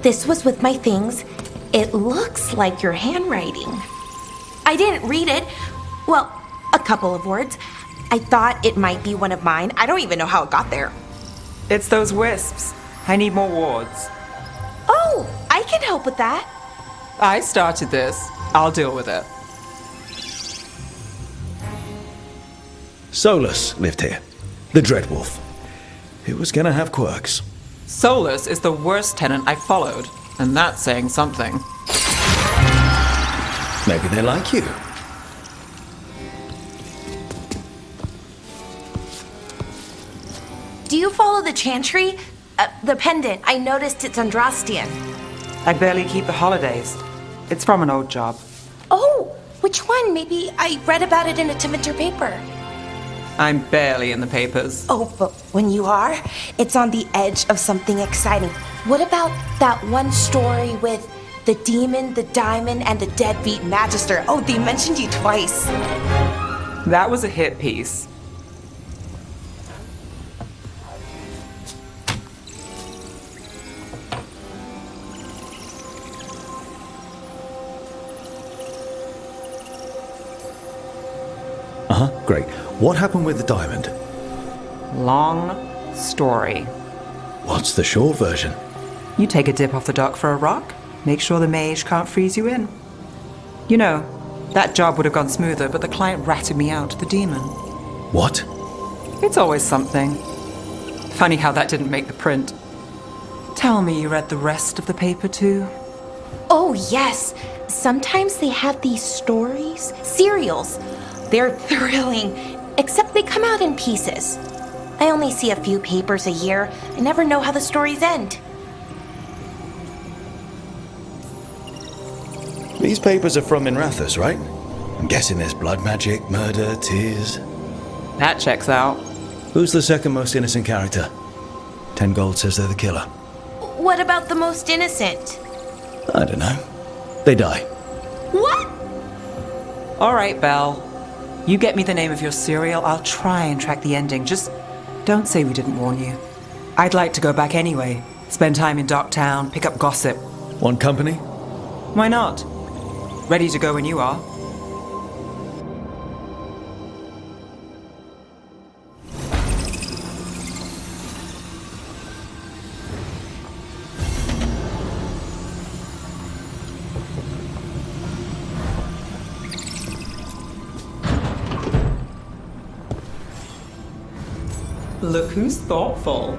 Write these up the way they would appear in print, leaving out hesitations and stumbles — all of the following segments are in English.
This was with my things. It looks like your handwriting. I didn't read it. Well, a couple of words. I thought it might be one of mine. I don't even know how it got there. It's those wisps. I need more wards. Oh, I can help with that. I started this. I'll deal with it. Solus lived here. The Dreadwolf. It was gonna have quirks. Solus is the worst tenant I followed, and that's saying something. Maybe they like you. Do you follow the chantry? The pendant. I noticed it's Andrastian. I barely keep the holidays. It's from an old job. Oh, which one? Maybe I read about it in a Timenter paper. I'm barely in the papers. Oh, but when you are, it's on the edge of something exciting. What about that one story with the demon, the diamond, and the deadbeat magister? Oh, they mentioned you twice. That was a hit piece. Great. What happened with the diamond? Long story. What's the short version? You take a dip off the dock for a rock, make sure the mage can't freeze you in. You know, that job would have gone smoother, but the client ratted me out to the demon. What? It's always something. Funny how that didn't make the print. Tell me you read the rest of the paper too? Oh, yes. Sometimes they have these stories, serials. They're thrilling, except they come out in pieces. I only see a few papers a year. I never know how the stories end. These papers are from Minrathous, right? I'm guessing there's blood magic, murder, tears. That checks out. Who's the second most innocent character? 10 gold says they're the killer. What about the most innocent? I don't know. They die. What? All right, Belle. You get me the name of your serial, I'll try and track the ending. Just don't say we didn't warn you. I'd like to go back anyway. Spend time in Docktown, pick up gossip. Want company? Why not? Ready to go when you are. Look who's thoughtful.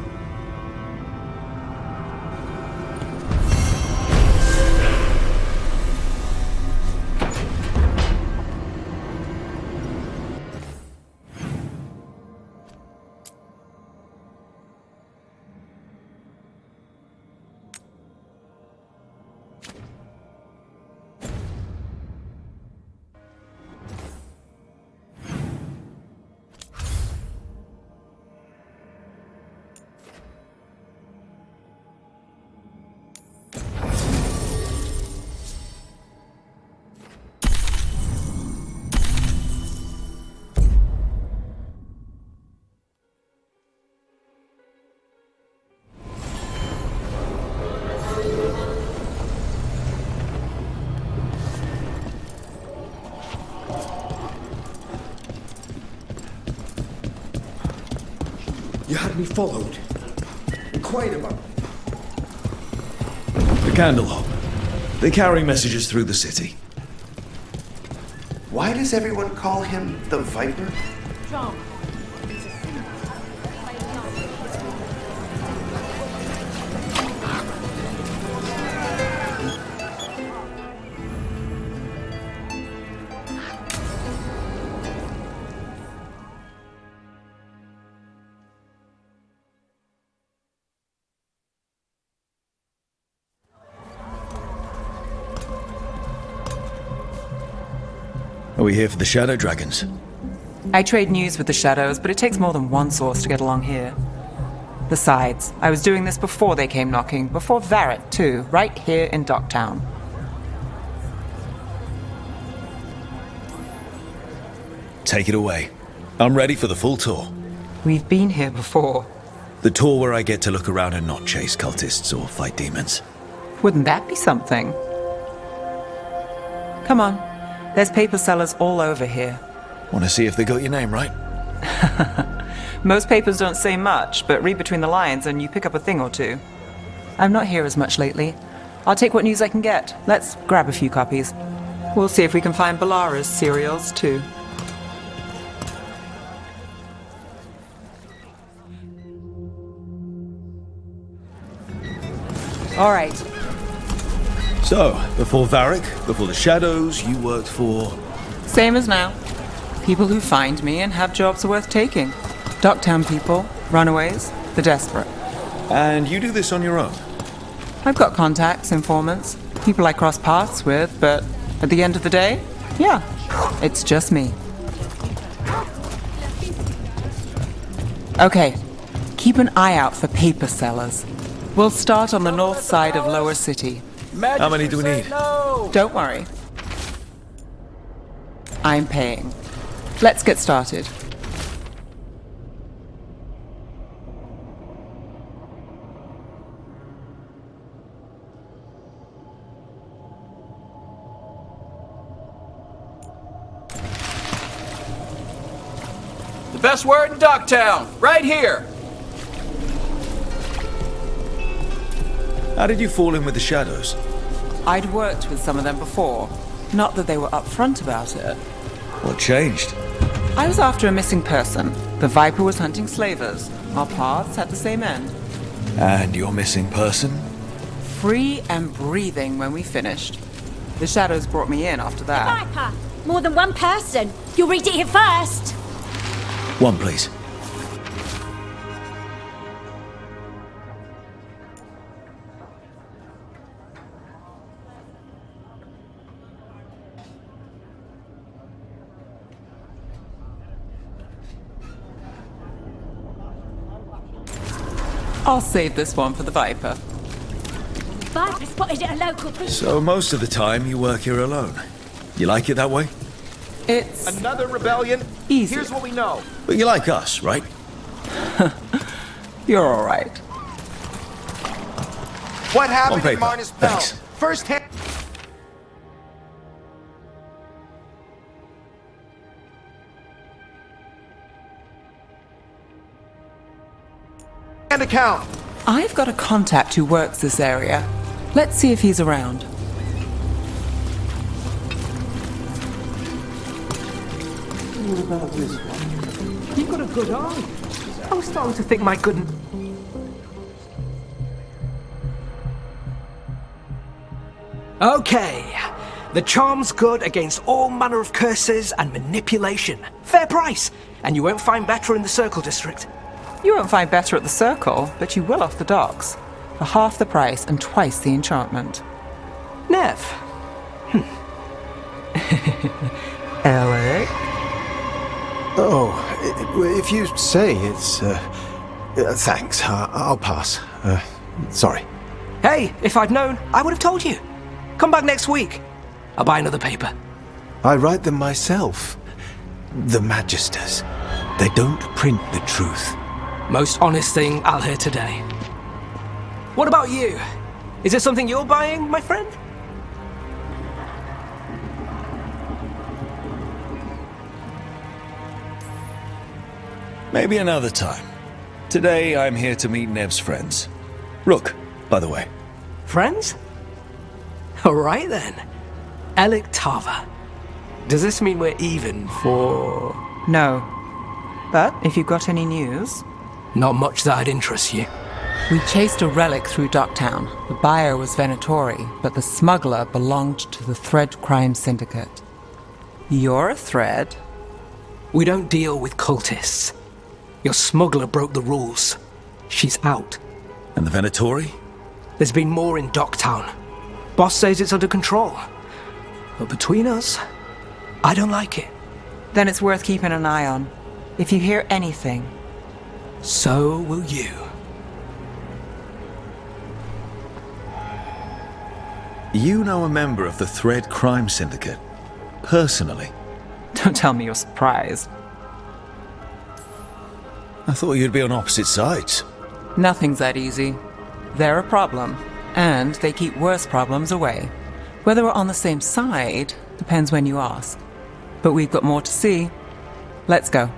You had me followed. Quite about. The Candlehop. They carry messages through the city. Why does everyone call him the Viper? Are we here for the Shadow Dragons? I trade news with the Shadows, but it takes more than one source to get along here. Besides, I was doing this before they came knocking, before Varret, too, right here in Docktown. Take it away. I'm ready for the full tour. We've been here before. The tour where I get to look around and not chase cultists or fight demons. Wouldn't that be something? Come on. There's paper sellers all over here. Want to see if they got your name right? Most papers don't say much, but read between the lines and you pick up a thing or two. I'm not here as much lately. I'll take what news I can get. Let's grab a few copies. We'll see if we can find Balara's serials, too. All right. So, before Varric, before the Shadows, you worked for... Same as now. People who find me and have jobs worth taking. Docktown people, runaways, the desperate. And you do this on your own? I've got contacts, informants, people I cross paths with, but at the end of the day, yeah, it's just me. Okay, keep an eye out for paper sellers. We'll start on the north side of Lower City. How many do we need? Don't worry. I'm paying. Let's get started. The best word in Ducktown, right here. How did you fall in with the Shadows? I'd worked with some of them before. Not that they were upfront about it. What changed? I was after a missing person. The Viper was hunting slavers. Our paths had the same end. And your missing person? Free and breathing when we finished. The Shadows brought me in after that. Viper! More than one person. You'll read it here first. One, please. I'll save this one for the Viper. Viper spotted at a local police. So most of the time you work here alone. You like it that way? It's Another rebellion? easy. Here's what we know. But you like us, right? You're all right. What happened On in paper. Marnus Bell? Thanks. First hand account. I've got a contact who works this area. Let's see if he's around. You've got a good eye. I was starting to think my good... Okay. The charm's good against all manner of curses and manipulation. Fair price. And you won't find better in the Circle District. You won't find better at the Circle, but you will off the docks. For half the price and twice the enchantment. Nev. Alec? Oh, if you say it's, thanks. I'll pass. Sorry. Hey, if I'd known, I would have told you. Come back next week. I'll buy another paper. I write them myself. The Magisters. They don't print the truth. Most honest thing I'll hear today. What about you? Is it something you're buying, my friend? Maybe another time. Today I'm here to meet Nev's friends. Rook, by the way. Friends? All right then. Alec Tava. Does this mean we're even for... No. But if you've got any news... Not much that'd interest you. We chased a relic through Docktown. The buyer was Venatori, but the smuggler belonged to the Thread Crime Syndicate. You're a Thread? We don't deal with cultists. Your smuggler broke the rules. She's out. And the Venatori? There's been more in Docktown. Boss says it's under control. But between us, I don't like it. Then it's worth keeping an eye on. If you hear anything... So will you. You know a member of the Thread Crime Syndicate. Personally. Don't tell me you're surprised. I thought you'd be on opposite sides. Nothing's that easy. They're a problem. And they keep worse problems away. Whether we're on the same side depends when you ask. But we've got more to see. Let's go.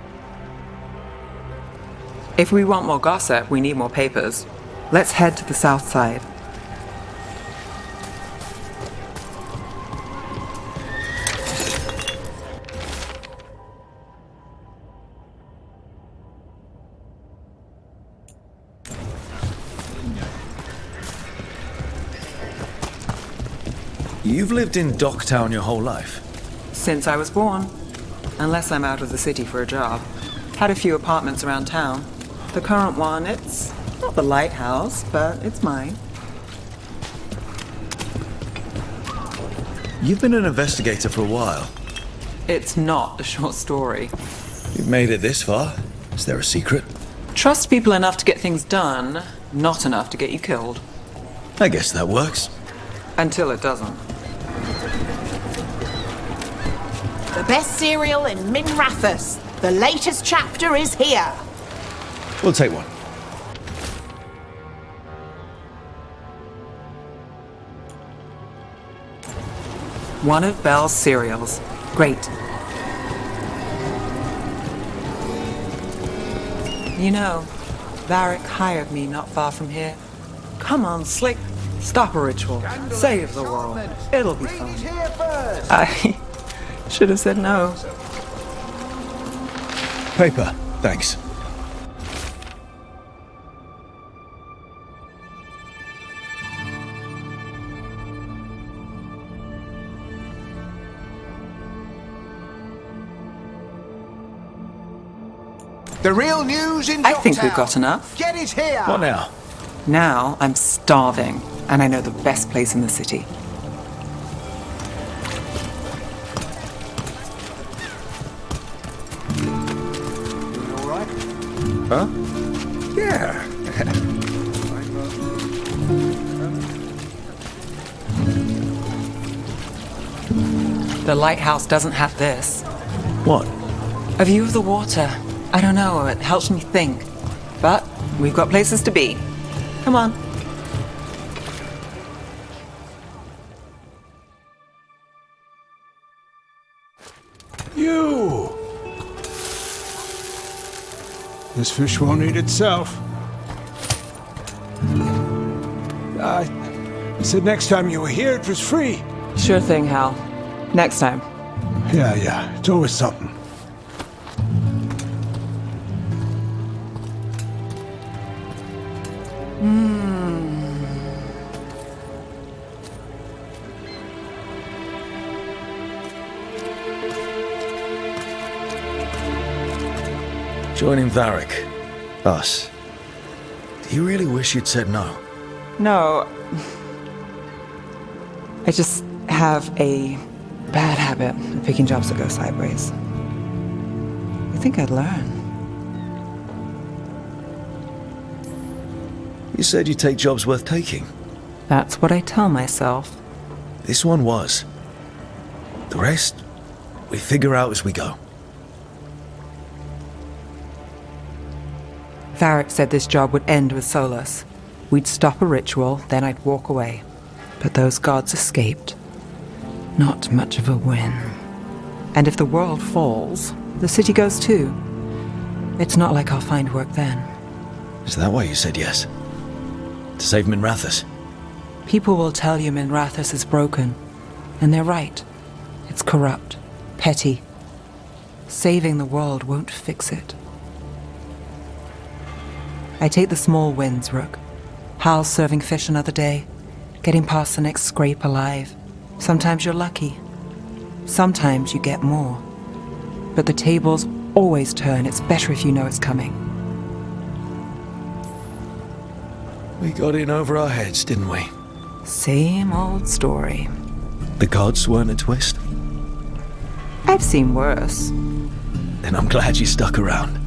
If we want more gossip, we need more papers. Let's head to the south side. You've lived in Docktown your whole life. Since I was born. Unless I'm out of the city for a job. Had a few apartments around town. The current one, it's not the lighthouse, but it's mine. You've been an investigator for a while. It's not a short story. You've made it this far. Is there a secret? Trust people enough to get things done, not enough to get you killed. I guess that works. Until it doesn't. The best cereal in Minrathous. The latest chapter is here. We'll take one. One of Belle's cereals. Great. You know, Varric hired me not far from here. Come on, Slick. Stop a ritual. Save the world. It'll be fun. I should have said no. Paper, thanks. The real news in I think we've Docktown. got enough. Get it here. What now? Now I'm starving, and I know the best place in the city. All right. Huh? Yeah. The lighthouse doesn't have this. What? A view of the water. I don't know, it helps me think. But we've got places to be. Come on. You! This fish won't eat itself. I said next time you were here it was free. Sure thing, Hal. Next time. Yeah, it's always something. Joining Varric. Us. Do you really wish you'd said no? No. I just have a bad habit of picking jobs that go sideways. I think I'd learn. You said you'd take jobs worth taking. That's what I tell myself. This one was. The rest, we figure out as we go. Varric said this job would end with Solus. We'd stop a ritual, then I'd walk away. But those gods escaped. Not much of a win. And if the world falls, the city goes too. It's not like I'll find work then. Is that why you said yes? To save Minrathous? People will tell you Minrathous is broken. And they're right. It's corrupt, petty. Saving the world won't fix it. I take the small wins, Rook. Hal's serving fish another day, getting past the next scrape alive. Sometimes you're lucky. Sometimes you get more. But the tables always turn. It's better if you know it's coming. We got in over our heads, didn't we? Same old story. The gods weren't a twist? I've seen worse. Then I'm glad you stuck around.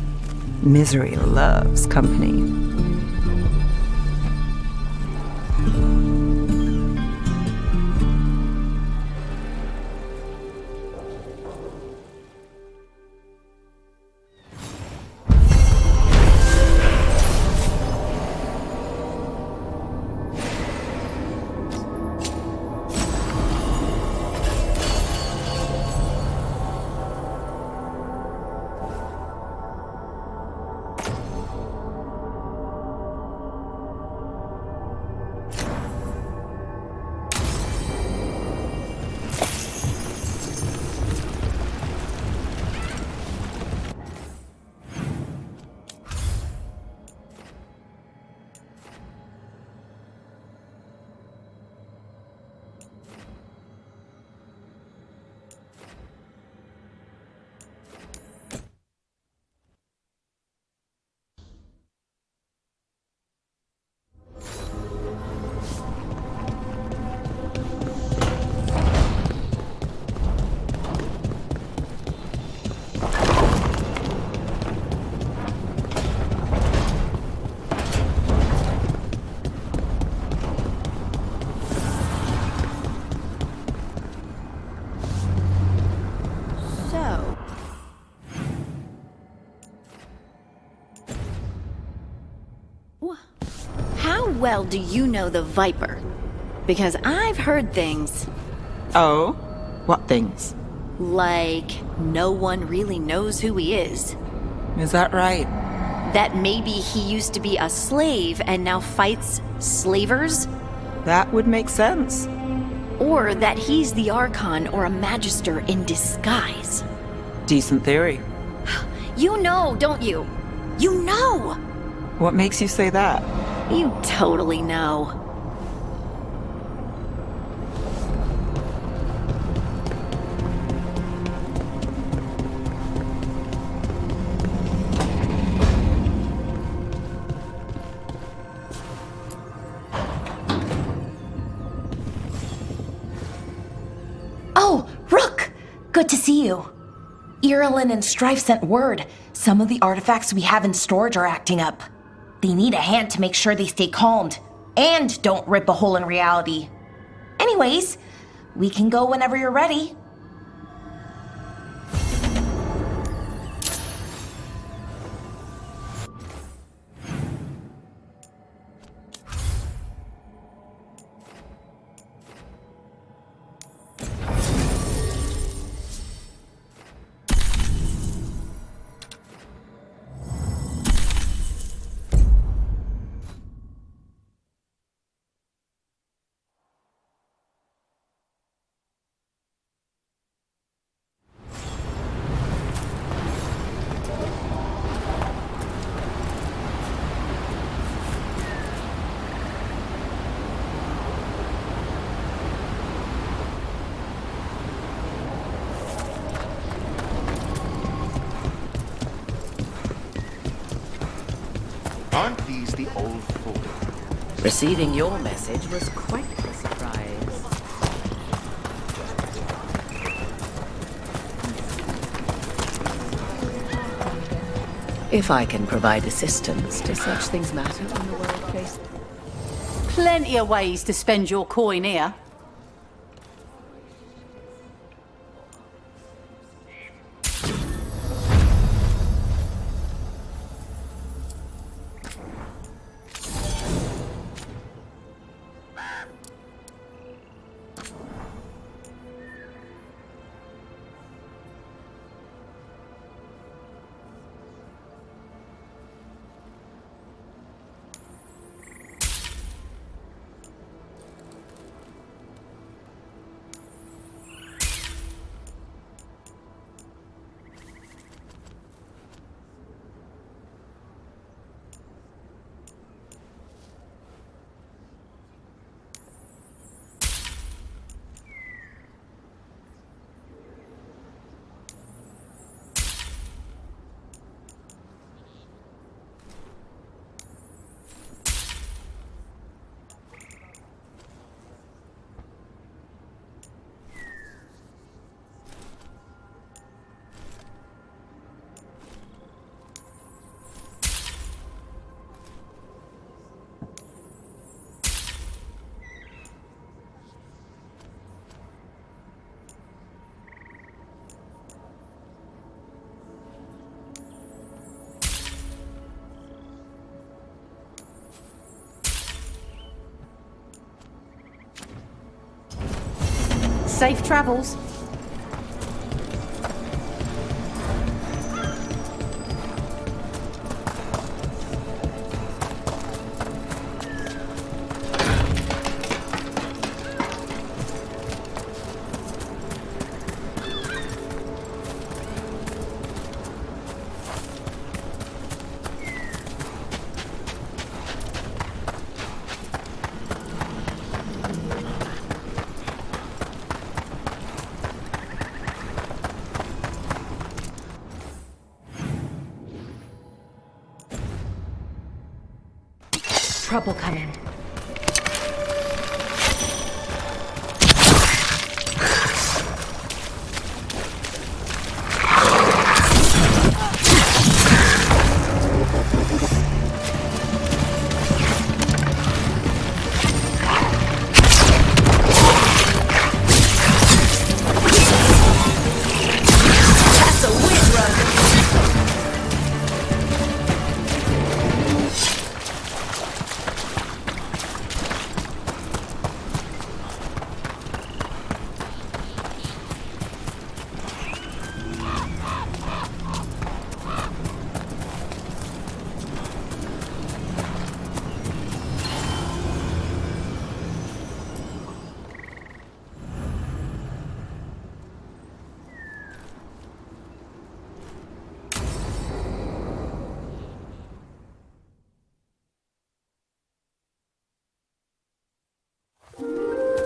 Misery loves company. well do you know the Viper? Because I've heard things. Oh? What things? Like, no one really knows who he is. Is that right? That maybe he used to be a slave and now fights slavers? That would make sense. Or that he's the Archon or a Magister in disguise. Decent theory. You know, don't you? You know! What makes you say that? You totally know. Oh, Rook! Good to see you. Irulan and Strife sent word. Some of the artifacts we have in storage are acting up. They need a hand to make sure they stay calmed and don't rip a hole in reality. Anyways, we can go whenever you're ready. Aren't these the old fools? Receiving your message was quite a surprise. If I can provide assistance, do such things matter in the workplace? Plenty of ways to spend your coin here. Safe travels. Trouble coming.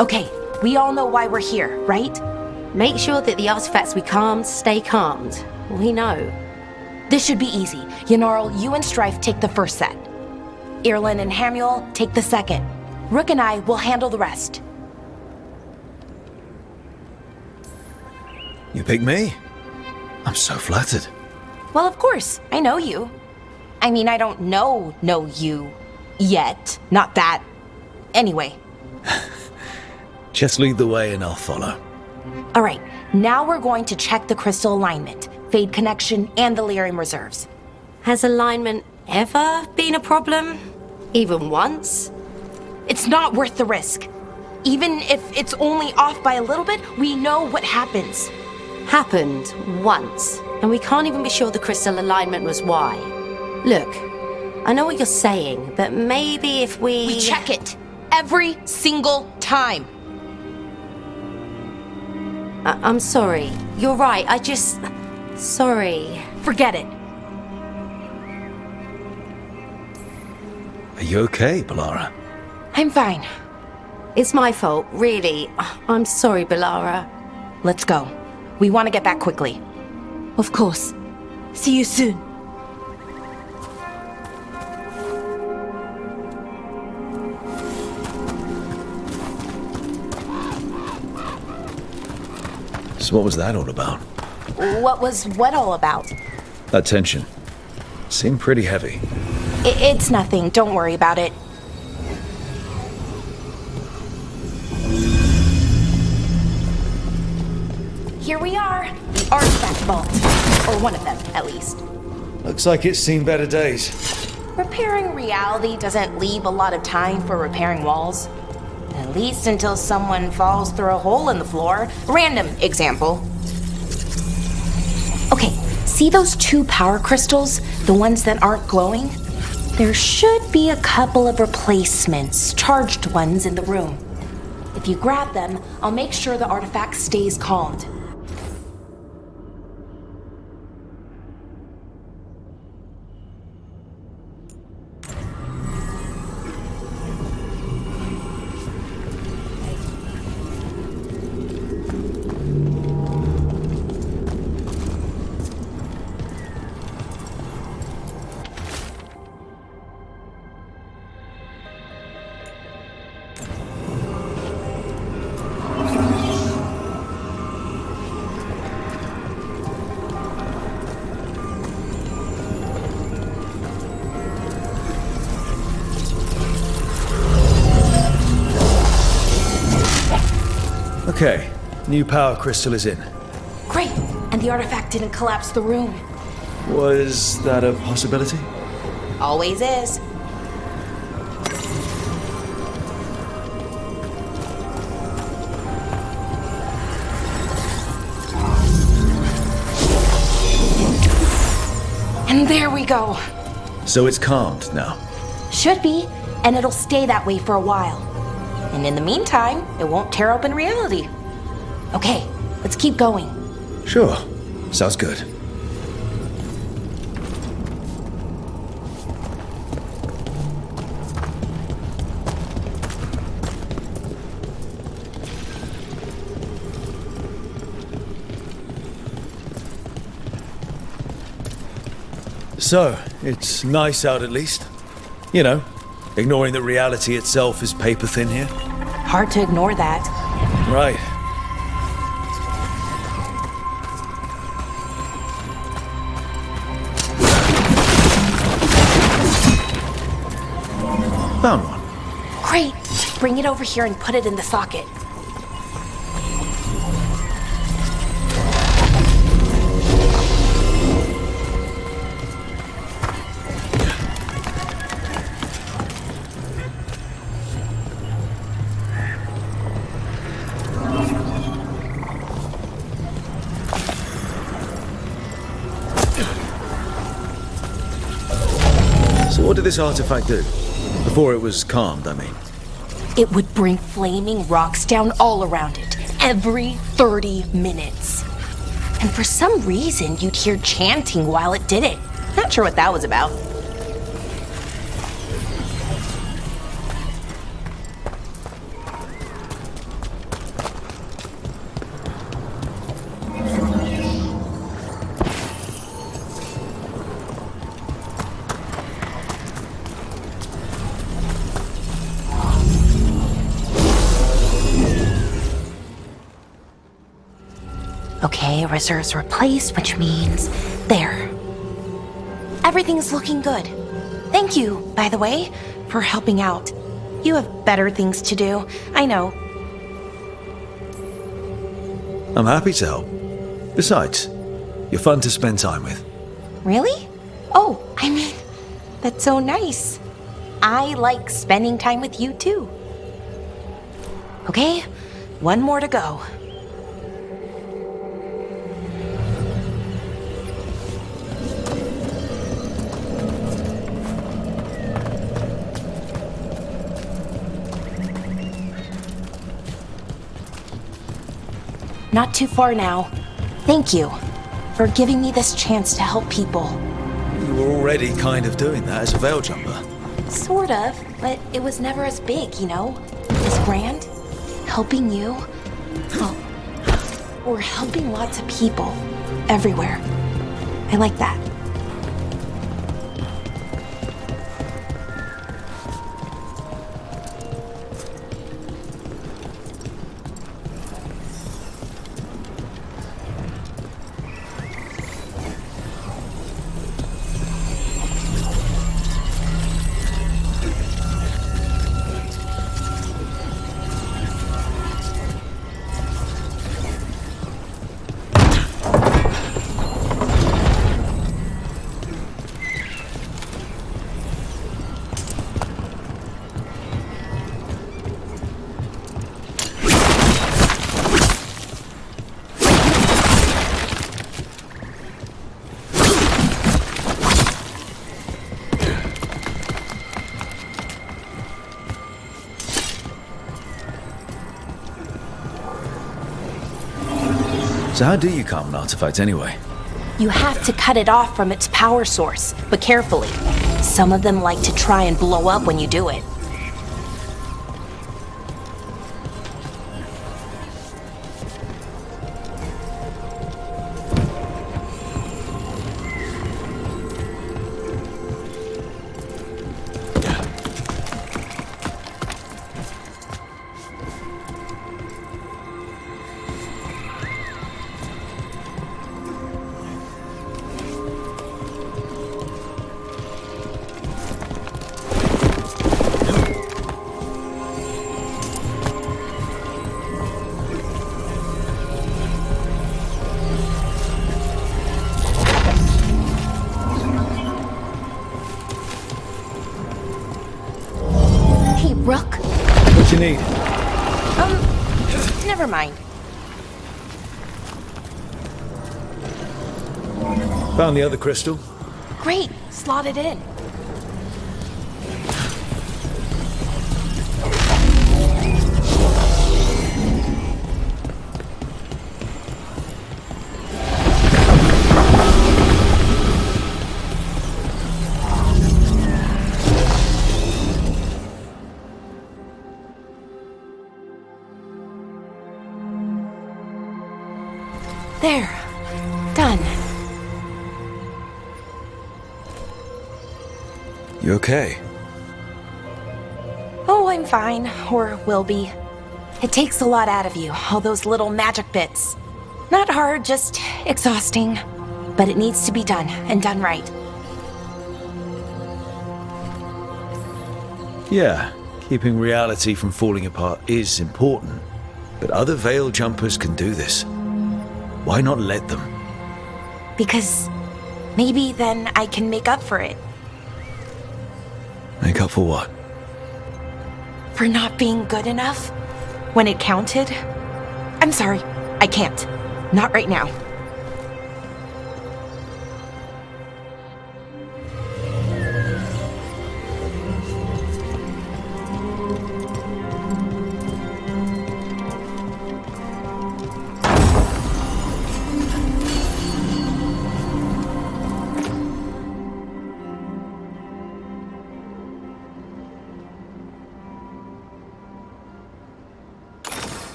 Okay, we all know why we're here, right? Make sure that the artifacts we calmed stay calmed. We know. This should be easy. Yanarl, you and Strife take the first set. Irlin and Hamuel take the second. Rook and I will handle the rest. You pick me? I'm so flattered. Well, of course, I know you. I mean, I don't know you yet. Not that. Anyway. Just lead the way and I'll follow. All right, now we're going to check the crystal alignment, fade connection, and the lyrium reserves. Has alignment ever been a problem? Even once? It's not worth the risk. Even if it's only off by a little bit, we know what happens. Happened once, and we can't even be sure the crystal alignment was why. Look, I know what you're saying, but maybe if We check it every single time. I'm sorry. You're right. Sorry. Forget it. Are you okay, Balara? I'm fine. It's my fault, really. I'm sorry, Balara. Let's go. We want to get back quickly. Of course. See you soon. So what was that all about? What was what all about? That tension. Seemed pretty heavy. It's nothing. Don't worry about it. Here we are. The artifact vault. Or one of them, at least. Looks like it's seen better days. Repairing reality doesn't leave a lot of time for repairing walls. At least until someone falls through a hole in the floor. Random example. Okay, see those 2 power crystals? The ones that aren't glowing? There should be a couple of replacements, charged ones in the room. If you grab them, I'll make sure the artifact stays calmed. Okay, new power crystal is in. Great, and the artifact didn't collapse the room. Was that a possibility? Always is. And there we go. So it's calmed now. Should be, and it'll stay that way for a while. And in the meantime, it won't tear open reality. Okay, let's keep going. Sure, sounds good. So, it's nice out at least. You know, ignoring that reality itself is paper thin here. Hard to ignore that. Right. Found one. Great. Bring it over here and put it in the socket. So what did this artifact do? Before it was calmed, I mean. It would bring flaming rocks down all around it, every 30 minutes. And for some reason, you'd hear chanting while it did it. Not sure what that was about. Okay, reserves replaced, which means there. Everything's looking good. Thank you, by the way, for helping out. You have better things to do, I know. I'm happy to help. Besides, you're fun to spend time with. Really? Oh, I mean, that's so nice. I like spending time with you too. Okay, one more to go. Not too far now. Thank you for giving me this chance to help people. You were already kind of doing that as a veil jumper. Sort of, but it was never as big, you know? As grand. Helping you. Well, or helping lots of people. Everywhere. I like that. So how do you calm an artifact anyway? You have to cut it off from its power source, but carefully. Some of them like to try and blow up when you do it. Rook? What you need? Never mind. Found the other crystal. Great, slot it in. There. Done. You okay? Oh, I'm fine. Or will be. It takes a lot out of you, all those little magic bits. Not hard, just exhausting. But it needs to be done, and done right. Yeah, keeping reality from falling apart is important. But other veil jumpers can do this. Why not let them? Because maybe then I can make up for it. Make up for what? For not being good enough when it counted. I'm sorry, I can't. Not right now.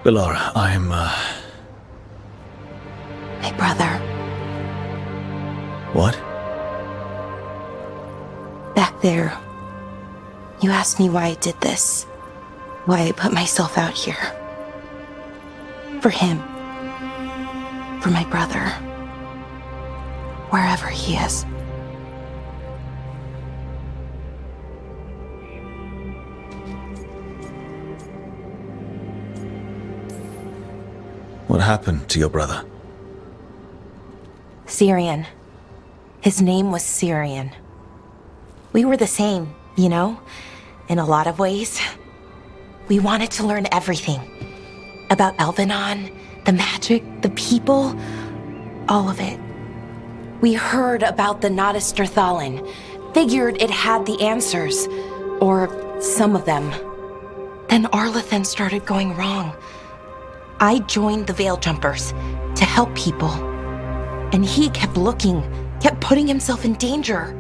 Bellara, I'm, My brother. What? Back there, you asked me why I did this. Why I put myself out here. For him. For my brother. Wherever he is. What happened to your brother? Syrian. His name was Syrian. We were the same, you know, in a lot of ways. We wanted to learn everything. About Elvenon, the magic, the people, all of it. We heard about the Notisterthalin, figured it had the answers, or some of them. Then Arlathan started going wrong. I joined the Veil Jumpers to help people. And he kept looking, kept putting himself in danger.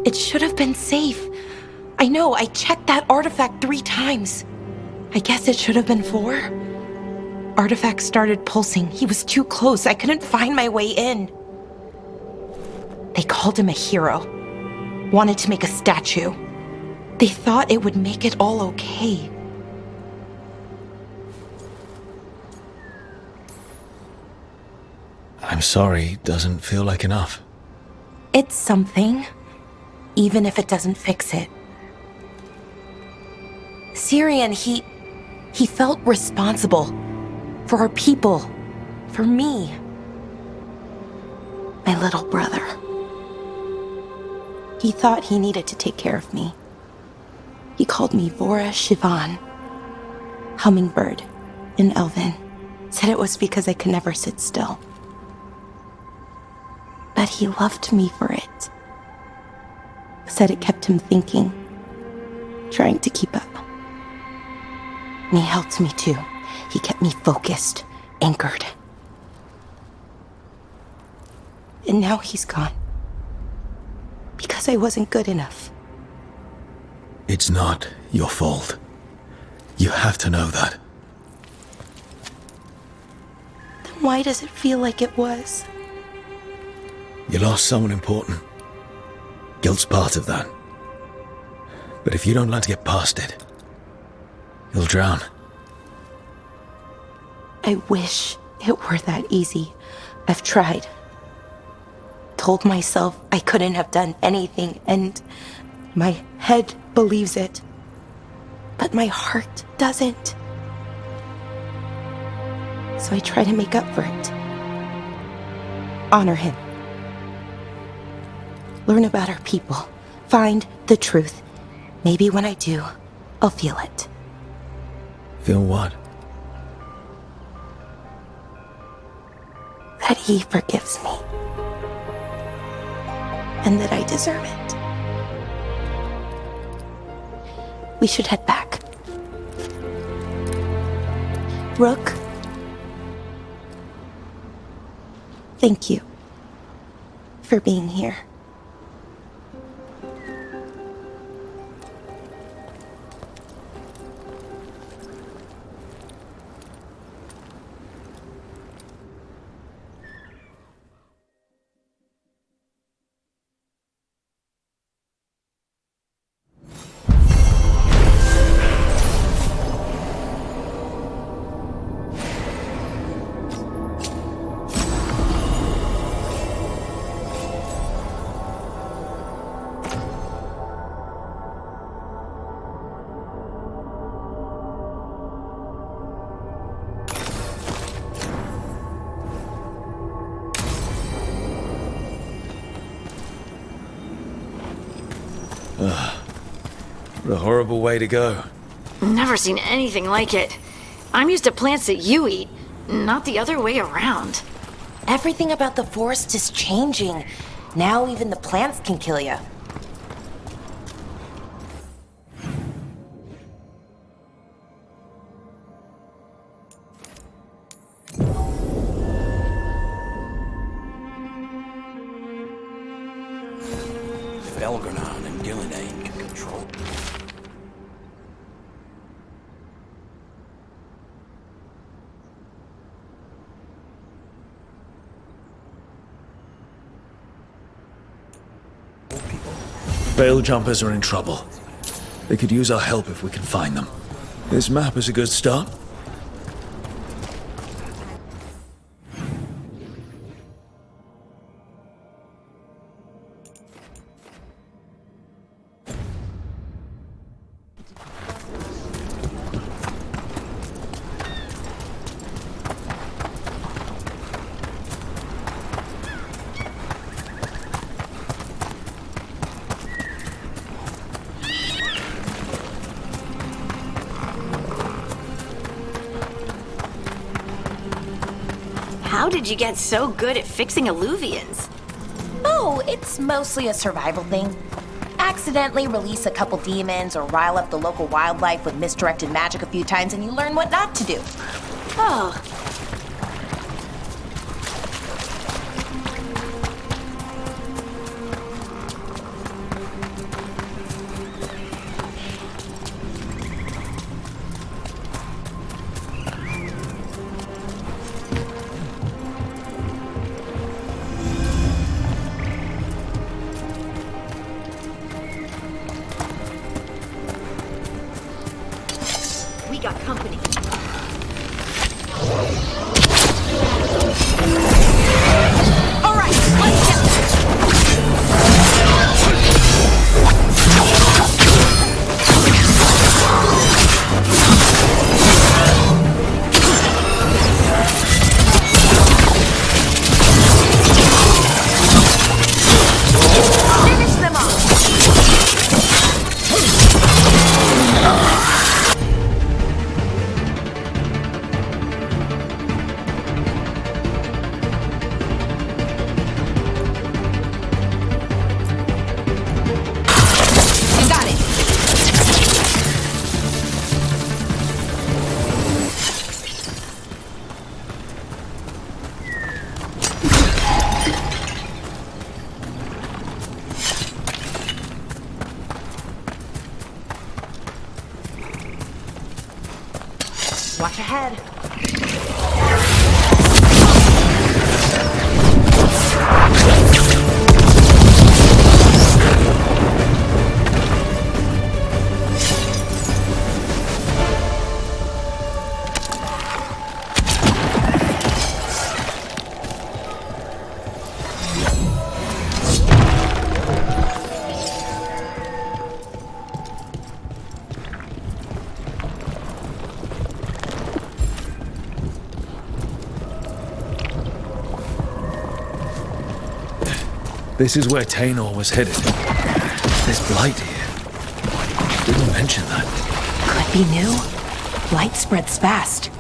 It should have been safe. I know, I checked that artifact 3 times. I guess it should have been 4. Artifact started pulsing. He was too close. I couldn't find my way in. They called him a hero. Wanted to make a statue. They thought it would make it all okay. I'm sorry, doesn't feel like enough. It's something, even if it doesn't fix it. Syrian, he felt responsible for our people, for me. My little brother. He thought he needed to take care of me. He called me Vora Shivan, hummingbird in Elven. Said it was because I could never sit still. But he loved me for it. Said it kept him thinking, trying to keep up. And he helped me too. He kept me focused, anchored. And now he's gone. Because I wasn't good enough. It's not your fault. You have to know that. Then why does it feel like it was? You lost someone important. Guilt's part of that. But if you don't learn to get past it, you'll drown. I wish it were that easy. I've tried. Told myself I couldn't have done anything, and my head believes it. But my heart doesn't. So I try to make up for it. Honor him. Learn about our people. Find the truth. Maybe when I do, I'll feel it. Feel what? That he forgives me. And that I deserve it. We should head back. Rook. Thank you for being here. What a horrible way to go. Never seen anything like it. I'm used to plants that you eat, not the other way around. Everything about the forest is changing. Now even the plants can kill you. Veilguard and Gillidan can control. Veil jumpers are in trouble. They could use our help if we can find them. This map is a good start. How did you get so good at fixing illuvians? Oh, it's mostly a survival thing. Accidentally release a couple demons or rile up the local wildlife with misdirected magic a few times and you learn what not to do. Oh. We got company. All right, let's get finish them off. Watch ahead. This is where Tainor was headed. There's blight here. Didn't mention that. Could be new. Light spreads fast.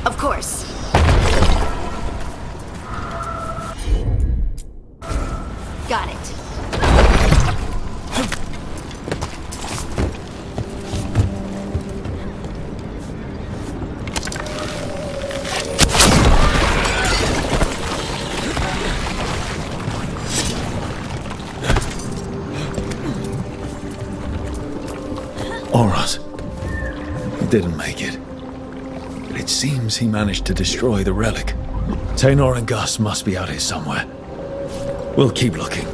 Of course. Got it. All right. He didn't make it. Seems he managed to destroy the relic. Taynor and Gus must be out here somewhere. We'll keep looking.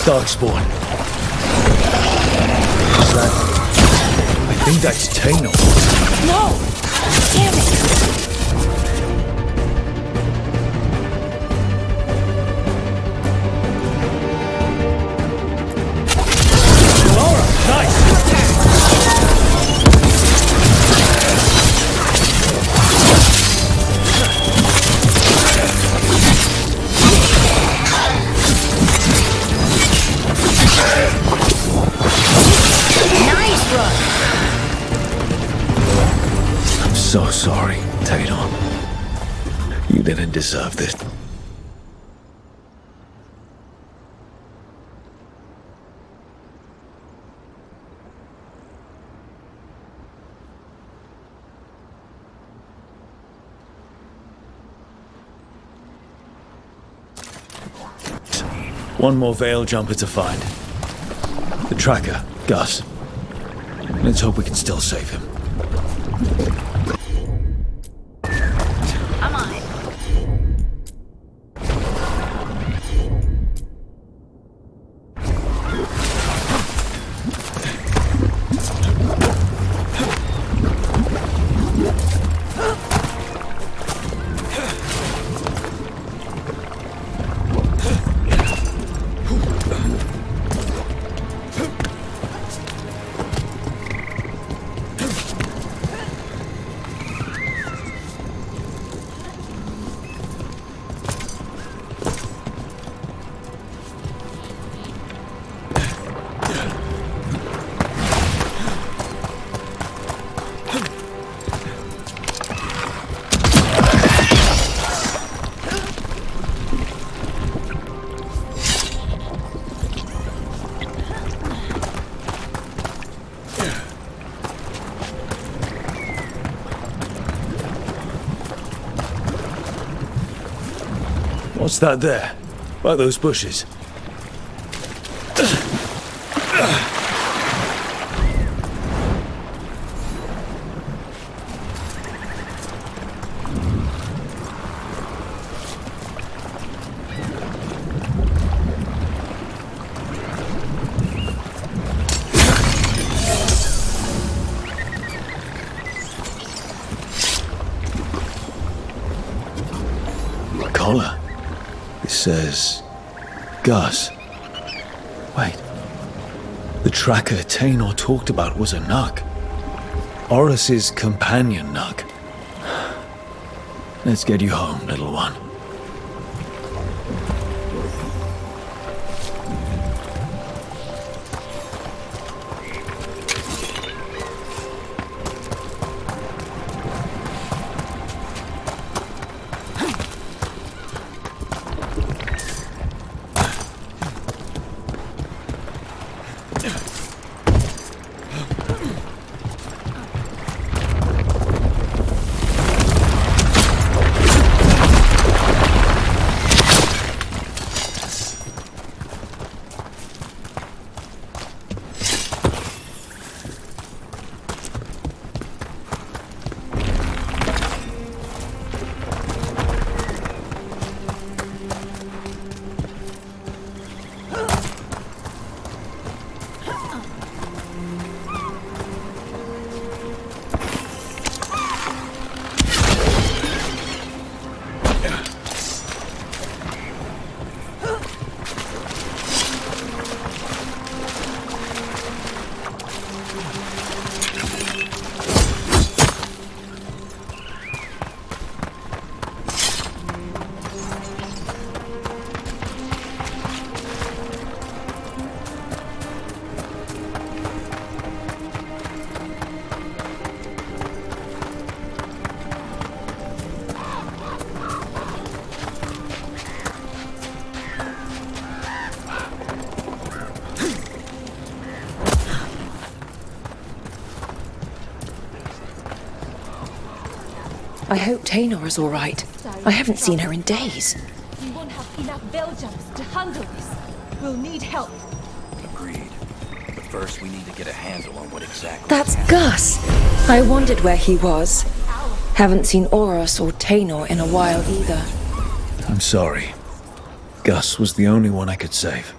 Darkspawn. Is that... I think that's Taynor. No! Damn it! So sorry, Taynor. You didn't deserve this. One more Veil jumper to find. The tracker, Gus. Let's hope we can still save him. I'm on it. What's that there? By those bushes? Collar. It says Gus. Wait. The tracker Tainor talked about was a Nug. Oris's companion Nug. Let's get you home, little one. I hope Tainor is all right. I haven't seen her in days. We won't have enough Veilguards to handle this. We'll need help. Agreed. But first we need to get a handle on what exactly... That's Gus! I wondered where he was. Haven't seen Oros or Tainor in a while either. I'm sorry. Gus was the only one I could save.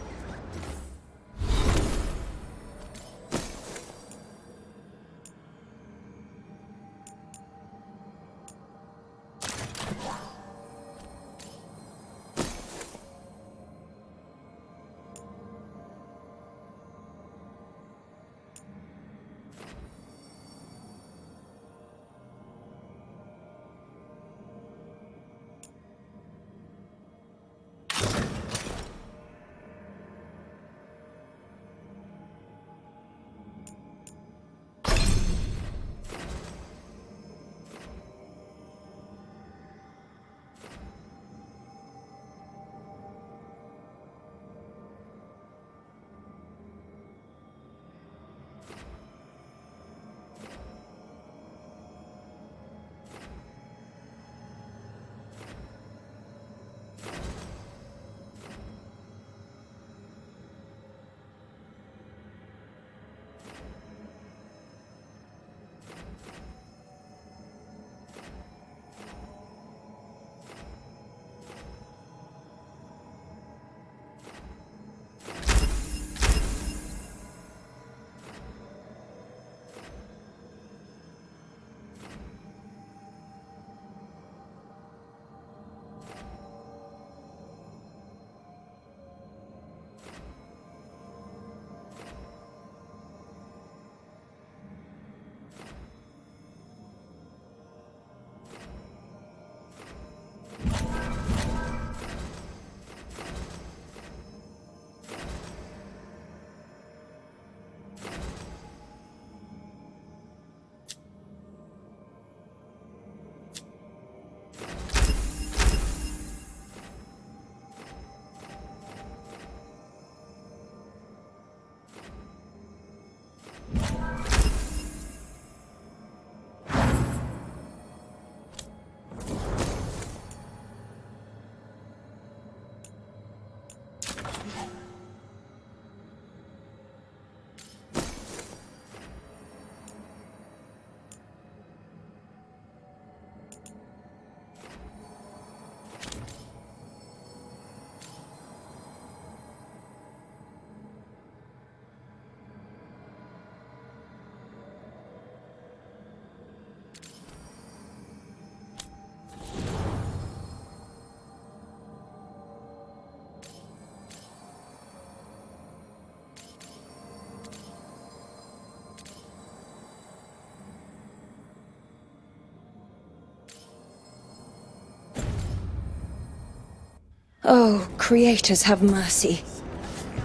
Oh, creators have mercy.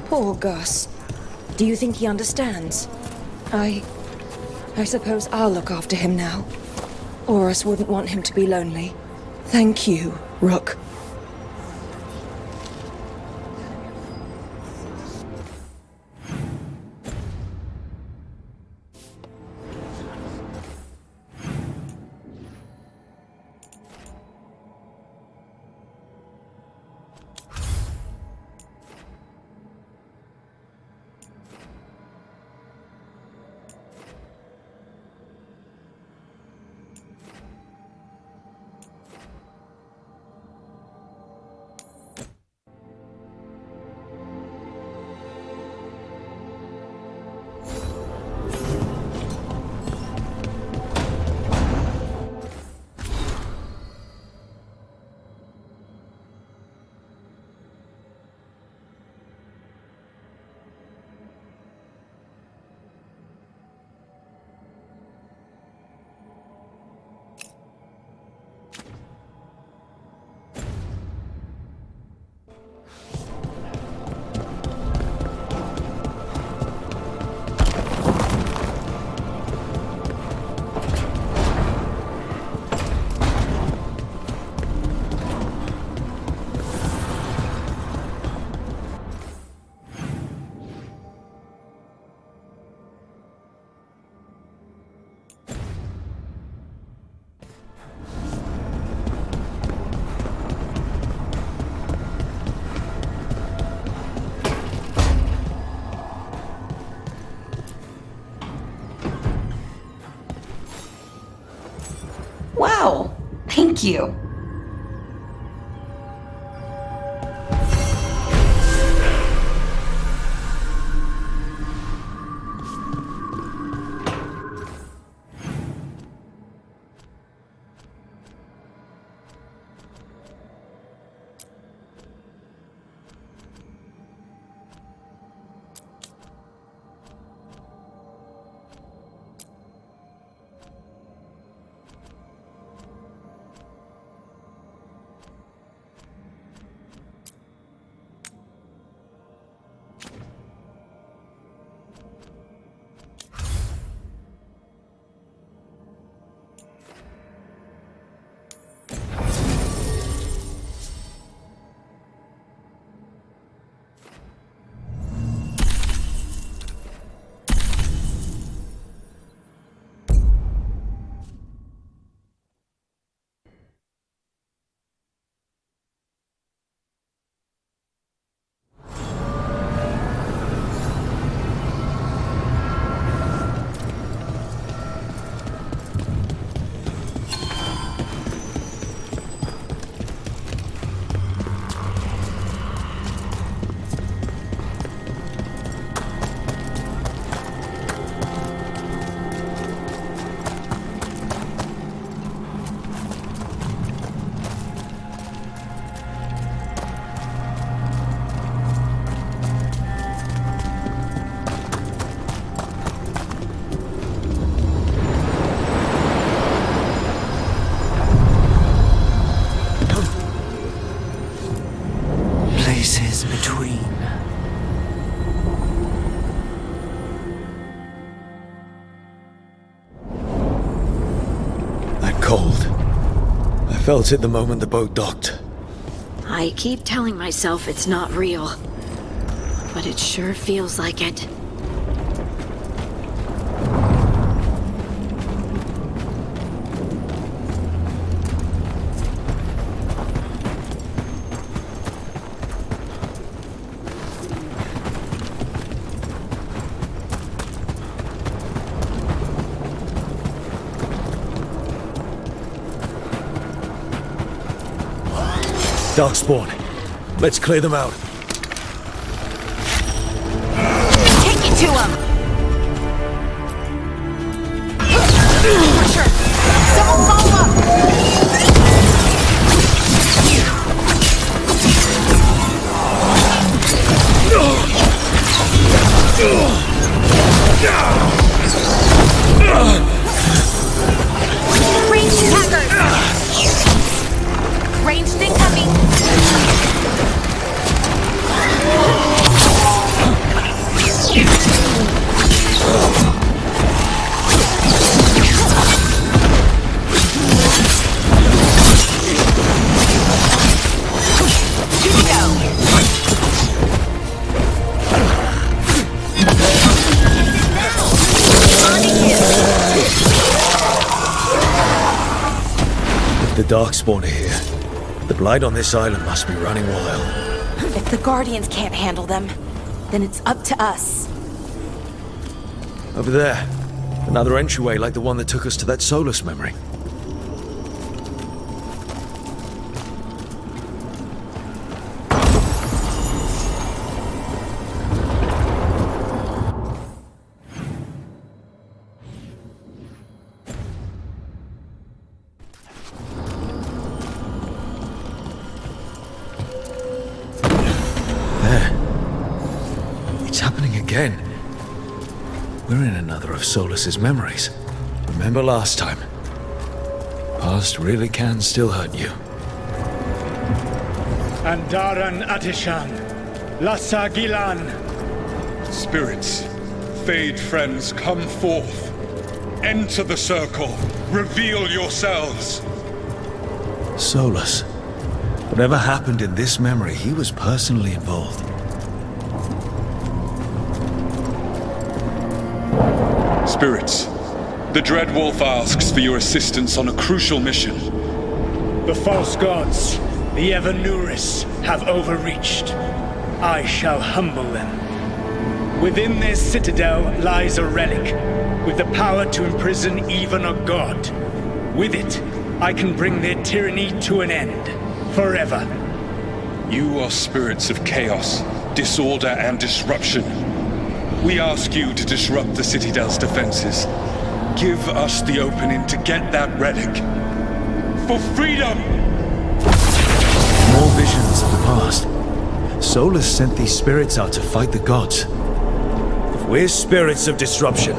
Poor Gus. Do you think he understands? I suppose I'll look after him now. Horus wouldn't want him to be lonely. Thank you, Rook. Wow, thank you. Places between. That cold. I felt it the moment the boat docked. I keep telling myself it's not real, but it sure feels like it. Darkspawn. Let's clear them out. Take it to him! For sure! Someone follow up! Ranged attackers! Ranged incoming! The Darkspawn are here. The blight on this island must be running wild. If the Guardians can't handle them, then it's up to us. Over there. Another entryway like the one that took us to that Solus memory. Again. We're in another of Solus's memories. Remember last time? Past really can still hurt you. Andaran Atishan, Lassa Gilan. Spirits, Fade friends, come forth. Enter the circle. Reveal yourselves. Solus. Whatever happened in this memory, he was personally involved. Spirits, the Dread Wolf asks for your assistance on a crucial mission. The false gods, the Evanuris, have overreached. I shall humble them. Within their citadel lies a relic, with the power to imprison even a god. With it, I can bring their tyranny to an end, forever. You are spirits of chaos, disorder, and disruption. We ask you to disrupt the Citadel's defenses. Give us the opening to get that relic. For freedom! More visions of the past. Solus sent these spirits out to fight the gods. If we're spirits of disruption,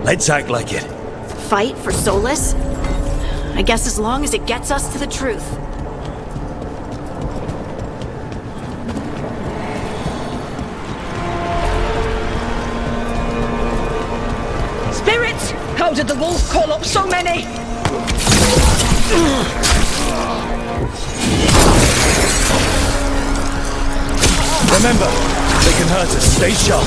let's act like it. Fight for Solus? I guess as long as it gets us to the truth. Spirits! How did the wolf call up so many? Remember, they can hurt us. Stay sharp.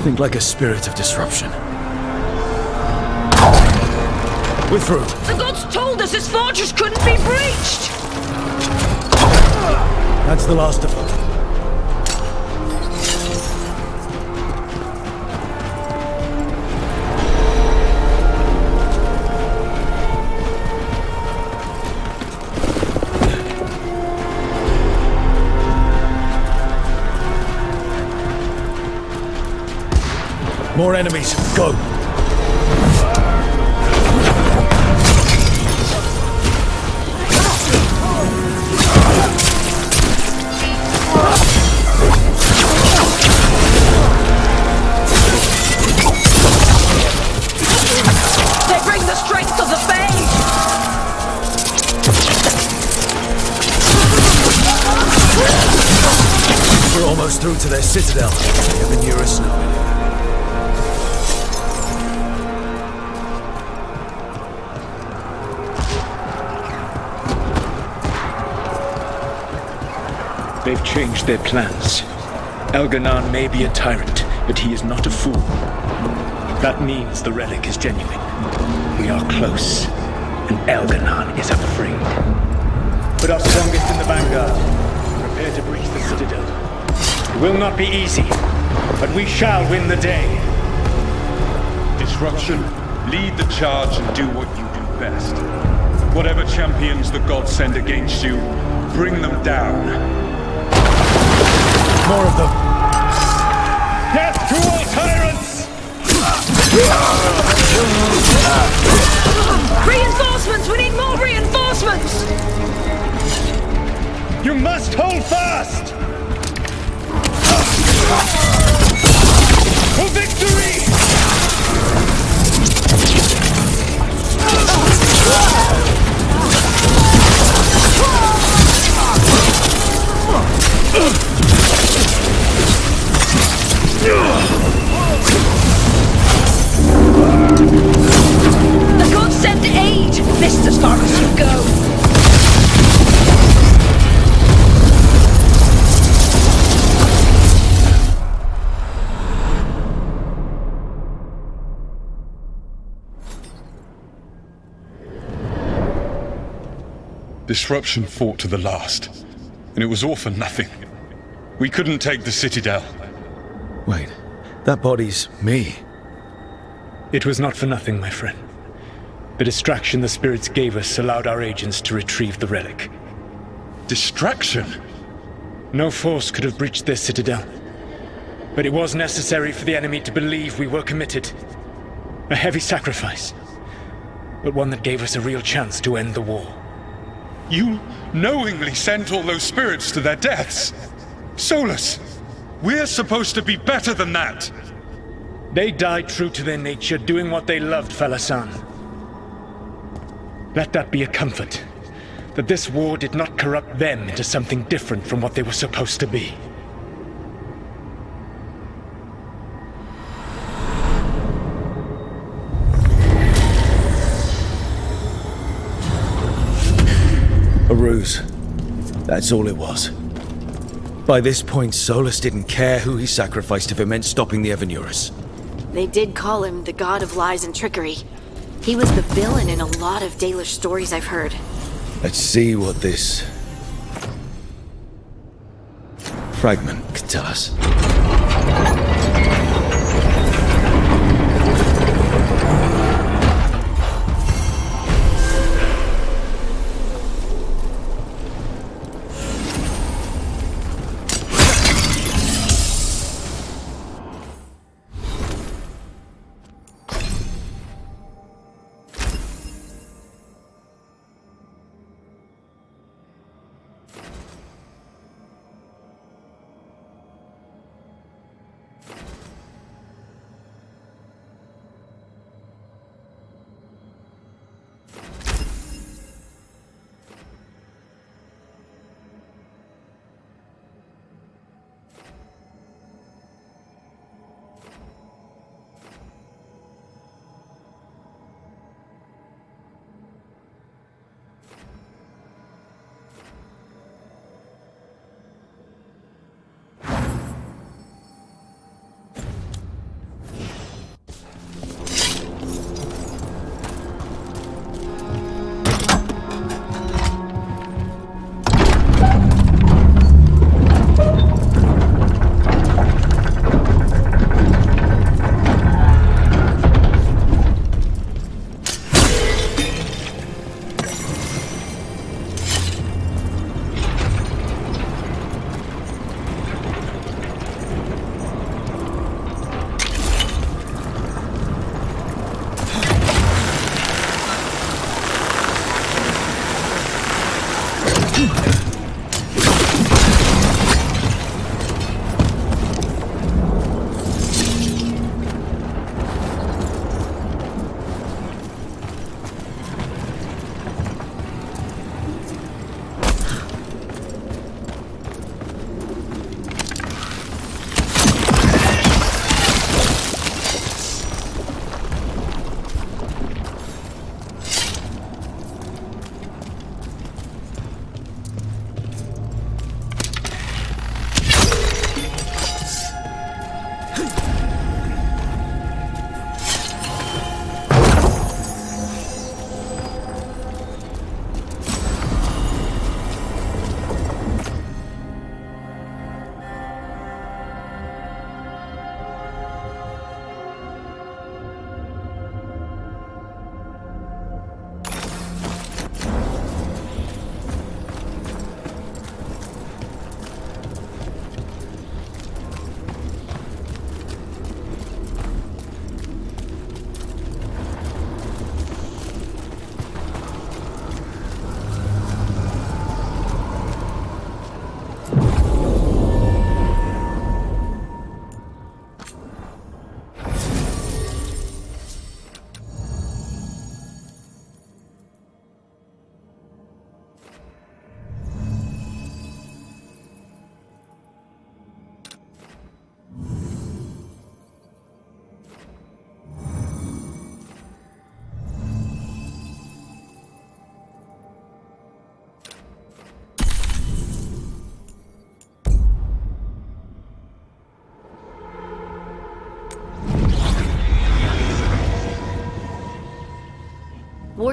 Think like a spirit of disruption. We're through. The gods told us this fortress couldn't be breached! That's the last of them. More enemies. Go. They bring the strength of the Fade! We're almost through to their citadel. The Evanuris know it. They've changed their plans. Elganan may be a tyrant, but he is not a fool. That means the relic is genuine. We are close. and Elganon is afraid. Put our strongest in the vanguard. Prepare to breach the citadel. It will not be easy, but we shall win the day. Disruption, lead the charge and do what you do best. Whatever champions the gods send against you, bring them down. More of them. Death to all tyrants! Reinforcements! We need more reinforcements! You must hold fast! For victory! The gods send aid! This is as far as you go! Disruption fought to the last, and it was all for nothing. We couldn't take the Citadel. Wait, that body's me. It was not for nothing, my friend. The distraction the spirits gave us allowed our agents to retrieve the relic. Distraction? No force could have breached this citadel. But it was necessary for the enemy to believe we were committed. A heavy sacrifice, but one that gave us a real chance to end the war. You knowingly sent all those spirits to their deaths? Solus, we're supposed to be better than that! They died true to their nature, doing what they loved, Falasan. Let that be a comfort, that this war did not corrupt them into something different from what they were supposed to be. A ruse. That's all it was. By this point, Solus didn't care who he sacrificed if it meant stopping the Evanurus. They did call him the god of lies and trickery. He was the villain in a lot of Dalish stories I've heard. Let's see what this fragment could tell us.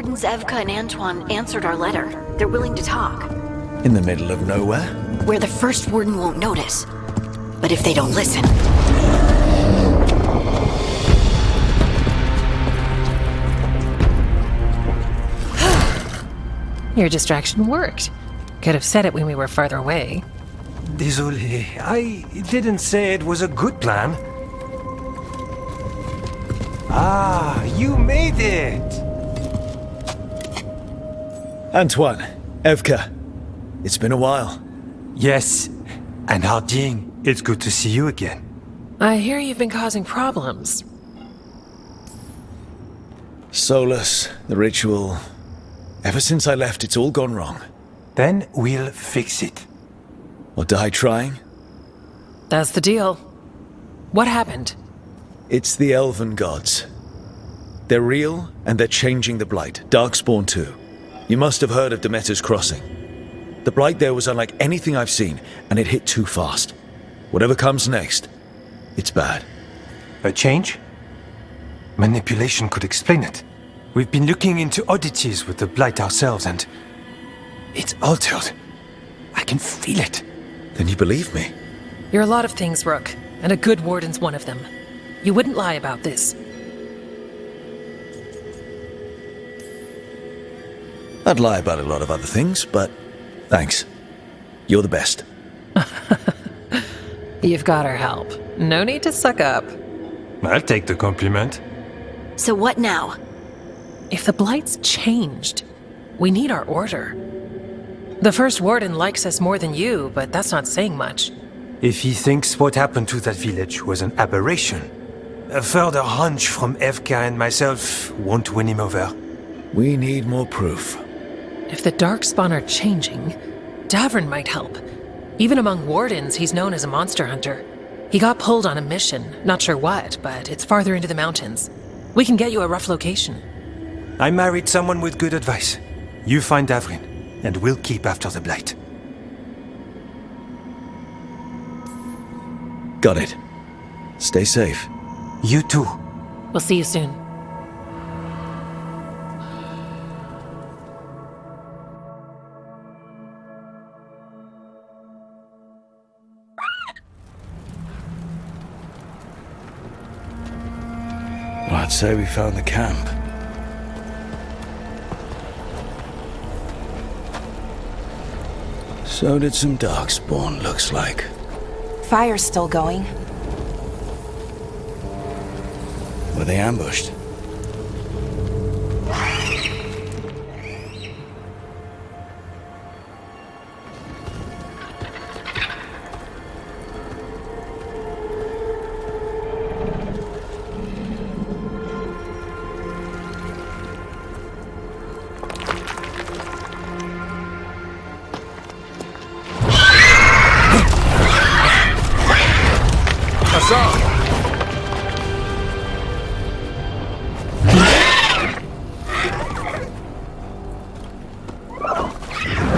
Wardens Evka and Antoine answered our letter. They're willing to talk. In the middle of nowhere? Where the first warden won't notice. But if they don't listen... Your distraction worked. Could have said it when we were farther away. Désolé, I didn't say it was a good plan. Ah, you made it! Antoine, Evka, it's been a while. Yes, and Harding, it's good to see you again. I hear you've been causing problems. Solus, the ritual... Ever since I left, it's all gone wrong. Then we'll fix it. Or die trying? That's the deal. What happened? It's the elven gods. They're real, and they're changing the Blight. Darkspawn too. You must have heard of Demeter's Crossing. The Blight there was unlike anything I've seen, and it hit too fast. Whatever comes next, it's bad. A change? Manipulation could explain it. We've been looking into oddities with the Blight ourselves, and... it's altered. I can feel it. Then you believe me? You're a lot of things, Rook, and a good warden's one of them. You wouldn't lie about this. I'd lie about a lot of other things, but thanks. You're the best. You've got our help. No need to suck up. I'll take the compliment. So what now? If the Blight's changed, we need our order. The first warden likes us more than you, but that's not saying much. If he thinks what happened to that village was an aberration, a further hunch from Evka and myself won't win him over. We need more proof. If the Darkspawn are changing, Davrin might help. Even among wardens, he's known as a monster hunter. He got pulled on a mission, not sure what, but it's farther into the mountains. We can get you a rough location. I married someone with good advice. You find Davrin, and we'll keep after the Blight. Got it. Stay safe. You too. We'll see you soon. Well, I'd say we found the camp. So did some Darkspawn, looks like. Fire's still going. Were they ambushed?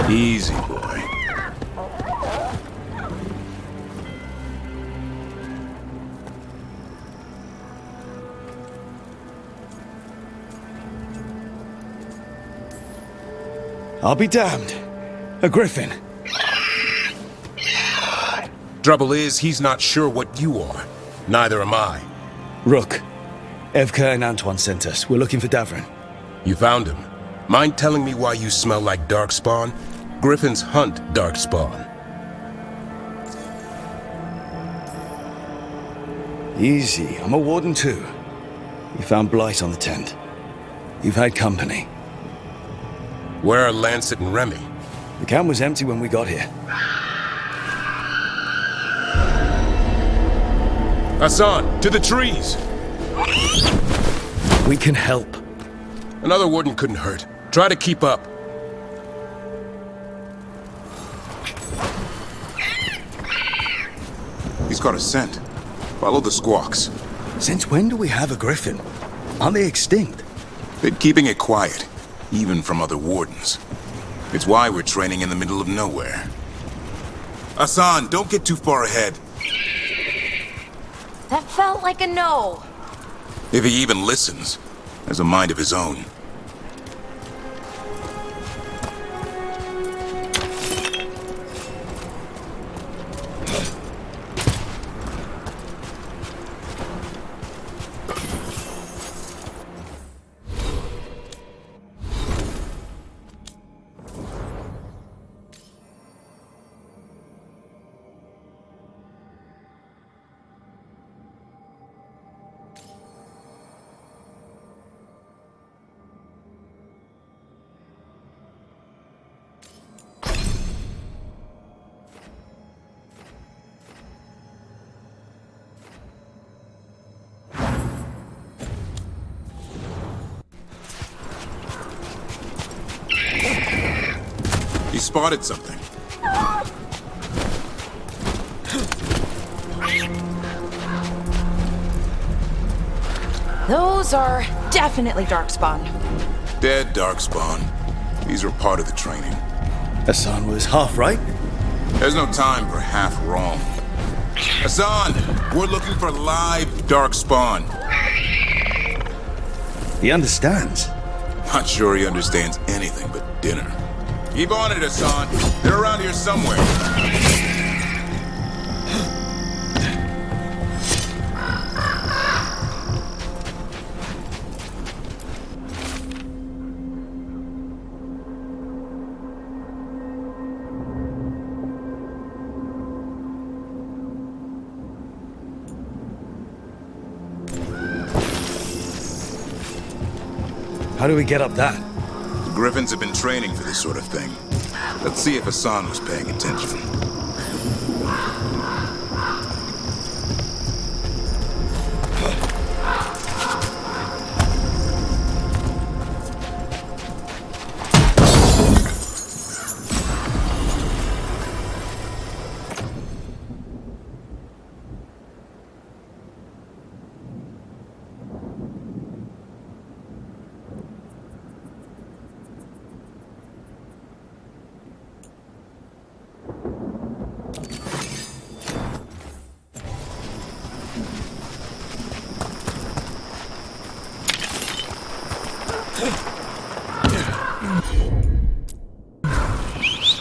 Easy, boy. I'll be damned. A griffin. Trouble is, he's not sure what you are. Neither am I. Rook. Evka and Antoine sent us. We're looking for Davrin. You found him. Mind telling me why you smell like Darkspawn? Griffins hunt Darkspawn. Easy. I'm a warden too. You found Blight on the tent. You've had company. Where are Lancet and Remy? The camp was empty when we got here. Hassan, to the trees! We can help. Another warden couldn't hurt. Try to keep up. He's got a scent. Follow the squawks. Since when do we have a griffin? Aren't they extinct? Been keeping it quiet, even from other wardens. It's why we're training in the middle of nowhere. Hassan, don't get too far ahead. That felt like a no. If he even listens, has a mind of his own. spotted something. Those are definitely Darkspawn. Dead Darkspawn. These were part of the training. Hassan was half right. There's no time for half wrong. Hassan, we're looking for live Darkspawn. He understands. Not sure he understands anything but dinner. Keep on it, Hassan. They're around here somewhere. How do we get up that? The Griffins have been training for this sort of thing. Let's see if Hassan was paying attention.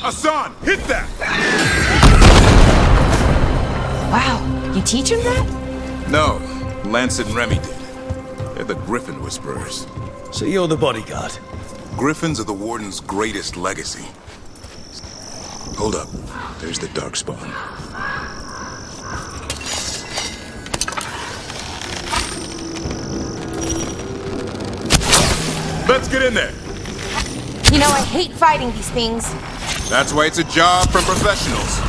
Hassan, hit that! Wow, you teach him that? No, Lance and Remy did. They're the Griffin Whisperers. So you're the bodyguard? Griffins are the Warden's greatest legacy. Hold up. There's the Darkspawn. Let's get in there! You know, I hate fighting these things. That's why it's a job for professionals.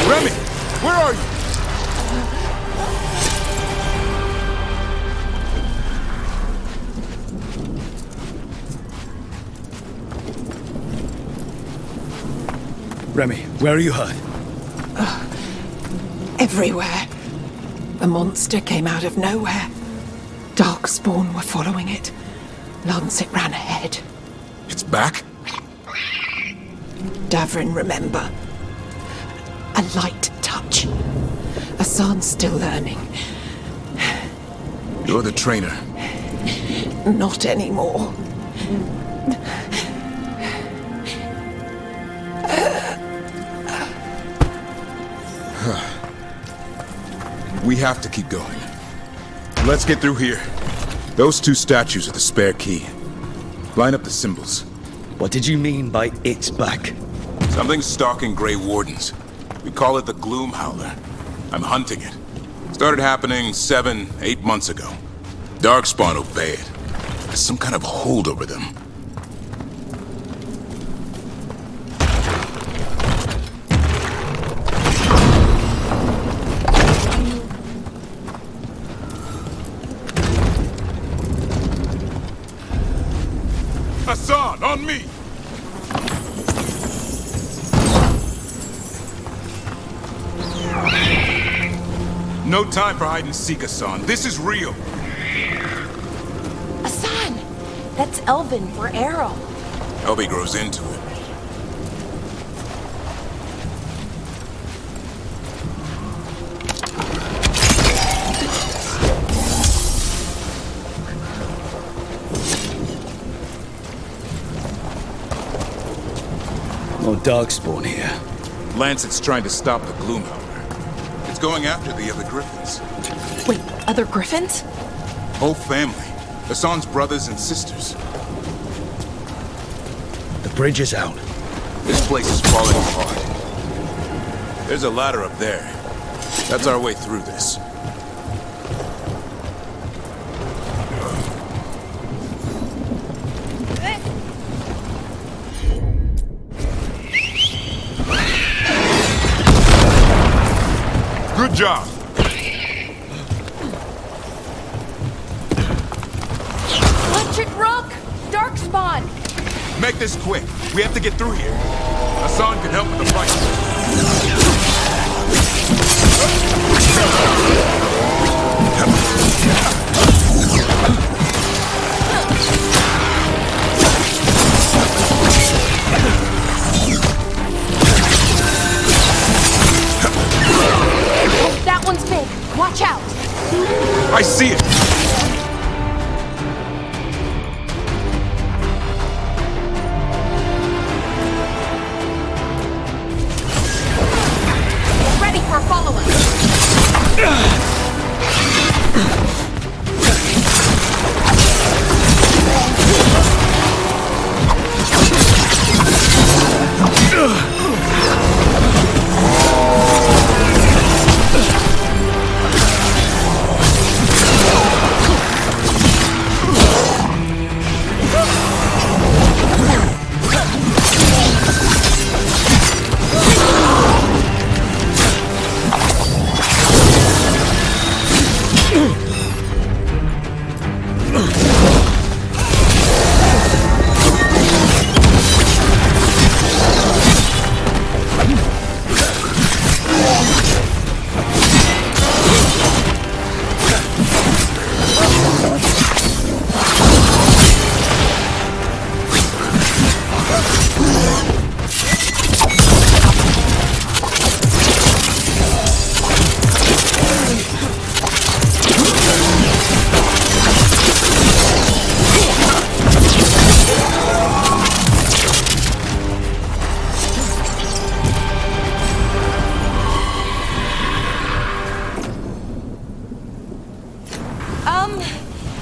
Remy, where are you? Remy, where are you hurt? Everywhere. The monster came out of nowhere. Darkspawn were following it. Lancet ran ahead. It's back? Davrin, remember. A light touch. Hassan's still learning. You're the trainer. Not anymore. We have to keep going. Let's get through here. Those two statues are the spare key. Line up the symbols. What did you mean by it's back? Something's stalking Grey Wardens. We call it the Gloom Howler. I'm hunting it. Started happening 7, 8 months ago. Darkspawn obey it. There's some kind of hold over them. Hassan, on me! No time for hide and seek, Hassan. This is real. Hassan! That's Elven for arrow. Elby grows into it. Darkspawn here? Lancet's trying to stop the Gloomhowler. It's going after the other Griffins. Wait, other Griffins? Whole family. Hassan's brothers and sisters. The bridge is out. This place is falling apart. There's a ladder up there. That's our way through this. Good job. Electric rock! Darkspawn! Make this quick. We have to get through here. Hassan can help with the fight. Oh, that one's big. Watch out! I see it. Ready for a follow-up.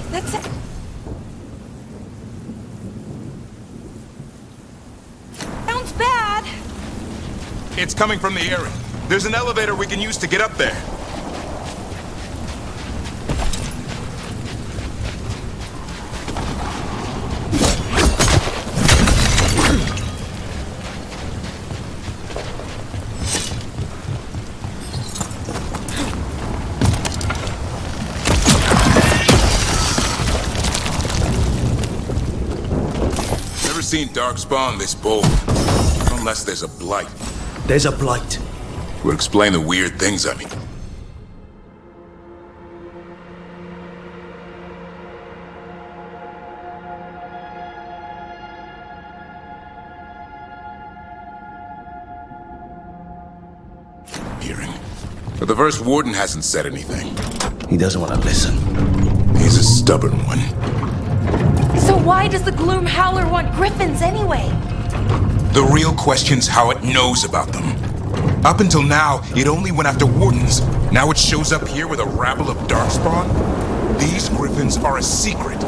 That's it. Sounds bad. It's coming from the area. There's an elevator we can use to get up there. Never seen Darkspawn this bold. Unless there's a blight. There's a blight. Would explain the weird things I mean. Hearing. But the first warden hasn't said anything. He doesn't want to listen. He's a stubborn one. So why does the Gloom Howler want griffins anyway? The real question's how it knows about them. Up until now, it only went after wardens. Now it shows up here with a rabble of Darkspawn? These griffins are a secret.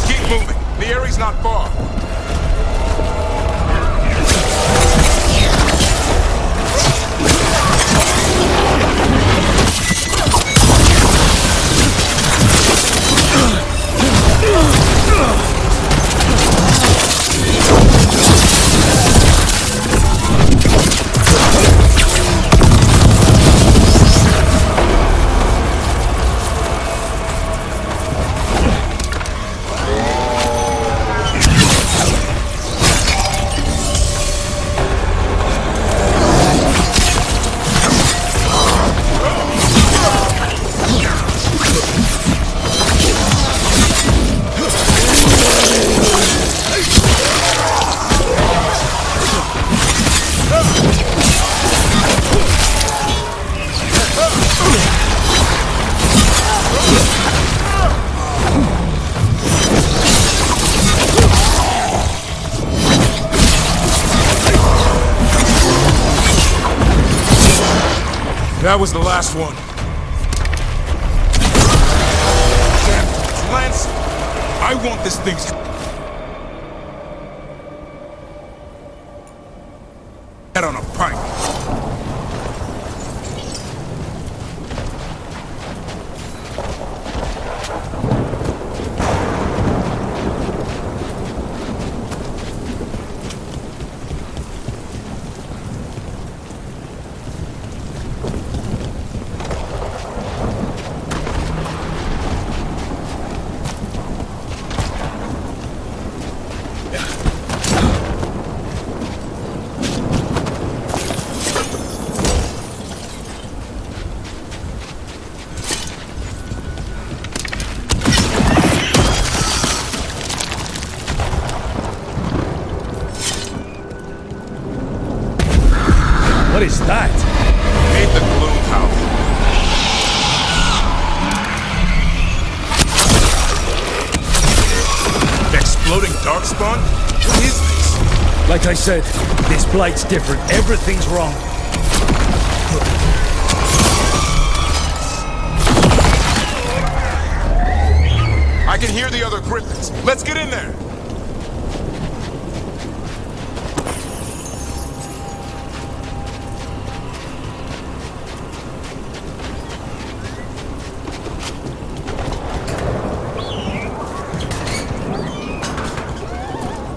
Keep moving. The area's not far. That was the last one. Damn it, Lance! I want this thing's head on a pike. What is that? Made the gloom house. Exploding darkspawn? What is this? Like I said, this blight's different. Everything's wrong. I can hear the other griffins. Let's get in there.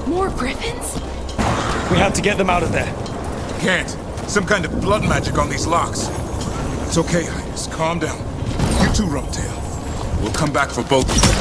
More griffins? We have to get them out of there. Can't. Some kind of blood magic on these locks. It's okay, Highness. Calm down. You too, Rumtail. We'll come back for both of you.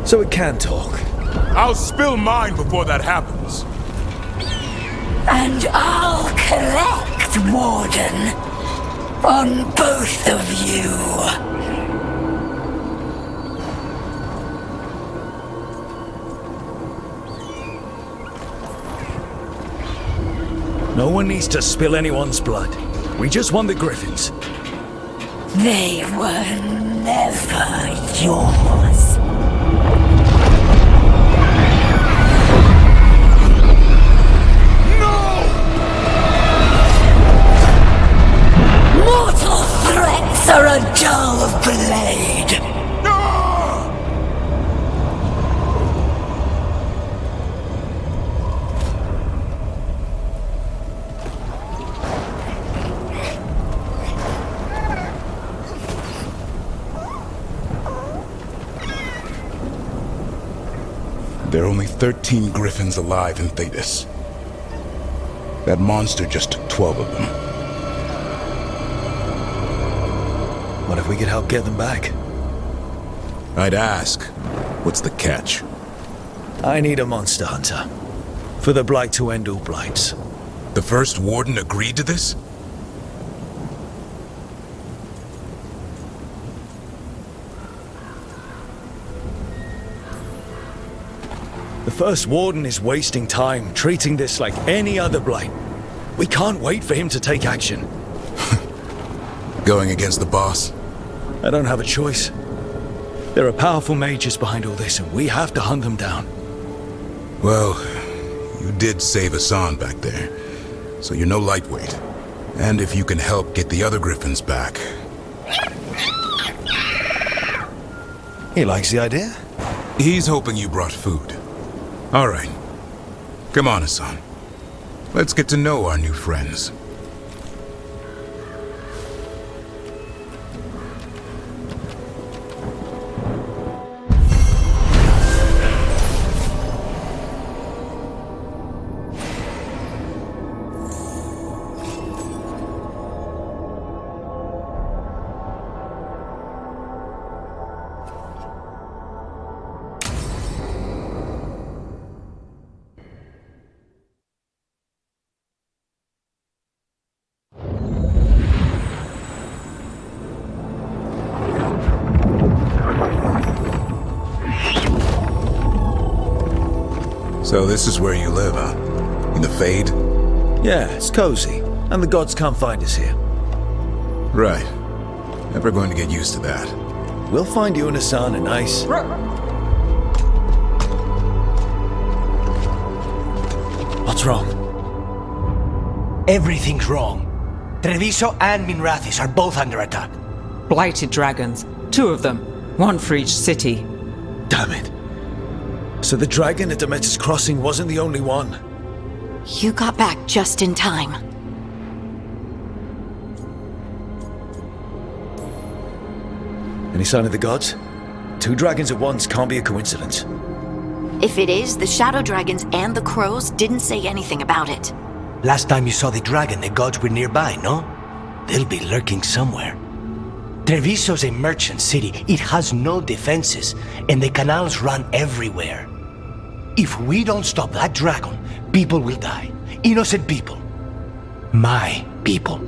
So it can talk. I'll spill mine before that happens. And I'll collect, Warden, on both of you. No one needs to spill anyone's blood. We just want the Griffins. They were never yours. Mortal threats are a dull blade. There are only 13 Griffins alive in Thetis. That monster just took 12 of them. What if we could help get them back? I'd ask, what's the catch? I need a monster hunter. For the Blight to end all blights. The first Warden agreed to this? The first Warden is wasting time treating this like any other blight. We can't wait for him to take action. Going against the boss? I don't have a choice. There are powerful mages behind all this, and we have to hunt them down. Well, you did save Hassan back there, so you're no lightweight. And if you can help get the other Griffins back... He likes the idea? He's hoping you brought food. All right. Come on, Hassan. Let's get to know our new friends. So this is where you live, huh? In the Fade? Yeah, it's cozy. And the gods can't find us here. Right. Never going to get used to that. We'll find you and Hassan a nice... What's wrong? Everything's wrong. Treviso and Minrathis are both under attack. Blighted dragons. 2 of them. 1 for each city. Damn it. So the dragon at Demeter's Crossing wasn't the only one. You got back just in time. Any sign of the gods? 2 dragons at once can't be a coincidence. If it is, the Shadow Dragons and the Crows didn't say anything about it. Last time you saw the dragon, the gods were nearby, no? They'll be lurking somewhere. Treviso's a merchant city. It has no defenses, and the canals run everywhere. If we don't stop that dragon, people will die. Innocent people. My people.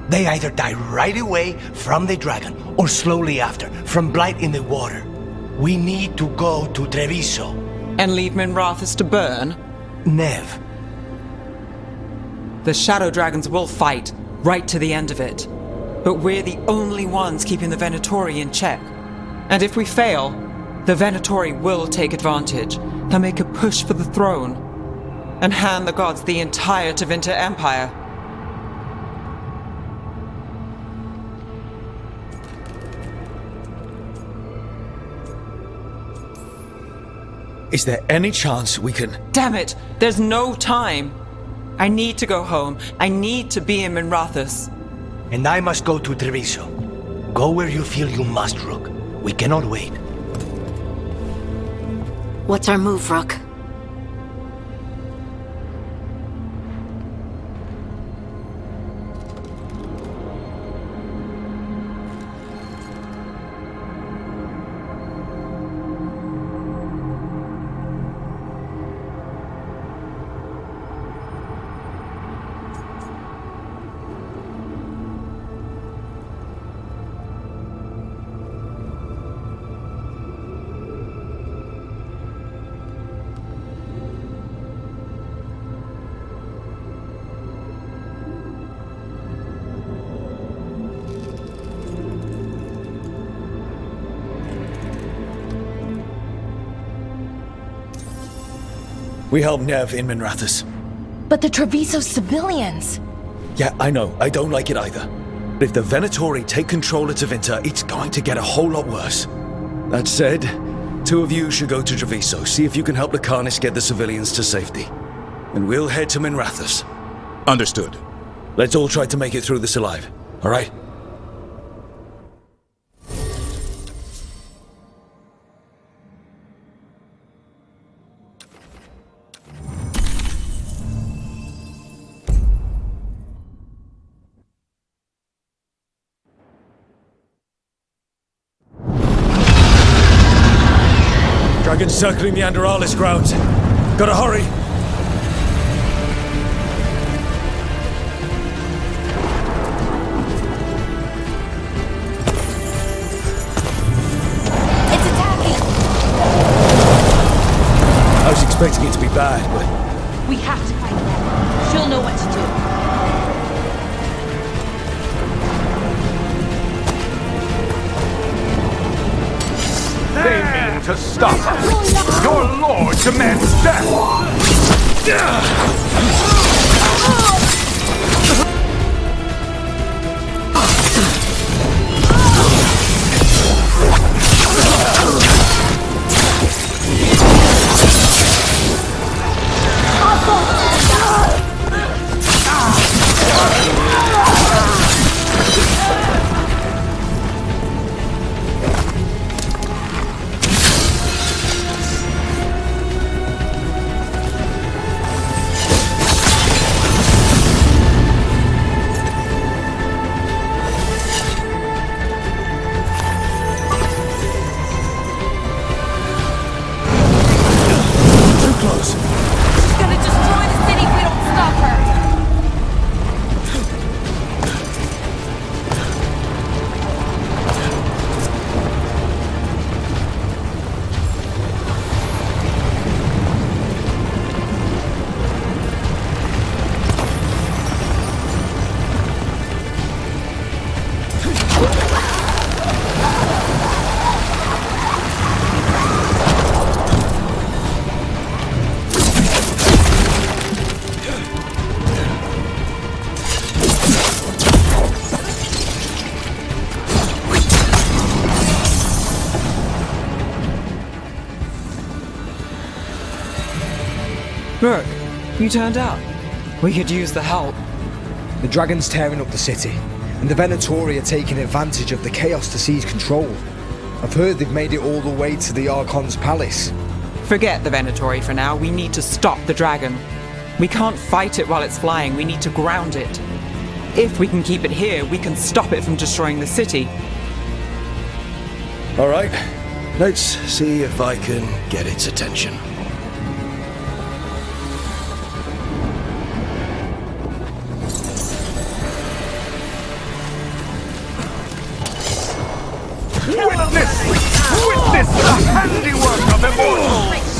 They either die right away from the dragon, or slowly after, from blight in the water. We need to go to Treviso. And leave Minrathous to burn? Nev. The Shadow Dragons will fight, right to the end of it. But we're the only ones keeping the Venatori in check. And if we fail, the Venatori will take advantage. They'll make a push for the throne, and hand the gods the entire Tevinter Empire. Is there any chance we can... Damn it! There's no time! I need to go home. I need to be in Minrathous. And I must go to Treviso. Go where you feel you must, Rook. We cannot wait. What's our move, Rook? We help Nev in Minrathous. But the Treviso civilians... Yeah, I know. I don't like it either. But if the Venatori take control of Tevinter, it's going to get a whole lot worse. That said, two of you should go to Treviso, see if you can help the Carnis get the civilians to safety. And we'll head to Minrathous. Understood. Let's all try to make it through this alive, all right? Dragons circling the Anderalis grounds. Gotta hurry! It's attacking! I was expecting it to be bad, but... We have to find her. She'll know what to do. They mean to stop us. Your lord demands death. Look, you turned up. We could use the help. The dragon's tearing up the city, and the Venatori are taking advantage of the chaos to seize control. I've heard they've made it all the way to the Archon's palace. Forget the Venatori for now. We need to stop the dragon. We can't fight it while it's flying. We need to ground it. If we can keep it here, we can stop it from destroying the city. All right, let's see if I can get its attention. Witness the handiwork of immortals!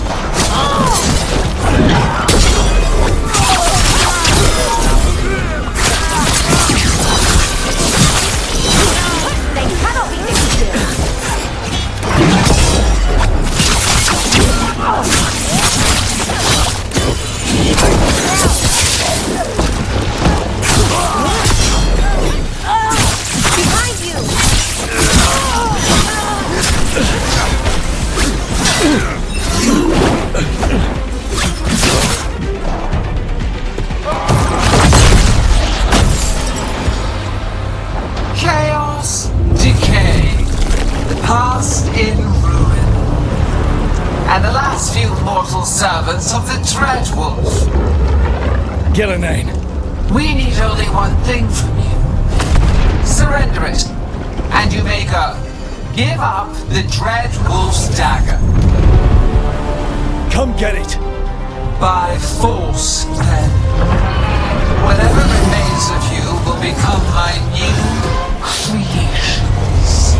They cannot be defeated! Behind you! Chaos, decay, the past in ruin, and the last few mortal servants of the Dreadwolf. Gillenane. We need only one thing from you. Surrender it, and you may go. Give up the Dreadwolf's dagger. Come get it. By force, then. Whatever remains of you will become my new creations.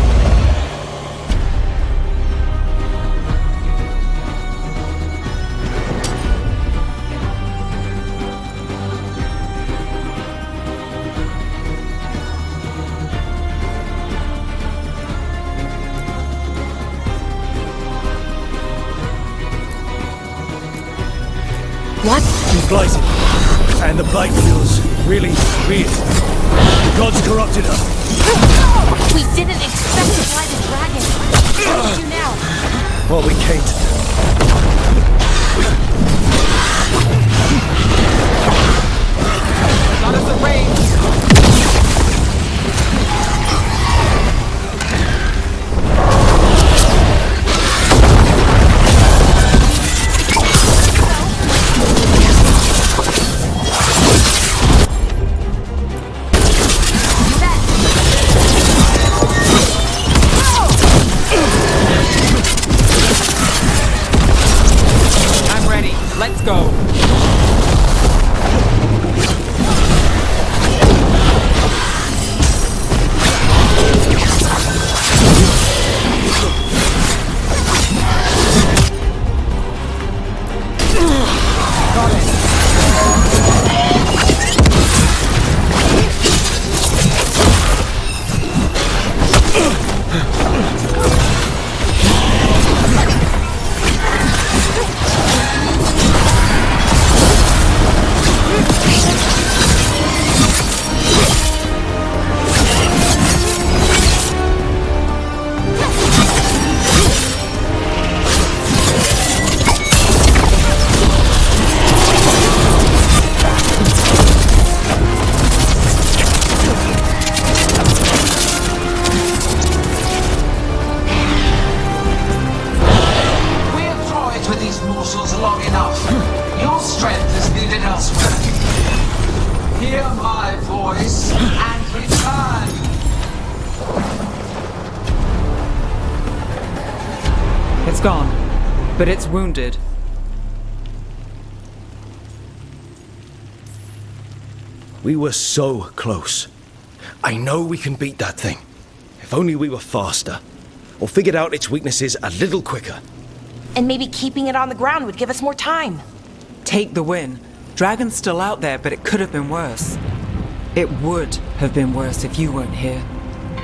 What? He's blighted. And the blight feels really weird. The gods corrupted her. We didn't expect to fly the dragon. What do we do now? What we came to do. Not as the waves. Let's go. It's gone, but it's wounded. We were so close. I know we can beat that thing. If only we were faster. Or figured out its weaknesses a little quicker. And maybe keeping it on the ground would give us more time. Take the win. Dragon's still out there, but it could have been worse. It would have been worse if you weren't here.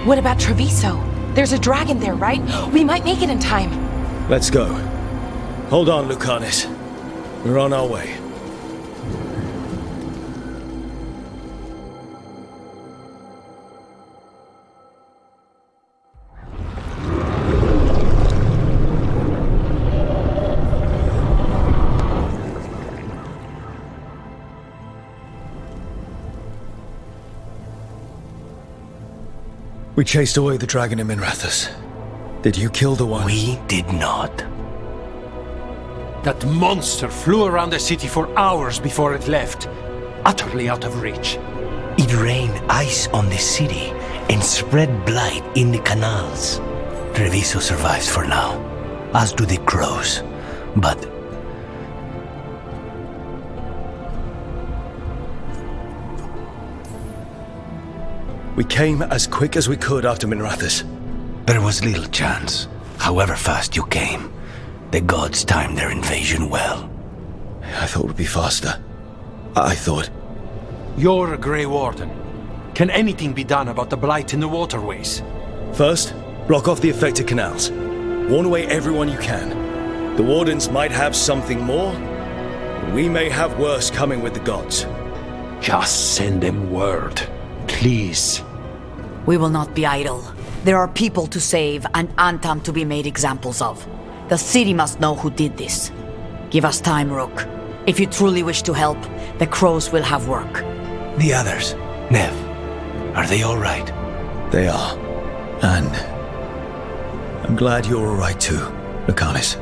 What about Treviso? There's a dragon there, right? We might make it in time. Let's go. Hold on, Lucanus. We're on our way. We chased away the dragon in Minrathous. Did you kill the one? We did not. That monster flew around the city for hours before it left, utterly out of reach. It rained ice on the city and spread blight in the canals. Treviso survives for now, as do the crows. But we came as quick as we could after Minrathous. There was little chance. However fast you came, the gods timed their invasion well. I thought it would be faster. I thought... You're a Grey Warden. Can anything be done about the blight in the waterways? First, block off the affected canals. Warn away everyone you can. The Wardens might have something more. We may have worse coming with the gods. Just send them word. Please. We will not be idle. There are people to save and Antam to be made examples of. The city must know who did this. Give us time, Rook. If you truly wish to help, the crows will have work. The others, Nev, are they all right? They are. And I'm glad you're all right too, Lucanus.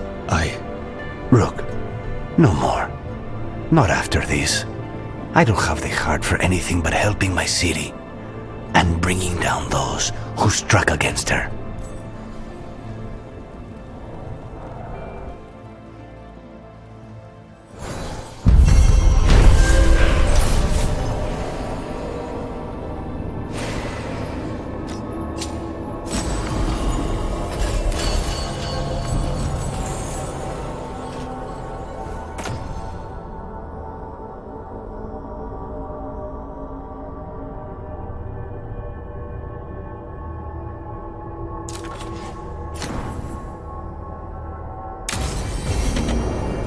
Rook, no more. Not after this. I don't have the heart for anything but helping my city and bringing down those who struck against her.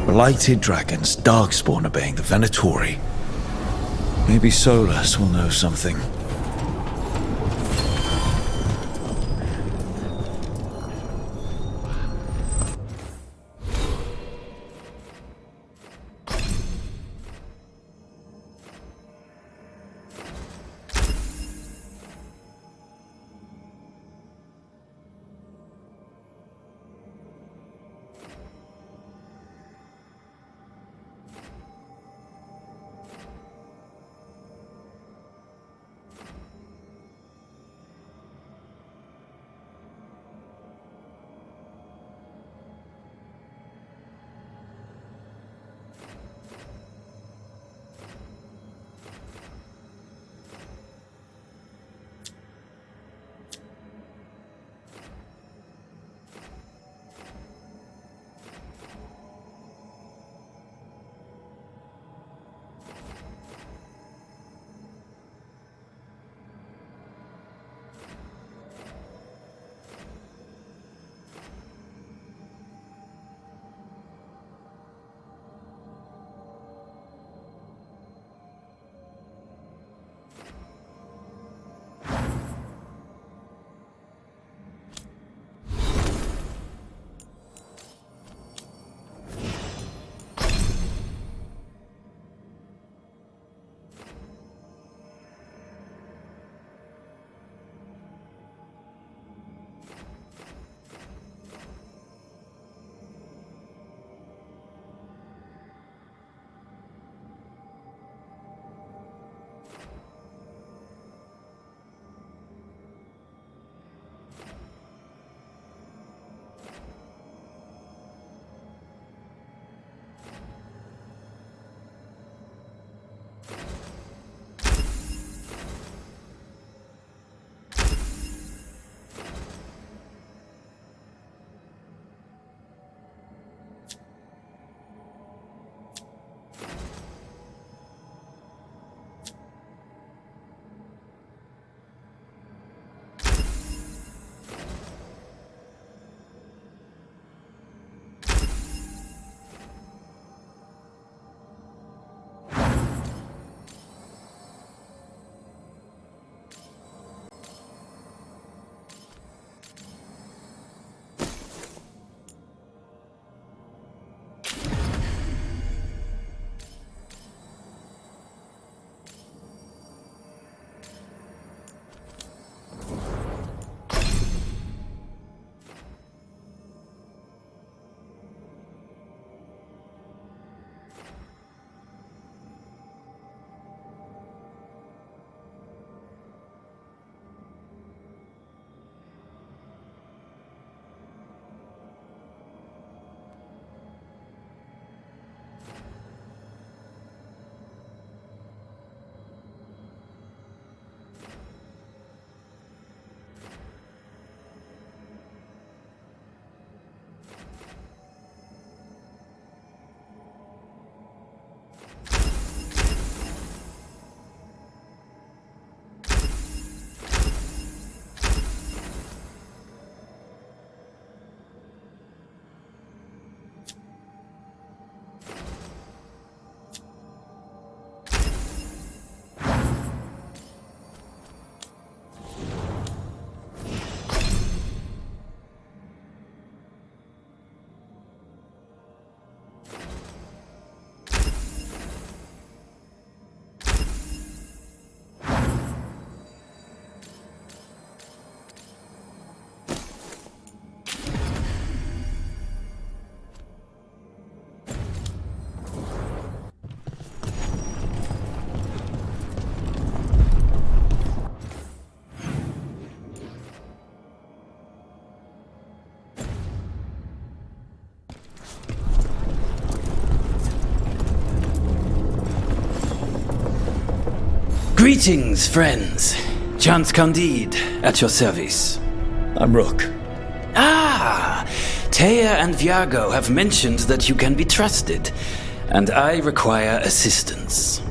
Blighted dragons, Darkspawn obeying the Venatori. Maybe Solus will know something. Greetings, friends. Chance Candide, at your service. I'm Rook. Ah! Taya and Viago have mentioned that you can be trusted, and I require assistance.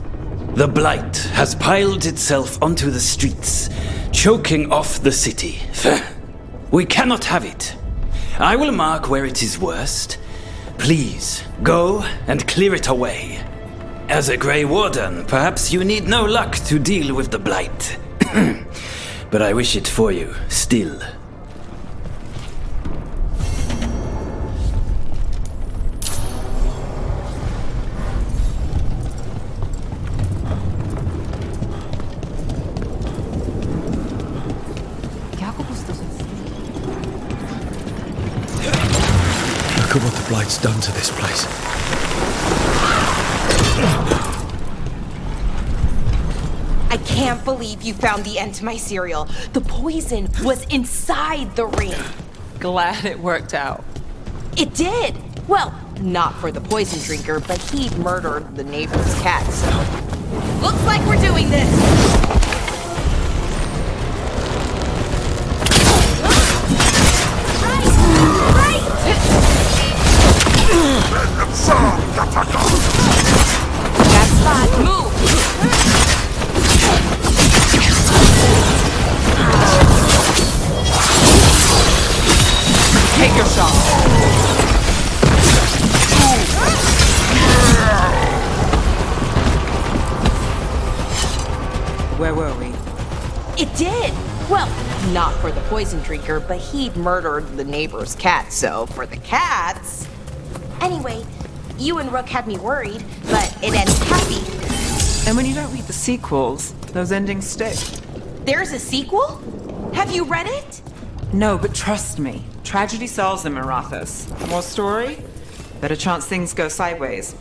The Blight has piled itself onto the streets, choking off the city. We cannot have it. I will mark where it is worst. Please, go and clear it away. As a Grey Warden, perhaps you need no luck to deal with the Blight. But I wish it for you, still. Look at what the Blight's done to this place. I can't believe you found the end to my cereal. The poison was inside the ring. Glad it worked out. It did. Well, not for the poison drinker, but he murdered the neighbor's cat, so... Looks like we're doing this. That spot, move! Take your shot. Where were we? It did. Well, not for the poison drinker, but he'd murdered the neighbor's cat, so for the cats... Anyway, you and Rook had me worried, but it ended happy. And when you don't read the sequels, those endings stick. There's a sequel? Have you read it? No, but trust me. Tragedy solves them, Arathis. More story? Better chance things go sideways.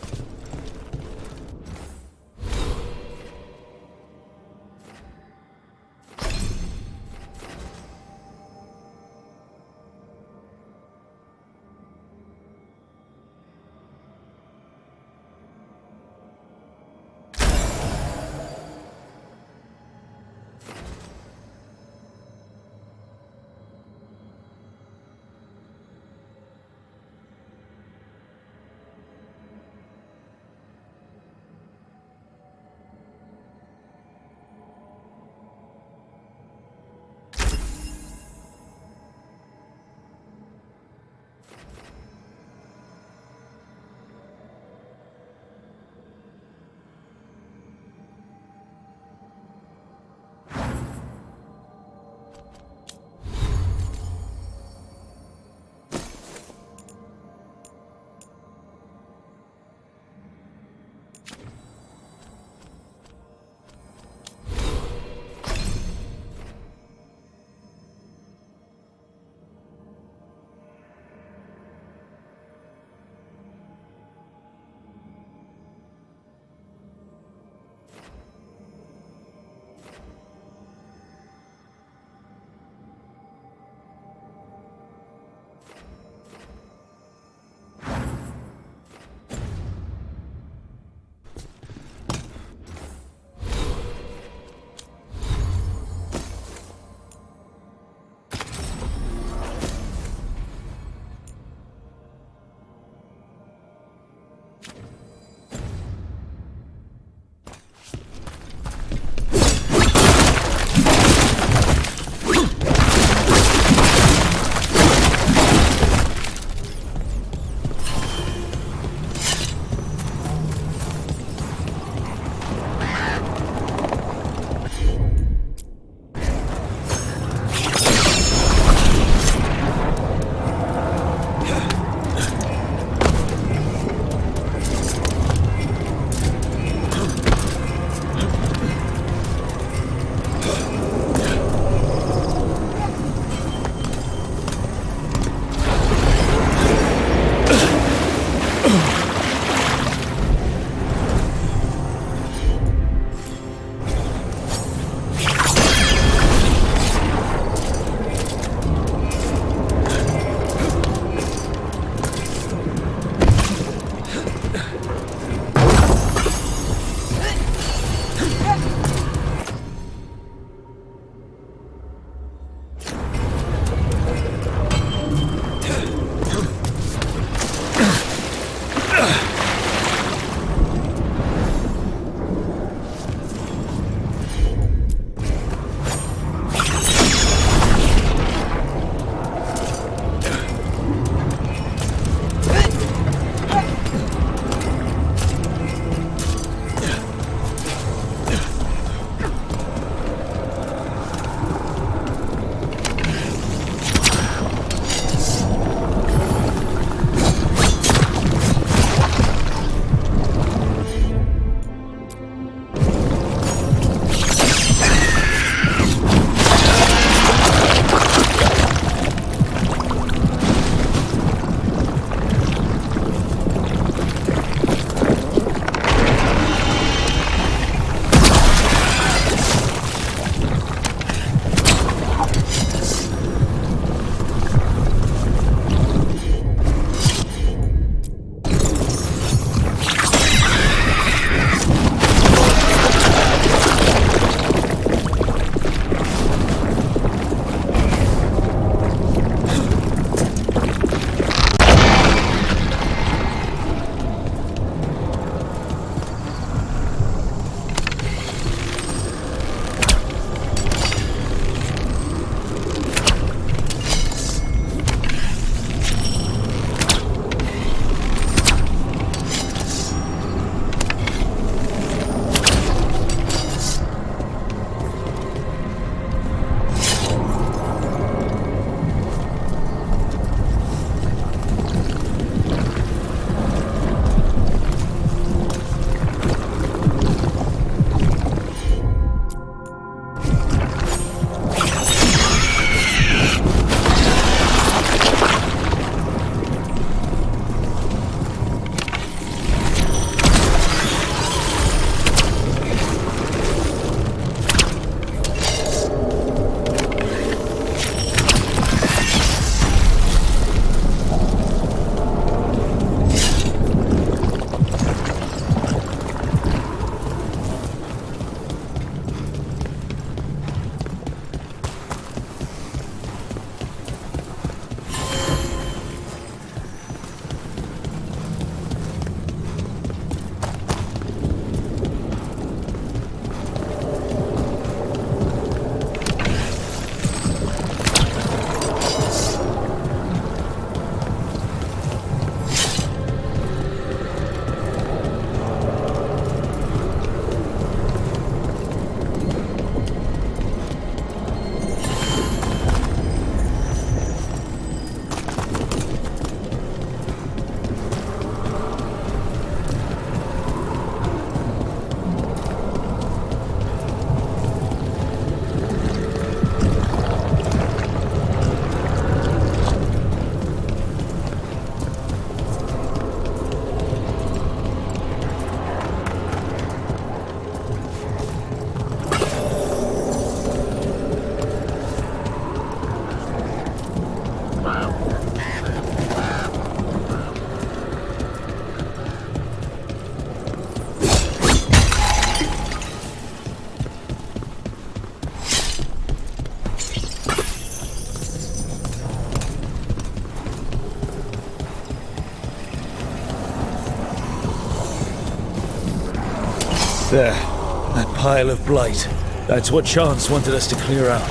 There. That pile of blight. That's what Chance wanted us to clear out.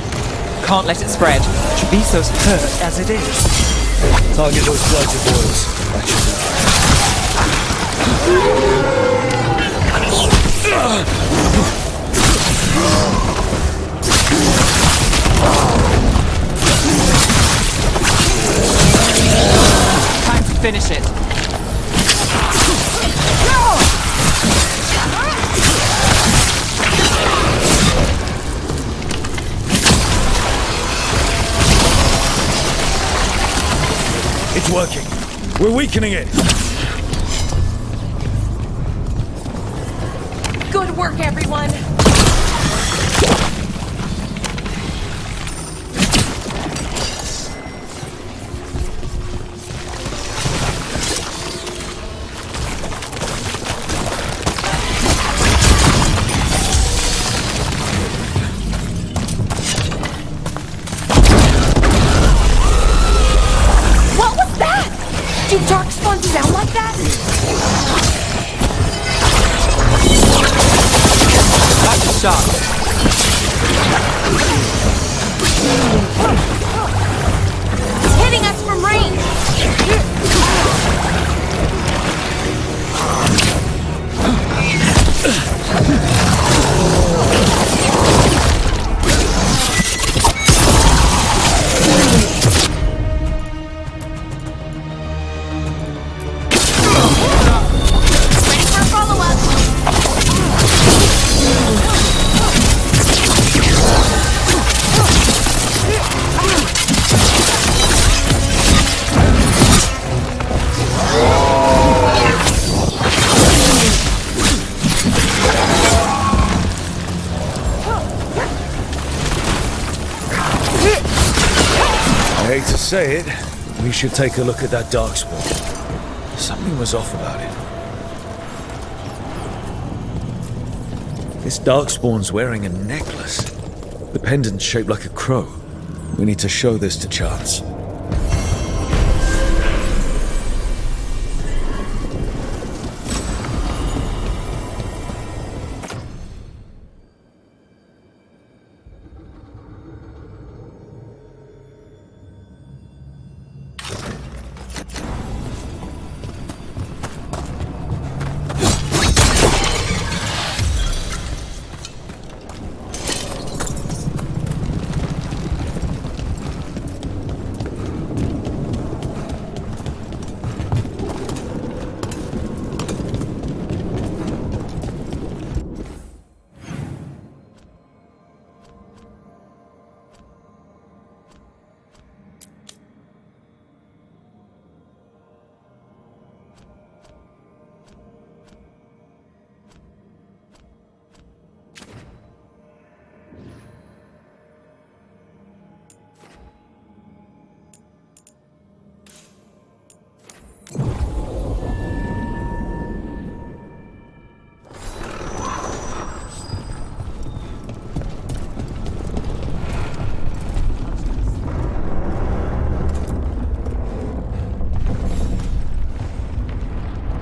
Can't let it spread. Should be so hurt as it is. Target those blighted boils. That should Time to finish it. It's working. We're weakening it. Good work, everyone. Did Darkspawn sound like that? That's a shot. Hitting us from range. I hate to say it, we should take a look at that Darkspawn. Something was off about it. This Darkspawn's wearing a necklace. The pendant's shaped like a crow. We need to show this to Chance.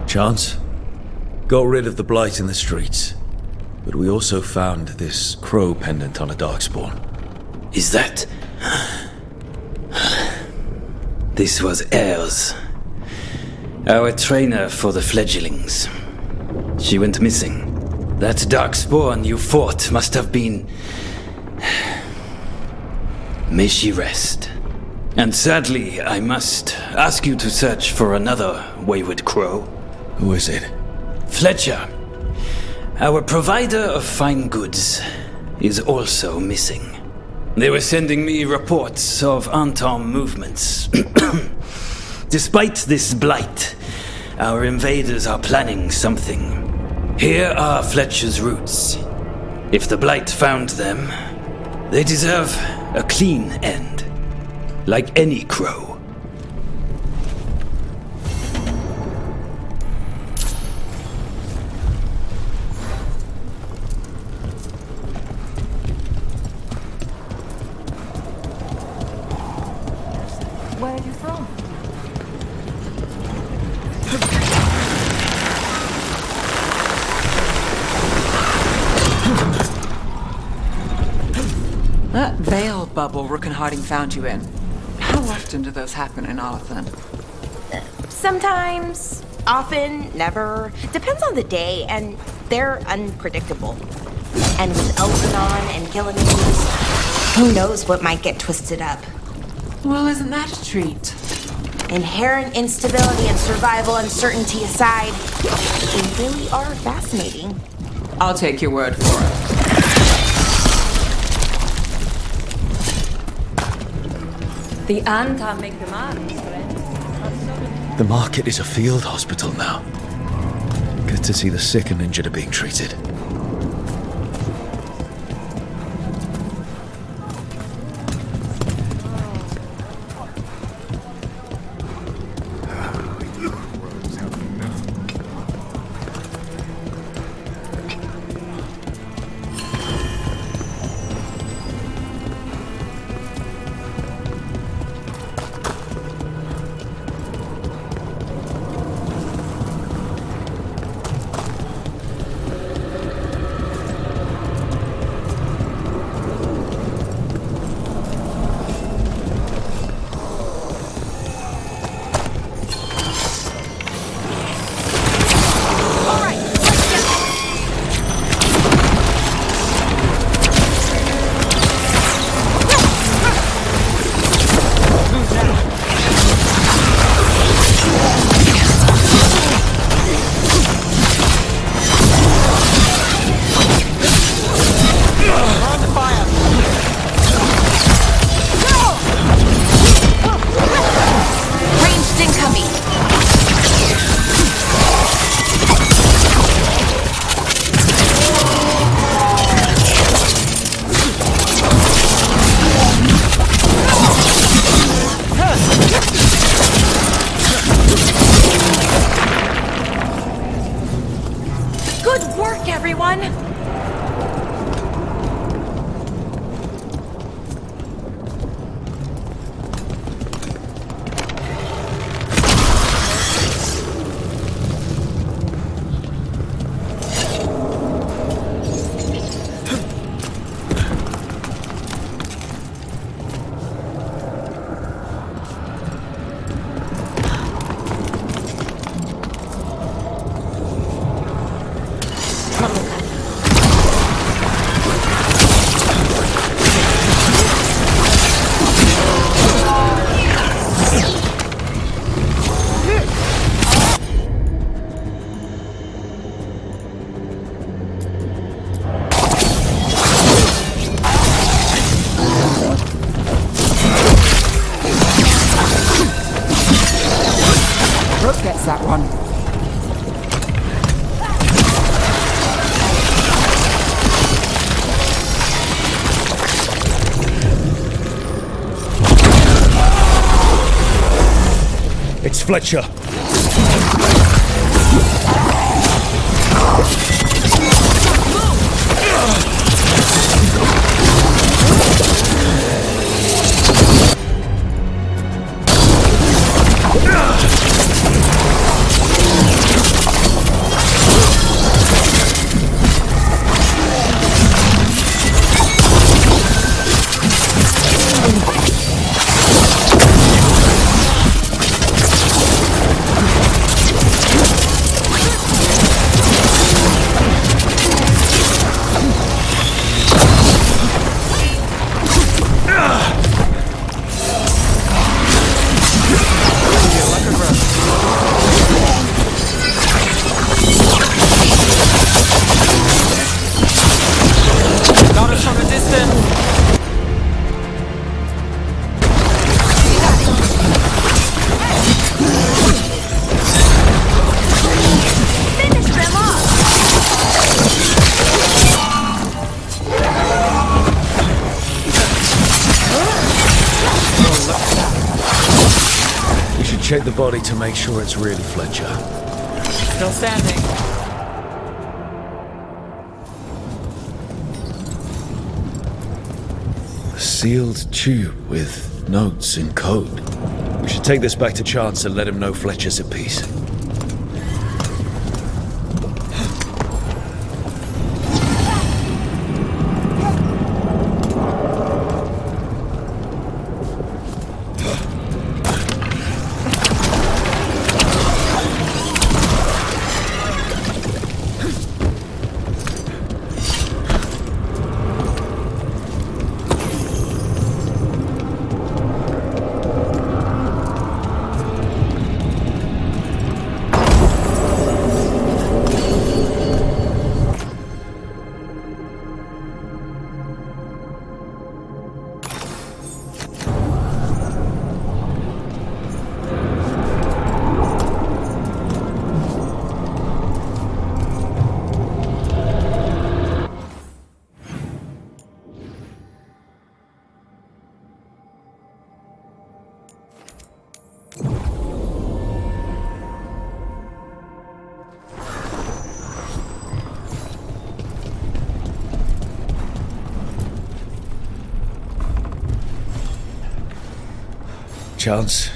Chance? Got rid of the blight in the streets. But we also found this crow pendant on a Darkspawn. Is that... This was Ayers, our trainer for the fledglings. She went missing. That Darkspawn you fought must have been... May she rest. And sadly, I must ask you to search for another wayward crow. Who is it? Fletcher, our provider of fine goods, is also missing. They were sending me reports of Anton movements. Despite this blight, our invaders are planning something. Here are Fletcher's roots. If the blight found them, they deserve a clean end. Like any crow, Where are you from? That veil bubble Rook and Harding found you in. How often do those happen in Arthur? Sometimes, often, never. Depends on the day, and they're unpredictable. And with Elvenon and Gilligan's, who knows what might get twisted up. Well, isn't that a treat? Inherent instability and survival uncertainty aside, they really are fascinating. I'll take your word for it. The Anta make the marks, friends. The market is a field hospital now. Good to see the sick and injured are being treated. That one. It's Fletcher. Check the body to make sure it's really Fletcher. Still standing. A sealed tube with notes in code. We should take this back to Chance and let him know Fletcher's at peace. Chance,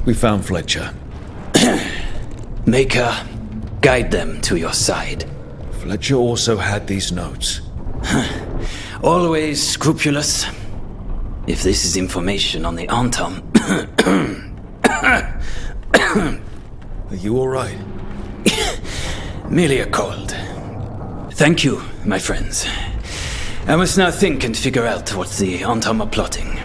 we found Fletcher. Maker, guide them to your side. Fletcher also had these notes. Always scrupulous. If this is information on the Antam... Are you alright? Merely a cold. Thank you, my friends. I must now think and figure out what the Antam are plotting.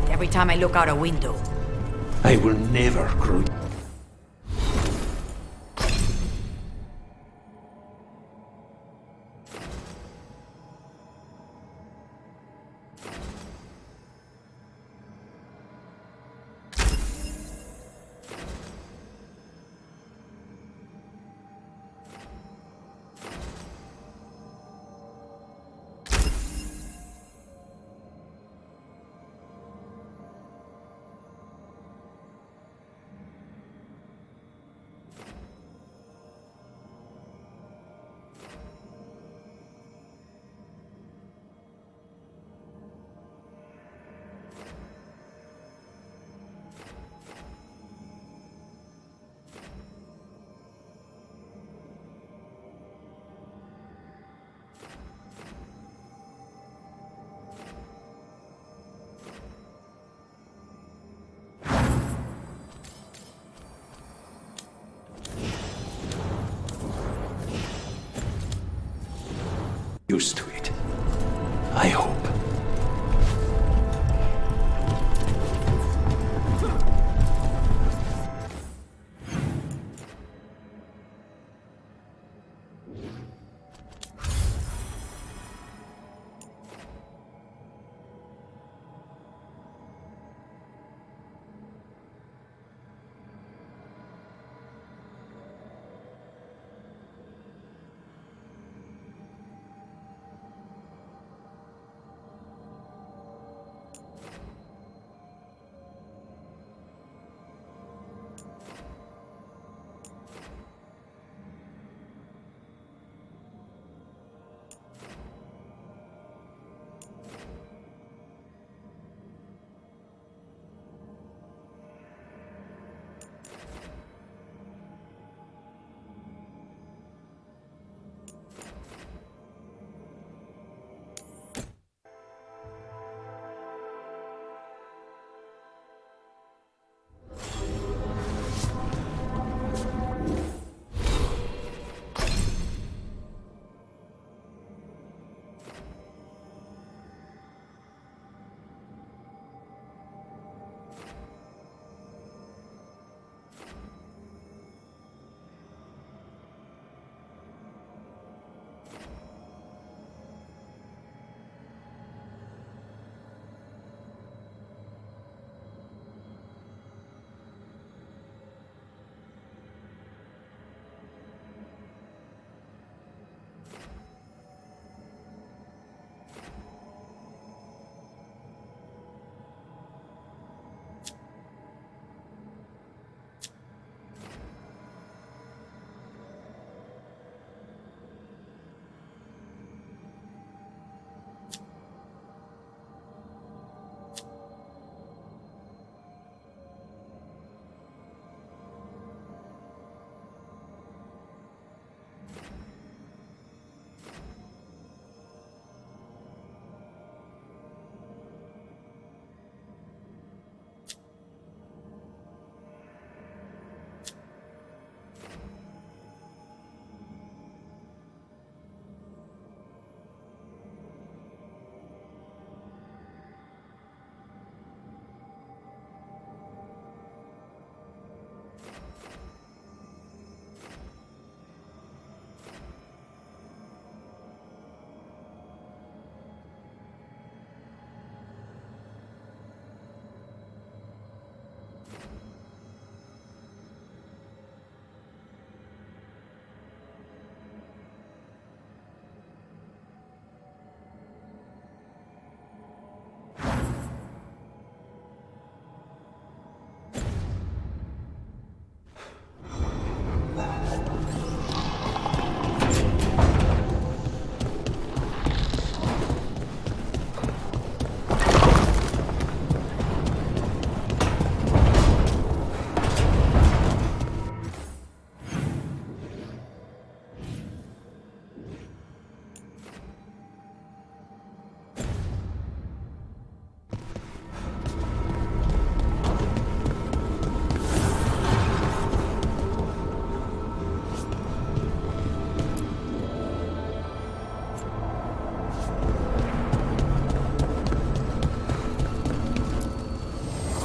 Every time I look out a window. I will never grow. Used to it. I hope.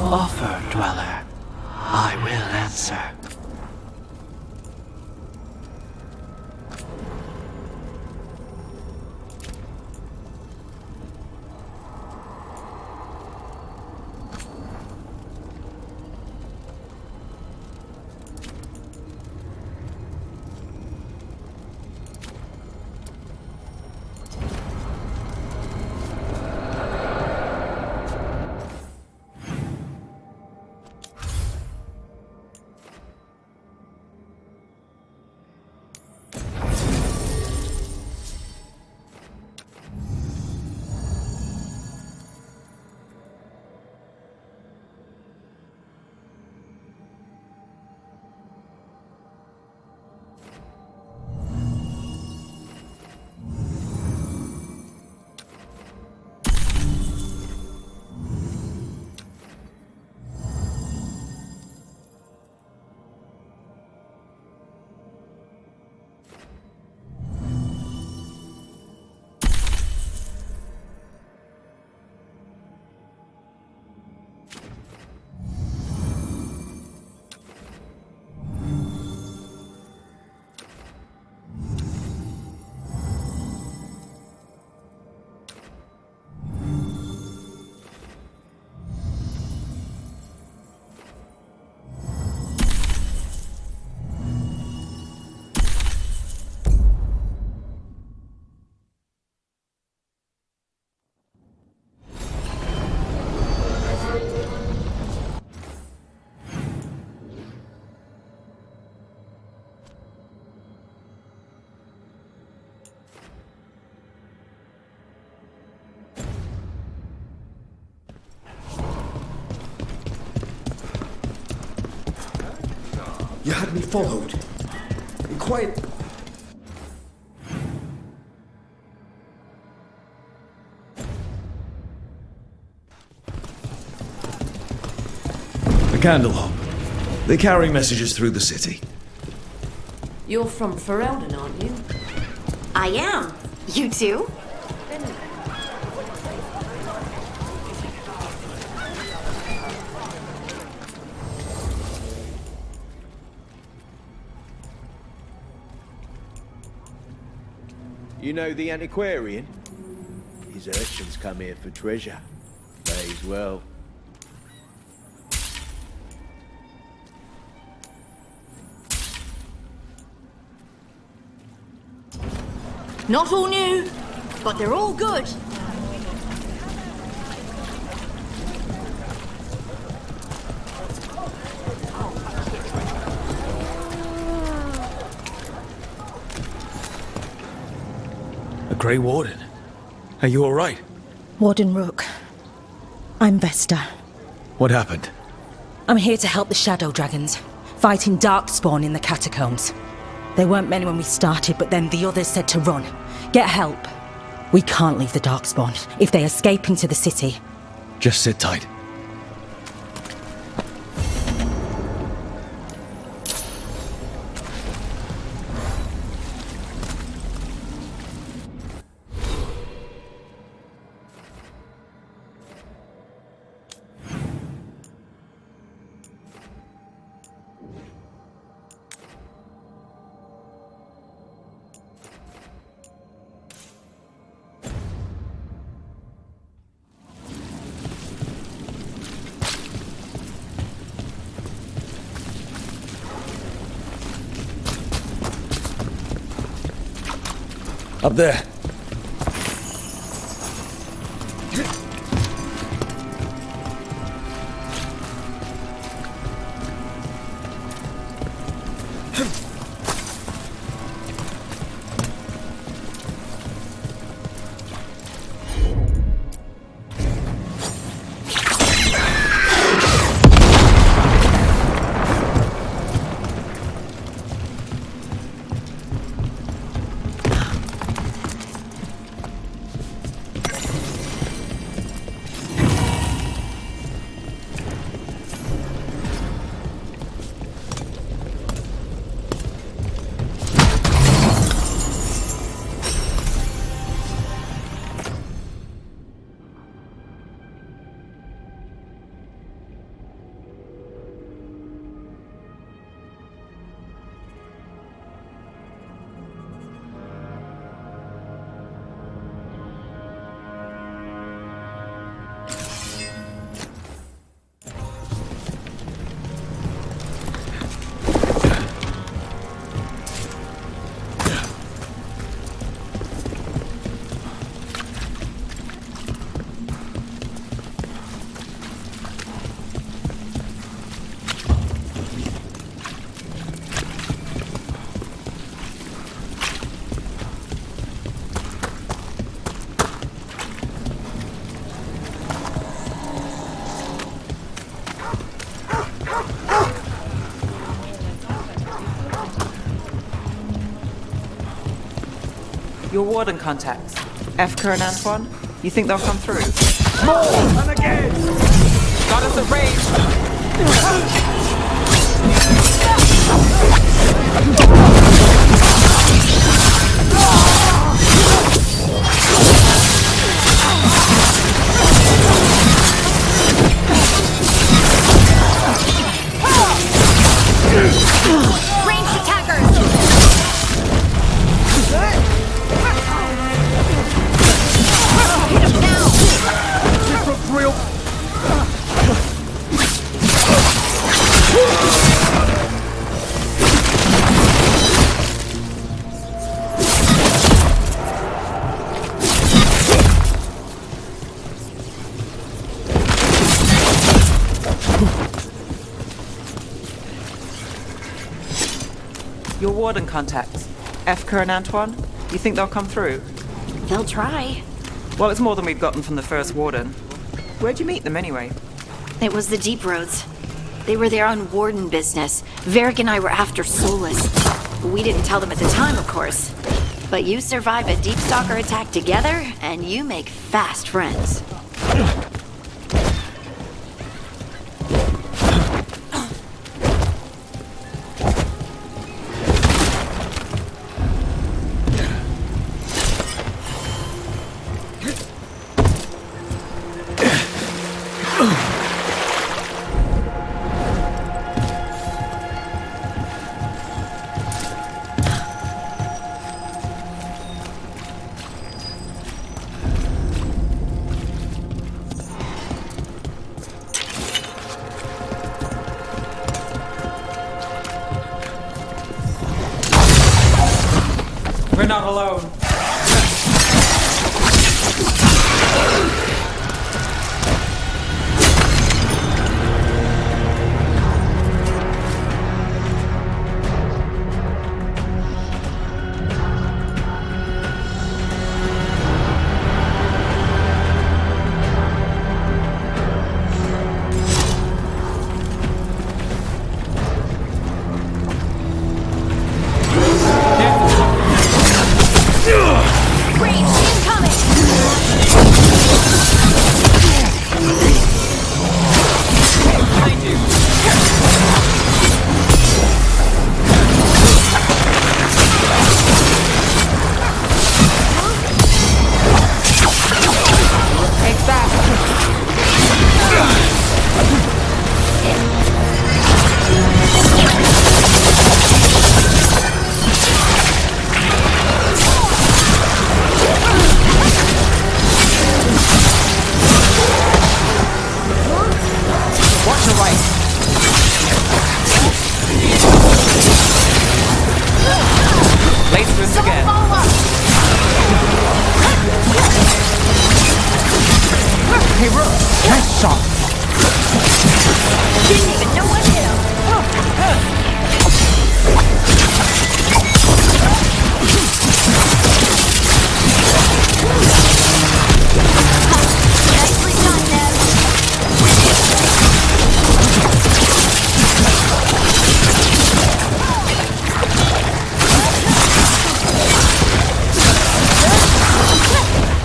Offer, dweller. I will answer. You had me followed. Quite... The Candlehop. They're carrying messages through the city. You're from Ferelden, aren't you? I am. You too? You know the antiquarian? His urchins come here for treasure. Pays well. Not all new, but they're all good. A Grey Warden. Are you all right? Warden Rook. I'm Vesta. What happened? I'm here to help the Shadow Dragons, fighting Darkspawn in the catacombs. There weren't many when we started, but then the others said to run. Get help. We can't leave the Darkspawn if they escape into the city. Just sit tight. Up there. Your warden contacts, Efka and Antoine. You think they'll come through? More! And again! Got us at range! Ranged attackers! Hit him now! This looks real. Your warden contacts, Efka and Antoine. You think they'll come through? They'll try. Well, it's more than we've gotten from the first warden. Where'd you meet them anyway? It was the Deep Roads. They were there on warden business. Varric and I were after Solus. We didn't tell them at the time, of course. But you survive a Deep Stalker attack together, and you make fast friends. We're not alone.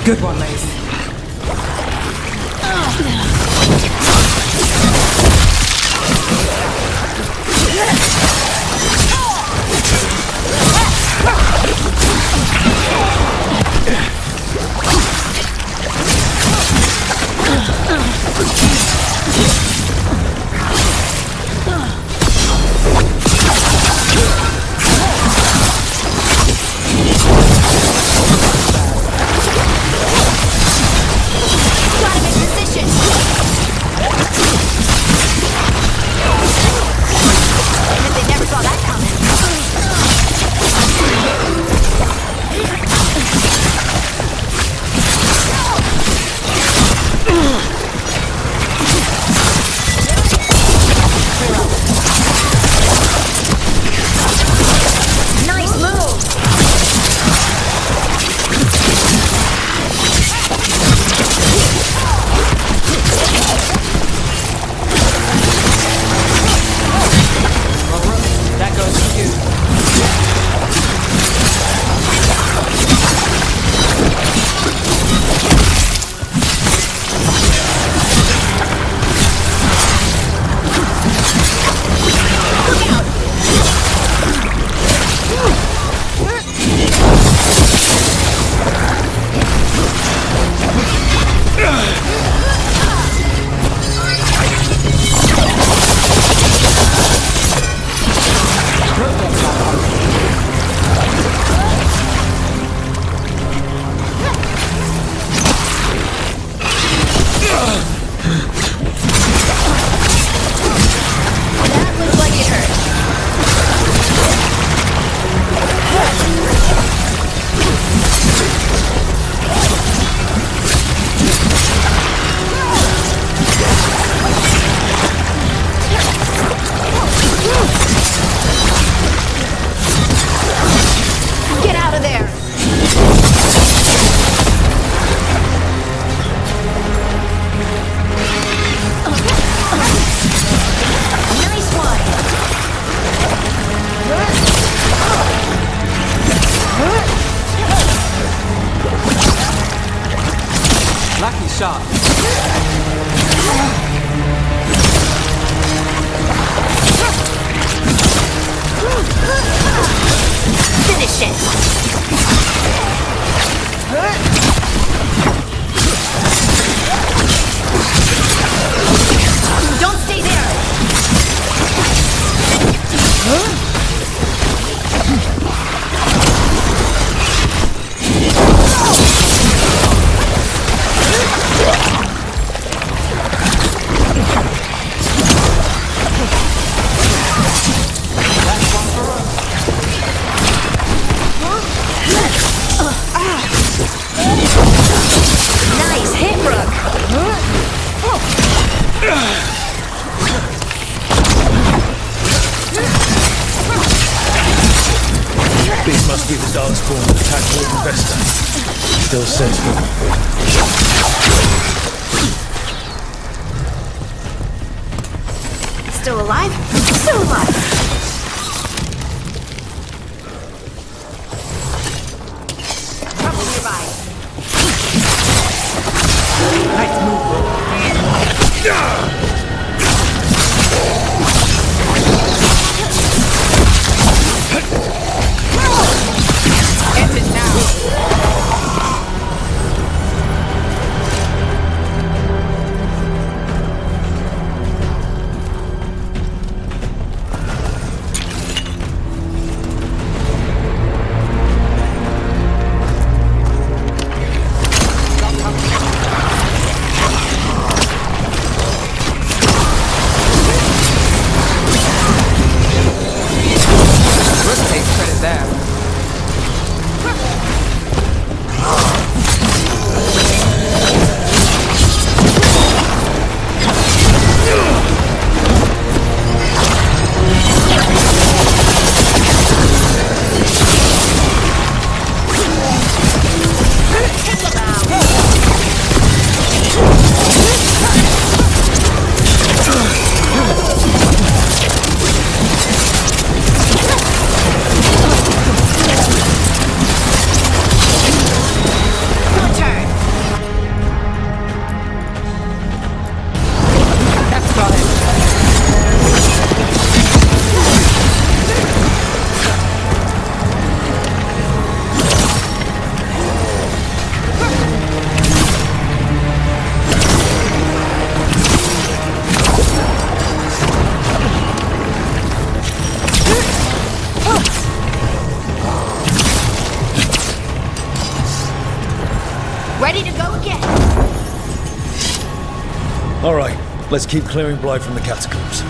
Good one, Lace. Darkspawn will attack Warden Vesta. Still sensible. Still alive? Still alive! Trouble nearby. Nice move, bro. End it now! Rook takes credit there. Ready to go again. All right, let's keep clearing Blight from the catacombs.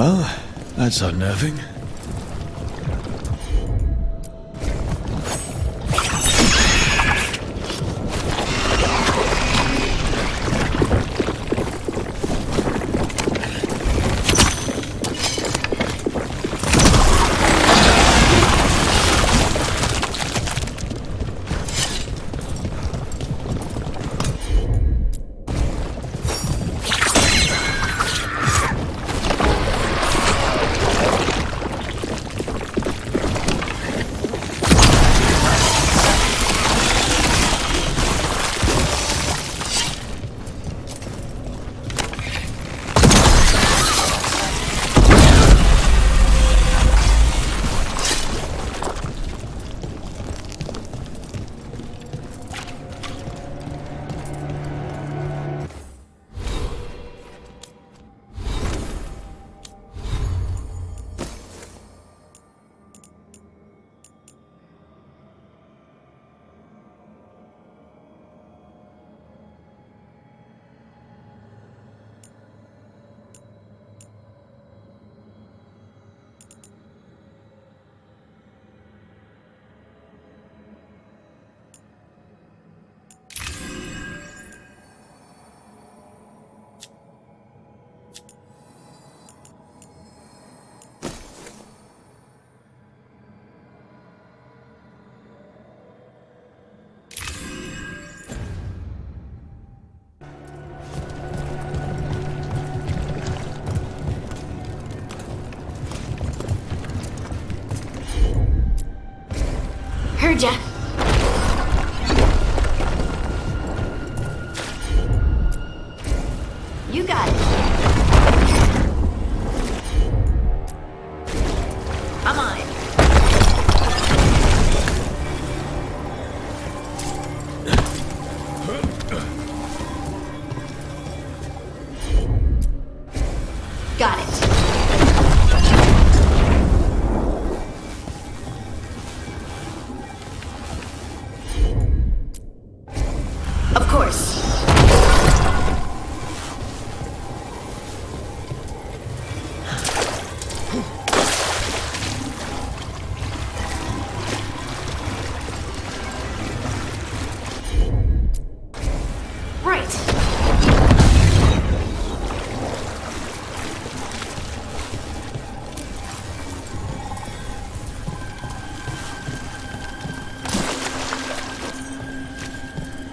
Well, that's unnerving. Heard ya. You got it. I'm on it. Got it. Of course. Right.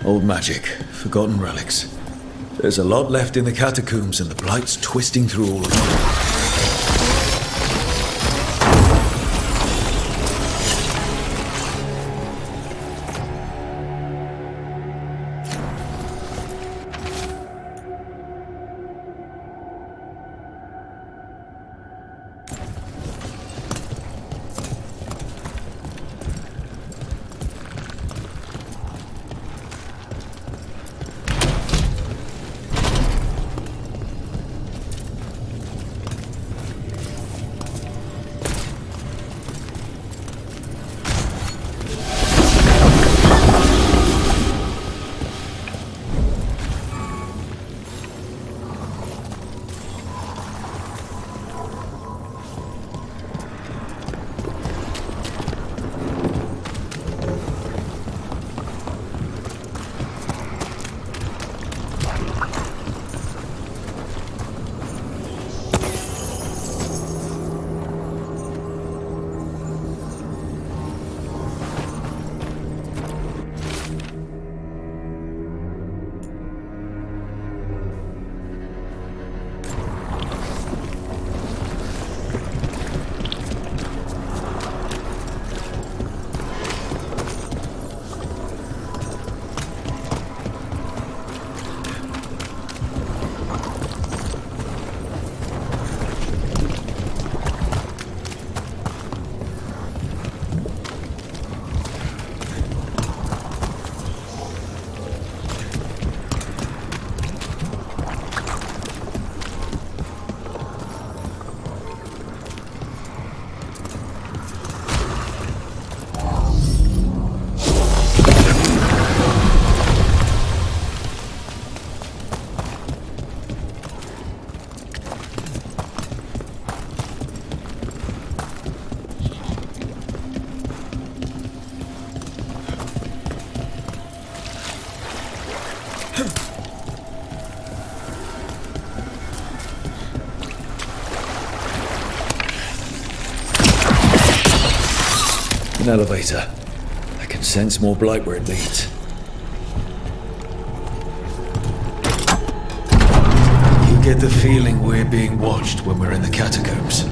Old magic, forgotten relics. There's a lot left in the catacombs, and the Blight's twisting through all of them. an elevator. I can sense more blight where it leads. You get the feeling we're being watched when we're in the catacombs.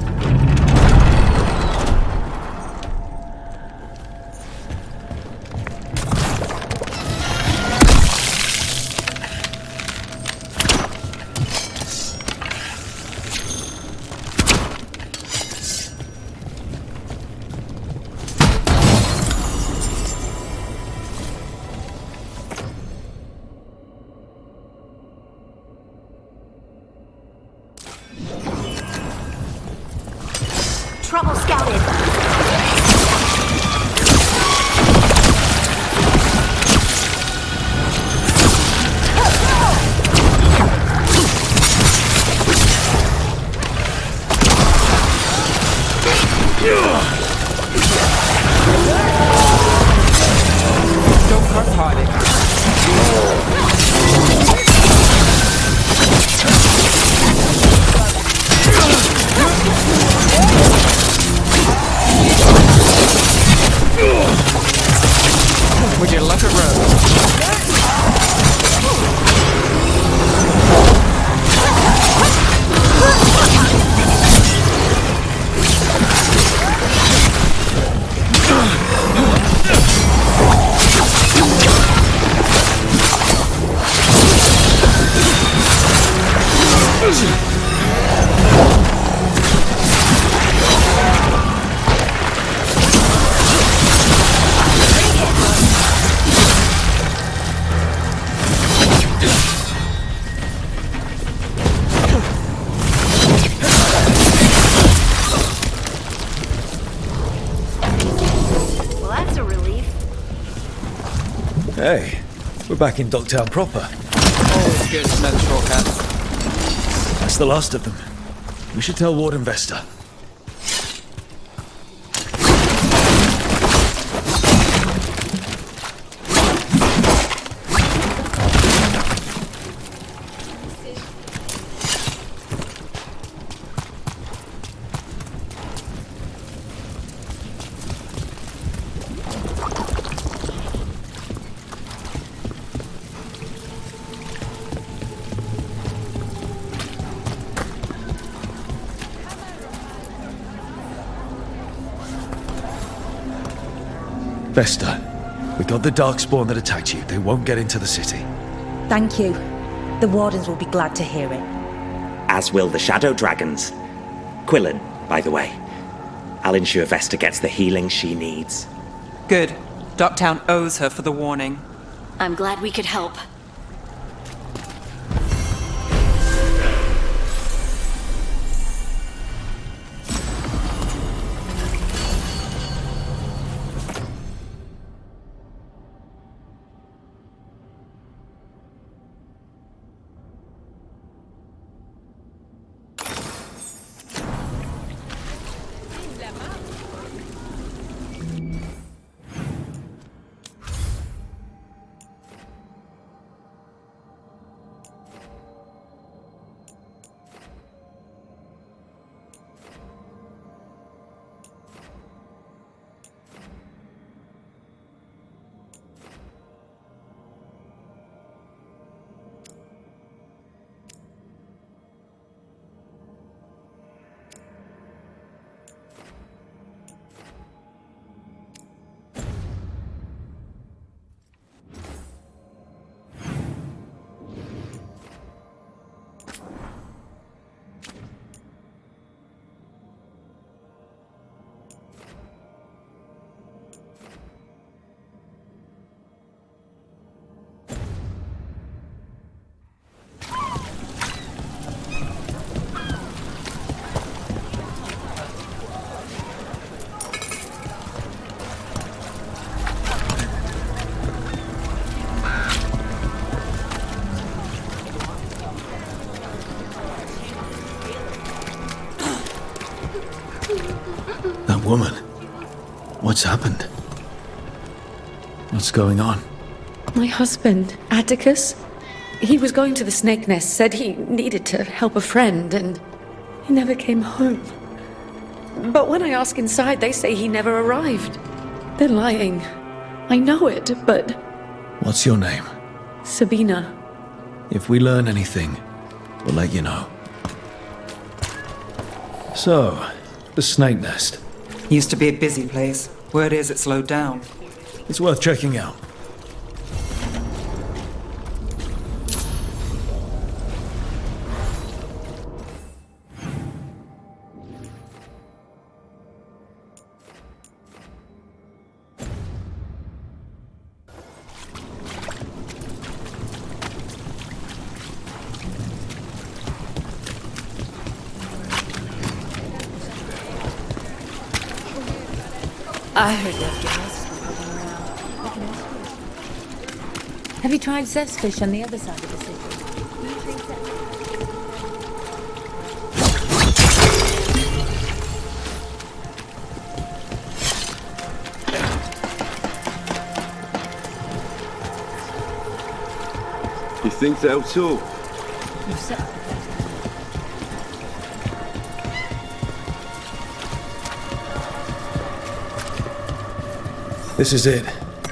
Trouble scouted. Don't press hard. Would you look at Well, that's a relief. Hey, we're back in Docktown proper. Always good to know the shortcuts. That's the last of them. We should tell Warden Vesta. Vesta, we got the Darkspawn that attacked you. They won't get into the city. Thank you. The Wardens will be glad to hear it. As will the Shadow Dragons. Quillen, by the way. I'll ensure Vesta gets the healing she needs. Good. Docktown owes her for the warning. I'm glad we could help. That woman. What's happened? What's going on? My husband, Atticus, he was going to the Snake Nest, said he needed to help a friend, and he never came home. But when I ask inside, they say he never arrived. They're lying. I know it, but What's your name? Sabina. If we learn anything, we'll let you know. So, the snake nest. Used to be a busy place. Word is it slowed down. It's worth checking out. I heard that gas. Have you tried zestfish on the other side of the city? You think so too? You've set up. This is it.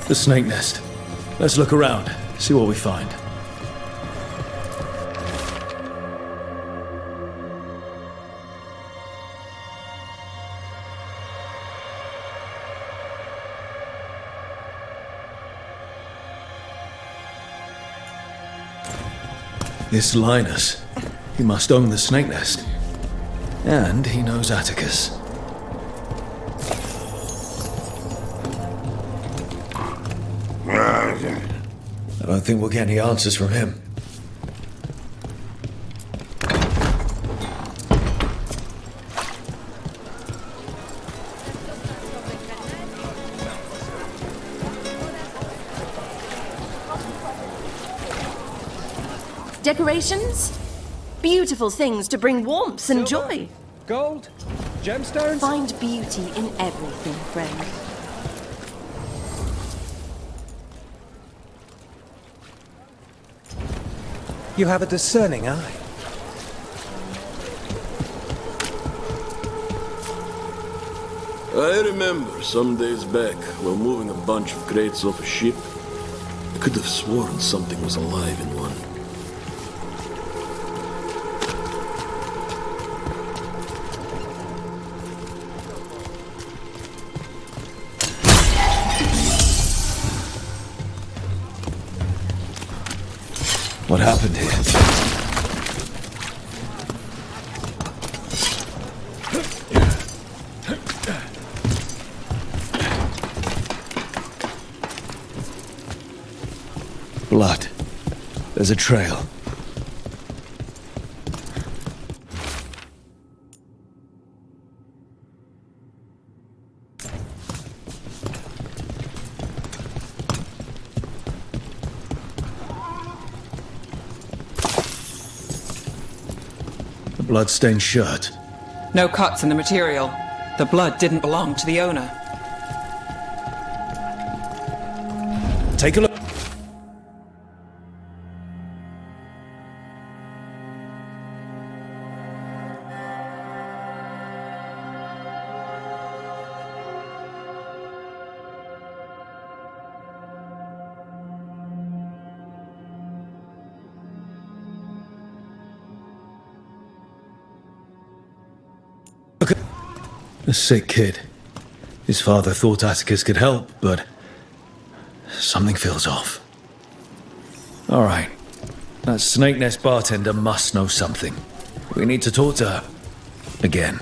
The snake nest. Let's look around, see what we find. This Linus. He must own the snake nest. And he knows Atticus. I don't think we'll get any answers from him. Decorations? Beautiful things to bring warmth and joy. Gold? Gemstones? Find beauty in everything, friend. You have a discerning eye. I remember some days back, while moving a bunch of crates off a ship, I could have sworn something was alive in one. What happened here? Blood. There's a trail. Bloodstained shirt. No cuts in the material. The blood didn't belong to the owner. Take a look. A sick kid. His father thought Atticus could help, but something feels off. All right. That Snake Nest bartender must know something. We need to talk to her. Again.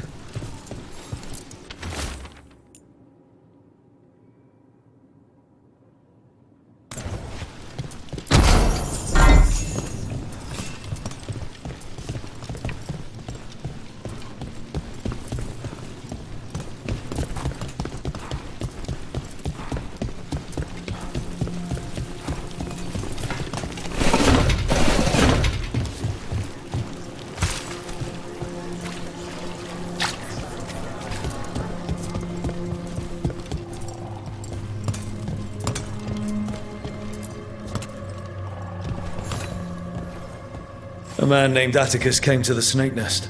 A man named Atticus came to the Snake Nest.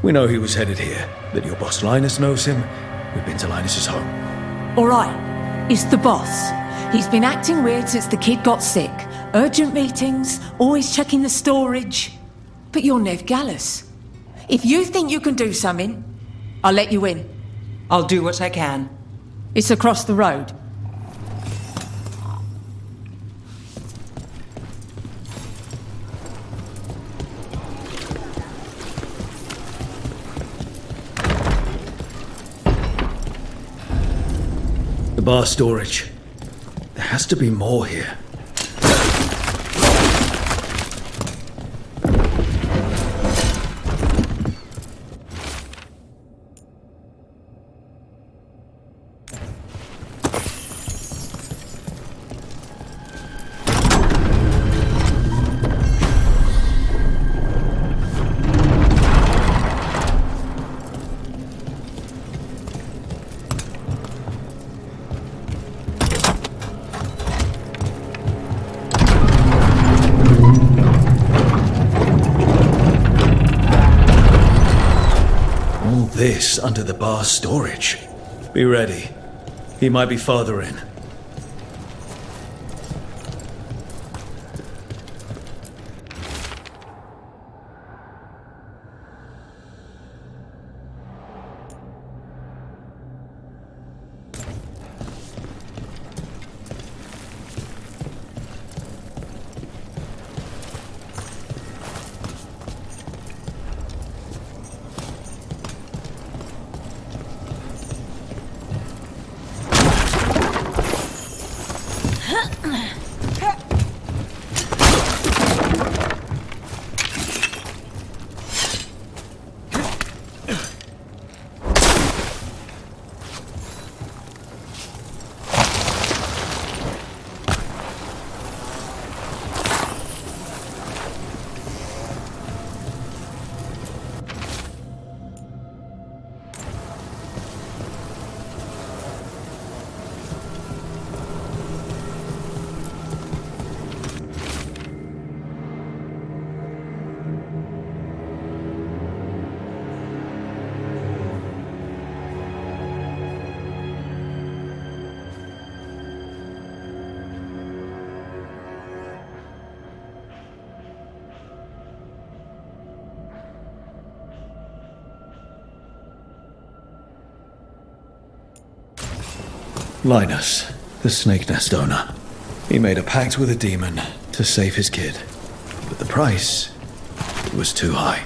We know he was headed here, that your boss Linus knows him. We've been to Linus's home. All right. It's the boss. He's been acting weird since the kid got sick. Urgent meetings, always checking the storage. But you're Nev Gallus. If you think you can do something, I'll let you in. I'll do what I can. It's across the road. The bar storage. There has to be more here. This under the bar storage. Be ready. He might be farther in. Linus, the snake nest owner. He made a pact with a demon to save his kid. But the price was too high.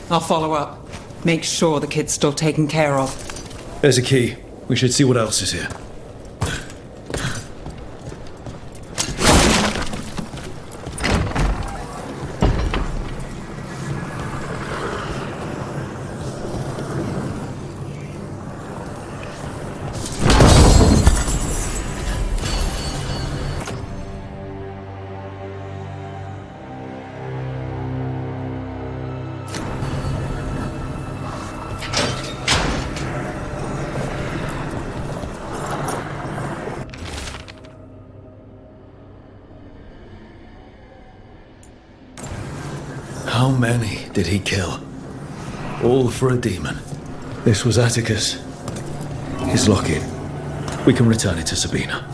I'll follow up. Make sure the kid's still taken care of. There's a key. We should see what else is here. How many did he kill? All for a demon. This was Atticus. His locket. We can return it to Sabina.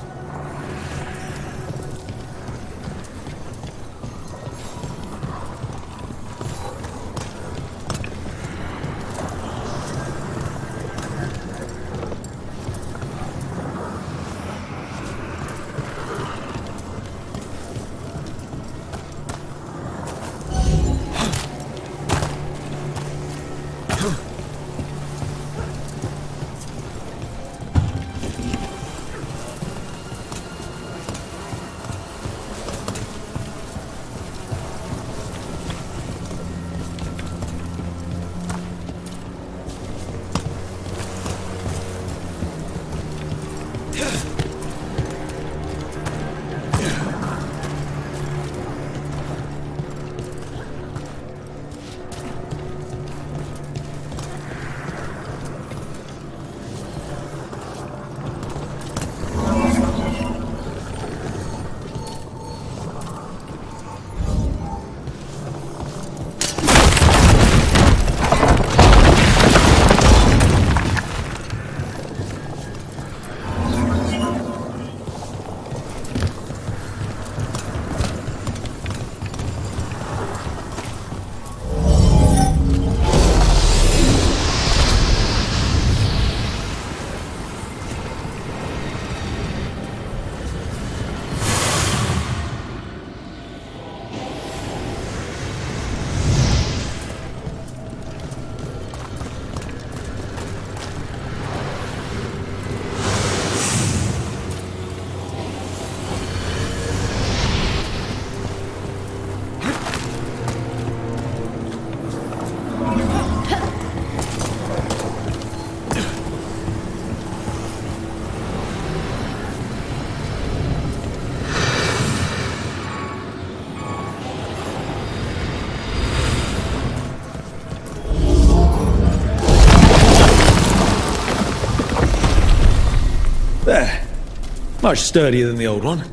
Much sturdier than the old one.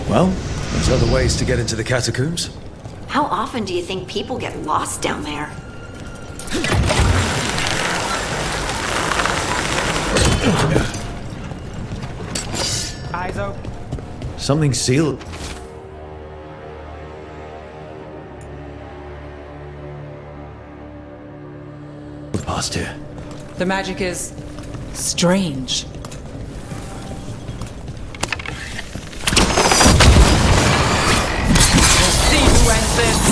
Well, there's other ways to get into the catacombs. How often do you think people get lost down there? Eyes open. Something sealed. Past here. The magic is strange. See who ends this.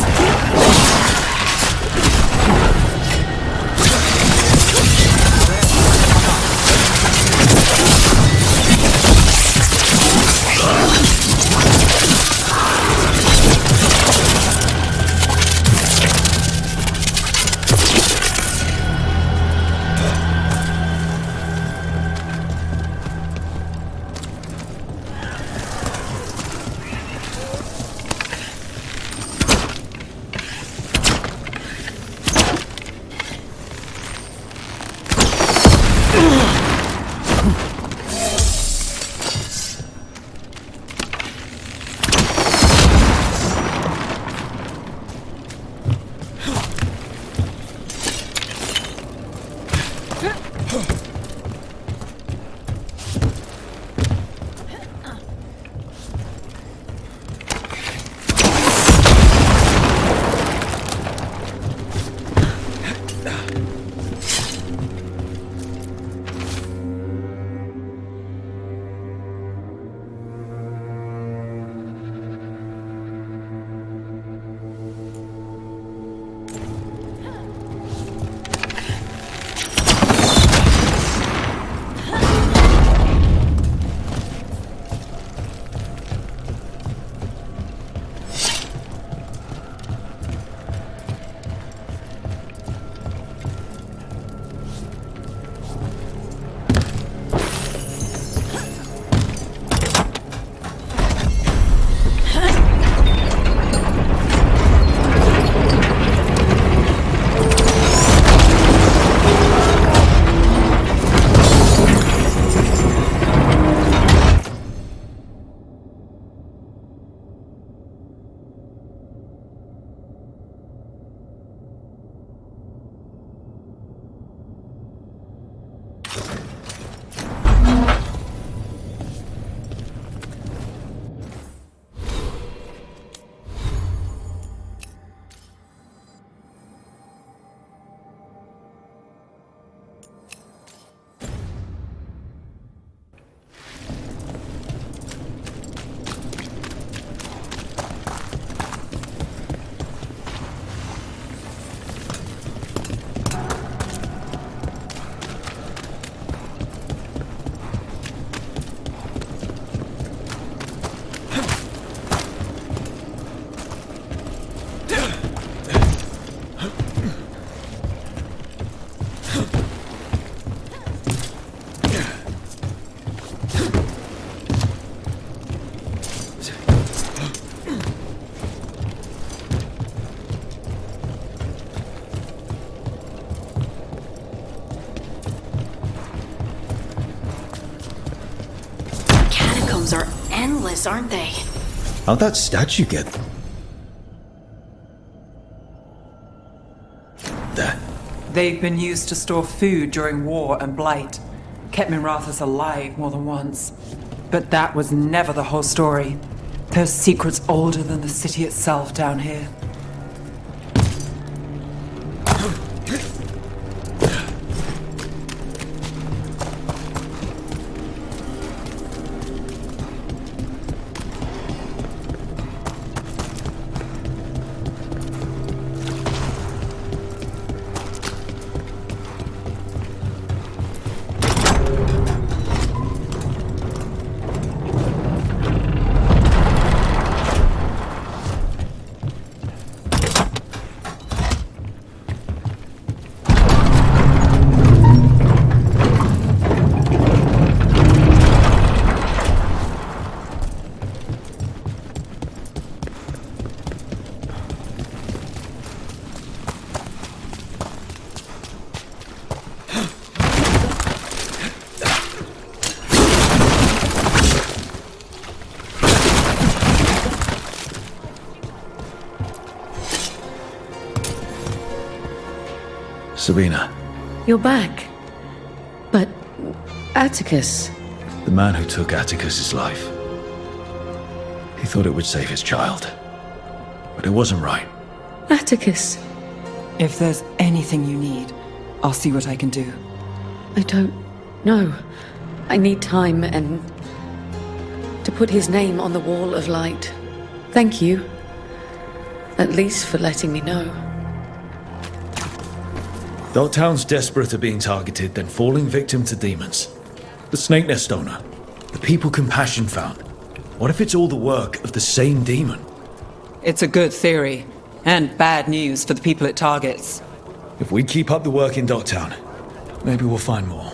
Are endless, aren't they? How'd that statue get there? They've been used to store food during war and blight. Kept Minrathous alive more than once. But that was never the whole story. There's secrets older than the city itself down here. Sabina, You're back. But Atticus. the man who took Atticus's life. He thought it would save his child. But it wasn't right. Atticus. If there's anything you need, I'll see what I can do. I don't know. I need time and to put his name on the wall of light. Thank you. At least for letting me know. Dogtown's desperate at being targeted, then falling victim to demons. The Snake Nest owner. The people Compassion found. What if it's all the work of the same demon? It's a good theory, and bad news for the people it targets. If we keep up the work in Dogtown, maybe we'll find more.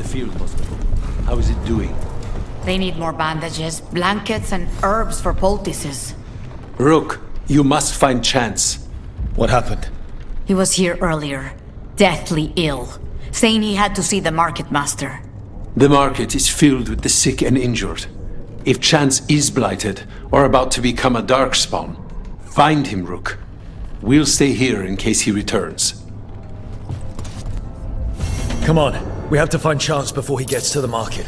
Field hospital. How is it doing? They need more bandages, blankets, and herbs for poultices. Rook, you must find Chance. What happened? He was here earlier, deathly ill, saying he had to see the market master. The market is filled with the sick and injured. If Chance is blighted or about to become a darkspawn, find him, Rook. We'll stay here in case he returns. Come on. We have to find Chance before he gets to the market.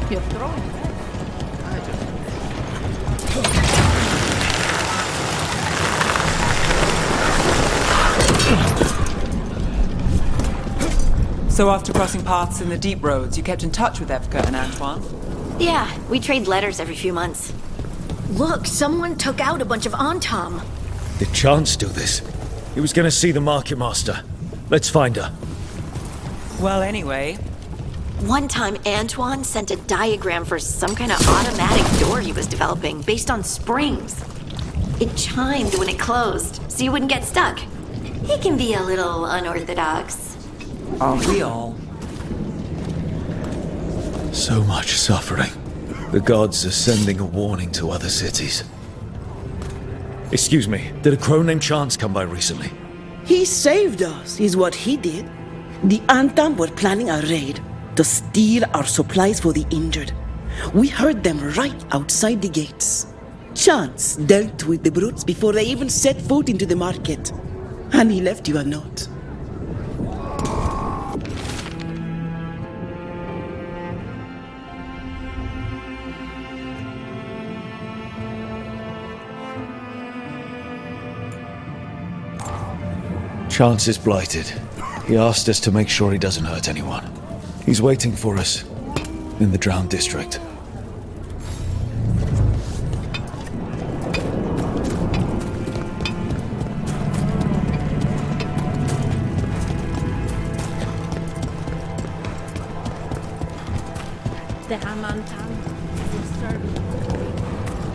You're throwing So after crossing paths in the deep roads, you kept in touch with Evka and Antoine? Yeah, we trade letters every few months. Look, someone took out a bunch of Antam. Did Chance do this? He was going to see the market master. Let's find her. Well, anyway, One time, Antoine sent a diagram for some kind of automatic door he was developing based on springs. It chimed when it closed, so you wouldn't get stuck. He can be a little unorthodox. Aren't we all? So much suffering. The gods are sending a warning to other cities. Excuse me, did a crow named Chance come by recently? He saved us, is what he did. The Antam were planning a raid to steal our supplies for the injured. We heard them right outside the gates. Chance dealt with the brutes before they even set foot into the market. And he left you a note. Chance is blighted. He asked us to make sure he doesn't hurt anyone. He's waiting for us in the Drowned District.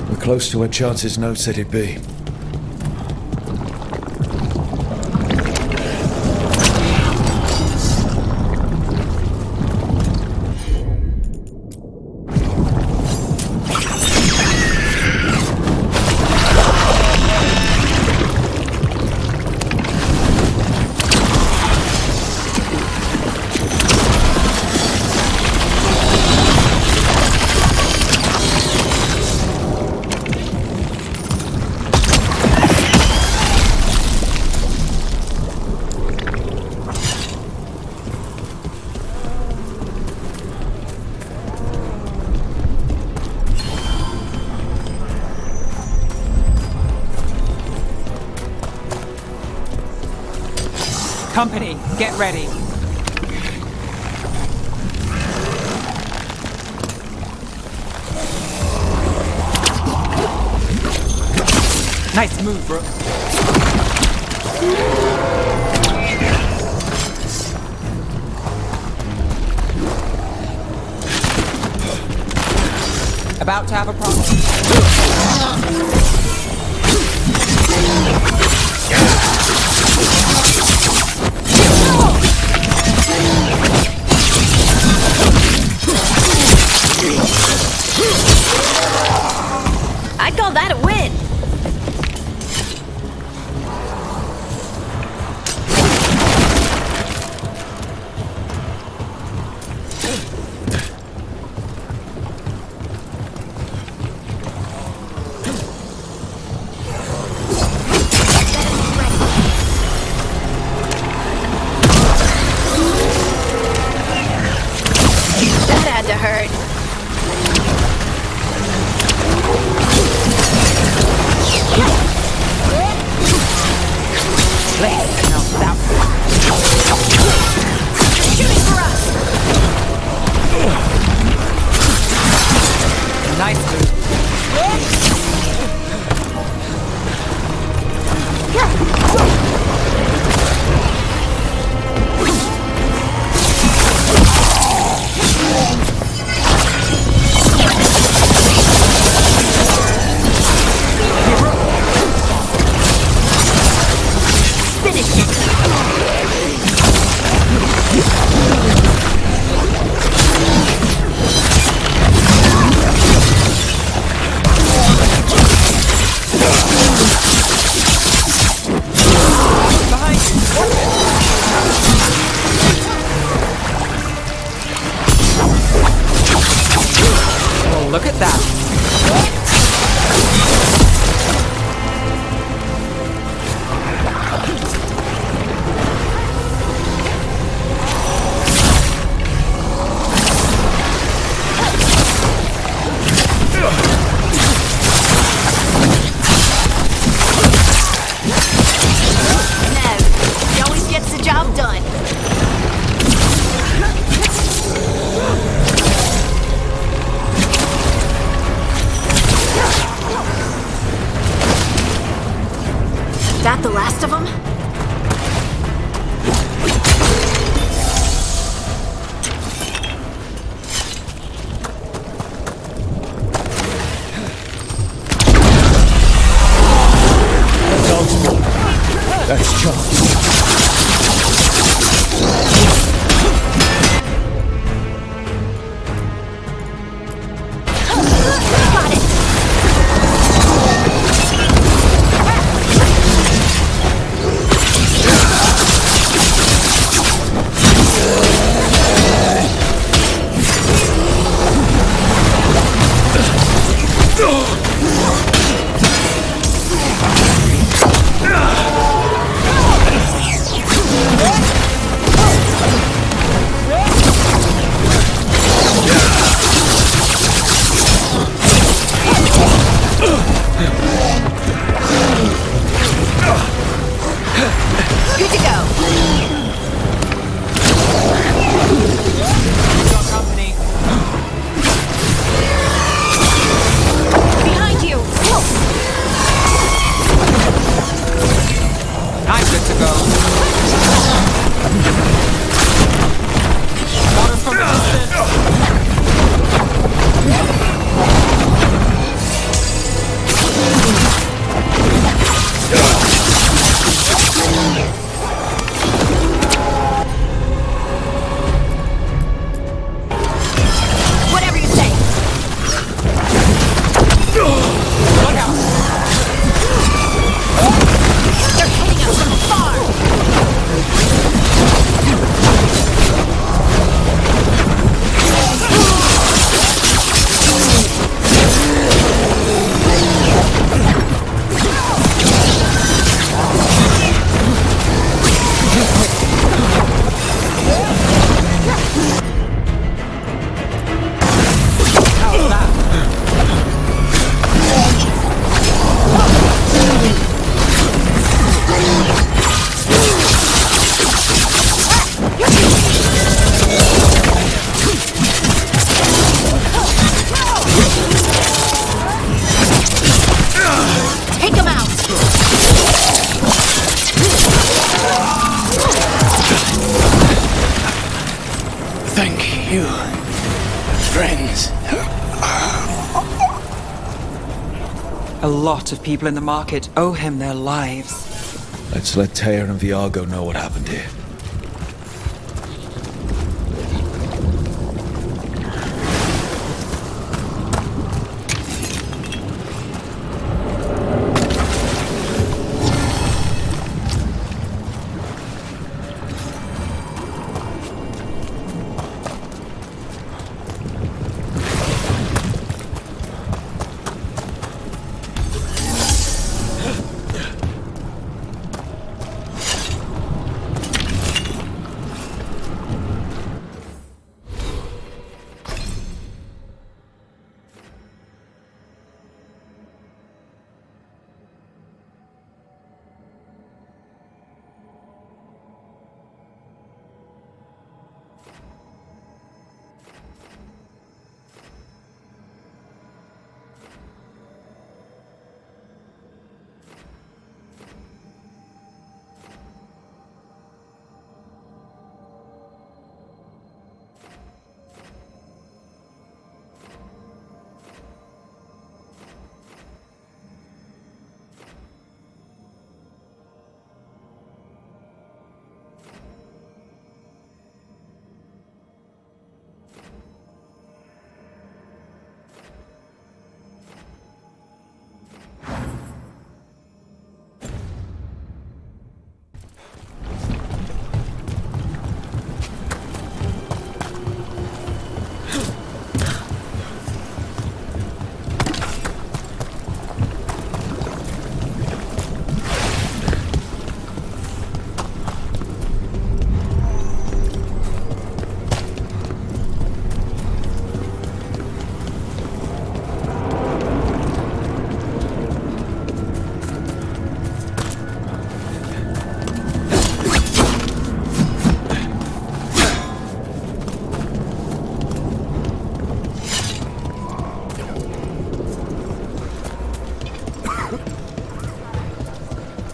We're close to where Chance's note said he'd be. Company, get ready. Nice move, Brooke. About to have a problem. I'd call that a win. That had to hurt. Shooting for us! Nice move. Look at that. He always gets the job done. That the last of them? That's charged. Good to go. Behind you. I'm good to go. Water from the distance. Whatever you say. Look out! They're hitting us from far. Take them out. Thank you, friends. A lot of people in the market owe him their lives. Let's let Taya and Viago know what happened here.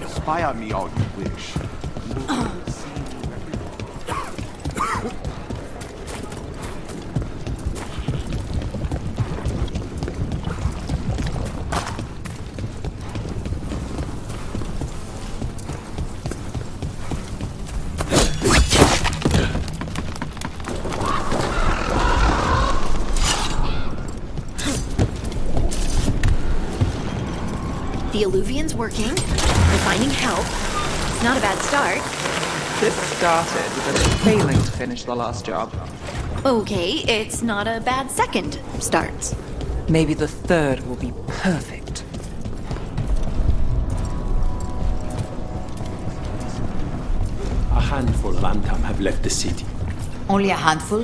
Spy on me all you wish. The Alluvian's working. We're finding help. It's not a bad start. This started with us failing to finish the last job. Okay, it's not a bad second start. Maybe the third will be perfect. A handful of Antam have left the city. Only a handful?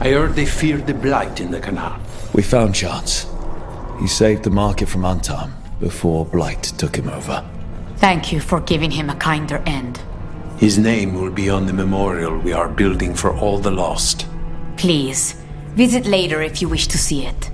I heard they feared the blight in the canal. We found Chance. He saved the market from Antam before Blight took him over. Thank you for giving him a kinder end. His name will be on the memorial we are building for all the lost. Please, visit later if you wish to see it.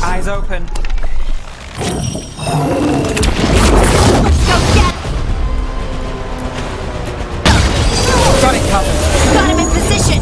Eyes open. Got it covered. Got him in position.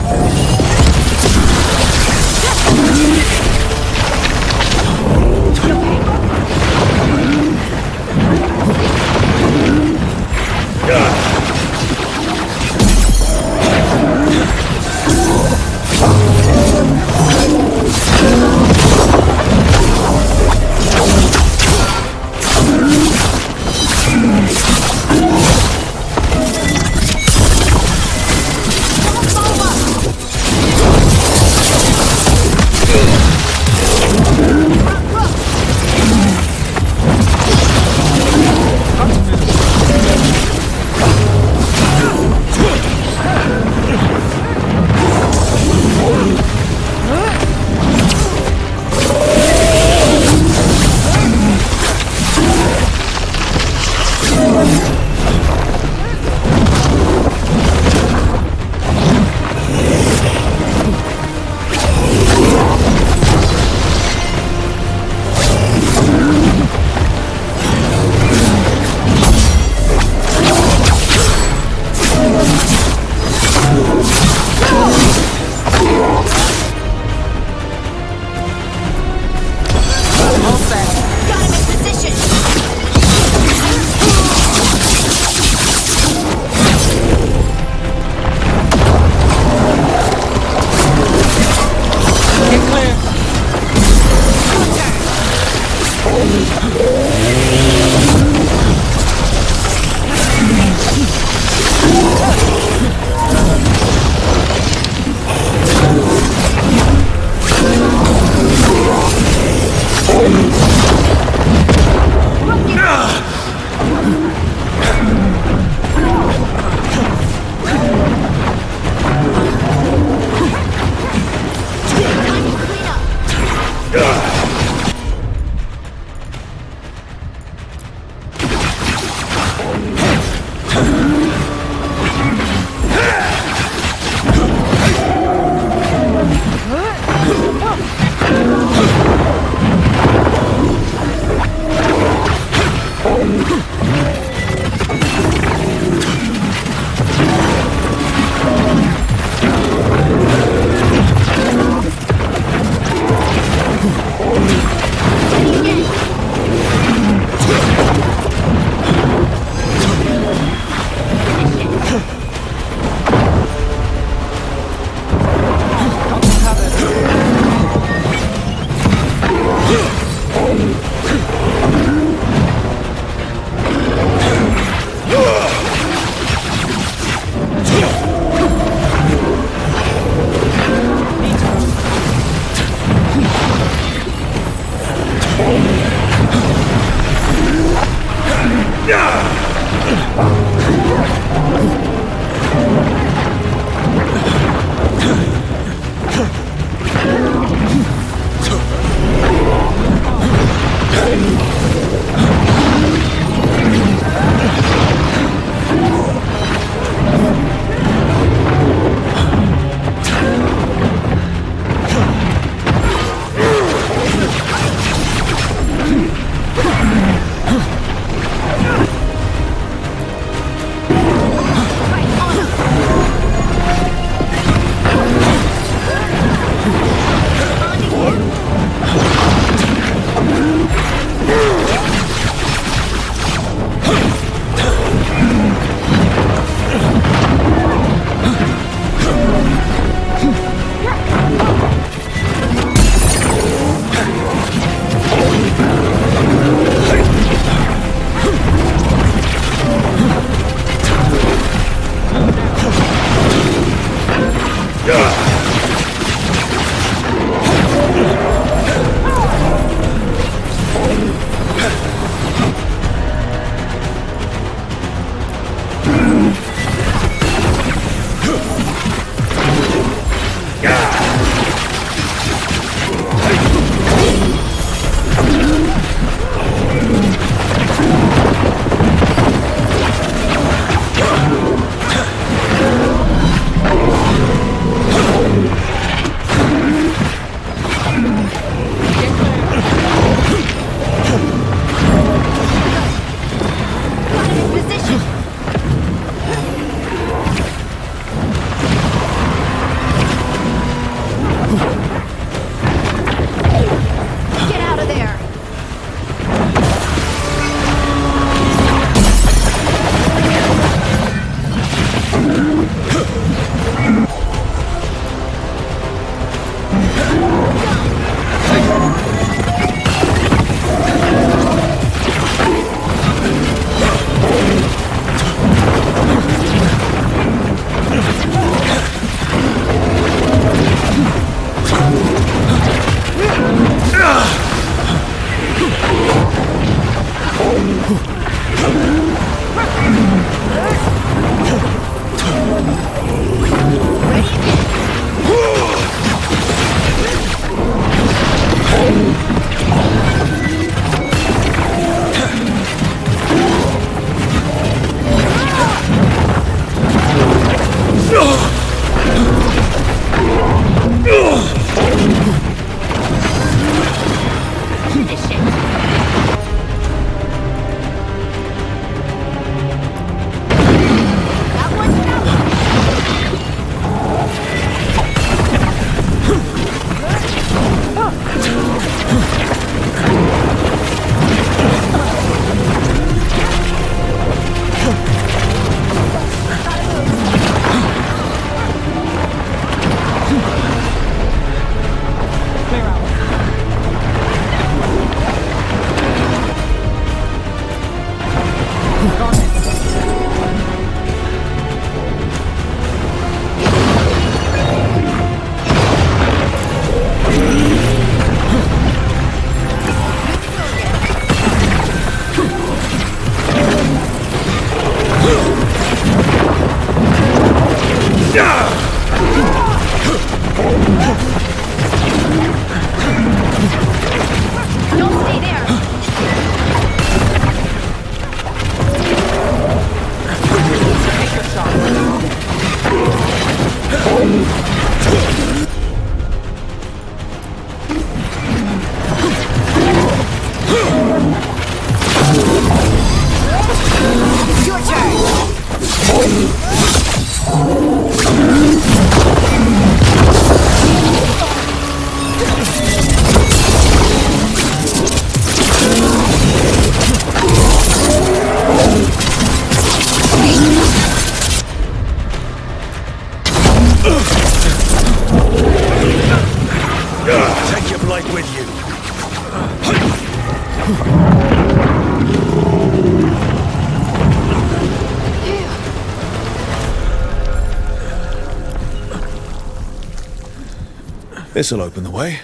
This'll open the way.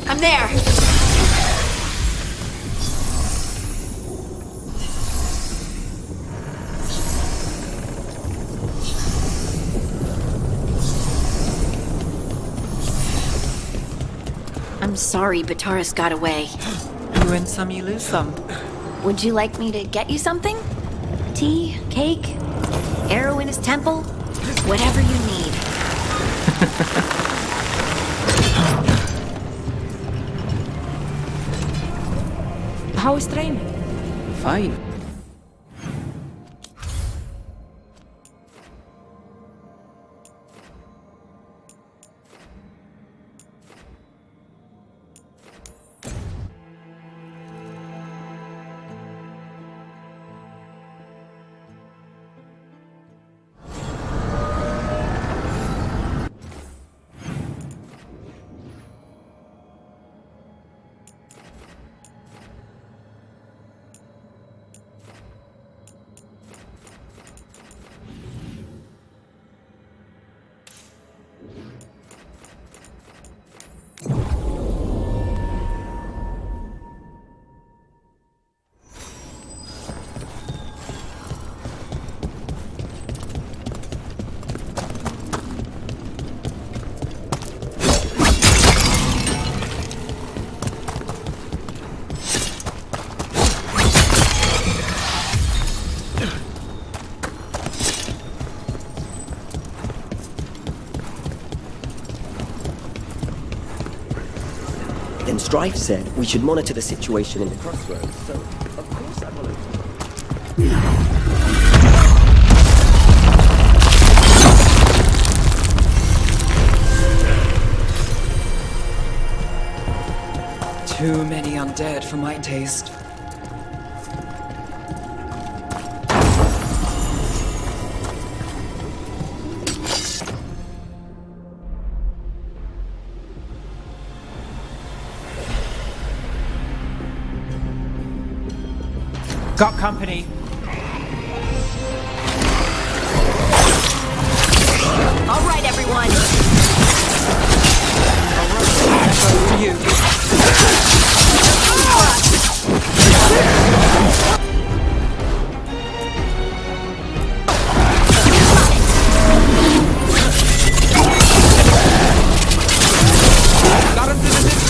I'm there! I'm sorry Bataris got away. You win some, you lose some. Would you like me to get you something? Tea? Cake? Arrow in his temple? Whatever you need. How is training? Fine. Then Strife said we should monitor the situation in the crossroads, so of course I followed. Too many undead for my taste. Got company. All right, everyone. For you. Got him to the distance.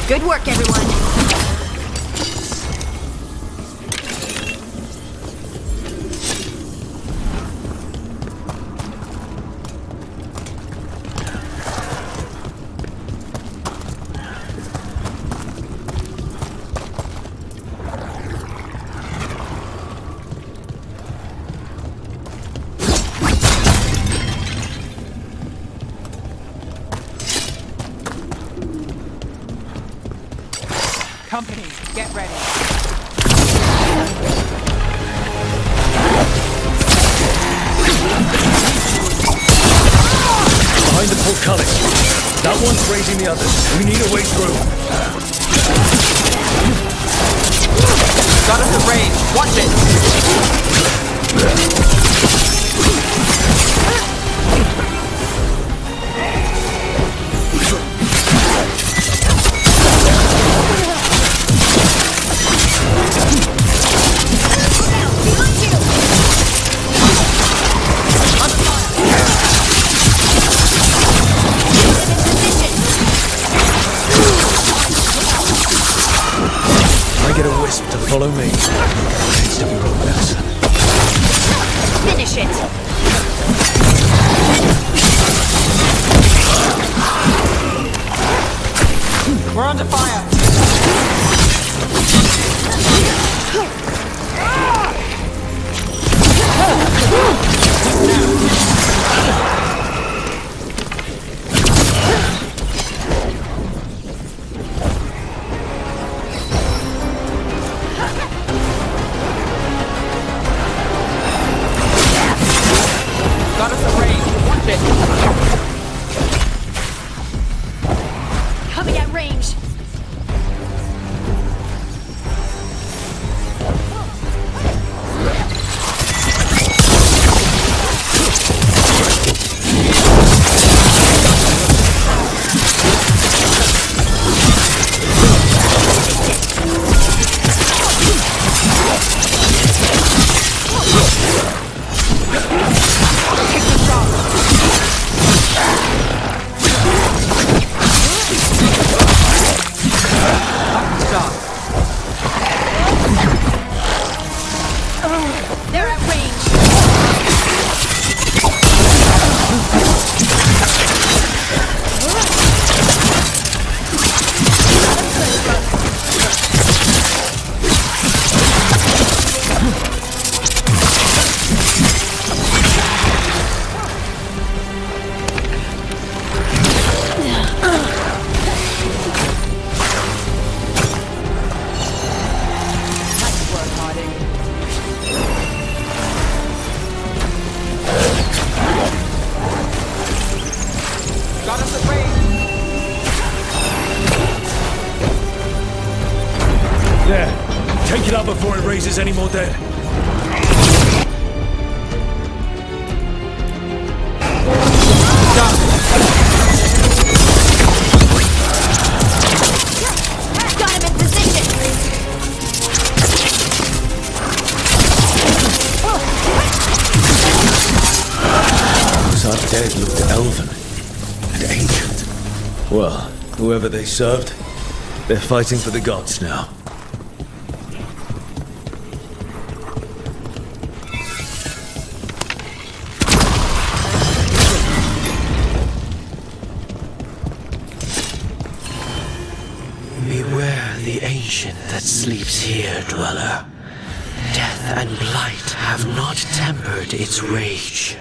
Good work, everyone. Company, get ready. Behind the portcullis. That one's raising the others. We need a way through. Got us a range. Watch it. Get a wisp to follow me. Needs to be romance. Finish it! We're under fire. Got us a range. Watch it. Coming at range. They're at range. Got us a range. There. Take it out before it raises any more dead. Got him in position. Those undead looked elven and ancient. Well, whoever they served, they're fighting for the gods now. Beware the ancient that sleeps here, dweller. Death and blight have not tempered its rage.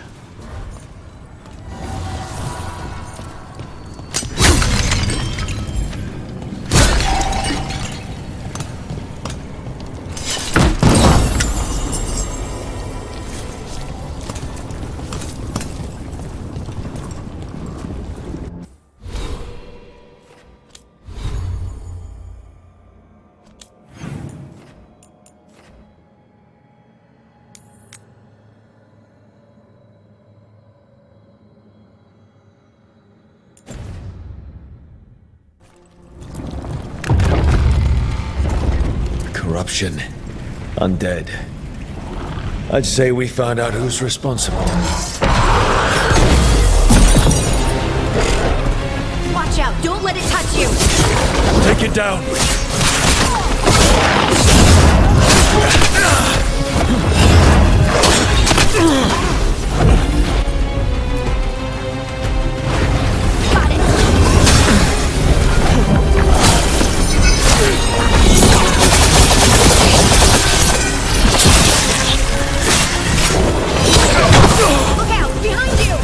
Corruption. Undead. I'd say we found out who's responsible. Watch out, don't let it touch you. Take it down. Look out, behind you!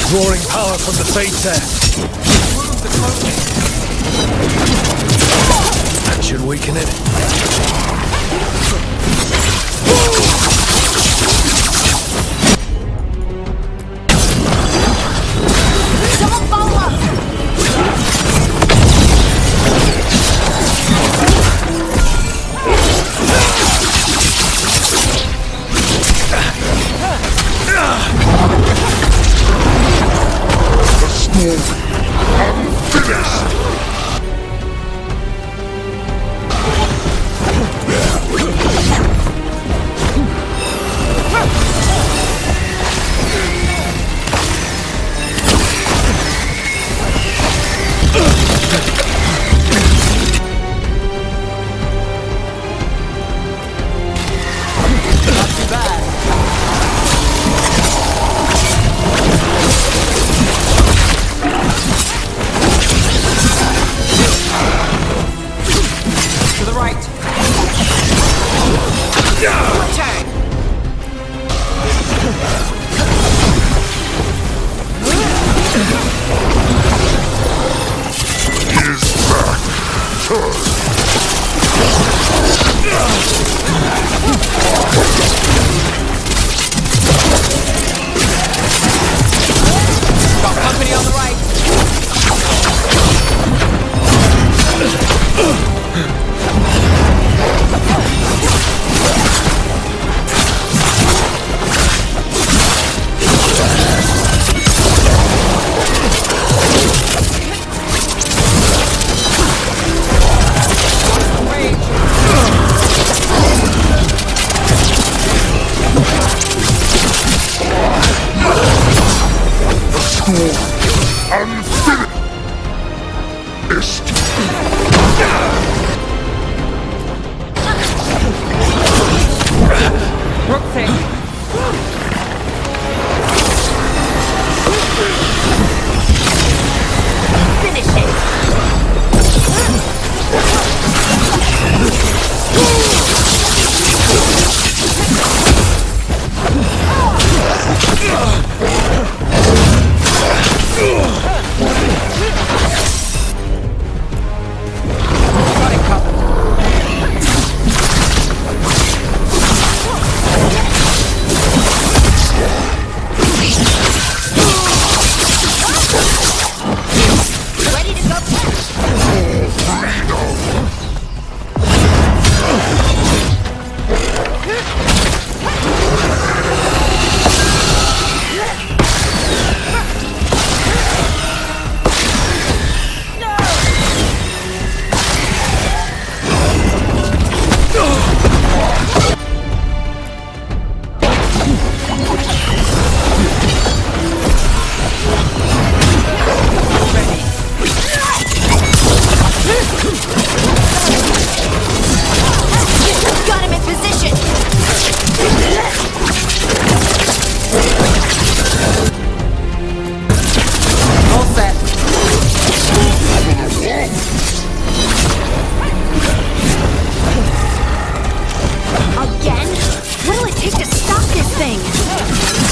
Drawing power from the Fates. That should weaken it. Someone follow up!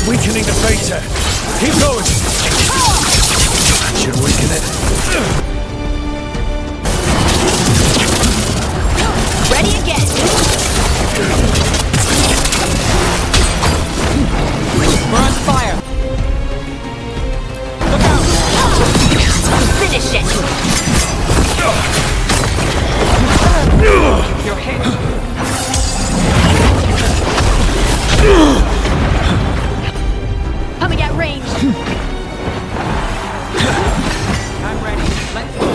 Weakening the Beta. Keep going. That should weaken it. Ready again. We're on fire. Look out. Finish it. You're hit. Coming at range. I'm ready. Let's go.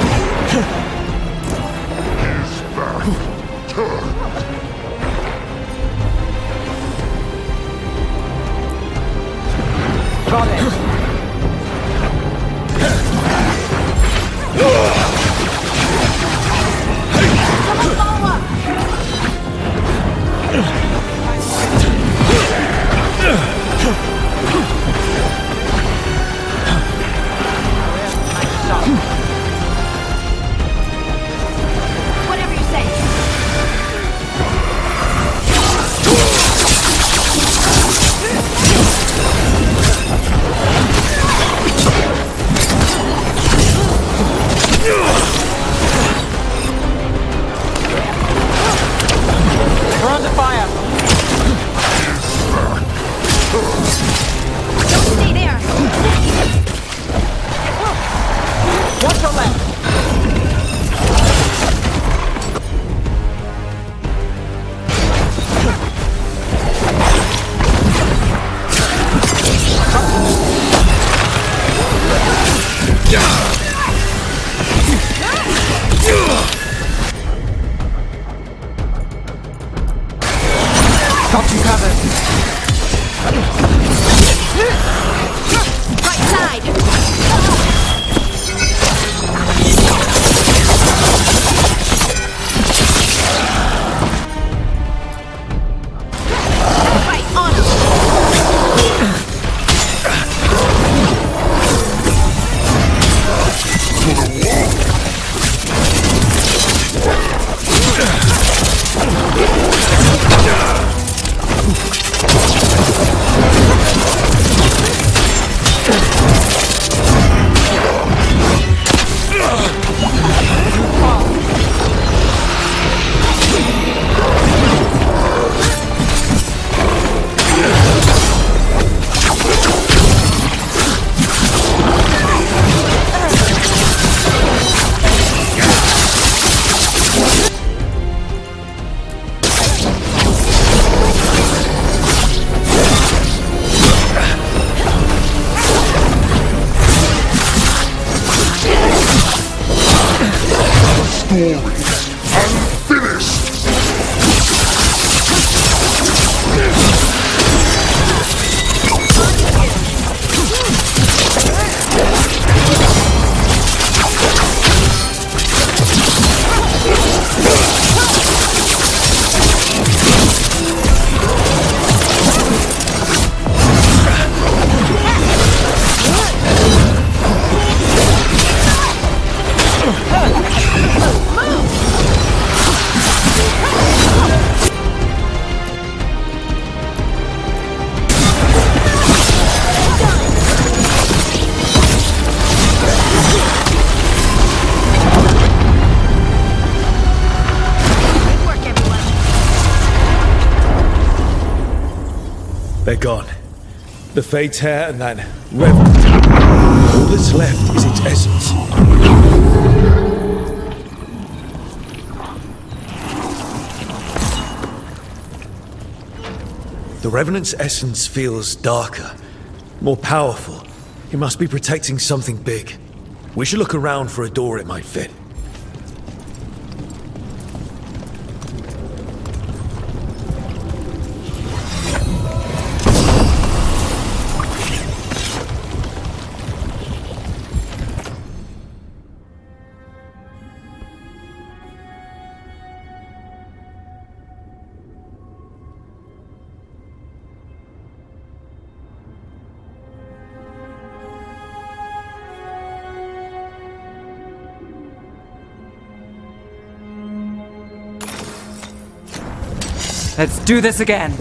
Got it. Someone follow up. Whatever you say. They're gone. The Fate's hair and that Revenant. All that's left is its essence. The Revenant's essence feels darker, more powerful. It must be protecting something big. We should look around for a door it might fit. Let's do this again.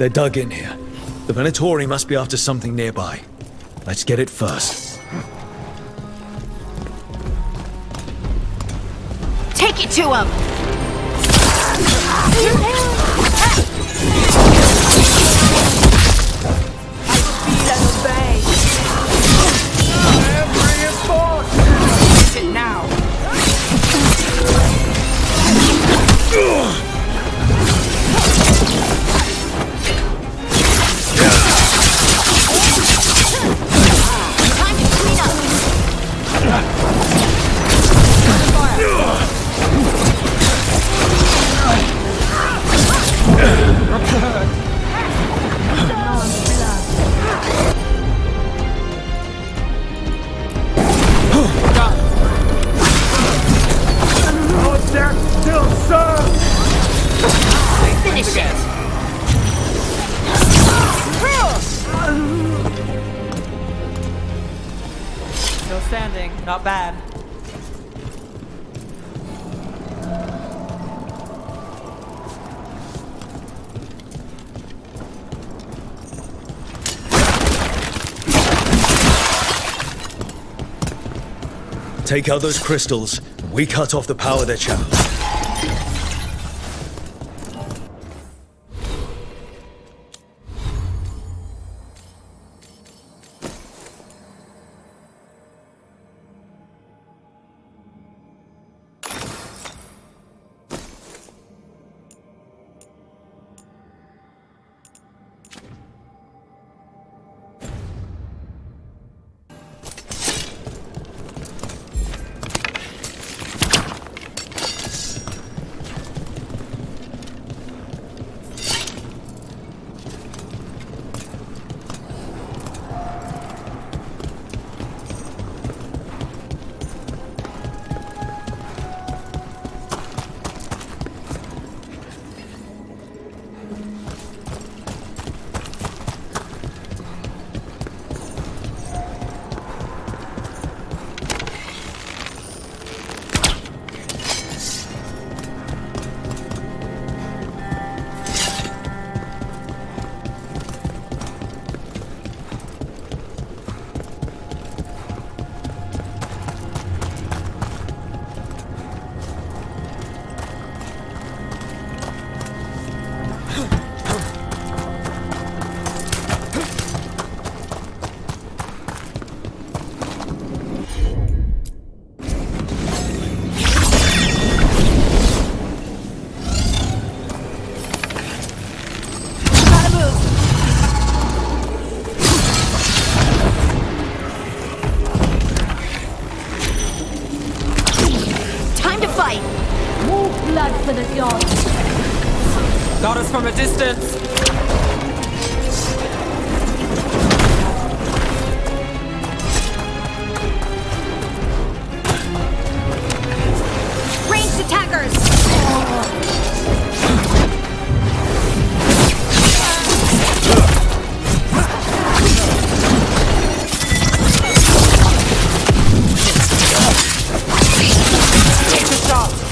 They're dug in here. The Venatori must be after something nearby. Let's get it first. Take it to him! Still standing, not bad. Take out those crystals, we cut off the power they're channeled. got us from a distance. Ranged attackers! Take the shot.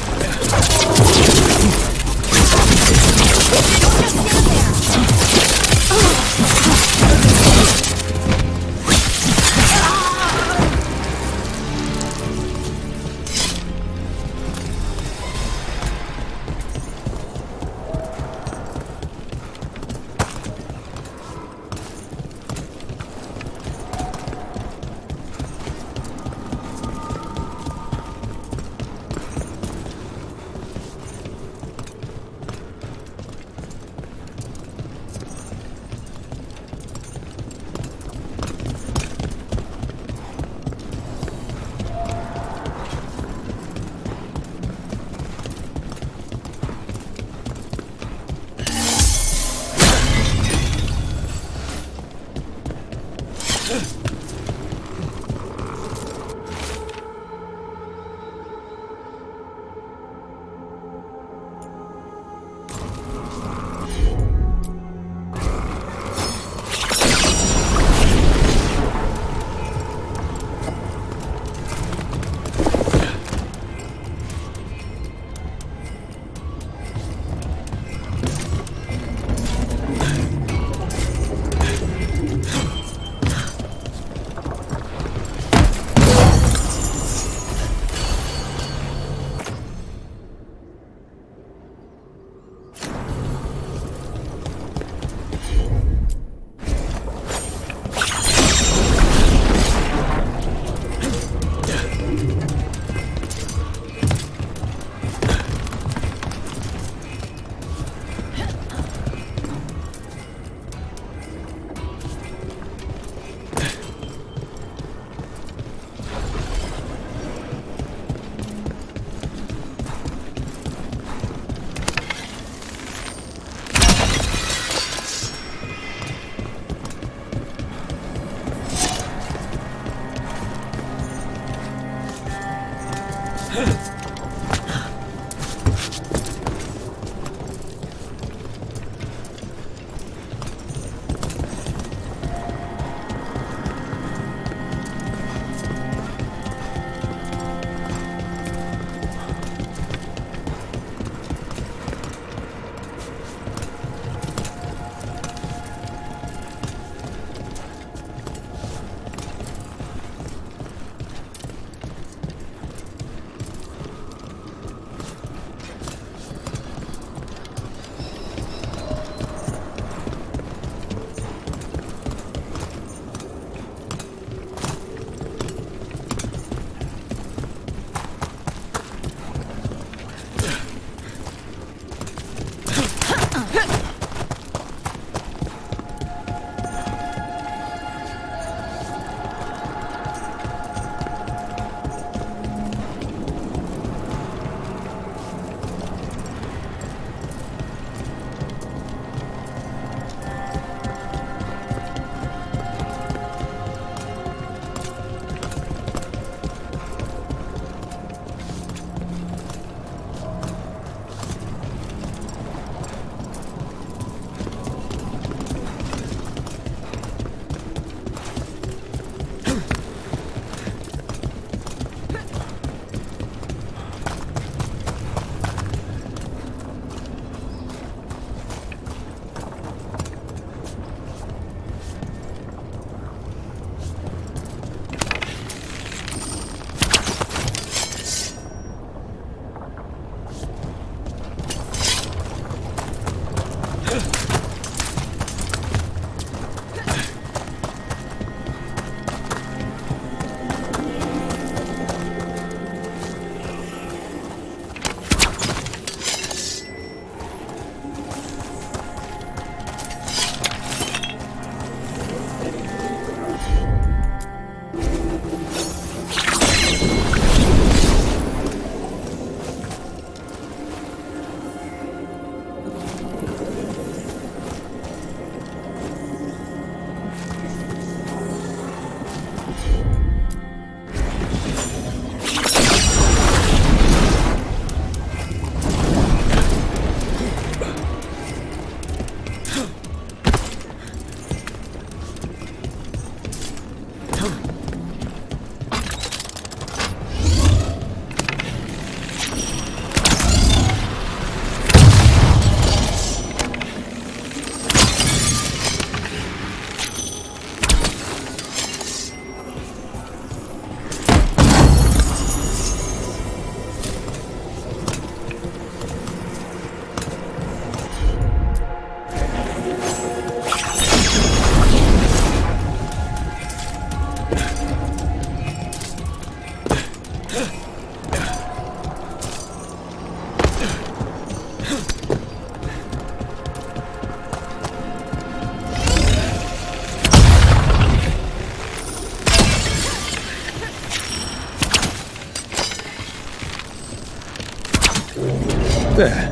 There.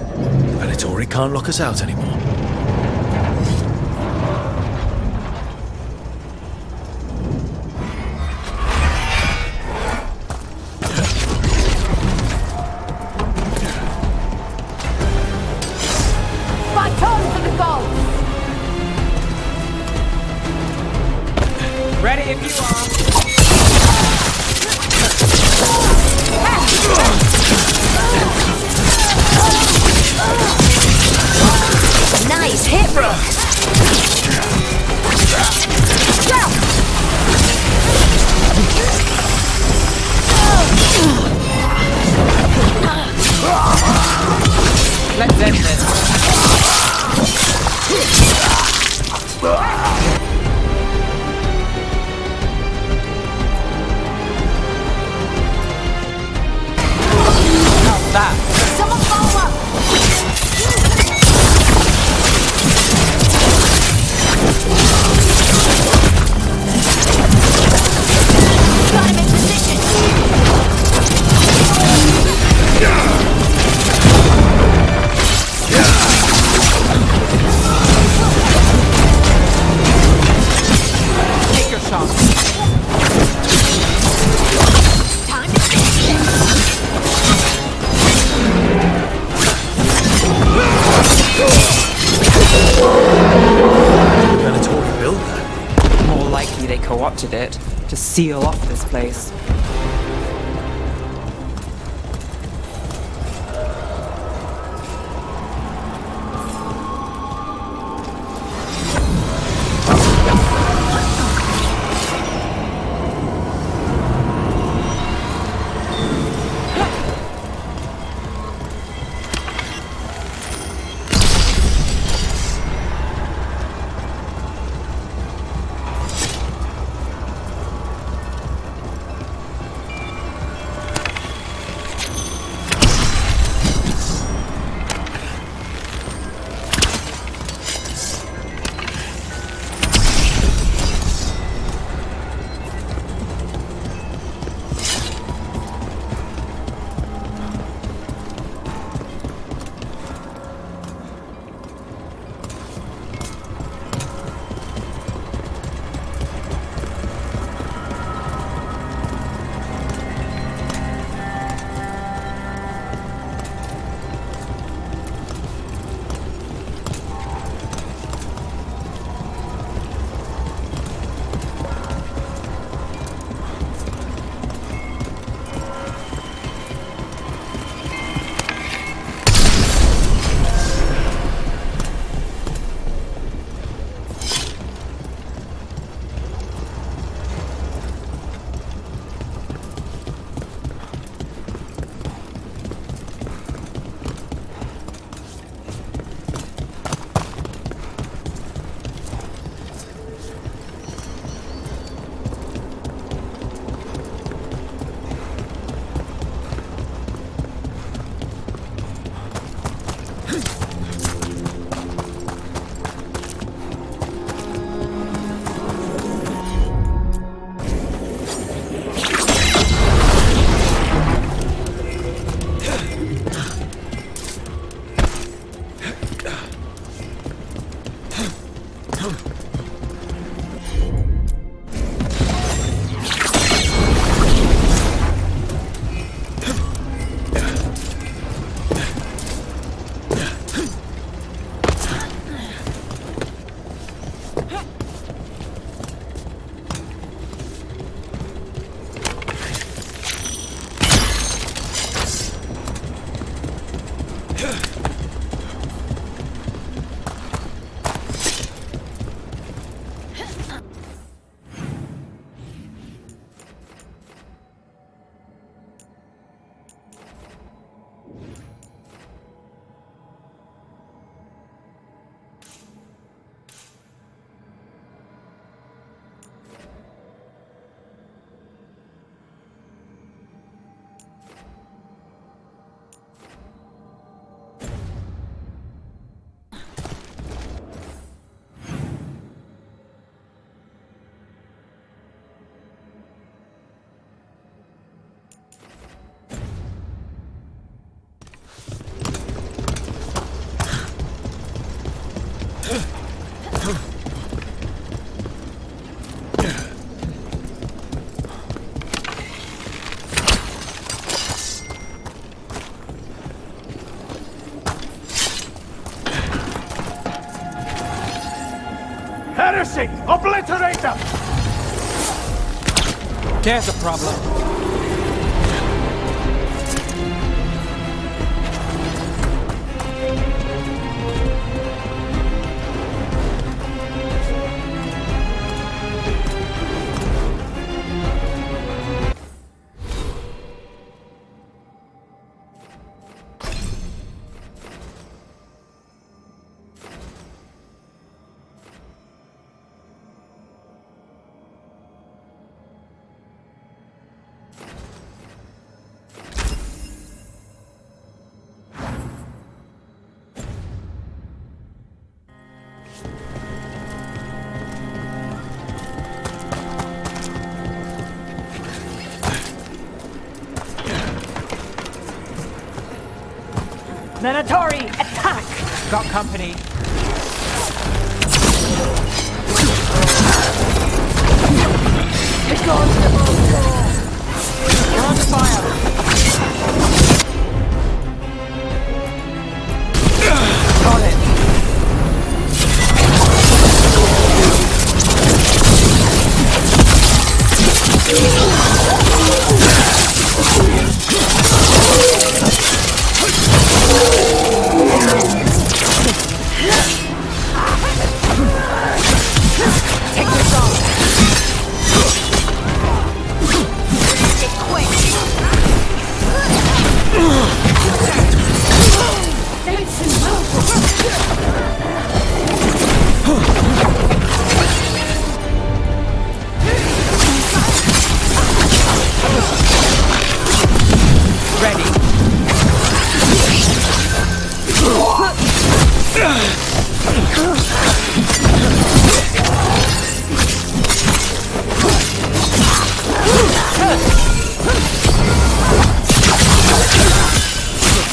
Venatori can't lock us out anymore. Fight on for the goal! Ready if you are. Nice hit, Rook! Let's end this. How's that? Someone follow up! Got him in position! Take your shot. Time to finish it! The Venatori built that. More likely they co-opted it to seal off this place. Finishing! Obliterate them! There's a problem. Venatori, attack! Got company. The gods of all We're on fire! Got it! Take this off!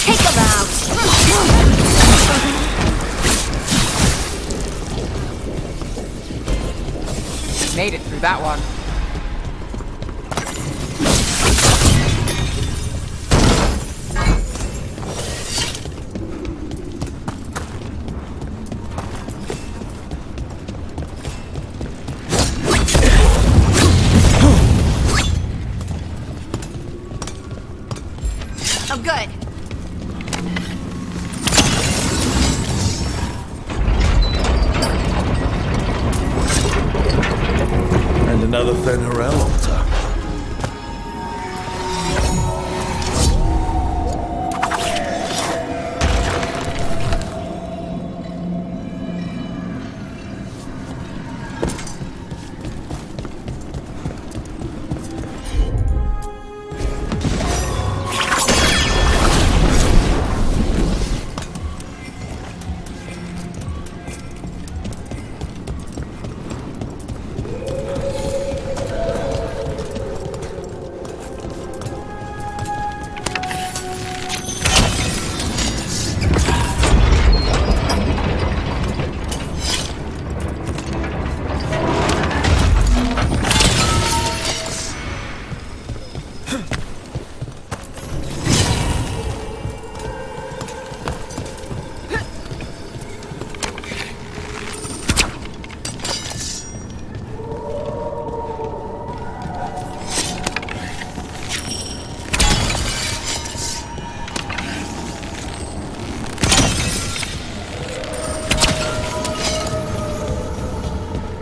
Take them out! Made it through that one. I'm good. And another Fen'Harel altar.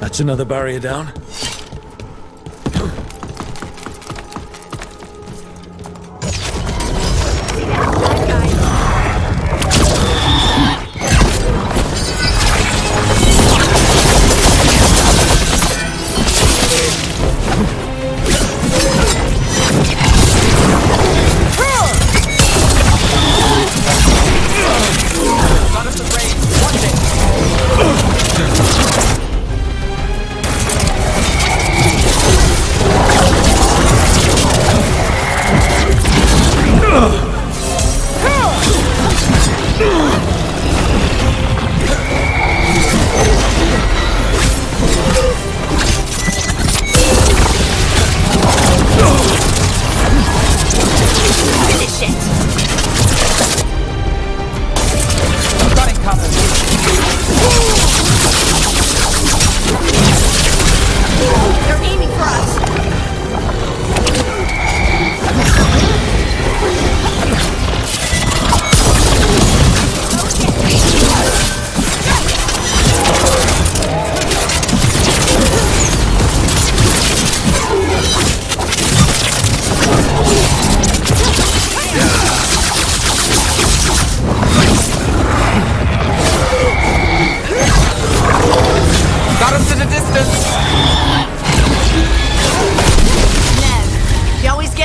That's another barrier down.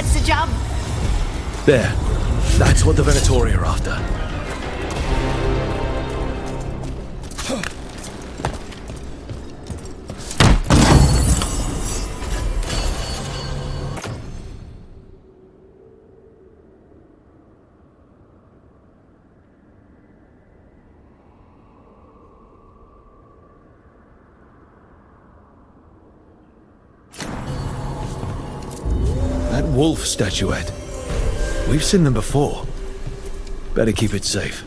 gets the job. There. That's what the Venatori are after. That wolf statuette. We've seen them before. Better keep it safe.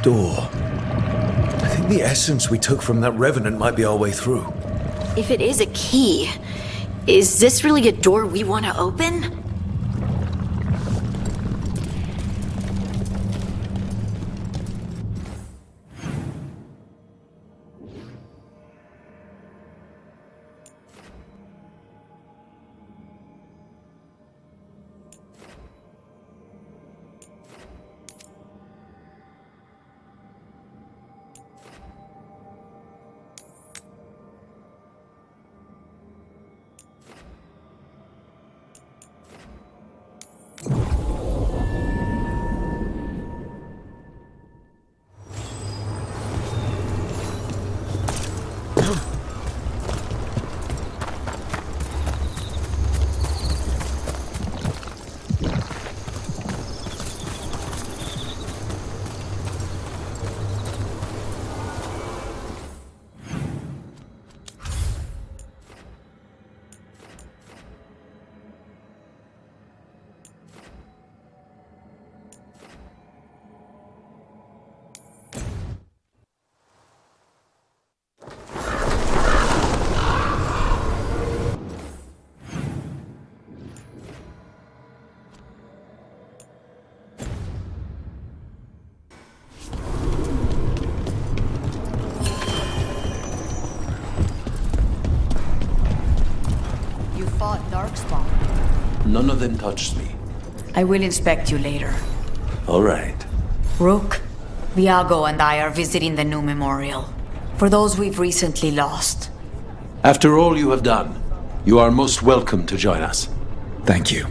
Door. I think the essence we took from that revenant might be our way through. If it is a key, is this really a door we want to open? Darkspawn. None of them touched me. I will inspect you later. All right. Rook, Viago and I are visiting the new memorial. For those we've recently lost. After all you have done, you are most welcome to join us. Thank you.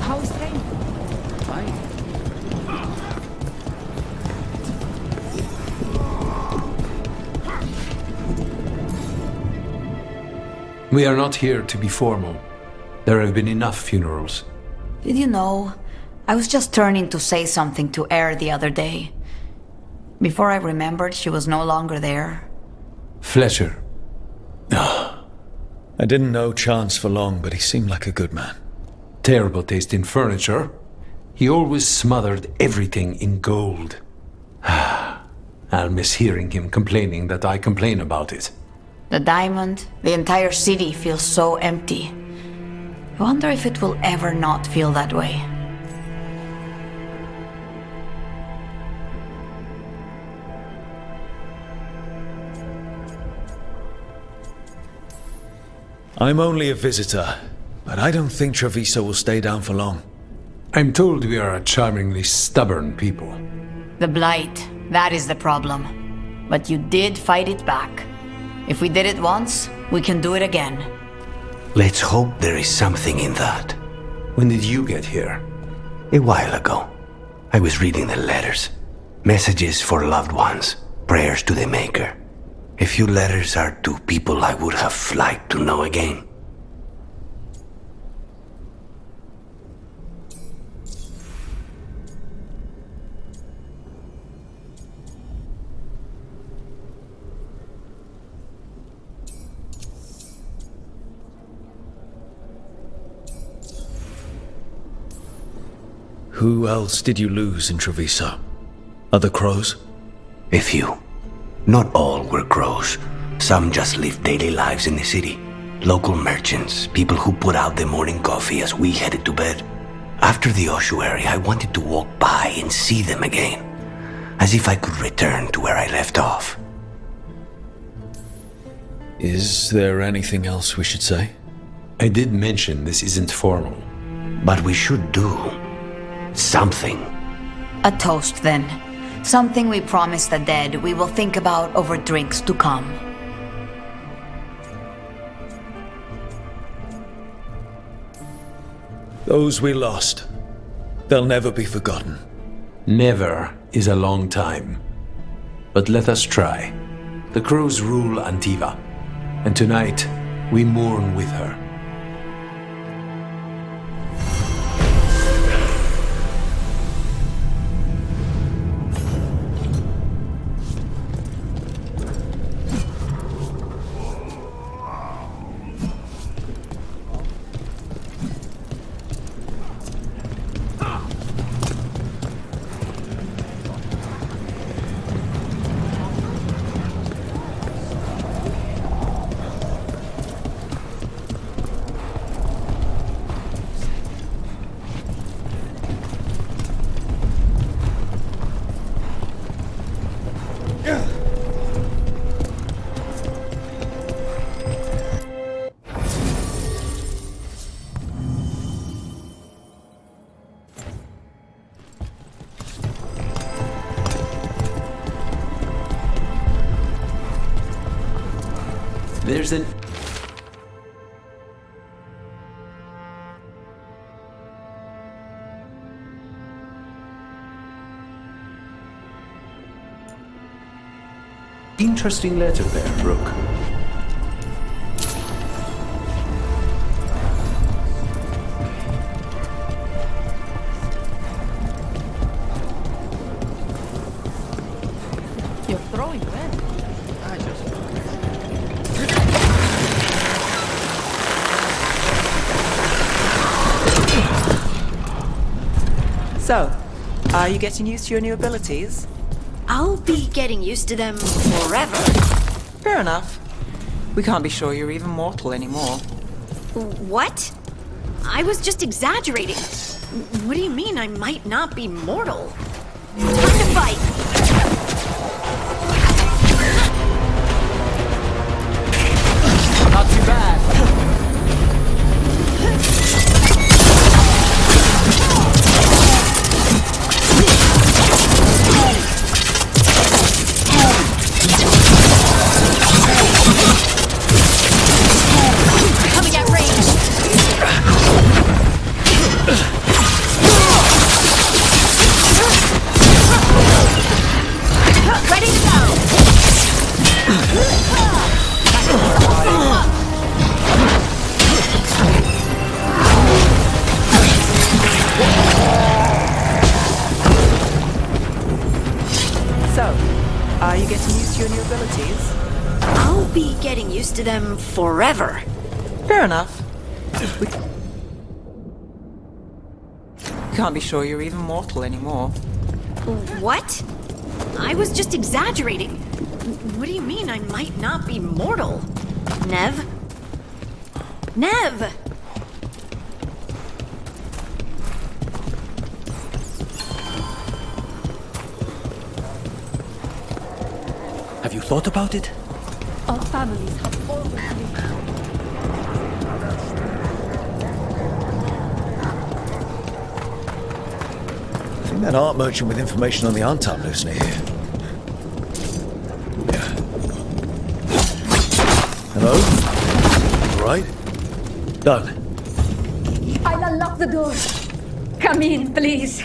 How's Hank? Fine. We are not here to be formal. There have been enough funerals. Did you know? I was just turning to say something to Air the other day. Before I remembered, she was no longer there. Fletcher. I didn't know Chance for long, but he seemed like a good man. Terrible taste in furniture. He always smothered everything in gold. I'll miss hearing him complaining that I complain about it. The diamond, the entire city feels so empty. I wonder if it will ever not feel that way. I'm only a visitor, but I don't think Treviso will stay down for long. I'm told we are a charmingly stubborn people. The Blight, that is the problem. But you did fight it back. If we did it once, we can do it again. Let's hope there is something in that. When did you get here? A while ago. I was reading the letters. Messages for loved ones. Prayers to the Maker. A few letters are to people I would have liked to know again. Who else did you lose in Treviso? Other crows? A few. Not all were crows. Some just lived daily lives in the city. Local merchants, people who put out the morning coffee as we headed to bed. After the ossuary, I wanted to walk by and see them again. As if I could return to where I left off. Is there anything else we should say? I did mention this isn't formal. But we should do something. A toast, then. Something we promised the dead we will think about over drinks to come. Those we lost, they'll never be forgotten. Never is a long time. But let us try. The crows rule Antiva, and tonight we mourn with her. There's an... interesting letter there, Rook. You're throwing away. So, are you getting used to your new abilities? I'll be getting used to them forever. Fair enough. We can't be sure you're even mortal anymore. What? I was just exaggerating. What do you mean I might not be mortal? Time to fight! Not too bad. Coming at range! Ready to go! So, are you getting used to your new abilities? I'll be getting used to them forever. Fair enough. We can't be sure you're even mortal anymore. What? I was just exaggerating. What do you mean I might not be mortal? Nev? Nev! Have you thought about it? Our families have always lived. I think that art merchant with information on the Antam lives near here. Yeah. Hello? All right? Done. I'll unlock the door. Come in, please.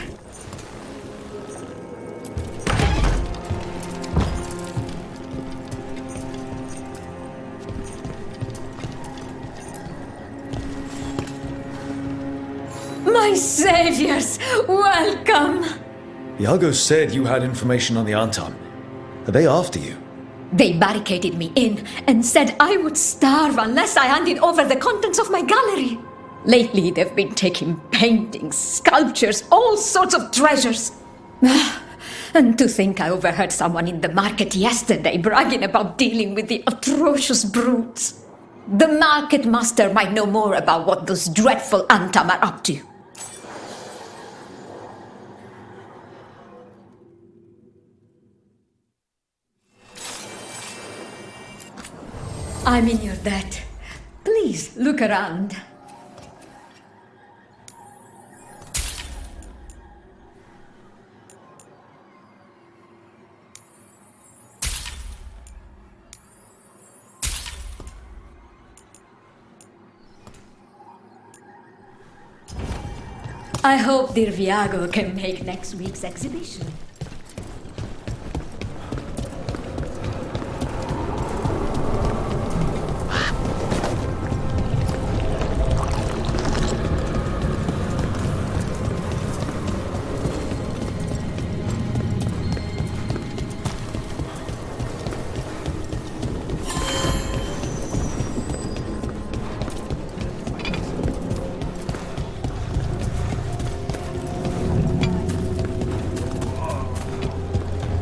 My saviors, welcome! Iago said you had information on the Antam. Are they after you? They barricaded me in and said I would starve unless I handed over the contents of my gallery. Lately, they've been taking paintings, sculptures, all sorts of treasures. And to think I overheard someone in the market yesterday bragging about dealing with the atrocious brutes. The market master might know more about what those dreadful Antam are up to. I'm in your debt. Please look around. I hope dear Viago can make next week's exhibition.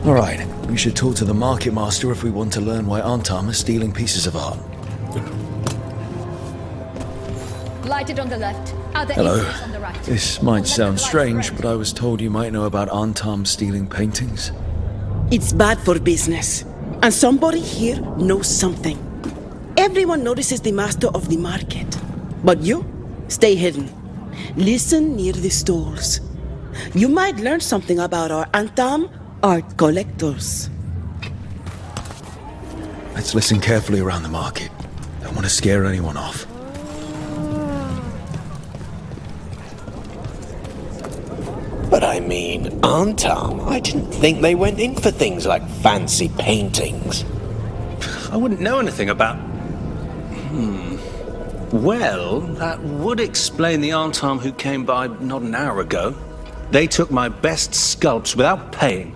All right, we should talk to the market master if we want to learn why Antam is stealing pieces of art. Lighted on the left. Other Hello. entries on the right. This might sound strange, but I was told you might know about Antam stealing paintings. It's bad for business. And somebody here knows something. Everyone notices the master of the market. But you, stay hidden. Listen near the stalls. You might learn something about our Antam art collectors. Let's listen carefully around the market. Don't want to scare anyone off. But I mean, Antam, I didn't think they went in for things like fancy paintings. I wouldn't know anything about... Well, that would explain the Antam who came by not an hour ago. They took my best sculpts without paying.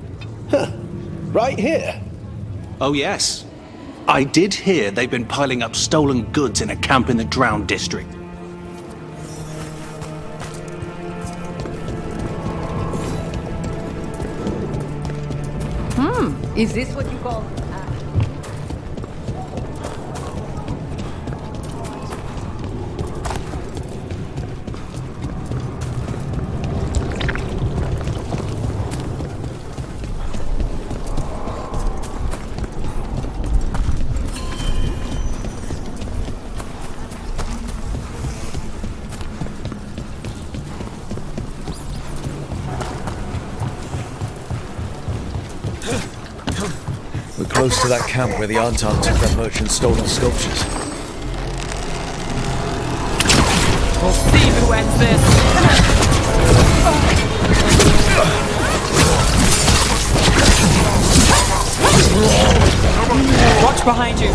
Right here? Oh, yes. I did hear they've been piling up stolen goods in a camp in the Drowned district. Is this what you call... We're close to that camp where the Antam took that merchant's stolen sculptures. We'll see who ends this. Watch behind you.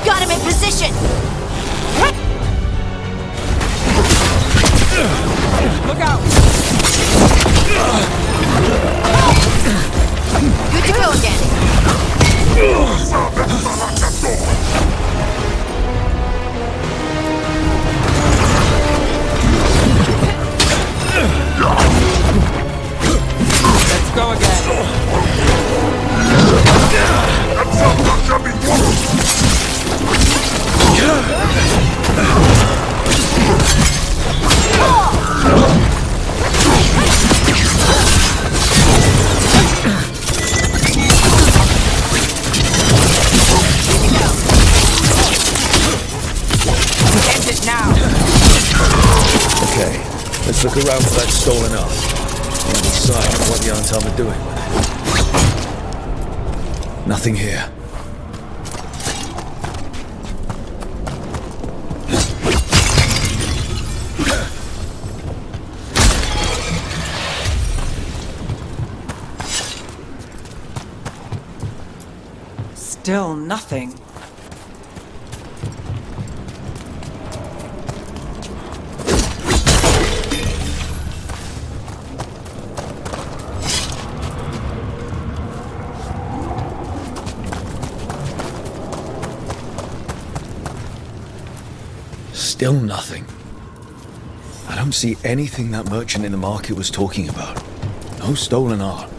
Got him in position! Look out! Good to go again. Let's go again. End it now. Okay, let's look around for that stolen art. And decide what the Antam are doing with it. Nothing here. Still nothing. Still nothing. I don't see anything that merchant in the market was talking about. No stolen art.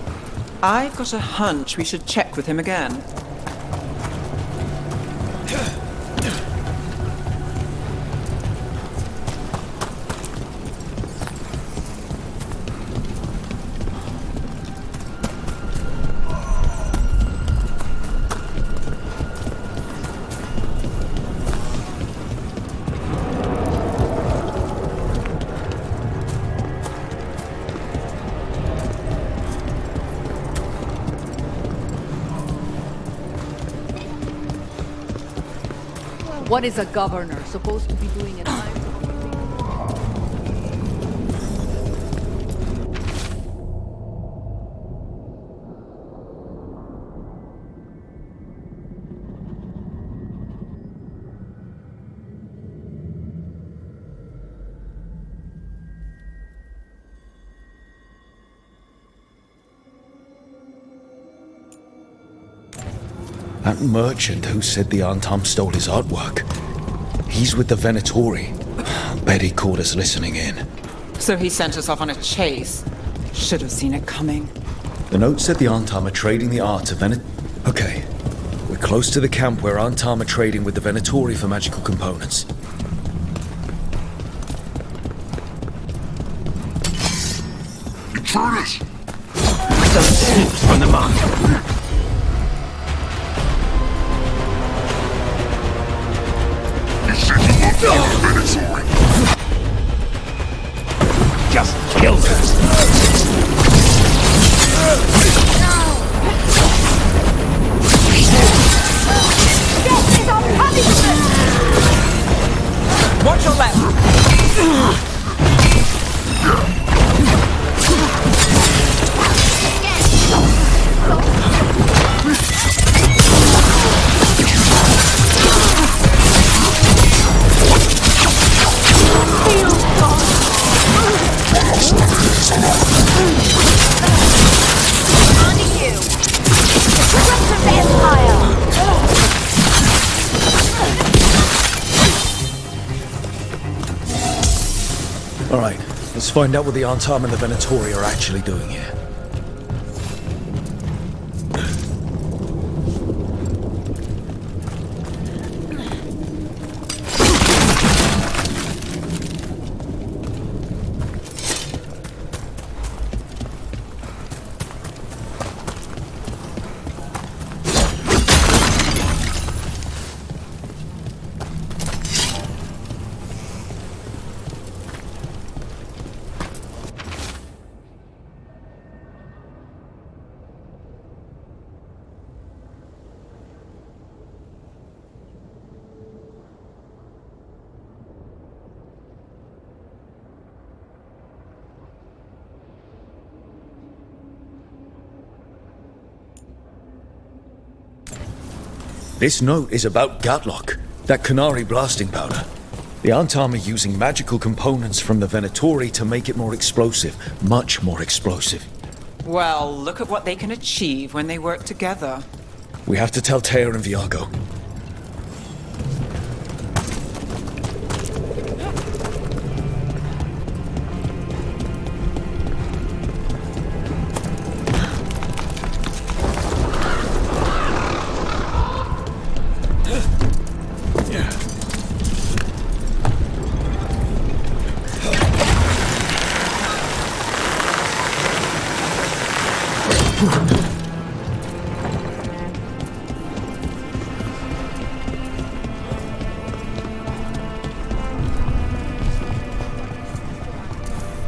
I've got a hunch we should check with him again. What is a governor supposed to be doing in time? That merchant who said the Antam stole his artwork. He's with the Venatori. Bet he caught us listening in. So he sent us off on a chase. Should have seen it coming. The note said the Antam are trading the art of Okay. We're close to the camp where Antam are trading with the Venatori for magical components. Intruders! Some slips from the mark. Just kill them. Death is our punishment! Watch your left! All right, let's find out what the Antam and the Venatori are actually doing here. This note is about Gatlock, that Canary blasting powder. The Antam are using magical components from the Venatori to make it more explosive, much more explosive. Well, look at what they can achieve when they work together. We have to tell Teia and Viago.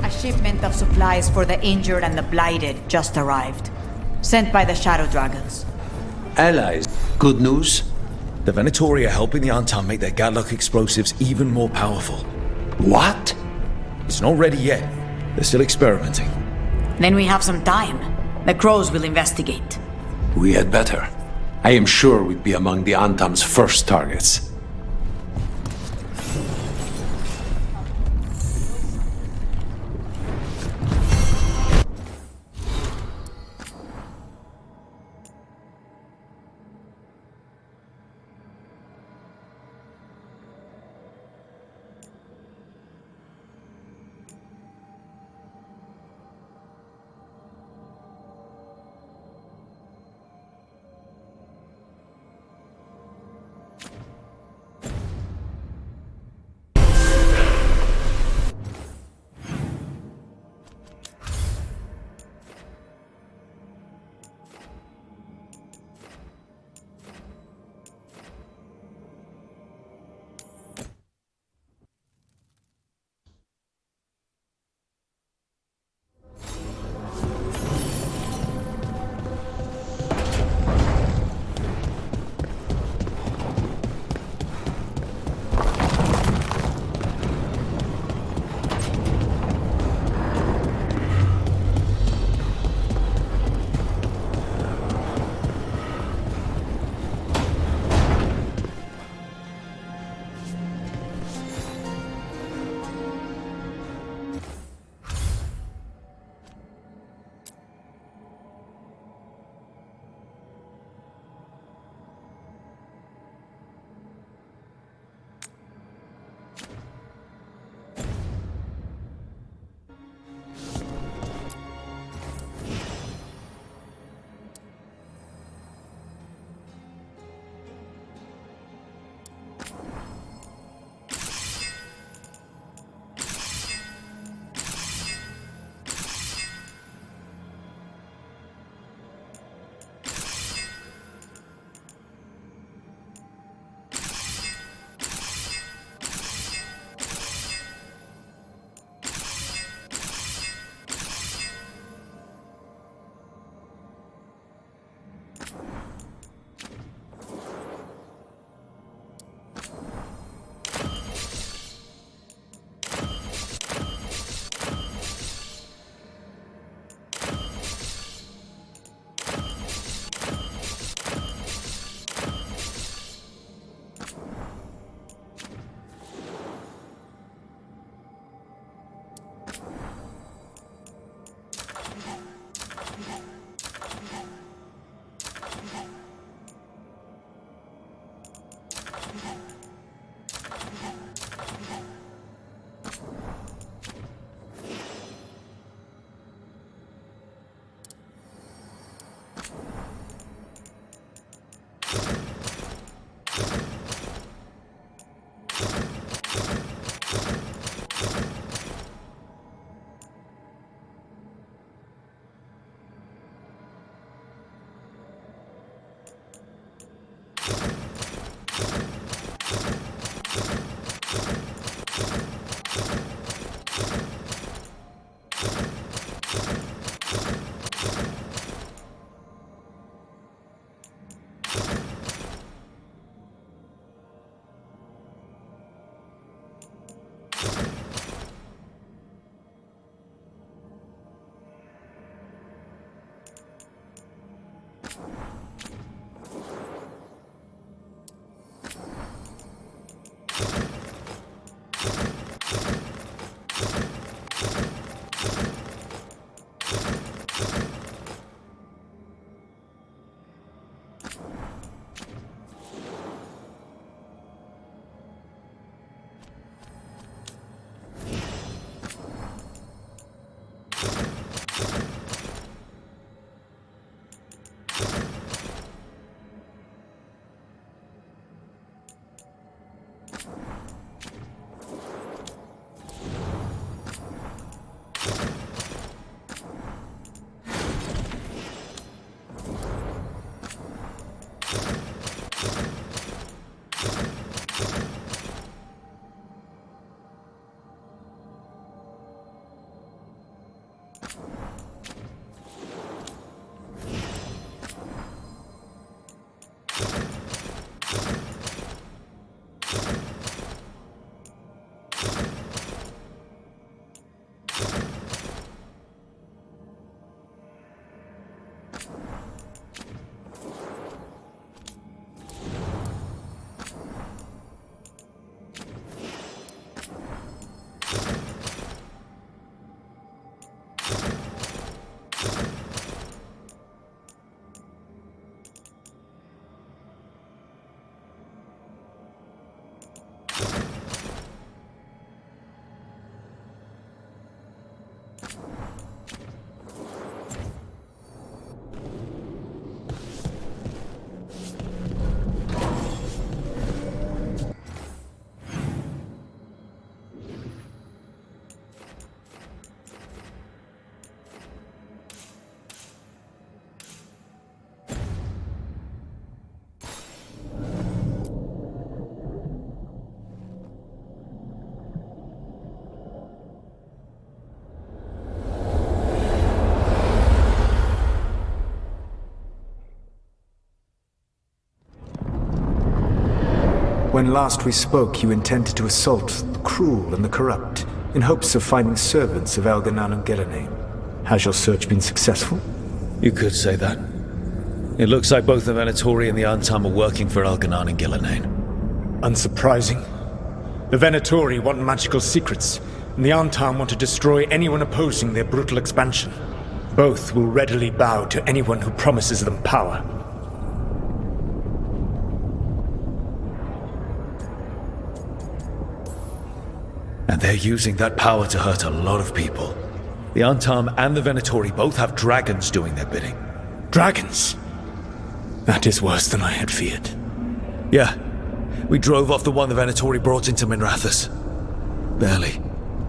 A shipment of supplies for the injured and the blighted just arrived. Sent by the Shadow Dragons. Allies. Good news? The Venatori are helping the Antam make their Gatlock explosives even more powerful. What? It's not ready yet. They're still experimenting. Then we have some time. The Crows will investigate. We had better. I am sure we'd be among the Antam's first targets. When last we spoke, you intended to assault the cruel and the corrupt, in hopes of finding servants of Elganan and Gillenane. Has your search been successful? You could say that. It looks like both the Venatori and the Antam are working for Elganan and Gillenane. Unsurprising. The Venatori want magical secrets, and the Antam want to destroy anyone opposing their brutal expansion. Both will readily bow to anyone who promises them power. And they're using that power to hurt a lot of people. The Antam and the Venatori both have dragons doing their bidding. Dragons? That is worse than I had feared. Yeah. We drove off the one the Venatori brought into Minrathous. Barely.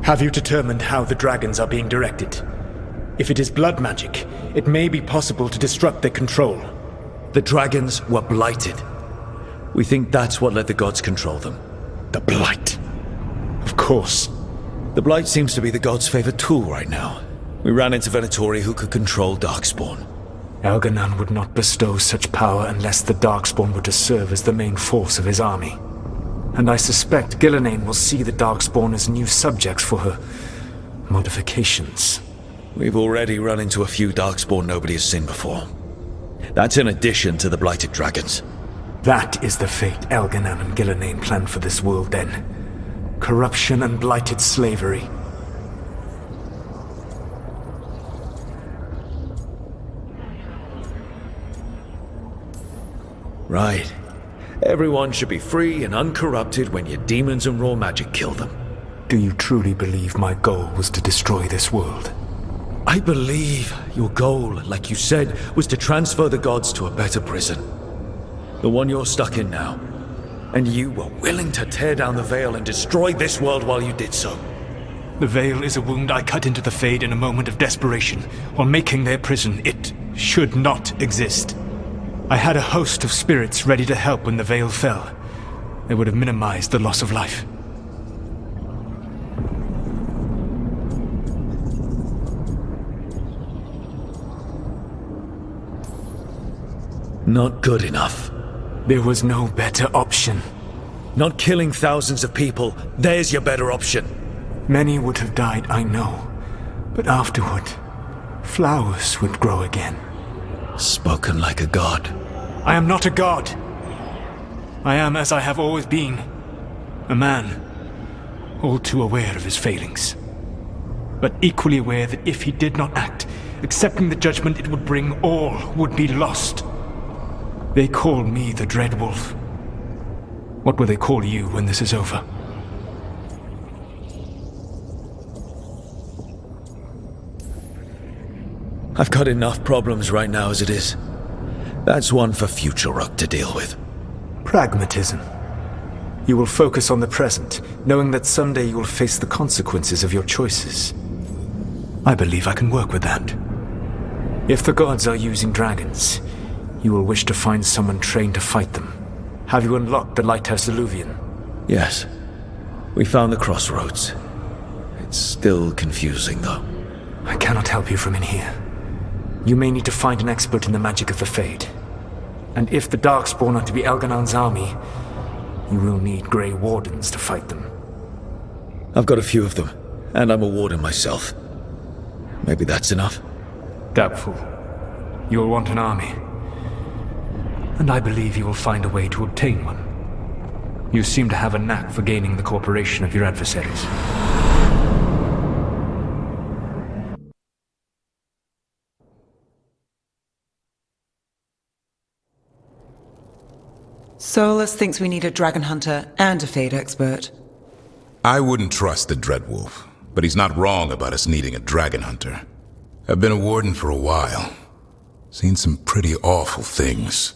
Have you determined how the dragons are being directed? If it is blood magic, it may be possible to disrupt their control. The dragons were blighted. We think that's what let the gods control them. The blight. Of course. The blight seems to be the gods' favorite tool right now. We ran into Venatori who could control Darkspawn. Elganan would not bestow such power unless the Darkspawn were to serve as the main force of his army. And I suspect Gillenane will see the Darkspawn as new subjects for her modifications. We've already run into a few Darkspawn nobody has seen before. That's in addition to the blighted dragons. That is the fate Elganan and Gillenane planned for this world then. Corruption and blighted slavery. Right. Everyone should be free and uncorrupted when your demons and raw magic kill them. Do you truly believe my goal was to destroy this world? I believe your goal, like you said, was to transfer the gods to a better prison. The one you're stuck in now. And you were willing to tear down the veil and destroy this world while you did so. The veil is a wound I cut into the Fade in a moment of desperation, while making their prison. It should not exist. I had a host of spirits ready to help when the veil fell. They would have minimized the loss of life. Not good enough. There was no better option. Not killing thousands of people. There's your better option. Many would have died, I know. But afterward, flowers would grow again. Spoken like a god. I am not a god. I am as I have always been. A man. All too aware of his failings. But equally aware that if he did not act, accepting the judgment it would bring, all would be lost. They call me the Dread Wolf. What will they call you when this is over? I've got enough problems right now as it is. That's one for future Rook to deal with. Pragmatism. You will focus on the present, knowing that someday you will face the consequences of your choices. I believe I can work with that. If the gods are using dragons, you will wish to find someone trained to fight them. Have you unlocked the Lighthouse Illuvian? Yes. We found the crossroads. It's still confusing, though. I cannot help you from in here. You may need to find an expert in the magic of the Fade. And if the Darkspawn are to be Elganan's army, you will need Grey Wardens to fight them. I've got a few of them, and I'm a warden myself. Maybe that's enough? Doubtful. You'll want an army. And I believe you will find a way to obtain one. You seem to have a knack for gaining the cooperation of your adversaries. Solus thinks we need a dragon hunter and a Fade expert. I wouldn't trust the Dreadwolf, but he's not wrong about us needing a dragon hunter. I've been a warden for a while. Seen some pretty awful things.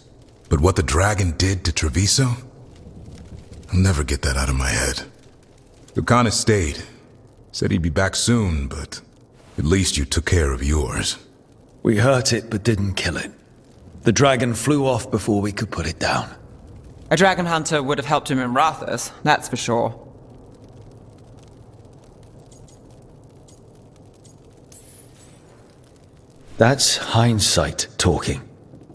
But what the dragon did to Treviso? I'll never get that out of my head. Lucana stayed. Said he'd be back soon, but at least you took care of yours. We hurt it, but didn't kill it. The dragon flew off before we could put it down. A dragon hunter would have helped him in Rathus, that's for sure. That's hindsight talking.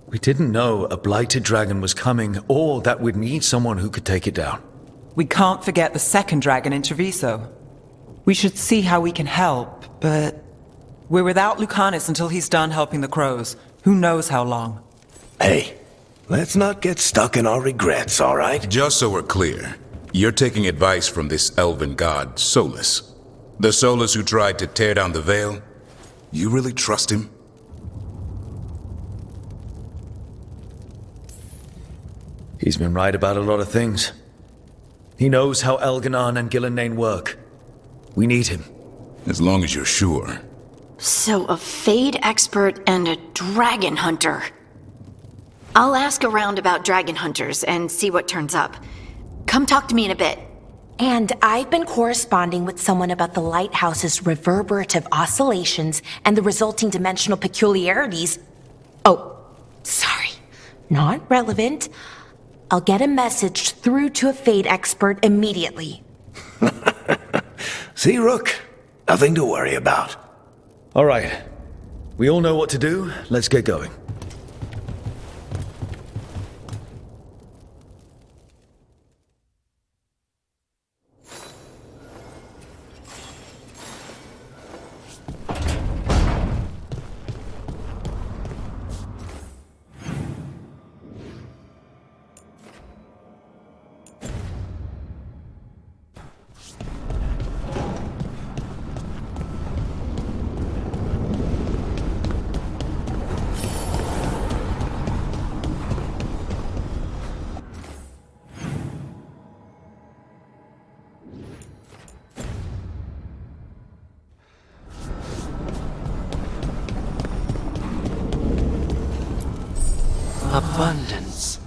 We didn't know a blighted dragon was coming, or that we'd need someone who could take it down. We can't forget the second dragon in Treviso. We should see how we can help, but we're without Lucanus until he's done helping the crows. Who knows how long? Hey, let's not get stuck in our regrets, all right? Just so we're clear, you're taking advice from this elven god, Solus. The Solus who tried to tear down the Veil? You really trust him? He's been right about a lot of things. He knows how Elganon and Gillenane work. We need him. As long as you're sure. So, a Fade expert and a dragon hunter. I'll ask around about dragon hunters and see what turns up. Come talk to me in a bit. And I've been corresponding with someone about the lighthouse's reverberative oscillations and the resulting dimensional peculiarities. Oh, sorry. Not relevant. I'll get a message through to a Fade expert immediately. See, Rook? Nothing to worry about. All right. We all know what to do. Let's get going. Abundance.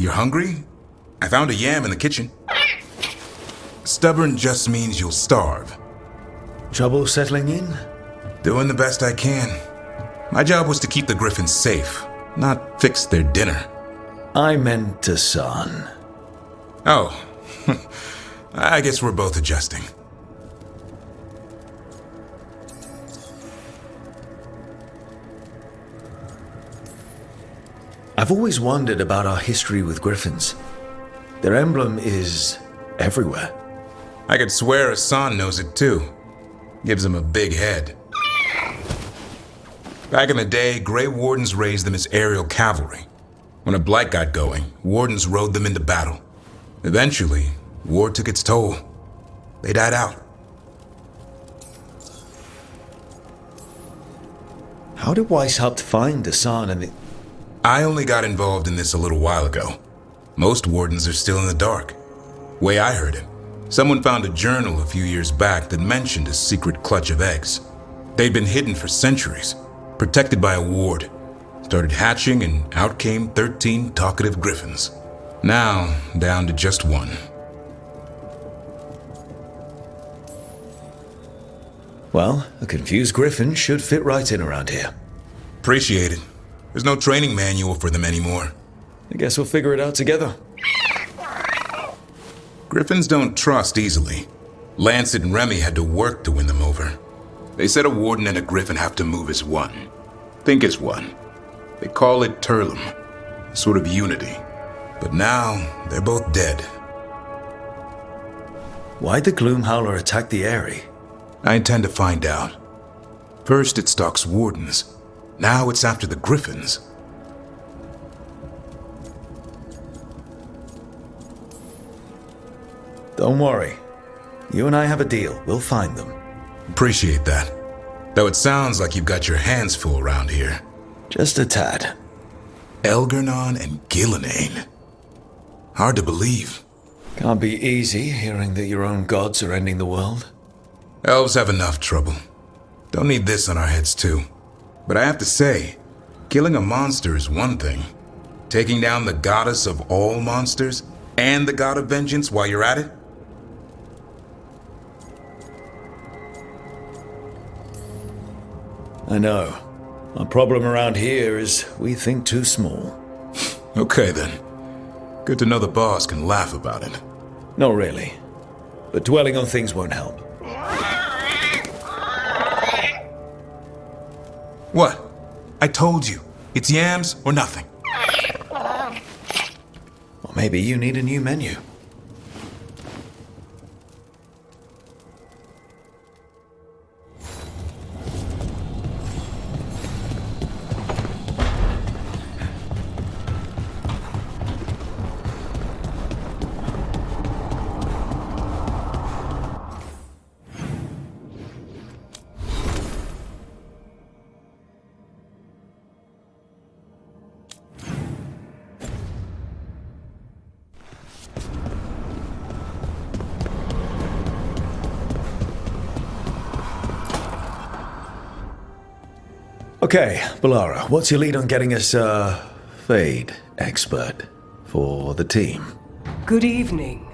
You're hungry? I found a yam in the kitchen. Stubborn just means you'll starve. Trouble settling in? Doing the best I can. My job was to keep the griffins safe, not fix their dinner. I meant Hassan. Oh, I guess we're both adjusting. I've always wondered about our history with griffins. Their emblem is everywhere. I could swear Hassan knows it too. Gives him a big head. Back in the day, Grey Wardens raised them as aerial cavalry. When a blight got going, Wardens rode them into battle. Eventually, war took its toll. They died out. How did Weishaupt find Hassan and the... I only got involved in this a little while ago. Most Wardens are still in the dark. Way I heard it, someone found a journal a few years back that mentioned a secret clutch of eggs. They'd been hidden for centuries, protected by a ward. Started hatching and out came 13 talkative griffins. Now, down to just one. Well, a confused griffin should fit right in around here. Appreciate it. There's no training manual for them anymore. I guess we'll figure it out together. Griffins don't trust easily. Lancet and Remy had to work to win them over. They said a warden and a griffin have to move as one. Think as one. They call it Turlum, a sort of unity. But now, they're both dead. Why'd the Gloomhowler attack the Eyrie? I intend to find out. First it stalks wardens. Now it's after the griffins. Don't worry. You and I have a deal. We'll find them. Appreciate that. Though it sounds like you've got your hands full around here. Just a tad. Elgernon and Gillenane. Hard to believe. Can't be easy hearing that your own gods are ending the world. Elves have enough trouble. Don't need this on our heads too. But I have to say, killing a monster is one thing. Taking down the goddess of all monsters and the god of vengeance while you're at it? I know. Our problem around here is we think too small. Okay then. Good to know the boss can laugh about it. Not really. But dwelling on things won't help. What? I told you. It's yams or nothing. Or maybe you need a new menu. Okay, Balara, what's your lead on getting us a Fade expert for the team? Good evening.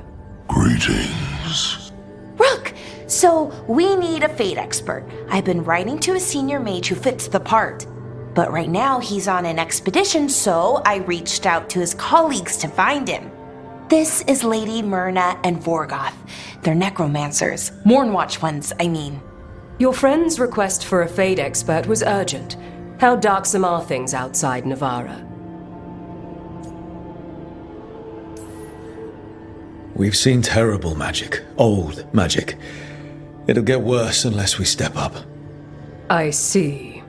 Greetings. Rook! So, we need a Fade expert. I've been writing to a senior mage who fits the part. But right now, he's on an expedition, so I reached out to his colleagues to find him. This is Lady Myrna and Vorgoth. They're necromancers. Mournwatch ones, I mean. Your friend's request for a Fade expert was urgent. How darksome are things outside Navarra? We've seen terrible magic. Old magic. It'll get worse unless we step up. I see.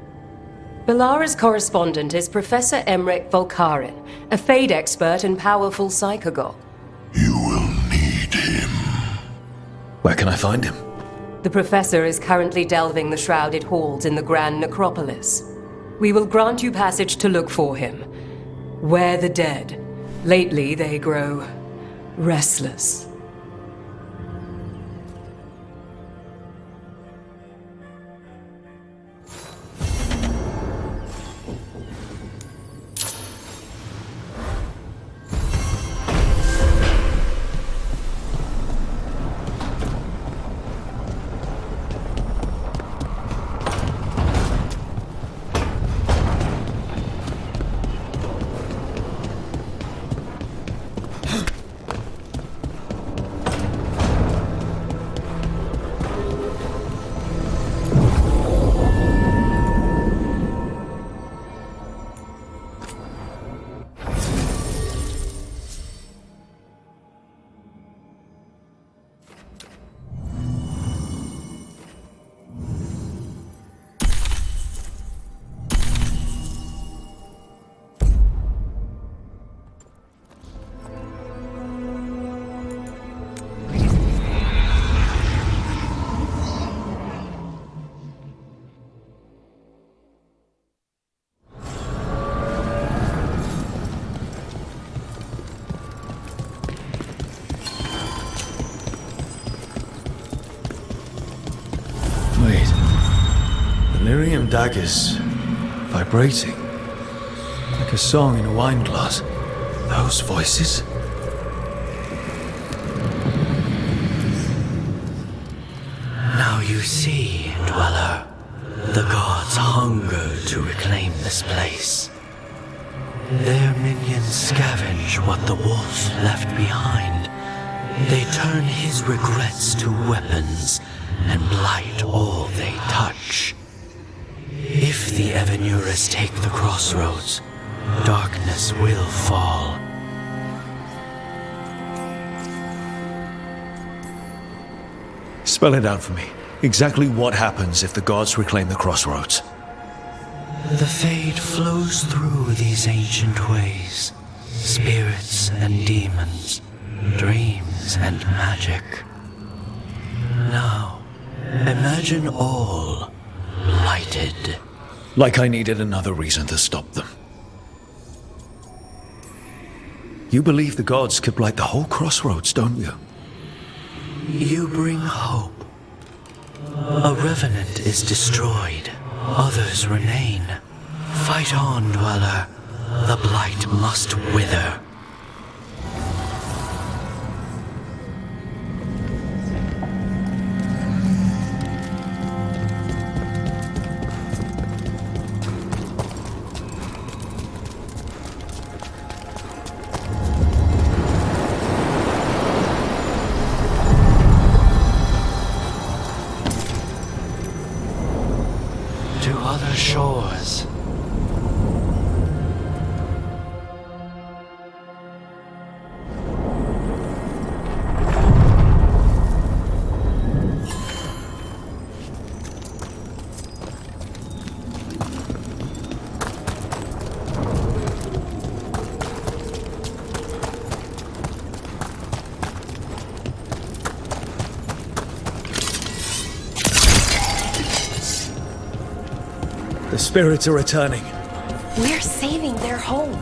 Balara's correspondent is Professor Emmerich Volkarin, a Fade expert and powerful psychogol. You will need him. Where can I find him? The professor is currently delving the shrouded halls in the Grand Necropolis. We will grant you passage to look for him. Where the dead. Lately they grow restless. Lyrium daggers vibrating like a song in a wine glass. Those voices? Now you see, Dweller, the gods hunger to reclaim this place. Their minions scavenge what the wolf left behind. They turn his regrets to weapons and blight all they touch. If the Evenuras take the crossroads, darkness will fall. Spell it out for me. Exactly what happens if the gods reclaim the crossroads? The fade flows through these ancient ways. Spirits and demons, dreams and magic. Now, imagine all blighted. Like I needed another reason to stop them. You believe the gods could blight the whole crossroads, don't you? You bring hope. A revenant is destroyed, others remain. Fight on, Dweller. The blight must wither. To other shores. The spirits are returning. We're saving their home.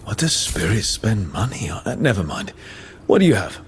What does spirits spend money on? Never mind. What do you have?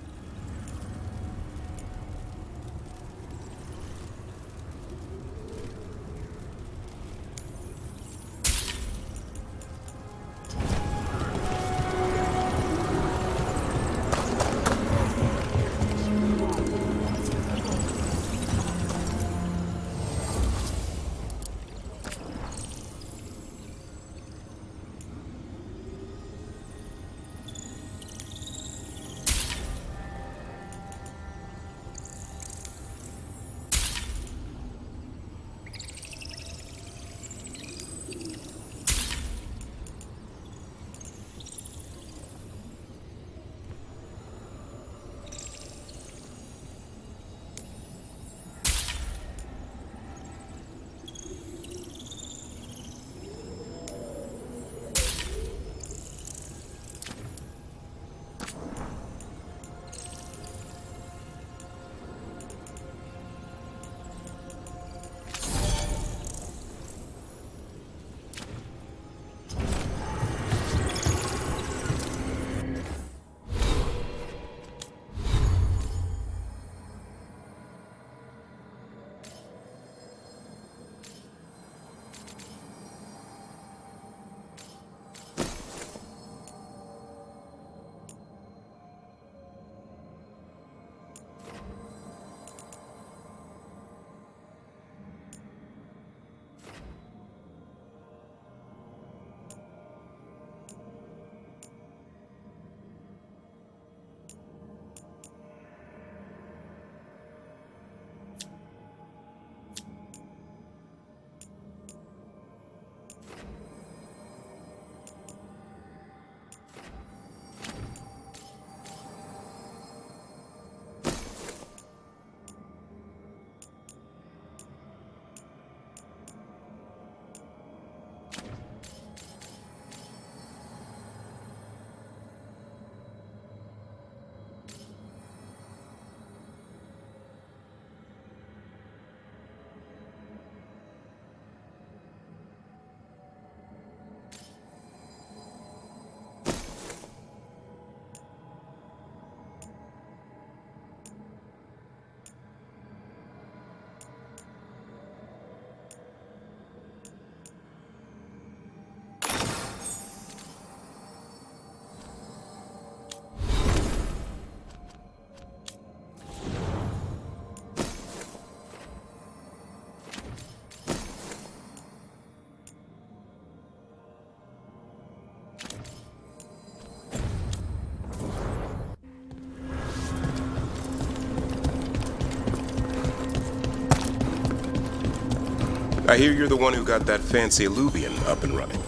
I hear you're the one who got that fancy Illuvian up and running.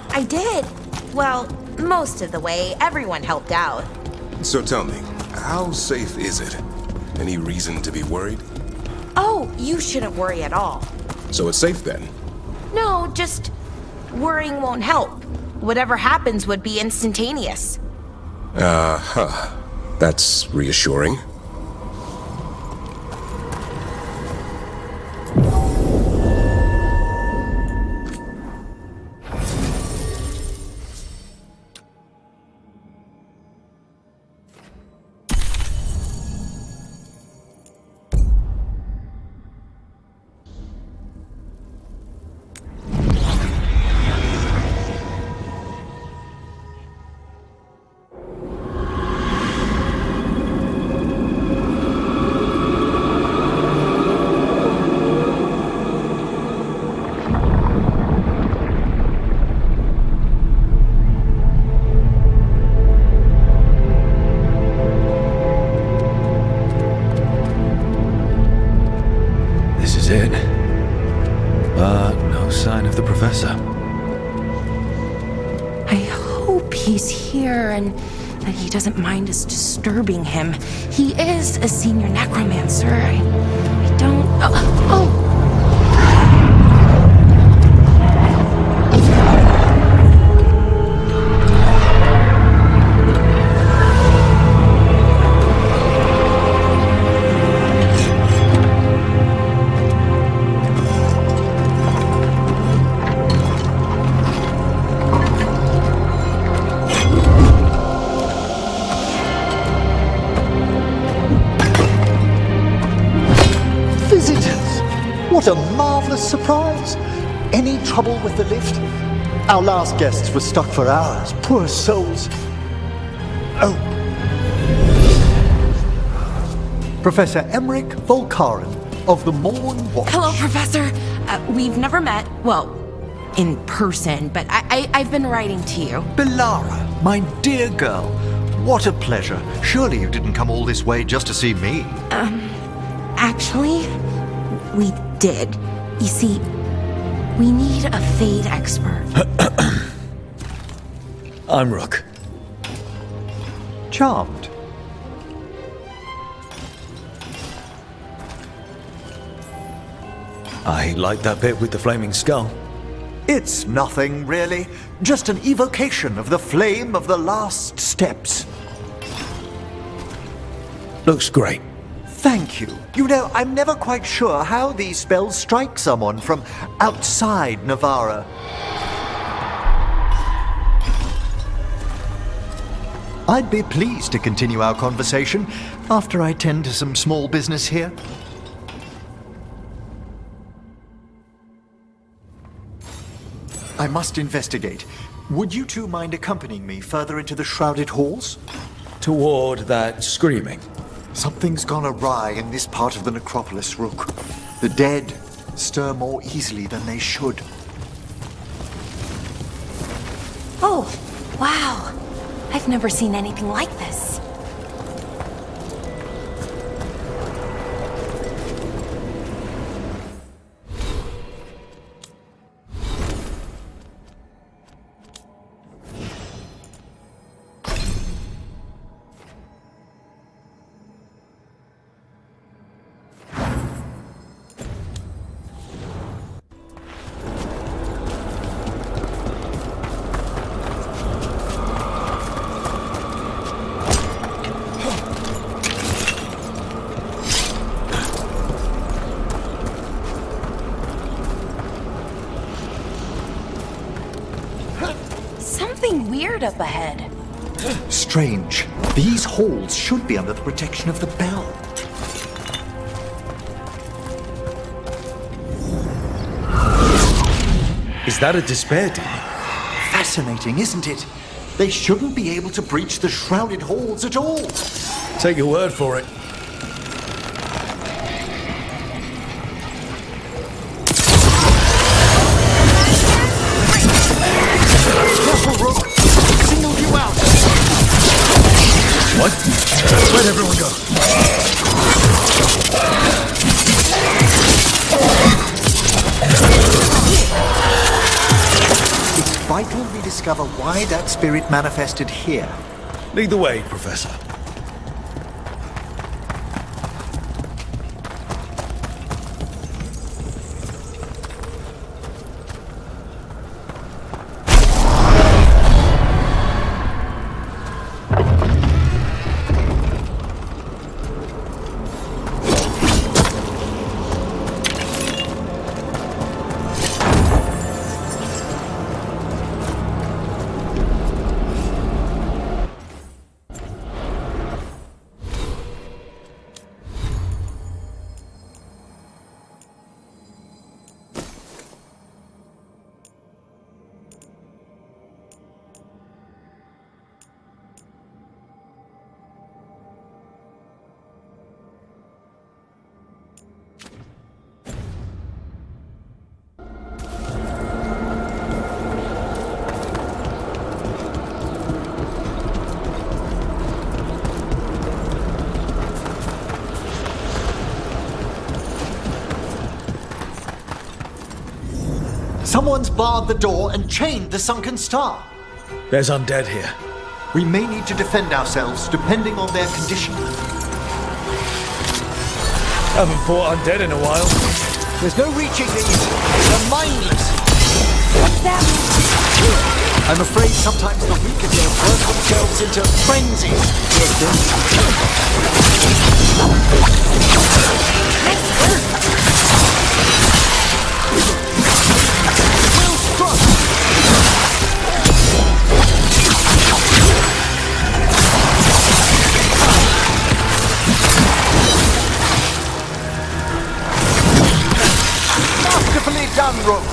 I did. Well, most of the way. Everyone helped out. So tell me, how safe is it? Any reason to be worried? Oh, you shouldn't worry at all. So it's safe then? No, just worrying won't help. Whatever happens would be instantaneous. That's reassuring. It. But no sign of the professor. I hope he's here and that he doesn't mind us disturbing him. He is a senior necromancer. I don't... Oh! What a marvelous surprise! Any trouble with the lift? Our last guests were stuck for hours. Poor souls. Oh. Professor Emmerich Volkaren of the Morn Watch. Hello, Professor. We've never met. Well, in person, but I've been writing to you. Belara, my dear girl. What a pleasure. Surely you didn't come all this way just to see me. Actually, we did. You see, we need a Fade expert. I'm Rook. Charmed. I like that bit with the flaming skull. It's nothing, really. Just an evocation of the flame of the last steps. Looks great. Thank you. You know, I'm never quite sure how these spells strike someone from outside Navarra. I'd be pleased to continue our conversation after I tend to some small business here. I must investigate. Would you two mind accompanying me further into the shrouded halls? Toward that screaming. Something's gone awry in this part of the necropolis, Rook. The dead stir more easily than they should. Oh, wow. I've never seen anything like this. Something weird up ahead. Strange. These halls should be under the protection of the bell. Is that a despair demon? Fascinating, isn't it? They shouldn't be able to breach the shrouded halls at all. Take your word for it. Careful, Rook! Singled you out! What? Let everyone go. discover why that spirit manifested here. Lead the way, Professor. Someone's barred the door and chained the sunken star. There's undead here. We may need to defend ourselves, depending on their condition. Haven't fought undead in a while. There's no reaching these. They're mindless. What's that? I'm afraid sometimes the weak and they work themselves into frenzies. Masterfully done, Rook.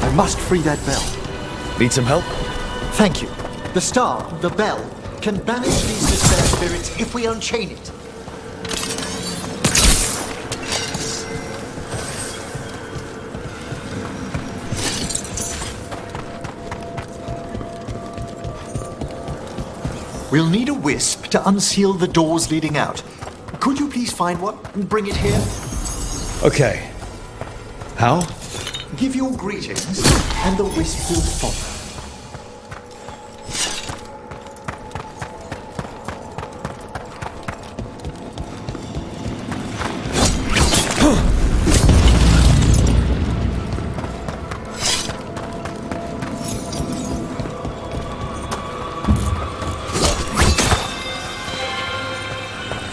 I must free that bell. Need some help? Thank you. The star, the bell, can banish these disturbed spirits if we unchain it. We'll need a wisp to unseal the doors leading out. Could you please find one and bring it here? Okay. How? Give your greetings, and the wisp will follow.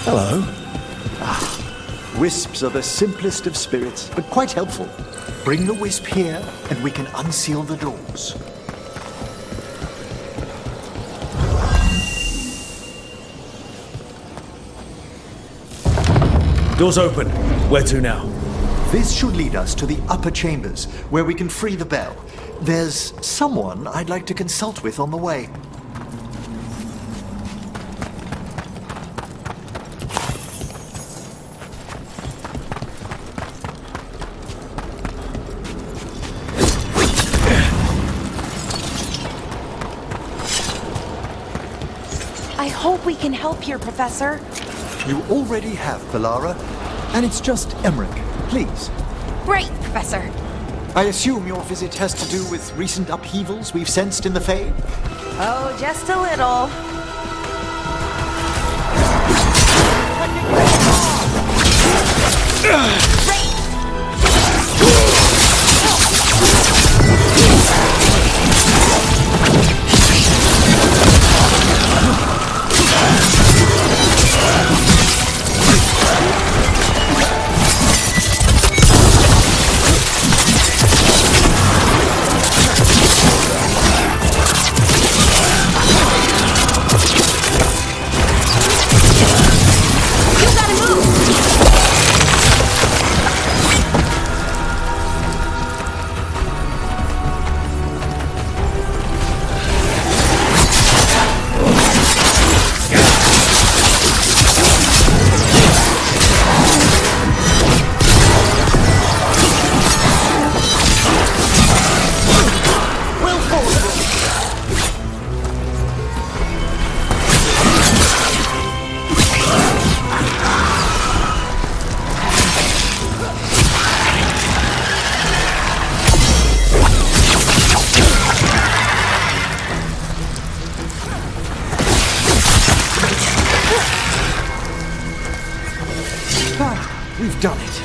Hello. Wisps are the simplest of spirits, but quite helpful. Bring the wisp here, and we can unseal the doors. Doors open. Where to now? This should lead us to the upper chambers, where we can free the bell. There's someone I'd like to consult with on the way. I hope we can help here, Professor. You already have, Balara, and it's just Emmerich. Please. Great, Professor. I assume your visit has to do with recent upheavals we've sensed in the Fae? Oh, just a little. done it.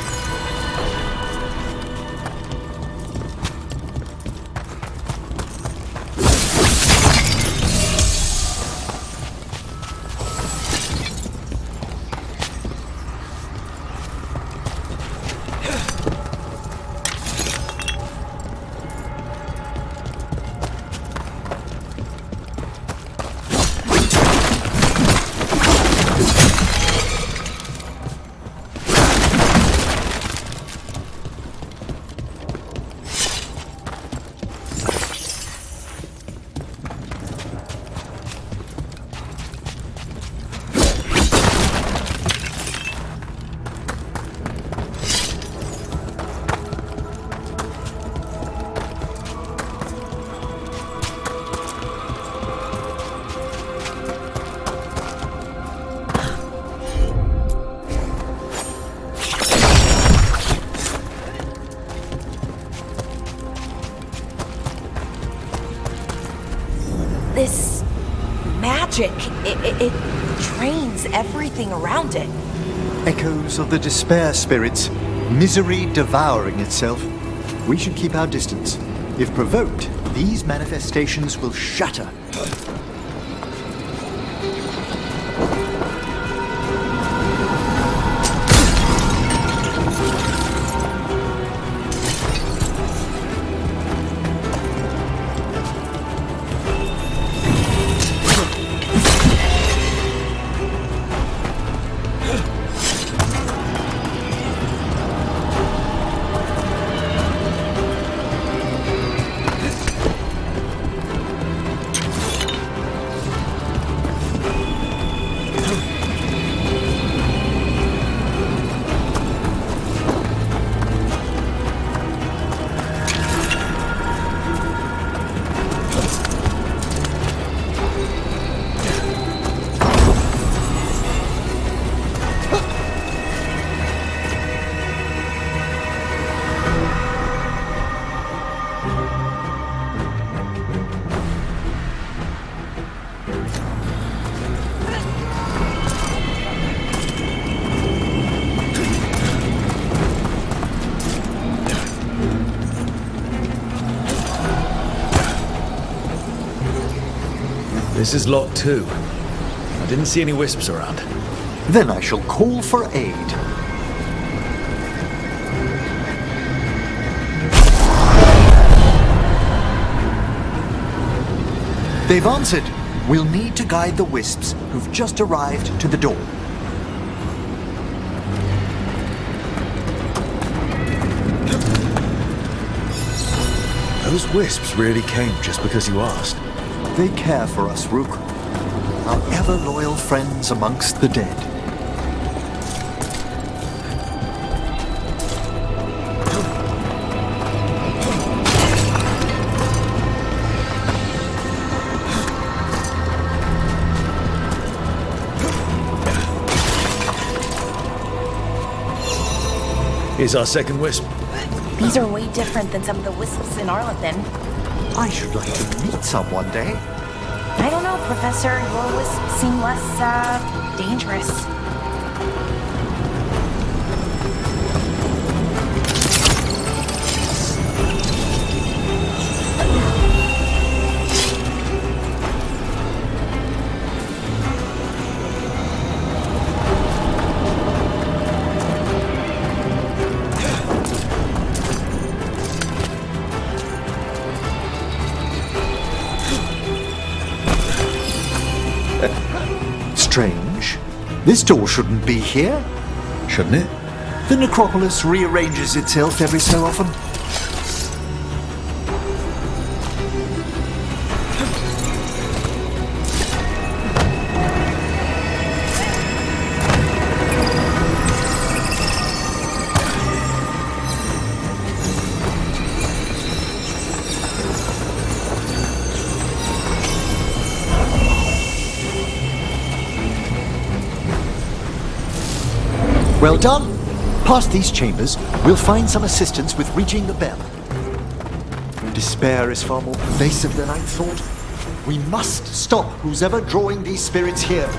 This magic, it drains everything around it. Echoes of the despair spirits, misery devouring itself. We should keep our distance. If provoked, these manifestations will shatter. This is locked too. I didn't see any wisps around. Then I shall call for aid. They've answered. We'll need to guide the wisps who've just arrived to the door. Those wisps really came just because you asked. They care for us, Rook. Our ever-loyal friends amongst the dead. Here's our second wisp. These are way different than some of the wisps in Arlethan. I should like to meet some one day. I don't know, Professor. Your wisps seem less, dangerous. Strange. This door shouldn't be here. Shouldn't it? The necropolis rearranges itself every so often. Well done. Past these chambers, we'll find some assistance with reaching the bell. Despair is far more pervasive than I thought. We must stop who's ever drawing these spirits here.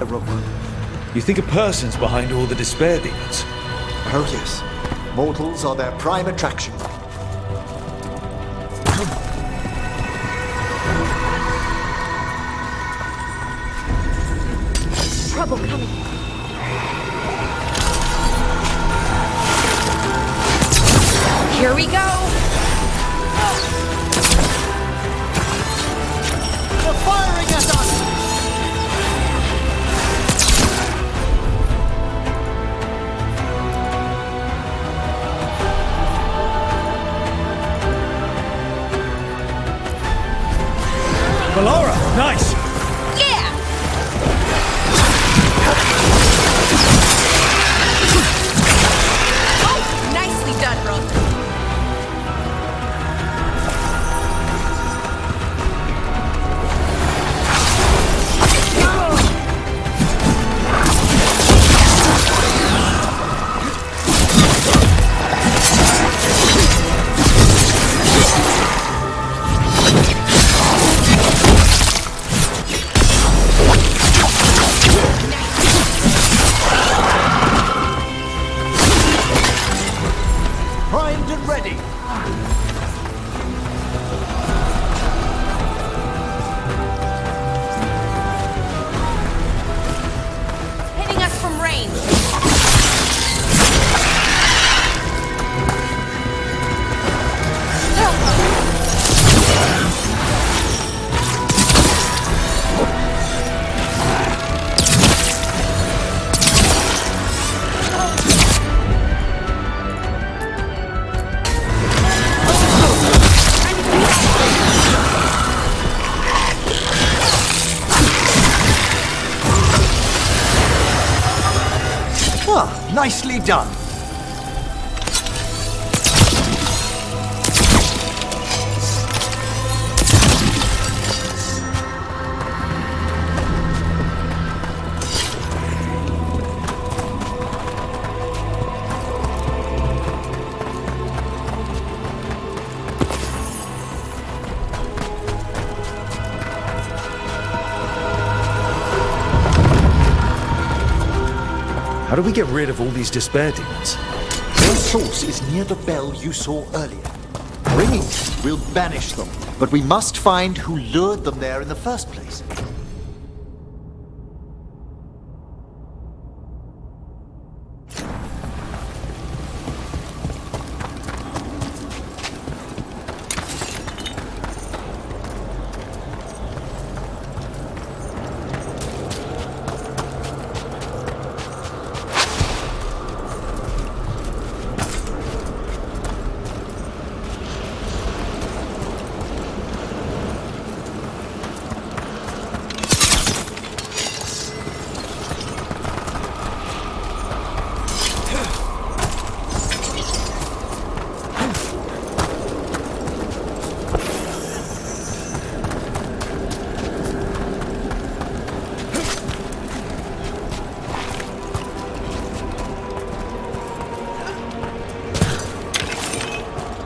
Rook. You think a person's behind all the despair demons? Oh yes. Mortals are their prime attraction. Trouble coming. Here we go! They're firing at us! Valora! Nice! Yeah! Oh, nicely done, Rook. Primed and ready. Hitting us from range. Ah, nicely done. How do we get rid of all these despair demons? Their source is near the bell you saw earlier. Ringing it will banish them, but we must find who lured them there in the first place.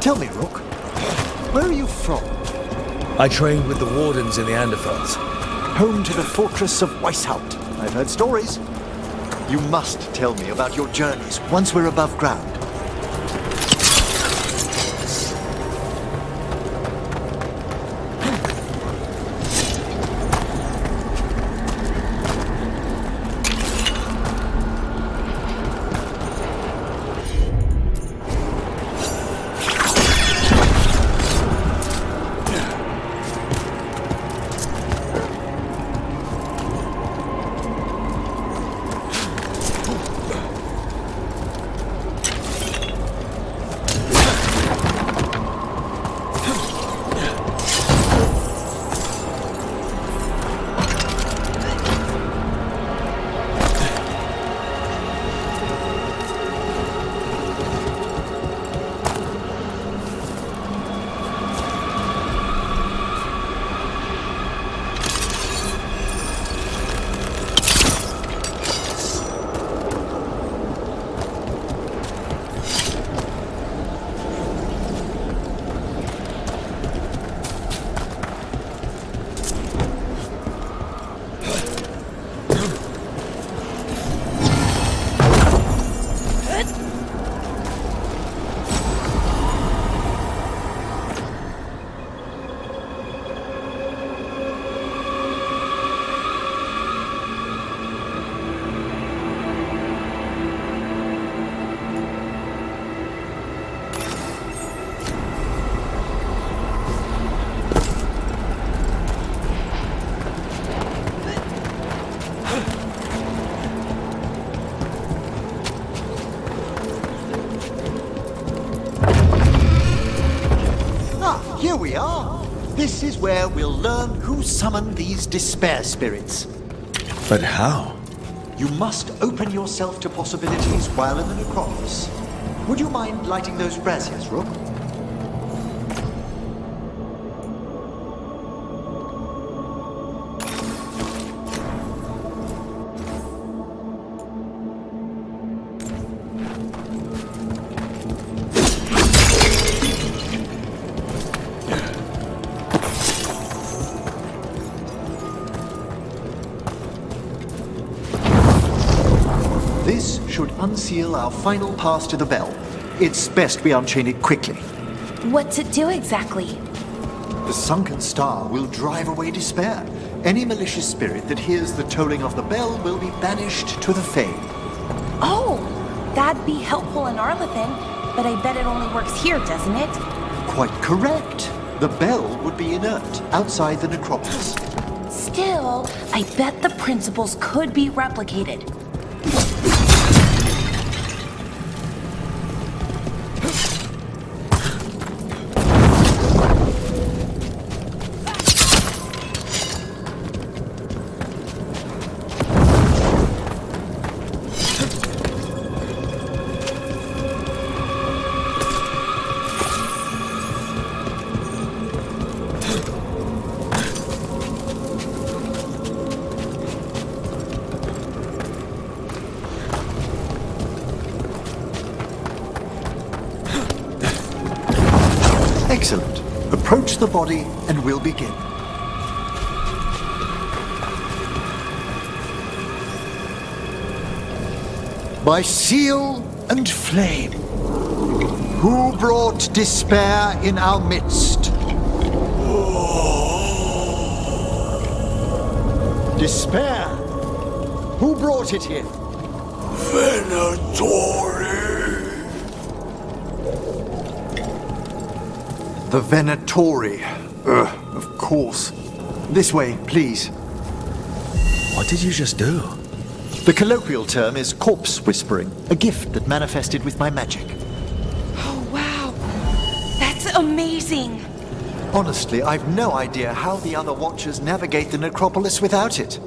Tell me, Rook, where are you from? I trained with the Wardens in the Anderfels. Home to the fortress of Weishaupt. I've heard stories. You must tell me about your journeys once we're above ground. This is where we'll learn who summoned these despair spirits. But how? You must open yourself to possibilities while in the necropolis. Would you mind lighting those braziers, Rook? This should unseal our final pass to the bell. It's best we unchain it quickly. What's it do exactly? The sunken star will drive away despair. Any malicious spirit that hears the tolling of the bell will be banished to the Fae. Oh, that'd be helpful in Arlethan, but I bet it only works here, doesn't it? Quite correct. The bell would be inert outside the necropolis. Still, I bet the principles could be replicated. Excellent. Approach the body and we'll begin. By seal and flame, who brought despair in our midst? Despair? Who brought it here? Venatori. The Venatori. Of course. This way, please. What did you just do? The colloquial term is corpse whispering, a gift that manifested with my magic. Oh, wow. That's amazing. Honestly, I've no idea how the other Watchers navigate the necropolis without it.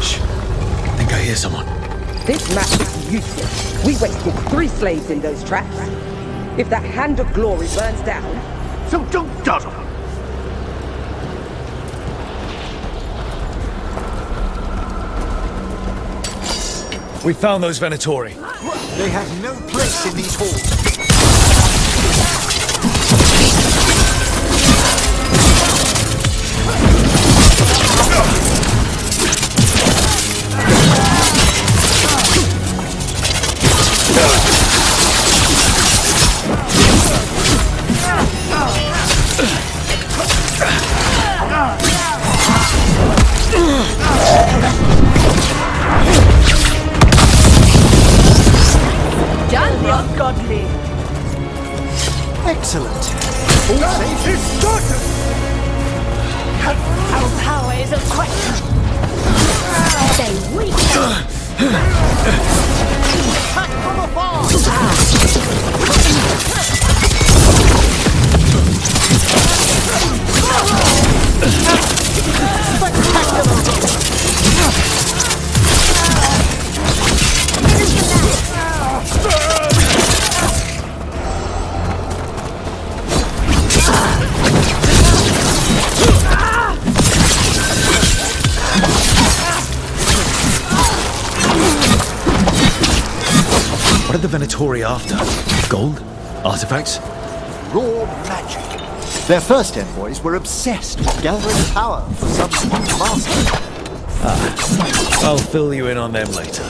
Shh. I think I hear someone. This map is useless. We wasted 3 slaves in those traps. If that Hand of Glory burns down, so don't dawdle. We found those Venatori. They have no place in these halls. Godly. Excellent. All safe. Our power is a question. They weak. Attack from afar. What are the Venatori after? Gold? Artifacts? Raw magic. Their first envoys were obsessed with gathering power for some new master. I'll fill you in on them later.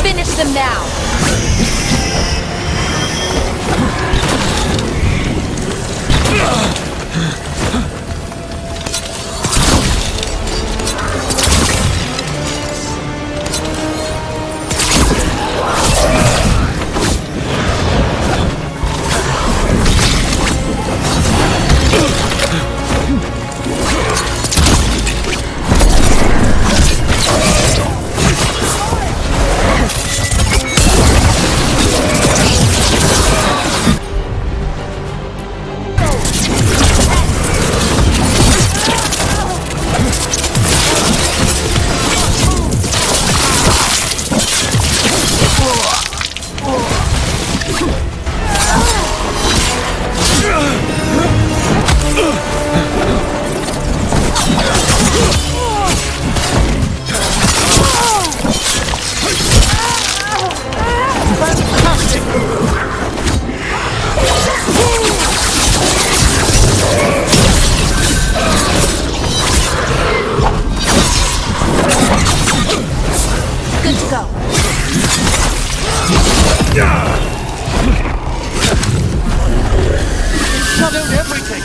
Finish them now! Good to go. Shut out everything!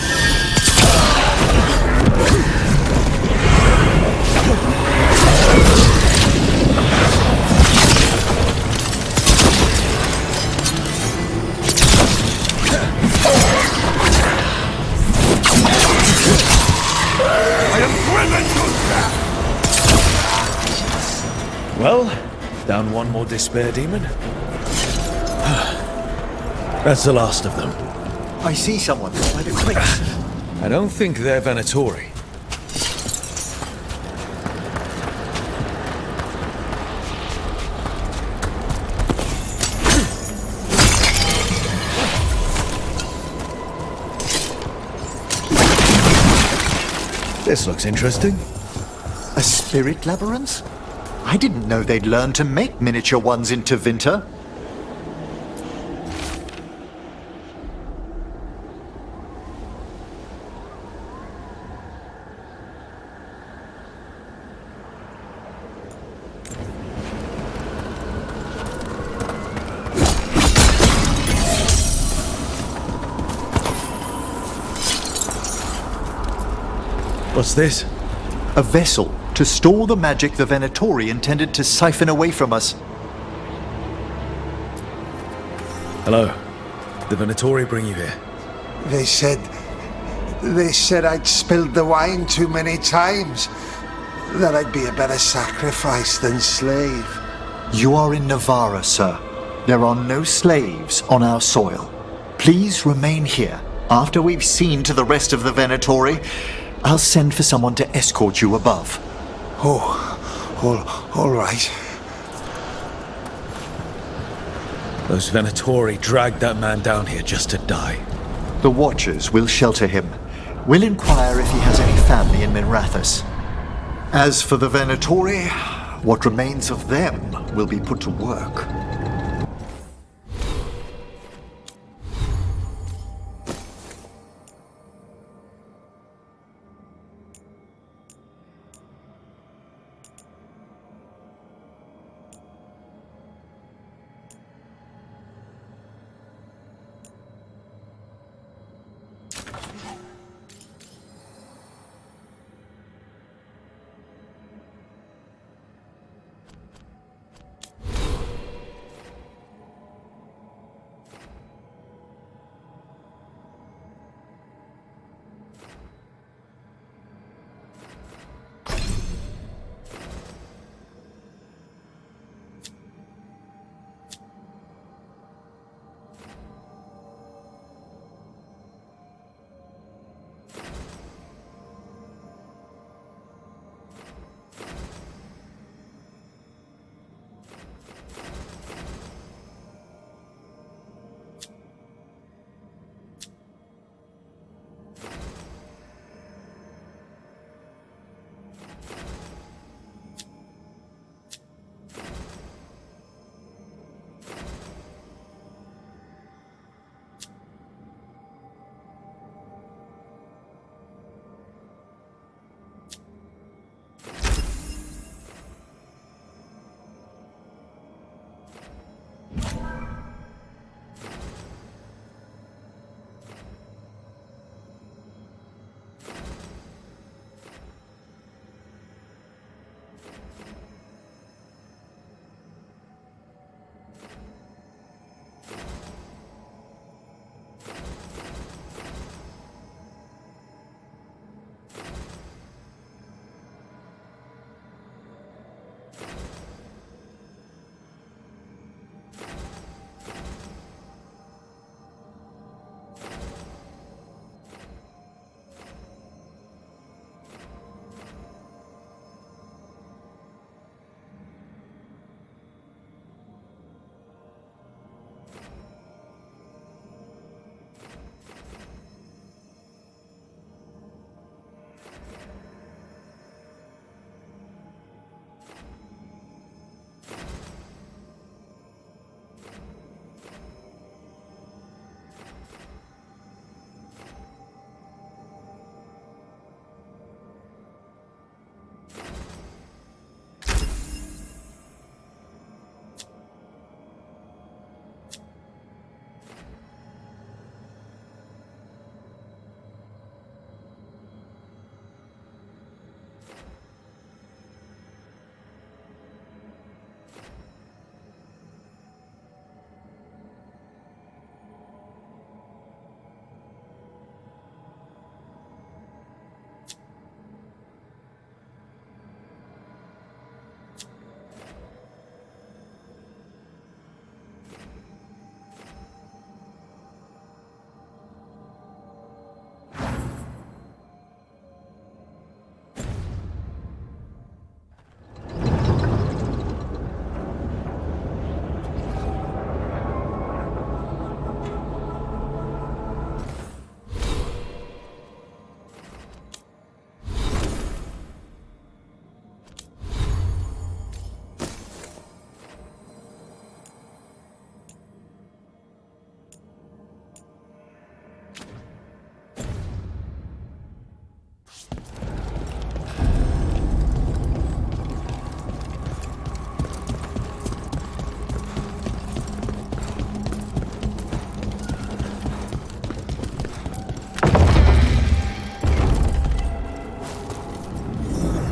I am driven to Well, down one more despair demon. That's the last of them. I see someone by the crates. I don't think they're Venatori. This looks interesting. A spirit labyrinth? I didn't know they'd learn to make miniature ones in Tevinter. What's this? A vessel to store the magic the Venatori intended to siphon away from us. Hello. The Venatori bring you here? They said I'd spilled the wine too many times. That I'd be a better sacrifice than slave. You are in Navarra, sir. There are no slaves on our soil. Please remain here. After we've seen to the rest of the Venatori, I'll send for someone to escort you above. All right. Those Venatori dragged that man down here just to die. The Watchers will shelter him. We'll inquire if he has any family in Minrathous. As for the Venatori, what remains of them will be put to work.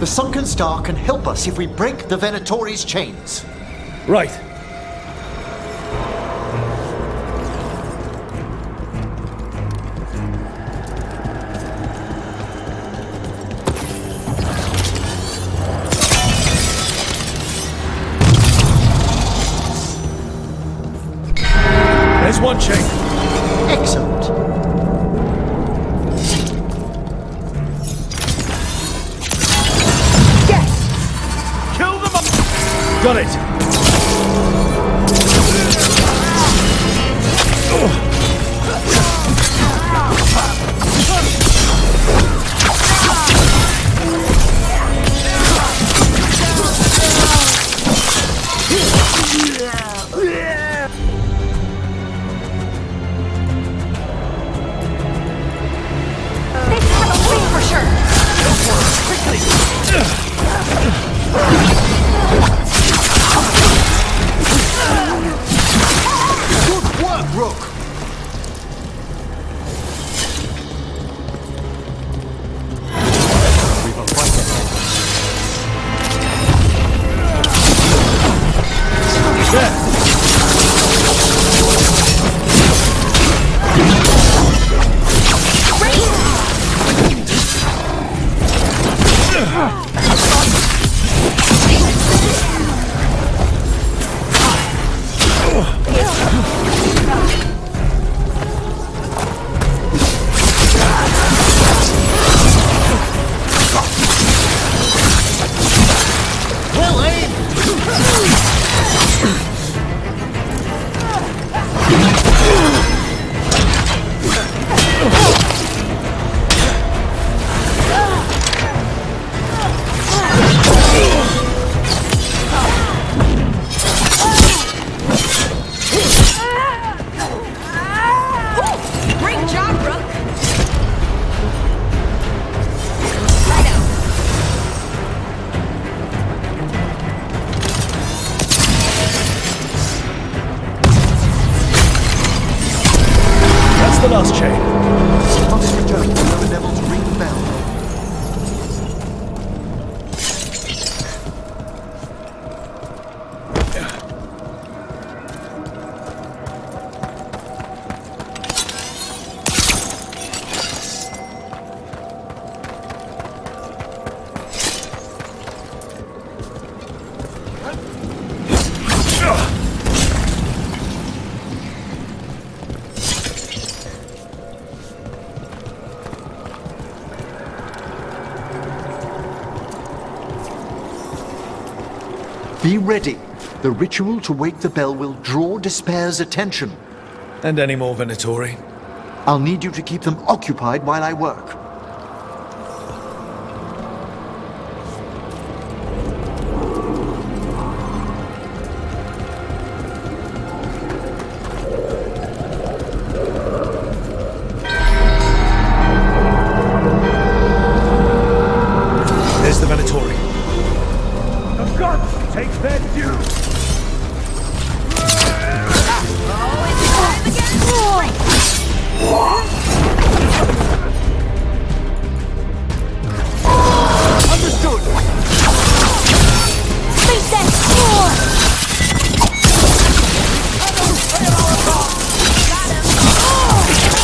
sunken star can help us if we break the Venatori's chains. Right. There's one chain. Excellent. Kill them up! Got it! Good work, Rook! Well aimed! Great job, Rook! That's the last chain. Must return to Lower Level to ring the bell. Be ready. The ritual to wake the bell will draw Despair's attention. And any more Venatori? I'll need you to keep them occupied while I work. There's the Venatori. The gods take their due! Understood! Face that sword!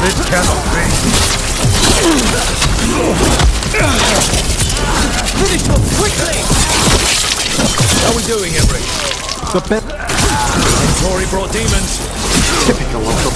This cannot be! Finish them quickly! How are we doing, Emery? The bell... Venatori brought demons. Typical of them.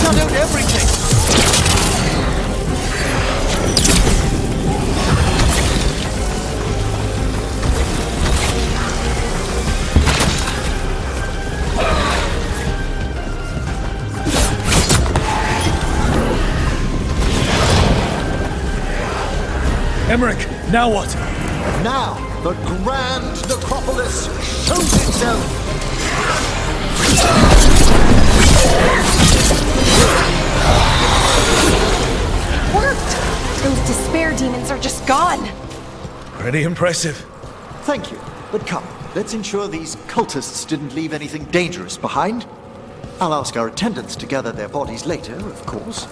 shut out everything! Emmerich, now what? Now, the Grand Necropolis shows itself! Worked! Those despair demons are just gone. Pretty impressive. Thank you, but come, let's ensure these cultists didn't leave anything dangerous behind. I'll ask our attendants to gather their bodies later, of course.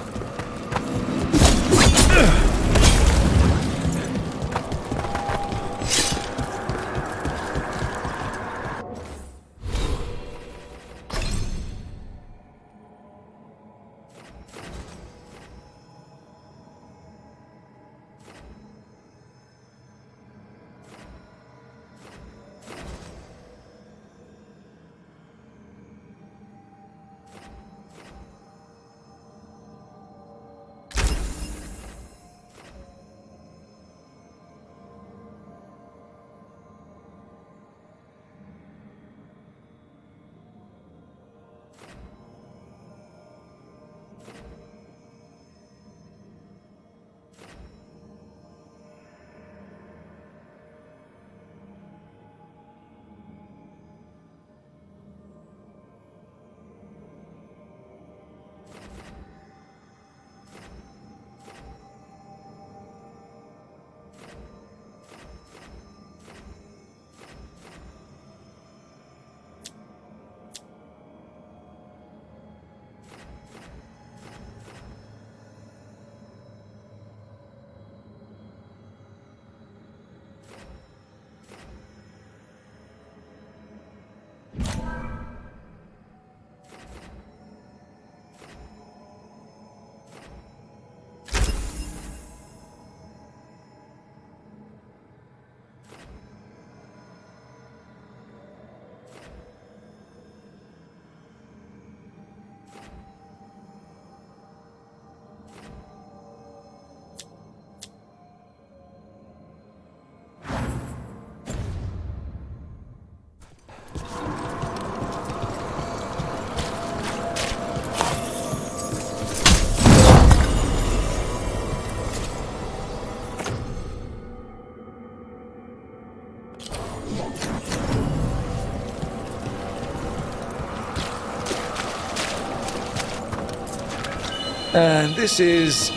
And this is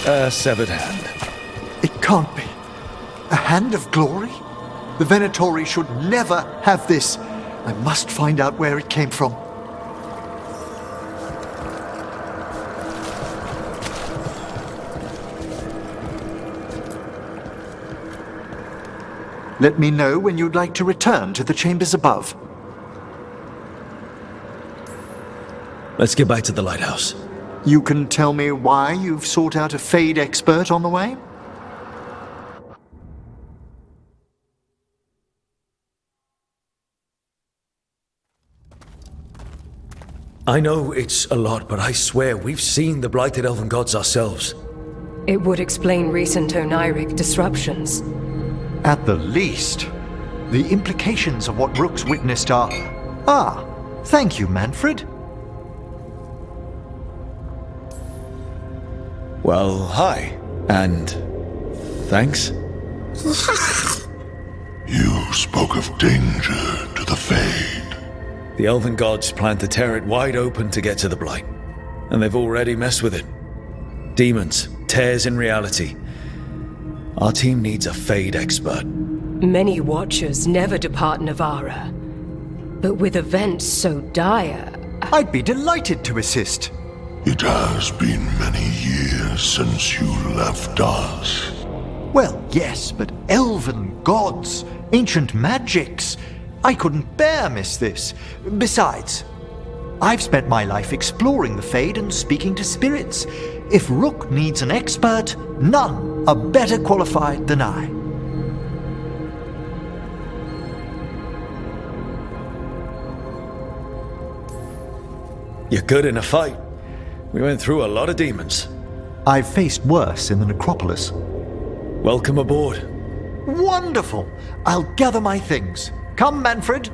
a severed hand. It can't be. A hand of glory? The Venatori should never have this. I must find out where it came from. Let me know when you'd like to return to the chambers above. Let's get back to the lighthouse. You can tell me why you've sought out a Fade expert on the way? I know it's a lot, but I swear we've seen the blighted elven gods ourselves. It would explain recent Oniric disruptions. At the least. The implications of what Rook's witnessed are... Ah, thank you, Manfred. Well, hi. And... thanks? You spoke of danger to the Fade. The elven gods plan to tear it wide open to get to the blight. And they've already messed with it. Demons, tears in reality. Our team needs a Fade expert. Many Watchers never depart Navara. But with events so dire... I'd be delighted to assist. It has been many years since you left us. Well, yes, but elven gods, ancient magics. I couldn't bear miss this. Besides, I've spent my life exploring the Fade and speaking to spirits. If Rook needs an expert, none are better qualified than I. You're good in a fight. We went through a lot of demons. I've faced worse in the necropolis. Welcome aboard. Wonderful! I'll gather my things. Come, Manfred.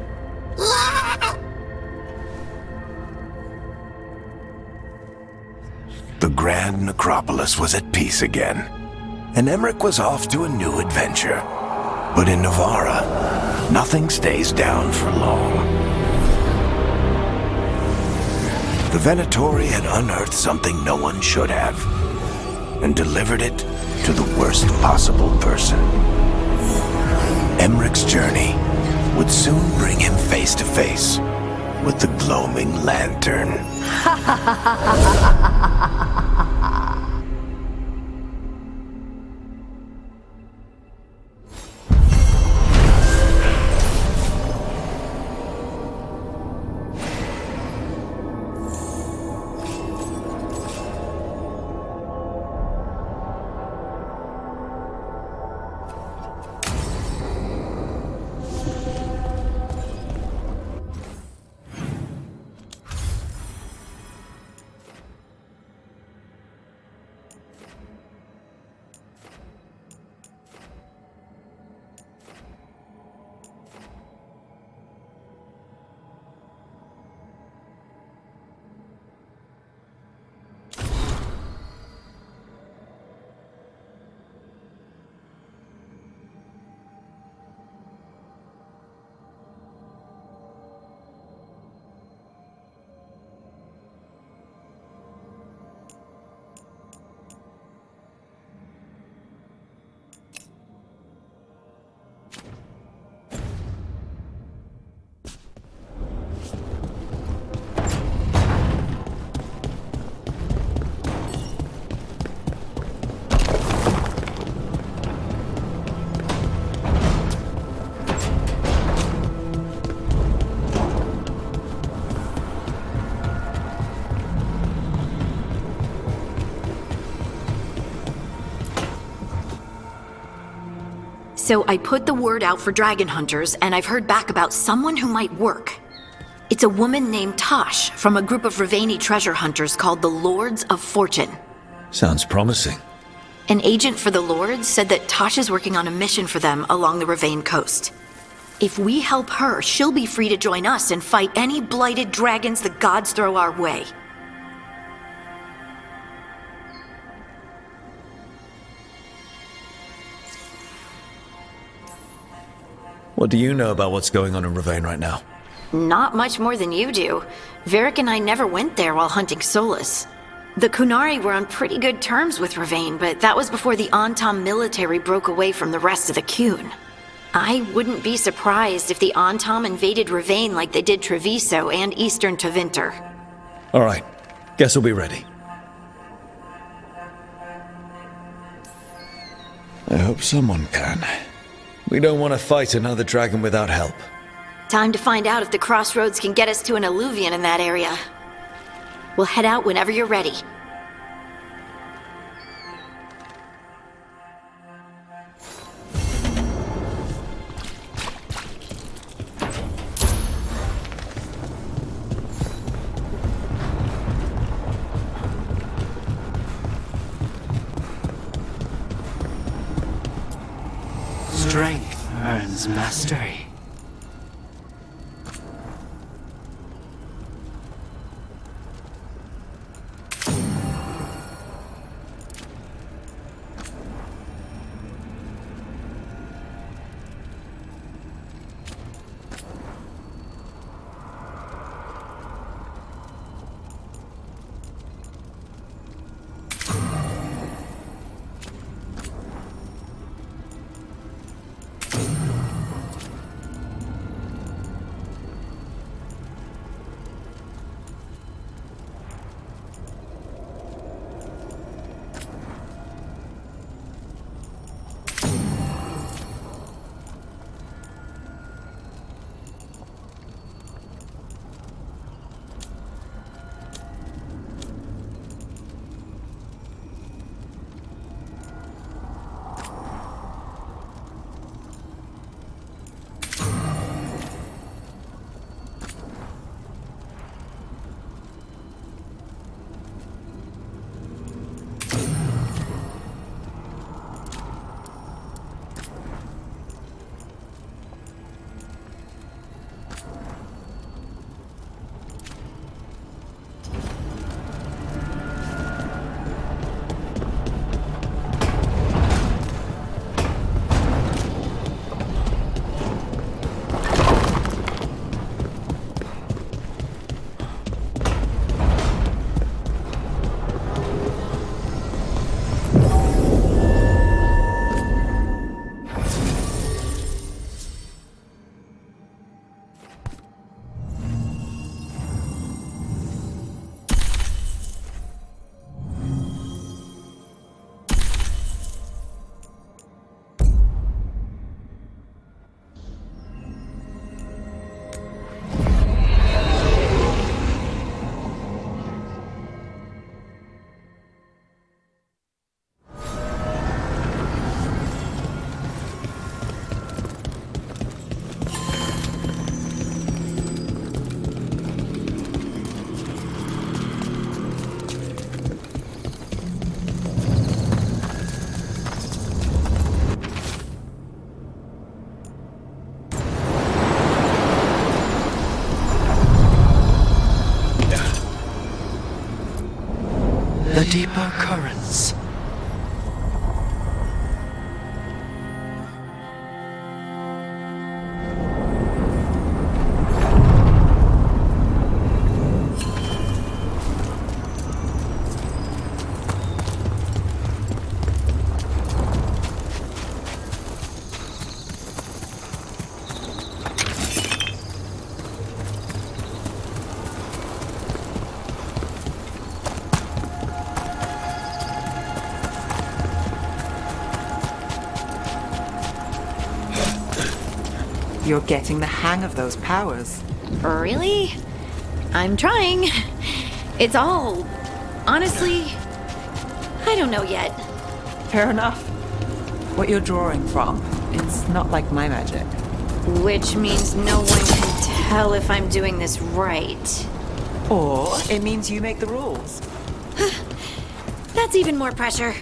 The Grand Necropolis was at peace again, and Emmerich was off to a new adventure. But in Navarra, nothing stays down for long. The Venatori had unearthed something no one should have, and delivered it to the worst possible person. Emmerich's journey would soon bring him face to face with the gloaming lantern. So I put the word out for dragon hunters, and I've heard back about someone who might work. It's a woman named Tosh from a group of Ravani treasure hunters called the Lords of Fortune. Sounds promising. An agent for the Lords said that Tosh is working on a mission for them along the Ravane coast. If we help her, she'll be free to join us and fight any blighted dragons the gods throw our way. What do you know about what's going on in Ravane right now? Not much more than you do. Varric and I never went there while hunting Solus. The Kunari were on pretty good terms with Ravane, but that was before the Antam military broke away from the rest of the Kun. I wouldn't be surprised if the Antam invaded Ravane like they did Treviso and Eastern Tevinter. All right. Guess we'll be ready. I hope someone can. We don't want to fight another dragon without help. Time to find out if the crossroads can get us to an alluvion in that area. We'll head out whenever you're ready. Strength earns mastery. the deeper currents. You're getting the hang of those powers. Really? I'm trying. It's all... honestly... I don't know yet. Fair enough. What you're drawing from, it's not like my magic. Which means no one can tell if I'm doing this right. Or it means you make the rules. That's even more pressure.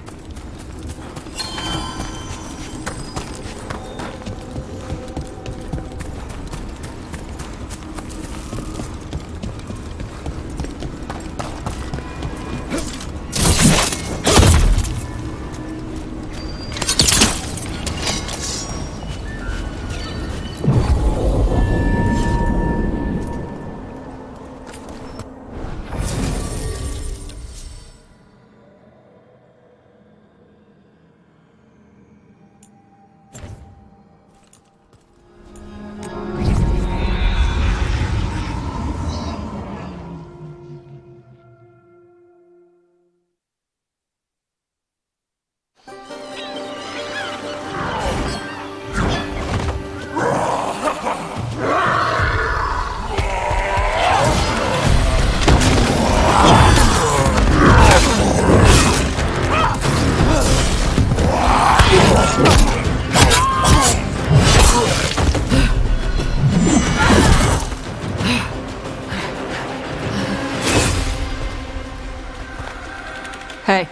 Hey.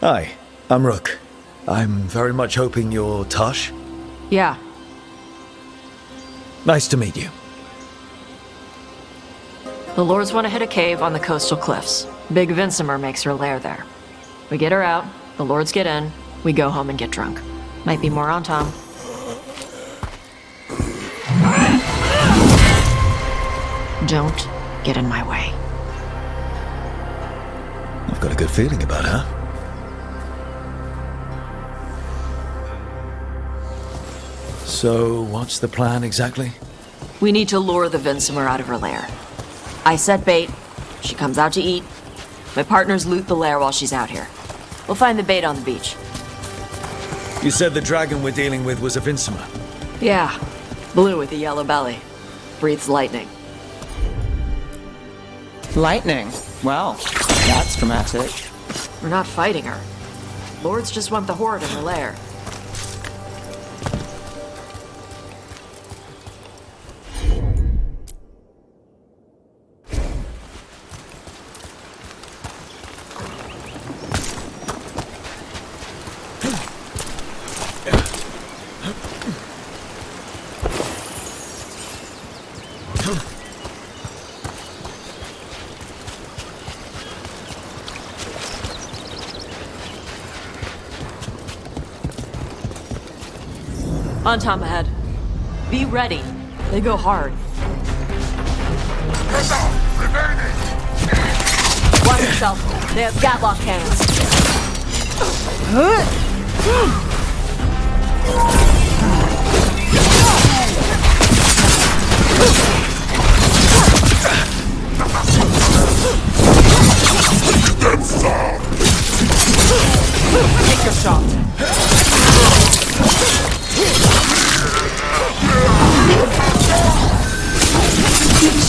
Hi, I'm Rook. I'm very much hoping you're Tosh. Yeah. Nice to meet you. The Lords want to hit a cave on the coastal cliffs. Big Vincimer makes her lair there. We get her out, the Lords get in, we go home and get drunk. Might be more on Tom. Don't get in my way. I've got a good feeling about her. So, what's the plan exactly? We need to lure the Vincimer out of her lair. I set bait, she comes out to eat. My partners loot the lair while she's out here. We'll find the bait on the beach. You said the dragon we're dealing with was a Vincimer. Yeah, blue with a yellow belly. Breathes lightning. Lightning? Well, that's dramatic. We're not fighting her. Lords just want the horde in her lair. On Tom ahead. Be ready. They go hard. Watch yourself. They have Gatlock cannons. Take your shot.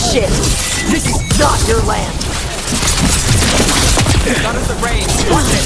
Shit! This is not your land! None of the range. Watch it!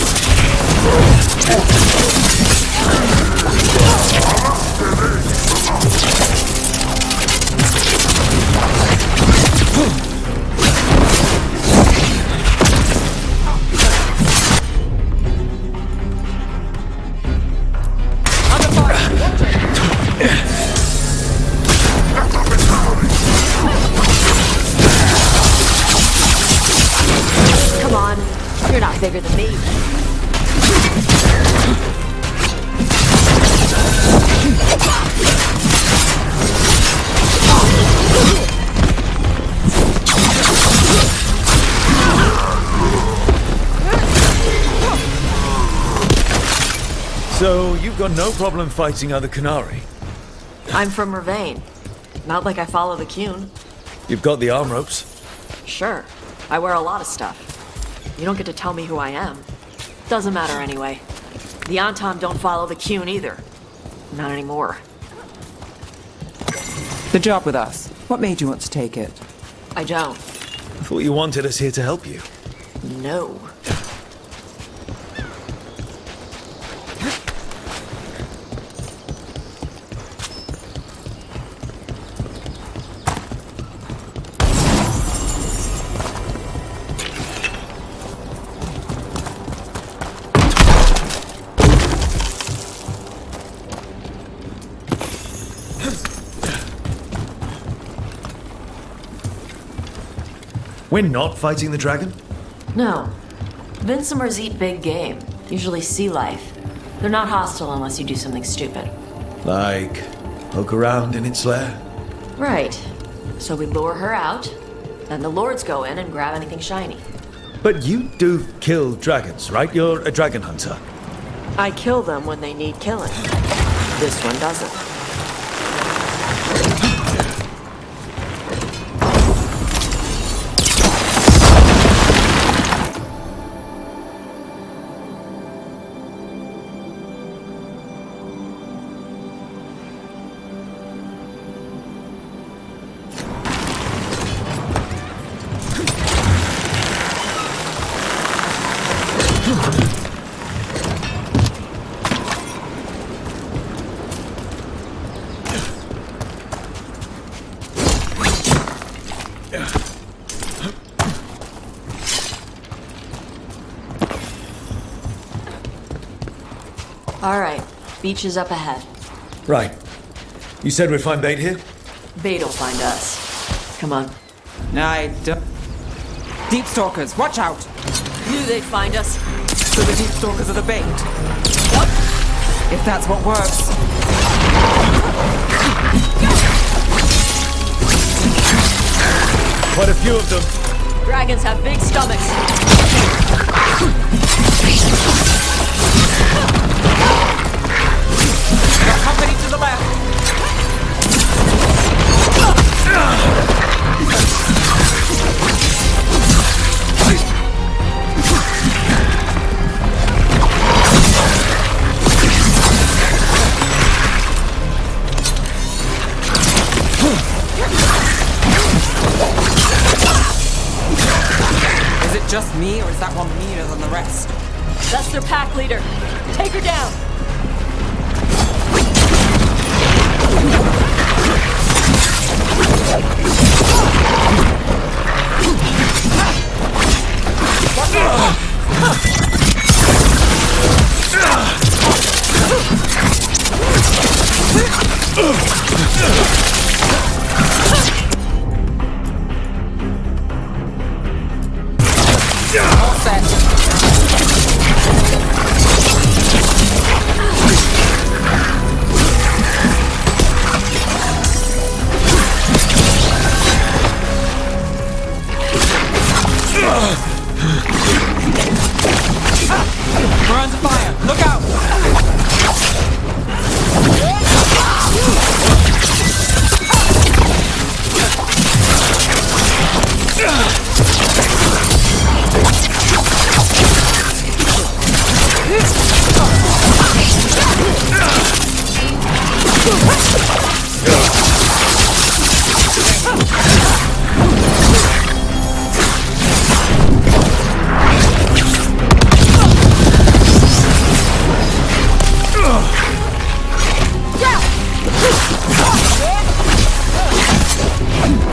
you've got no problem fighting other Canary. I'm from Ravane. Not like I follow the Cune. You've got the arm ropes. Sure. I wear a lot of stuff. You don't get to tell me who I am. Doesn't matter anyway. The Anton don't follow the Cune either. Not anymore. The job with us. What made you want to take it? I don't. I thought you wanted us here to help you. No. We're not fighting the dragon? No. Vincimers eat big game, usually sea life. They're not hostile unless you do something stupid. Like, poke around in its lair? Right. So we lure her out, then the lords go in and grab anything shiny. But you do kill dragons, right? You're a dragon hunter. I kill them when they need killing. This one doesn't. All right, beach is up ahead. Right. You said we'd find bait here? Bait'll find us. Come on. I don't... Deep stalkers, watch out! Knew they'd find us. So the deep stalkers are the bait. If that's what works. Quite a few of them. Dragons have big stomachs. Got company to the left. Is it just me, or is that one meaner than the rest? That's their pack leader. Take her down. All set. We're under fire. Look out!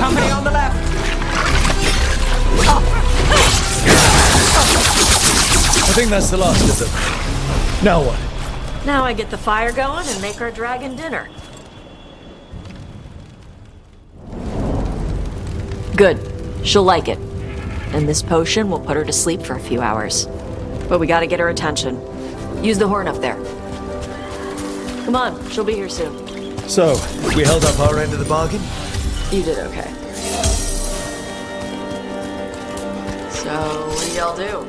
Company on the left. I think that's the last of them. Now what? Now I get the fire going and make our dragon dinner. Good. She'll like it. And this potion will put her to sleep for a few hours. But we gotta get her attention. Use the horn up there. Come on, she'll be here soon. So, we held up our end of the bargain? You did okay. So, what do y'all do?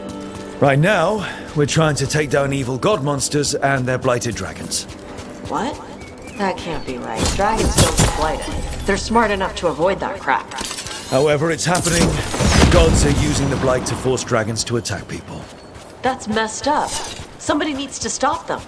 Right now, we're trying to take down evil god monsters and their blighted dragons. What? That can't be right. Dragons don't get blighted. They're smart enough to avoid that crap. However, it's happening. Gods are using the blight to force dragons to attack people. That's messed up. Somebody needs to stop them.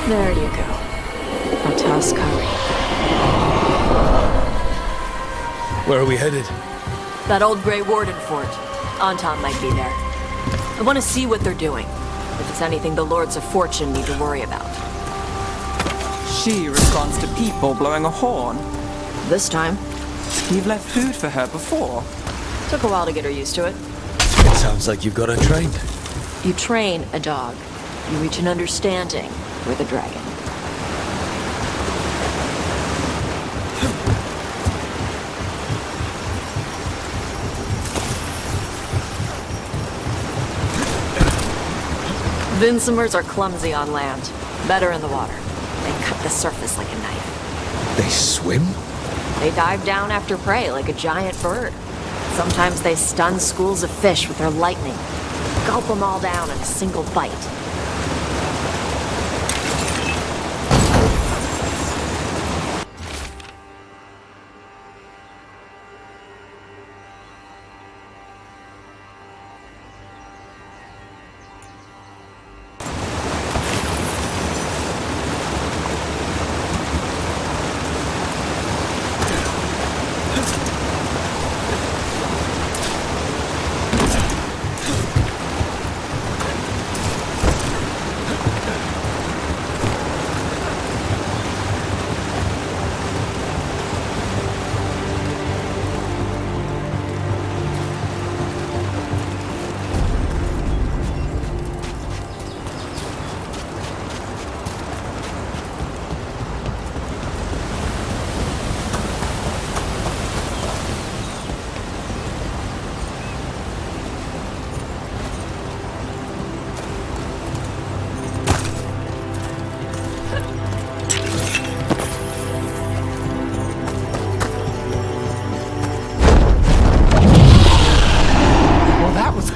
There you go. A Tuskari. Where are we headed? That old Grey Warden fort. Anton might be there. I want to see what they're doing. If it's anything the Lords of Fortune need to worry about. She responds to people blowing a horn. This time. You've left food for her before. Took a while to get her used to it. It sounds like you've got her trained. You train a dog. You reach an understanding with a dragon. Vincimers are clumsy on land, better in the water. They cut the surface like a knife. They swim? They dive down after prey like a giant bird. Sometimes they stun schools of fish with their lightning. Gulp them all down in a single bite.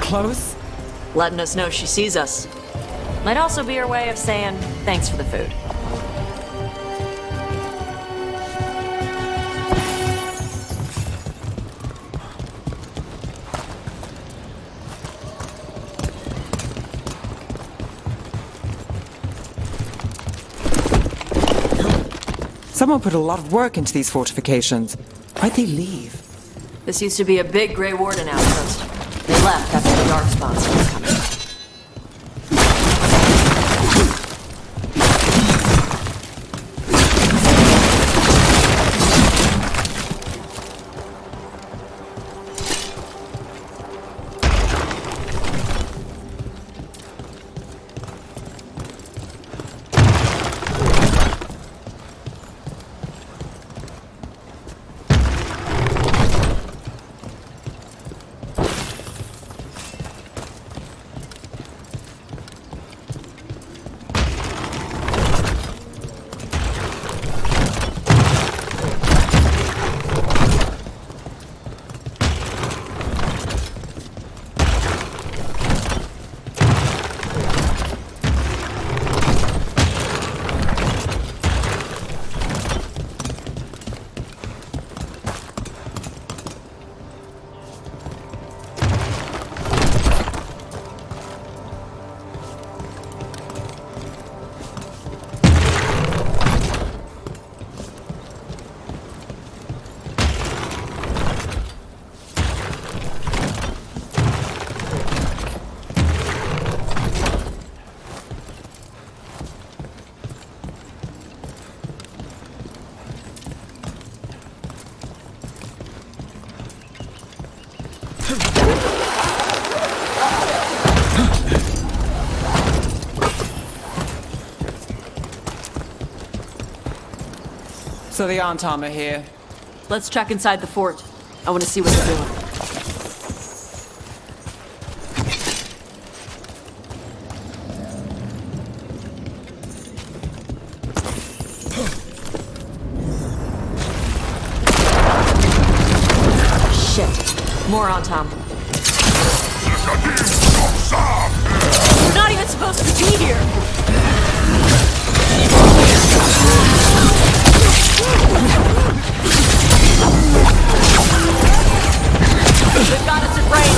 Close? Letting us know she sees us. Might also be her way of saying thanks for the food. Someone put a lot of work into these fortifications. Why'd they leave? This used to be a big Grey Warden outpost. They left after the Darkspawn started coming. So the Antam are here. Let's check inside the fort. I want to see what they're doing. Shit. More on Tom. We're not even supposed to be here! They've got us at range!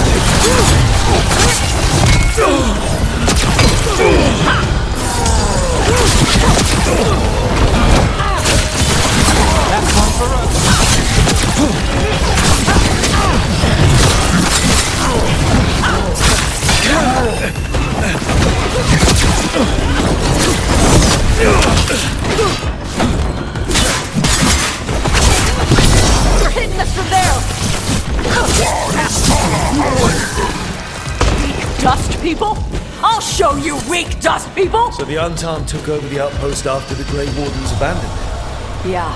That's one for us. They're hitting us from there! Weak dust people? I'll show you weak dust people! So the Antam took over the outpost after the Grey Wardens abandoned it? Yeah.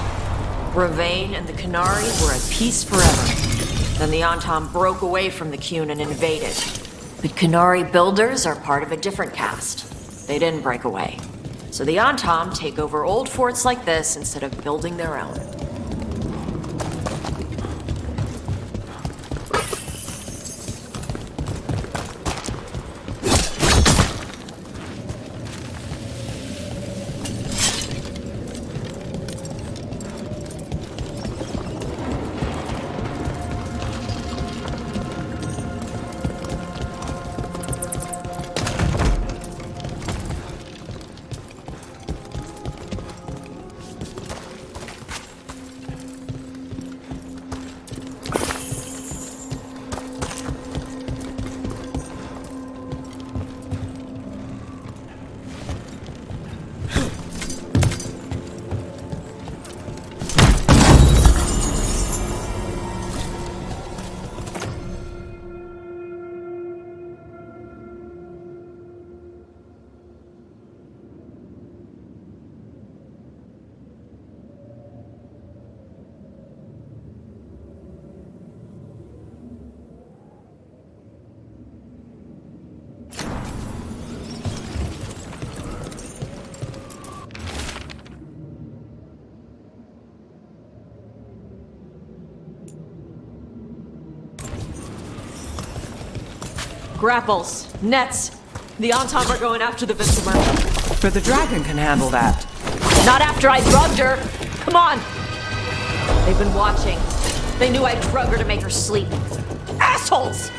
Ravane and the Canari were at peace forever. Then the Antam broke away from the Qun and invaded. The Canari builders are part of a different caste. They didn't break away. So the Antam take over old forts like this instead of building their own. Grapples, nets. The Antam are going after the Vinsamur. But the dragon can handle that. Not after I drugged her. Come on. They've been watching. They knew I drug her to make her sleep. Assholes!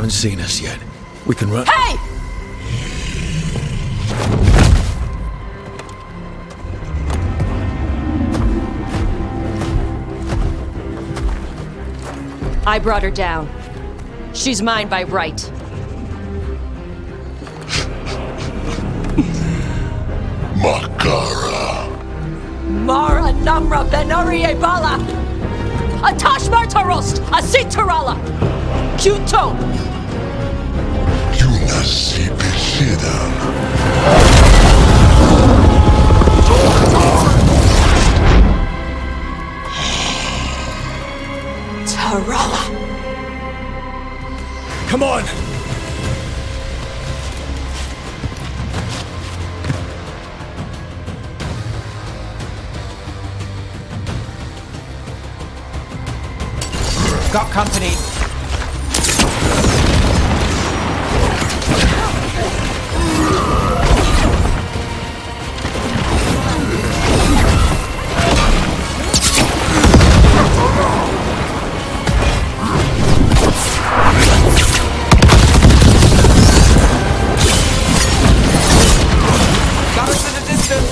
haven't seen us yet. We can run. Hey! I brought her down. She's mine by right. Makara. Mara Namra Benarie Bala! Atash Martarost! Asitarala! Kyuto! Yunasi Bishida. Tarala! Come on! Got company. Got us in the distance.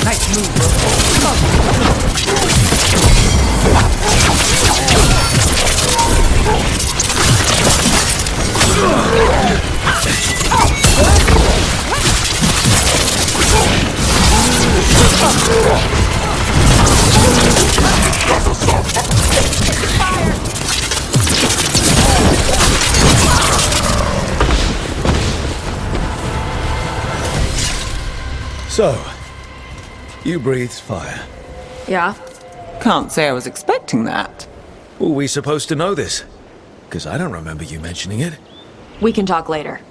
Nice move, So, you breathed fire. Yeah? Can't say I was expecting that. Were we supposed to know this? Because I don't remember you mentioning it. We can talk later.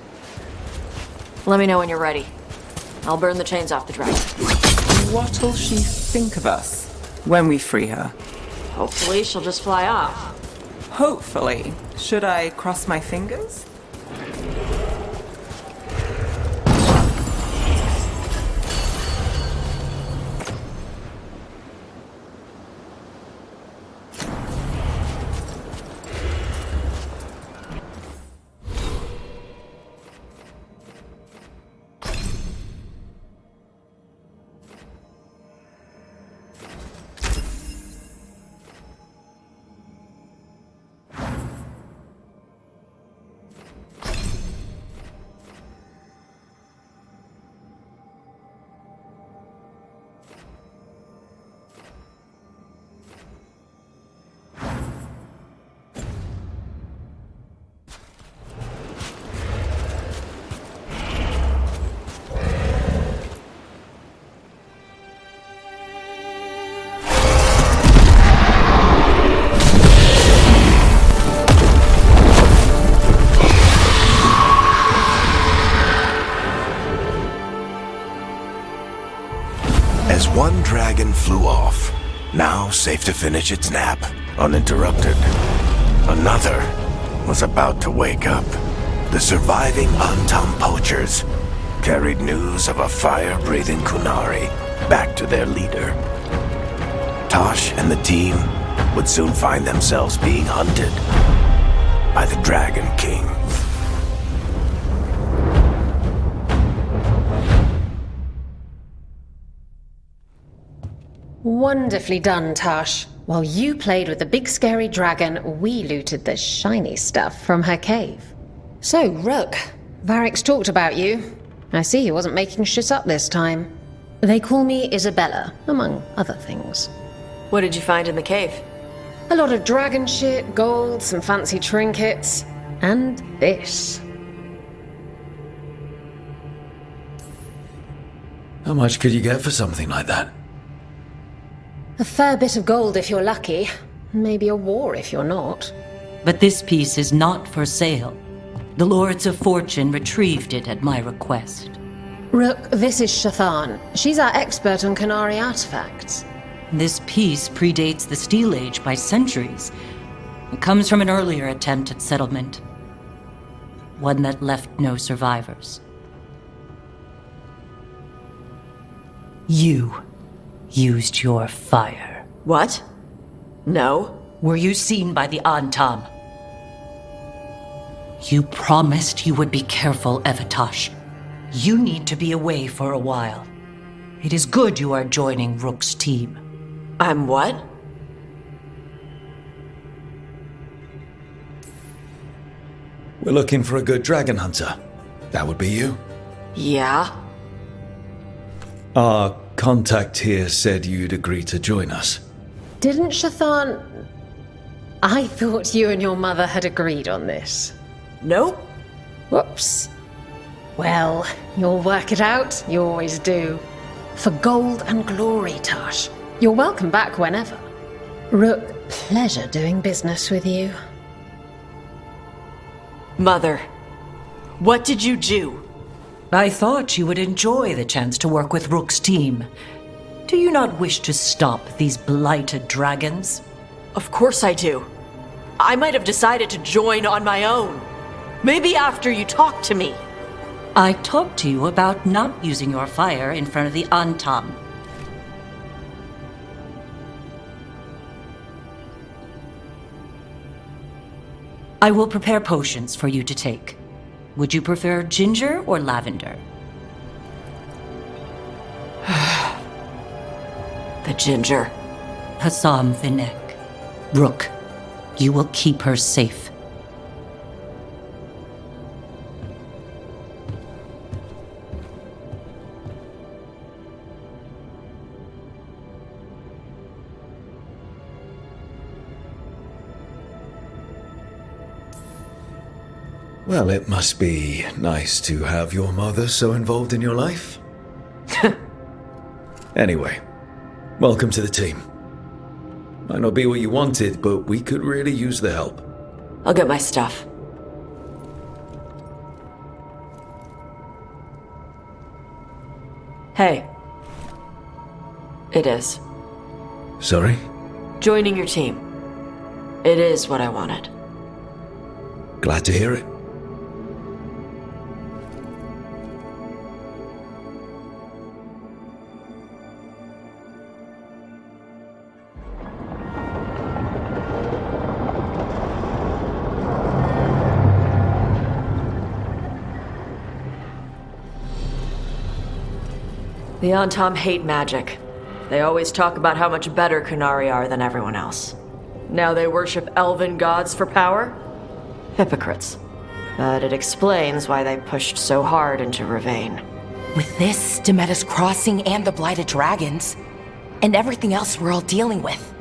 Let me know when you're ready. I'll burn the chains off the dragon. What'll she think of us when we free her? Hopefully she'll just fly off. Hopefully. Should I cross my fingers? As one dragon flew off, now safe to finish its nap, uninterrupted, another was about to wake up. The surviving Antam poachers carried news of a fire-breathing Kunari back to their leader. Tosh and the team would soon find themselves being hunted by the Dragon King. Wonderfully done, Tash. While you played with the big scary dragon, we looted the shiny stuff from her cave. So, Rook, Varric's talked about you. I see he wasn't making shit up this time. They call me Isabella, among other things. What did you find in the cave? A lot of dragon shit, gold, some fancy trinkets, and this. How much could you get for something like that? A fair bit of gold if you're lucky. Maybe a war if you're not. But this piece is not for sale. The Lords of Fortune retrieved it at my request. Rook, this is Shathan. She's our expert on Qunari artifacts. This piece predates the Steel Age by centuries. It comes from an earlier attempt at settlement. One that left no survivors. You used your fire. What? No. Were you seen by the Antam? You promised you would be careful, Evatosh. You need to be away for a while. It is good you are joining Rook's team. I'm what? We're looking for a good dragon hunter. That would be you. Yeah? Our contact here said you'd agree to join us. Didn't Shathan... I thought you and your mother had agreed on this. Nope. Whoops. Well, you'll work it out. You always do. For gold and glory, Tosh. You're welcome back whenever. Rook, pleasure doing business with you. Mother, what did you do? I thought you would enjoy the chance to work with Rook's team. Do you not wish to stop these blighted dragons? Of course I do. I might have decided to join on my own. Maybe after you talked to me. I talked to you about not using your fire in front of the Antam. I will prepare potions for you to take. Would you prefer ginger or lavender? The ginger. Hassam Vinek. Rook, you will keep her safe. Well, it must be nice to have your mother so involved in your life. Anyway, welcome to the team. Might not be what you wanted, but we could really use the help. I'll get my stuff. Hey. It is. Sorry? Joining your team. It is what I wanted. Glad to hear it. The Antam hate magic. They always talk about how much better Qunari are than everyone else. Now they worship elven gods for power? Hypocrites. But it explains why they pushed so hard into Ravane. With this, Demeter's Crossing and the Blighted Dragons, and everything else we're all dealing with,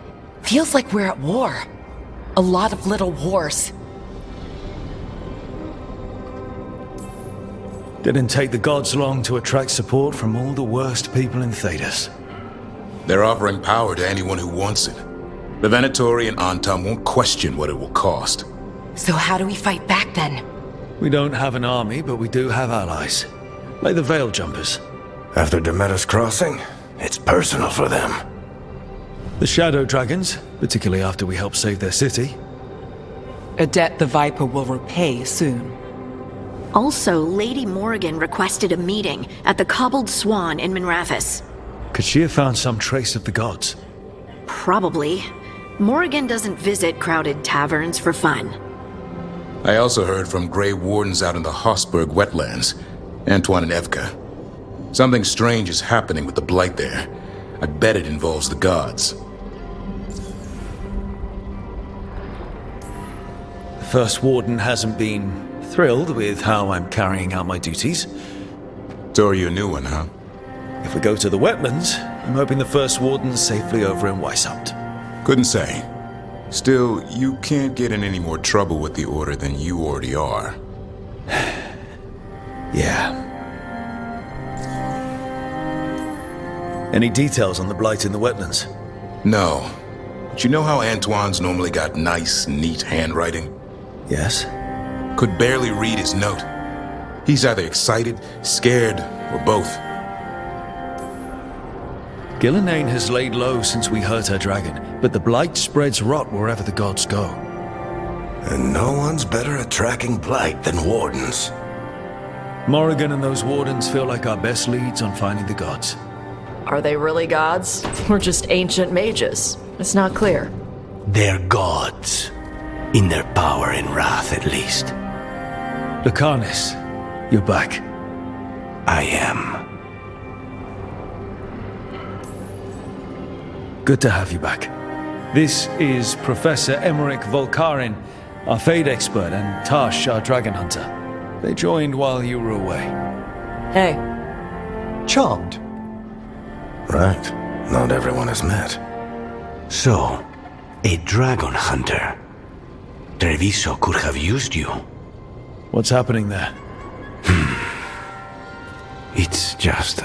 feels like we're at war. A lot of little wars. Didn't take the gods long to attract support from all the worst people in Thedas. They're offering power to anyone who wants it. The Venatori and Antam won't question what it will cost. So how do we fight back then? We don't have an army, but we do have allies. Like the Veil Jumpers. After Demeter's Crossing, it's personal for them. The Shadow Dragons, particularly after we helped save their city. A debt the Viper will repay soon. Also, Lady Morrigan requested a meeting at the Cobbled Swan in Minrathis. Could she have found some trace of the gods? Probably. Morrigan doesn't visit crowded taverns for fun. I also heard from Grey Wardens out in the Hossberg wetlands, Antoine and Evka. Something strange is happening with the Blight there. I bet it involves the gods. The First Warden hasn't been thrilled with how I'm carrying out my duties. So are you a new one, huh? If we go to the wetlands, I'm hoping the First Warden's safely over in Weishaupt. Couldn't say. Still, you can't get in any more trouble with the Order than you already are. Yeah. Any details on the Blight in the wetlands? No. Do you know how Antoine's normally got nice, neat handwriting? Yes? Could barely read his note. He's either excited, scared, or both. Gillenane has laid low since we hurt her dragon, but the blight spreads rot wherever the gods go. And no one's better at tracking blight than wardens. Morrigan and those wardens feel like our best leads on finding the gods. Are they really gods? Or just ancient mages? It's not clear. They're gods. In their power and wrath, at least. Lucanus, you're back. I am. Good to have you back. This is Professor Emmerich Volkarin, our Fade expert, and Tash, our dragon hunter. They joined while you were away. Hey. Charmed. Right. Not everyone has met. So, a dragon hunter. Treviso could have used you. What's happening there? It's just...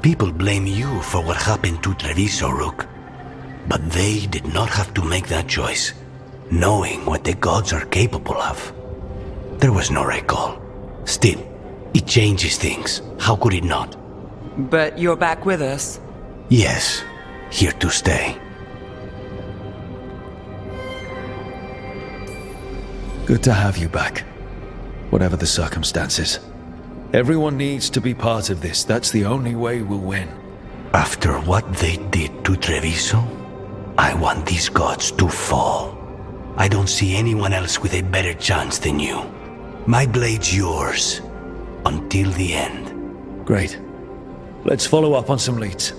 people blame you for what happened to Treviso, Rook. But they did not have to make that choice, knowing what the gods are capable of. There was no recall. Still, it changes things. How could it not? But you're back with us? Yes, here to stay. Good to have you back. Whatever the circumstances. Everyone needs to be part of this. That's the only way we'll win. After what they did to Treviso, I want these gods to fall. I don't see anyone else with a better chance than you. My blade's yours. Until the end. Great. Let's follow up on some leads.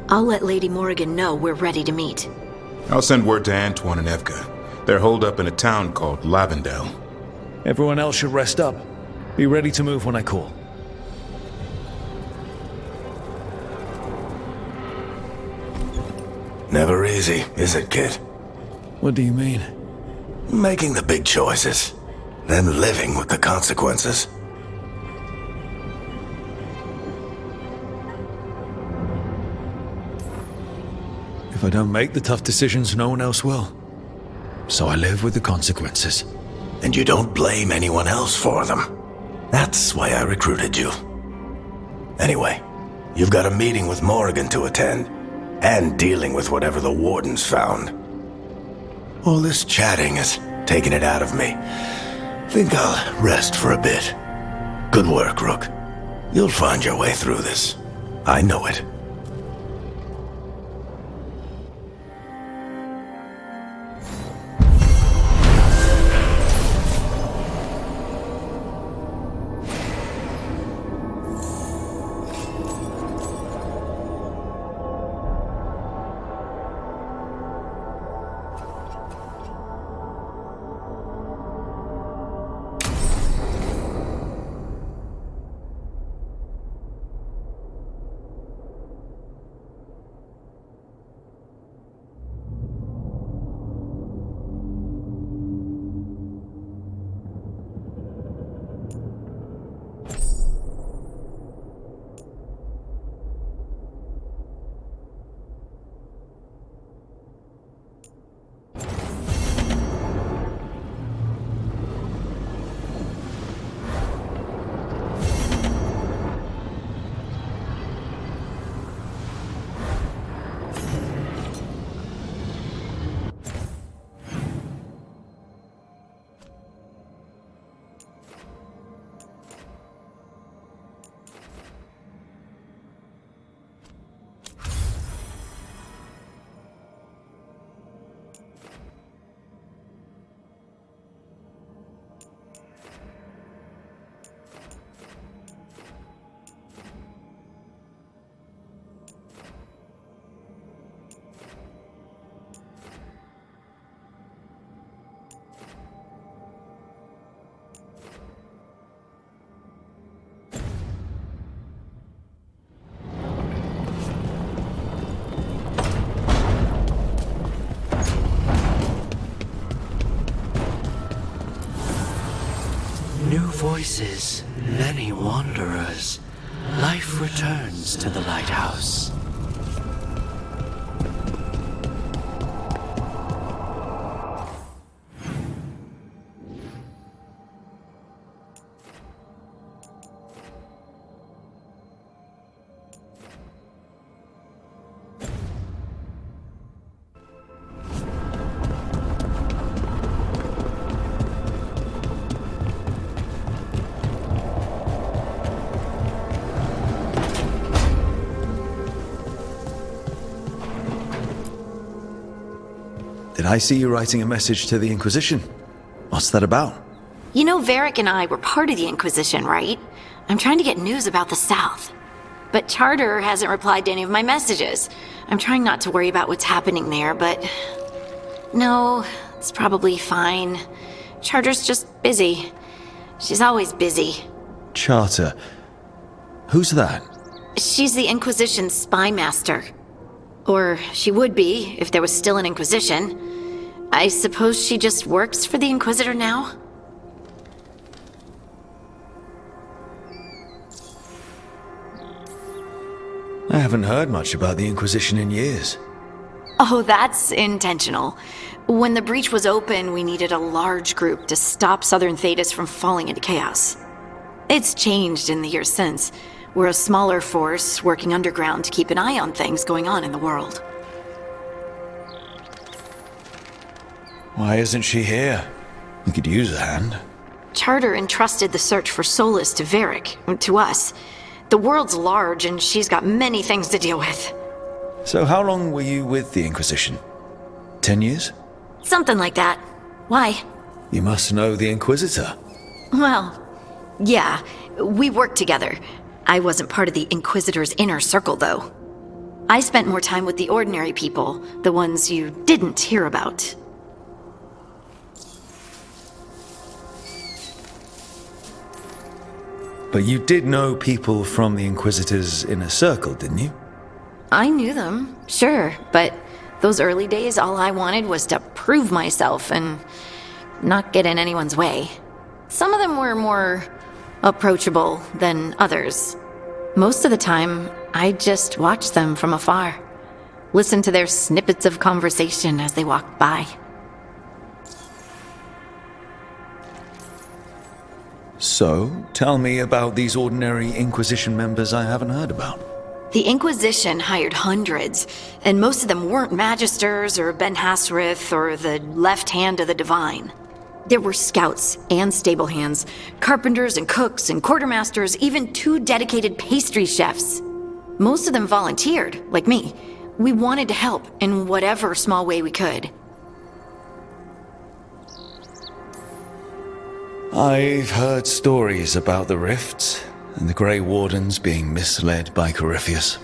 I'll let Lady Morrigan know we're ready to meet. I'll send word to Antoine and Evka. They're holed up in a town called Lavendel. Everyone else should rest up. Be ready to move when I call. Never easy, is it, kid? What do you mean? Making the big choices, then living with the consequences. If I don't make the tough decisions, no one else will. So I live with the consequences. And you don't blame anyone else for them. That's why I recruited you. Anyway, you've got a meeting with Morrigan to attend, and dealing with whatever the wardens found. All this chatting is taking it out of me. Think I'll rest for a bit. Good work, Rook. You'll find your way through this. I know it. New voices, many wanderers. Life returns to the lighthouse. Did I see you writing a message to the Inquisition? What's that about? You know, Varric and I were part of the Inquisition, right? I'm trying to get news about the South. But Charter hasn't replied to any of my messages. I'm trying not to worry about what's happening there, but... No, it's probably fine. Charter's just busy. She's always busy. Charter. Who's that? She's the Inquisition's spy master. Or she would be, if there was still an Inquisition. I suppose she just works for the Inquisitor now? I haven't heard much about the Inquisition in years. Oh, that's intentional. When the breach was open, we needed a large group to stop Southern Thedas from falling into chaos. It's changed in the years since. We're a smaller force working underground to keep an eye on things going on in the world. Why isn't she here? We could use a hand. Charter entrusted the search for Solus to Varric, to us. The world's large and she's got many things to deal with. So how long were you with the Inquisition? 10 years? Something like that. Why? You must know the Inquisitor. Well, yeah, we worked together. I wasn't part of the Inquisitor's inner circle, though. I spent more time with the ordinary people, the ones you didn't hear about. But you did know people from the Inquisitor's inner circle, didn't you? I knew them, sure, but those early days, all I wanted was to prove myself and not get in anyone's way. Some of them were more approachable than others. Most of the time, I just watched them from afar, listened to their snippets of conversation as they walked by. So, tell me about these ordinary Inquisition members I haven't heard about. The Inquisition hired hundreds, and most of them weren't Magisters or Ben Hasrith or the left hand of the Divine. There were scouts and stable hands, carpenters and cooks and quartermasters, even 2 dedicated pastry chefs. Most of them volunteered, like me. We wanted to help in whatever small way we could. I've heard stories about the rifts and the Grey Wardens being misled by Corypheus.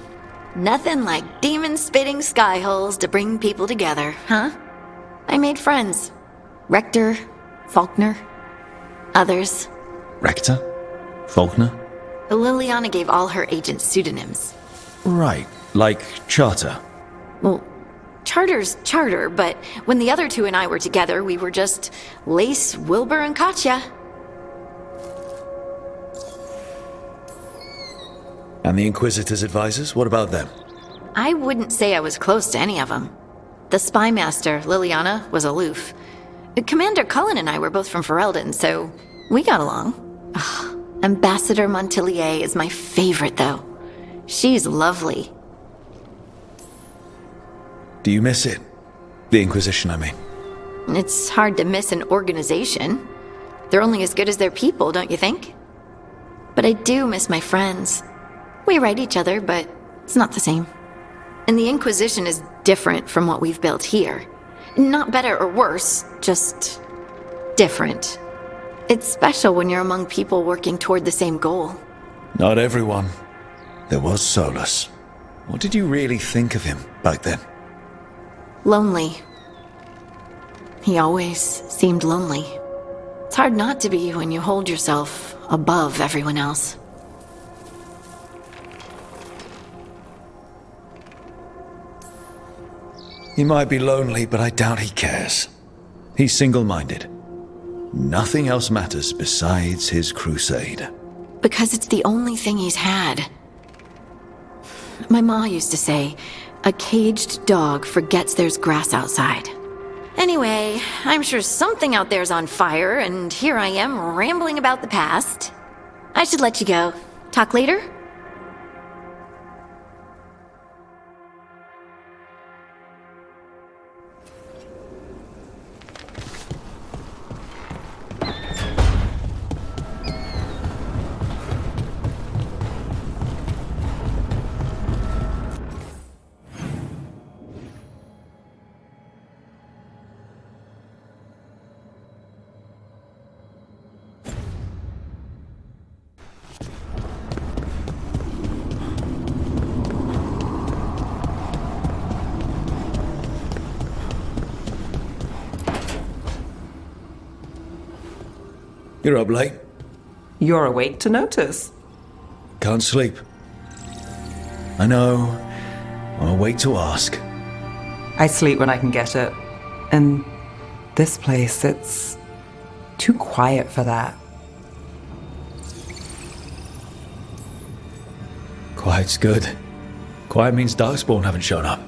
Nothing like demon-spitting skyholes to bring people together, huh? I made friends. Rector, Faulkner, others. Rector? Faulkner? Liliana gave all her agents pseudonyms. Right, like Charter. Well, Charter's Charter, but when the other 2 and I were together, we were just Lace, Wilbur, and Katya. And the Inquisitor's advisors, what about them? I wouldn't say I was close to any of them. The spy master, Liliana, was aloof. Commander Cullen and I were both from Ferelden, so we got along. Ugh, Ambassador Montilier is my favorite, though. She's lovely. Do you miss it? The Inquisition, I mean. It's hard to miss an organization. They're only as good as their people, don't you think? But I do miss my friends. We write each other, but it's not the same. And the Inquisition is different from what we've built here. Not better or worse, just different. It's special when you're among people working toward the same goal. Not everyone. There was Solus. What did you really think of him back then? Lonely. He always seemed lonely. It's hard not to be when you hold yourself above everyone else. He might be lonely, but I doubt he cares. He's single-minded. Nothing else matters besides his crusade. Because it's the only thing he's had. My ma used to say, a caged dog forgets there's grass outside. Anyway, I'm sure something out there's on fire, and here I am rambling about the past. I should let you go. Talk later? You're up late. You're awake to notice. Can't sleep. I know. I'll wait to ask. I sleep when I can get it. And this place, it's too quiet for that. Quiet's good. Quiet means Darkspawn haven't shown up.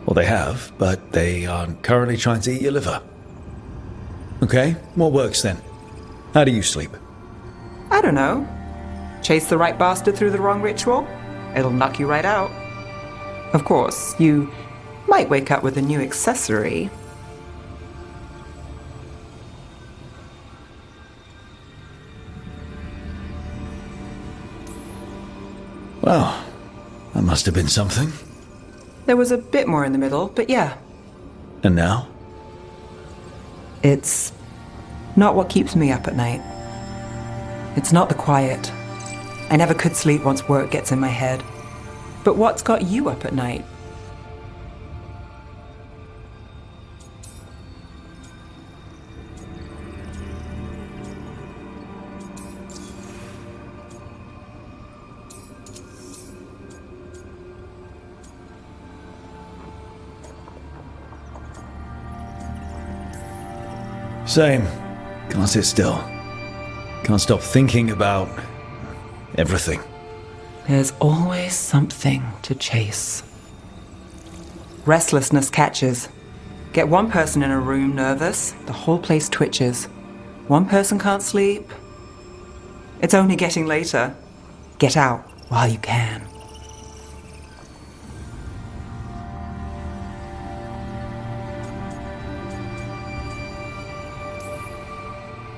Well, they have, but they aren't currently trying to eat your liver. Okay, what works then? How do you sleep? I don't know. Chase the right bastard through the wrong ritual? It'll knock you right out. Of course, you might wake up with a new accessory. Well, that must have been something. There was a bit more in the middle, but yeah. And now? It's not what keeps me up at night. It's not the quiet. I never could sleep once work gets in my head. But what's got you up at night? Same. Can't sit still. Can't stop thinking about everything. There's always something to chase. Restlessness catches. Get one person in a room nervous, the whole place twitches. One person can't sleep. It's only getting later. Get out while you can.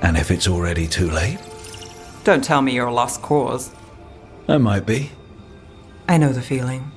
And if it's already too late? Don't tell me you're a lost cause. I might be. I know the feeling.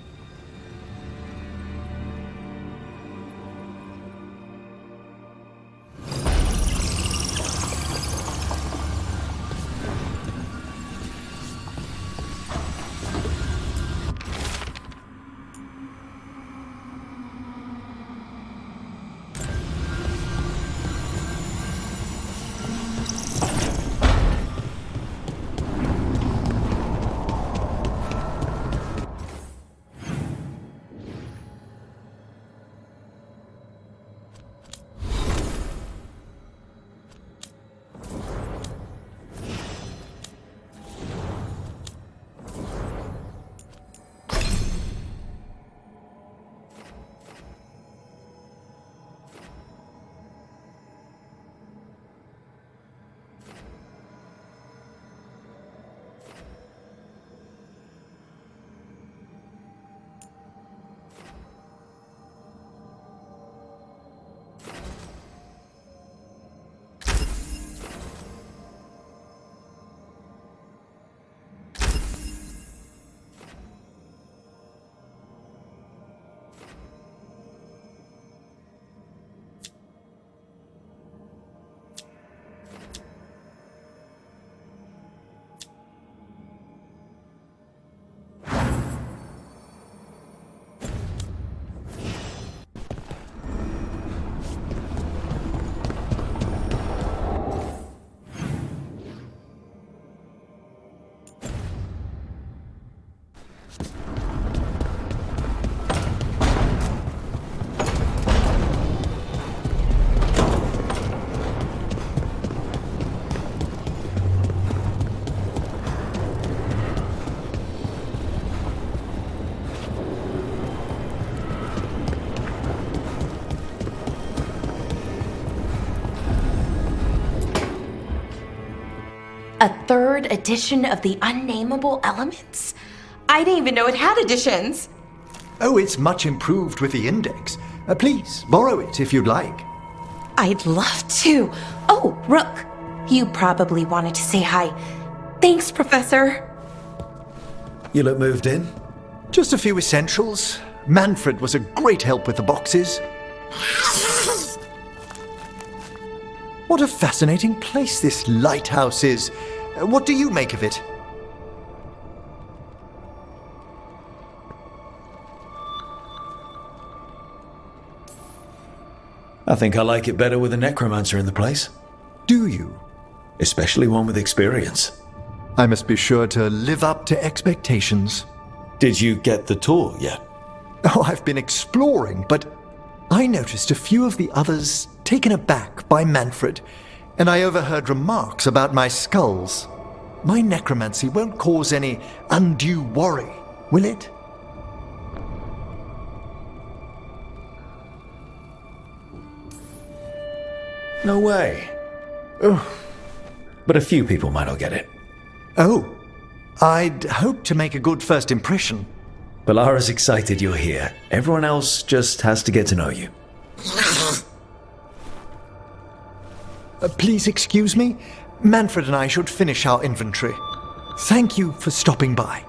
A third edition of the Unnameable Elements? I didn't even know it had editions. Oh, it's much improved with the index. Please, borrow it if you'd like. I'd love to. Oh, Rook, you probably wanted to say hi. Thanks, Professor. You look moved in? Just a few essentials. Manfred was a great help with the boxes. What a fascinating place this lighthouse is. What do you make of it? I think I like it better with a necromancer in the place. Do you? especially one with experience. I must be sure to live up to expectations. Did you get the tour yet? Oh, I've been exploring, but I noticed a few of the others taken aback by Manfred, and I overheard remarks about my skulls. My necromancy won't cause any undue worry, will it? No way. Oh. But a few people might not get it. Oh, I'd hope to make a good first impression. Balara's excited you're here. Everyone else just has to get to know you. Please excuse me. Manfred and I should finish our inventory. Thank you for stopping by.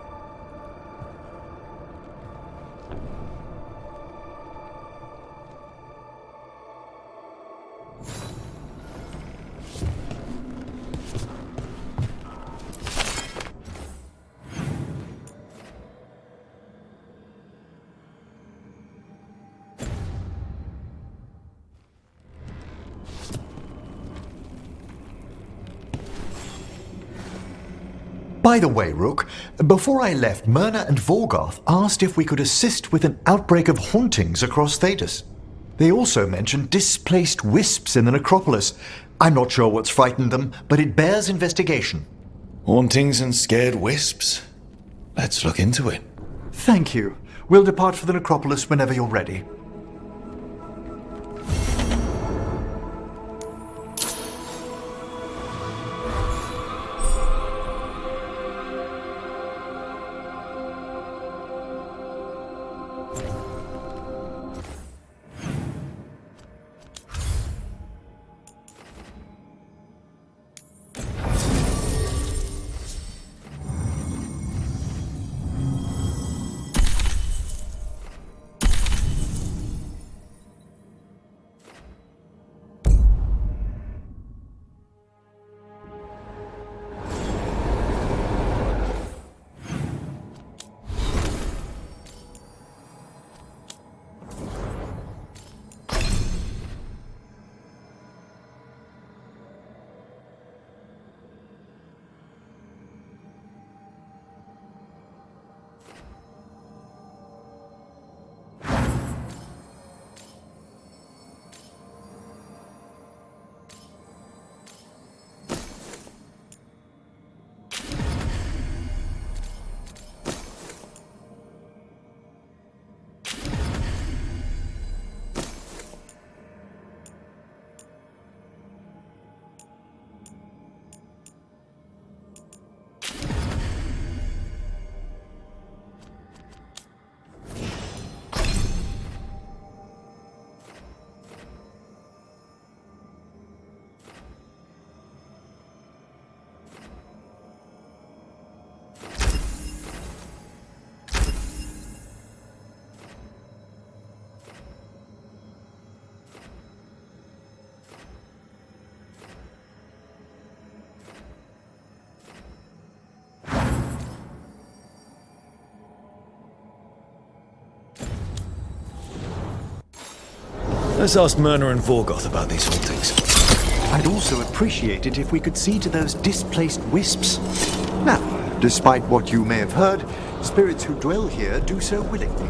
By the way, Rook, before I left, Myrna and Veilguard asked if we could assist with an outbreak of hauntings across Thedas. They also mentioned displaced wisps in the necropolis. I'm not sure what's frightened them, but it bears investigation. Hauntings and scared wisps? Let's look into it. Thank you. We'll depart for the necropolis whenever you're ready. Let's ask Myrna and Veilguard about these hauntings. I'd also appreciate it if we could see to those displaced wisps. Now, despite what you may have heard, spirits who dwell here do so willingly.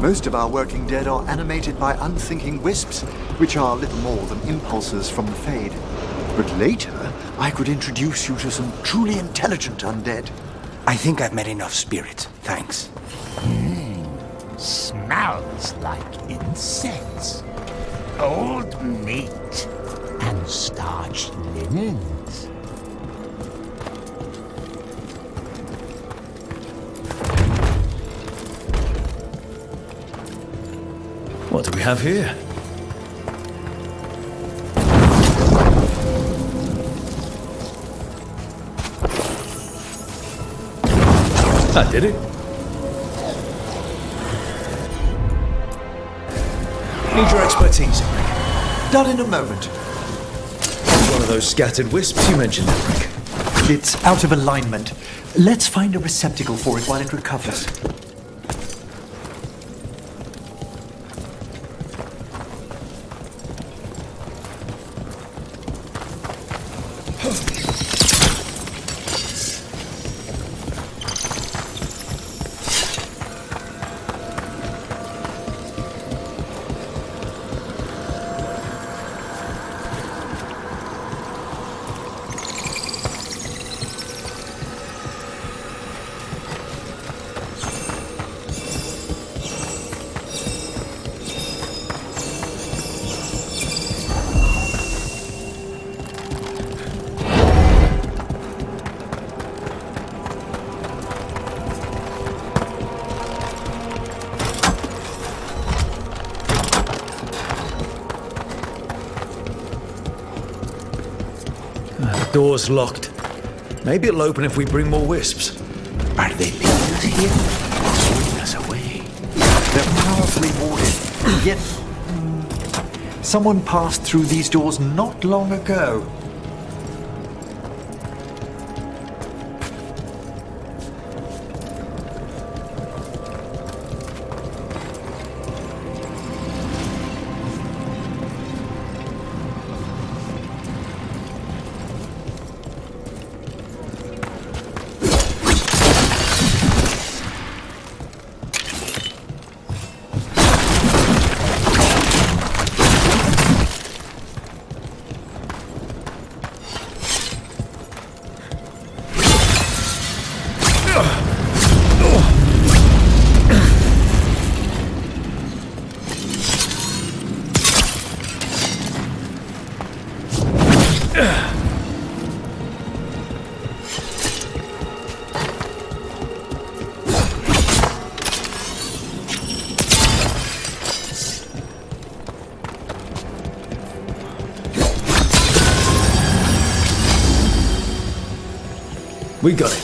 Most of our working dead are animated by unthinking wisps, which are little more than impulses from the Fade. But later, I could introduce you to some truly intelligent undead. I think I've met enough spirits, thanks. Smells like incense. Old meat and starched linens. What do we have here? That did it. Need your expertise, Enric. Done in a moment. One of those scattered wisps you mentioned, Enric. It's out of alignment. Let's find a receptacle for it while it recovers. Door's locked. Maybe it'll open if we bring more wisps. Are they leading us here or showing us away? They're powerfully warded, yet someone passed through these doors not long ago. We got it.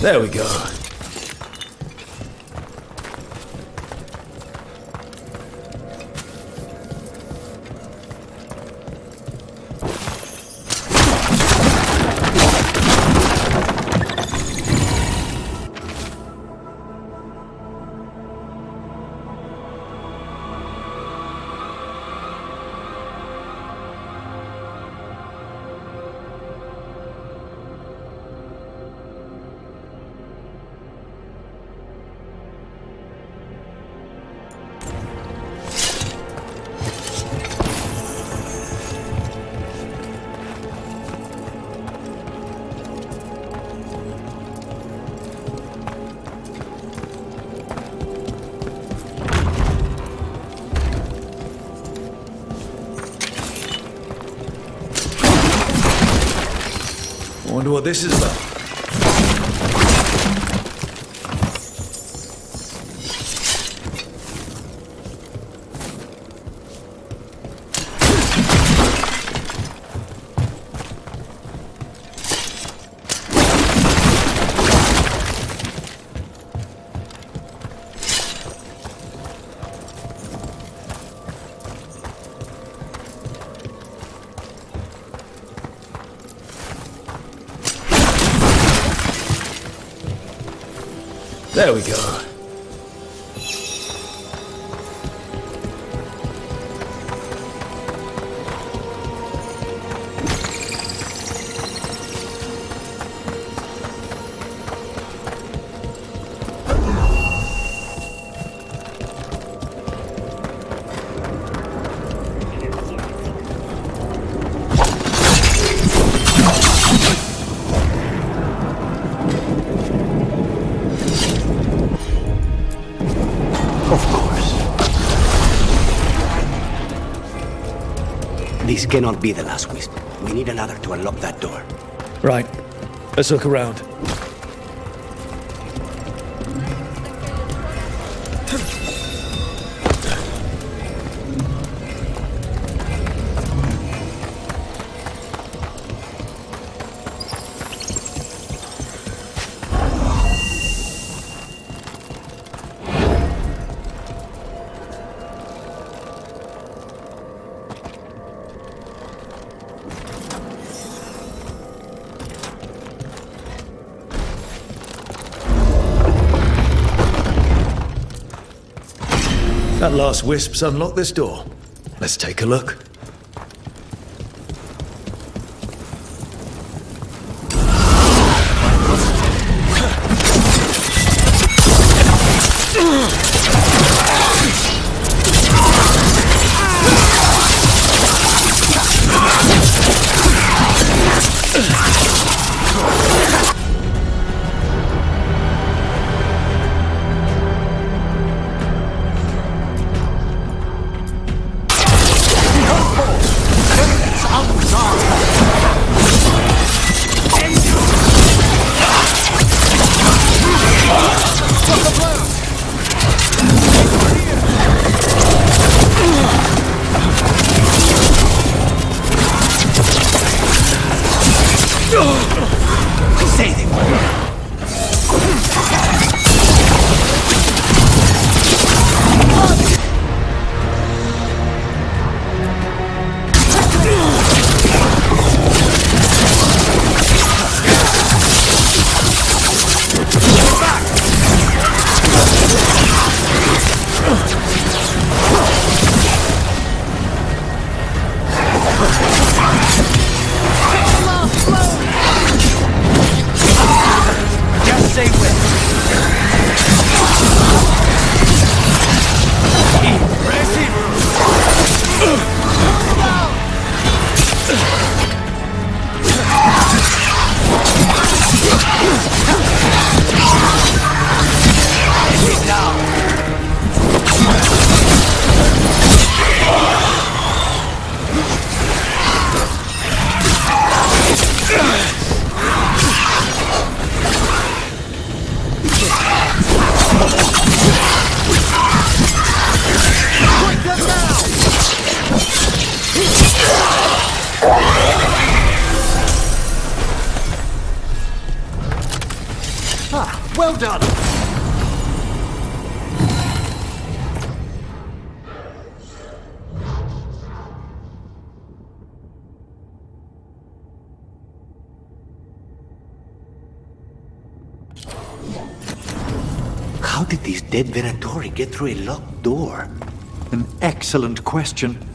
There we go. I wonder what this is about. There we go. This cannot be the last wisp. We need another to unlock that door. Right. Let's look around. That last wisp's unlocked this door. Let's take a look. Well done! How did these dead Venatori get through a locked door? An excellent question.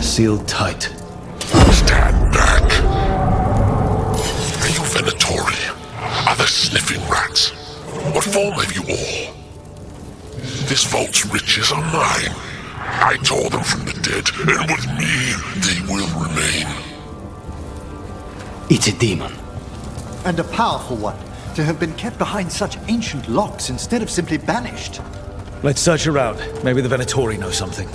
Sealed tight. Stand back. Are you Venatori? Are there sniffing rats? What form have you all? This vault's riches are mine. I tore them from the dead, and with me, they will remain. It's a demon. And a powerful one, to have been kept behind such ancient locks instead of simply banished. Let's search around. Maybe the Venatori know something.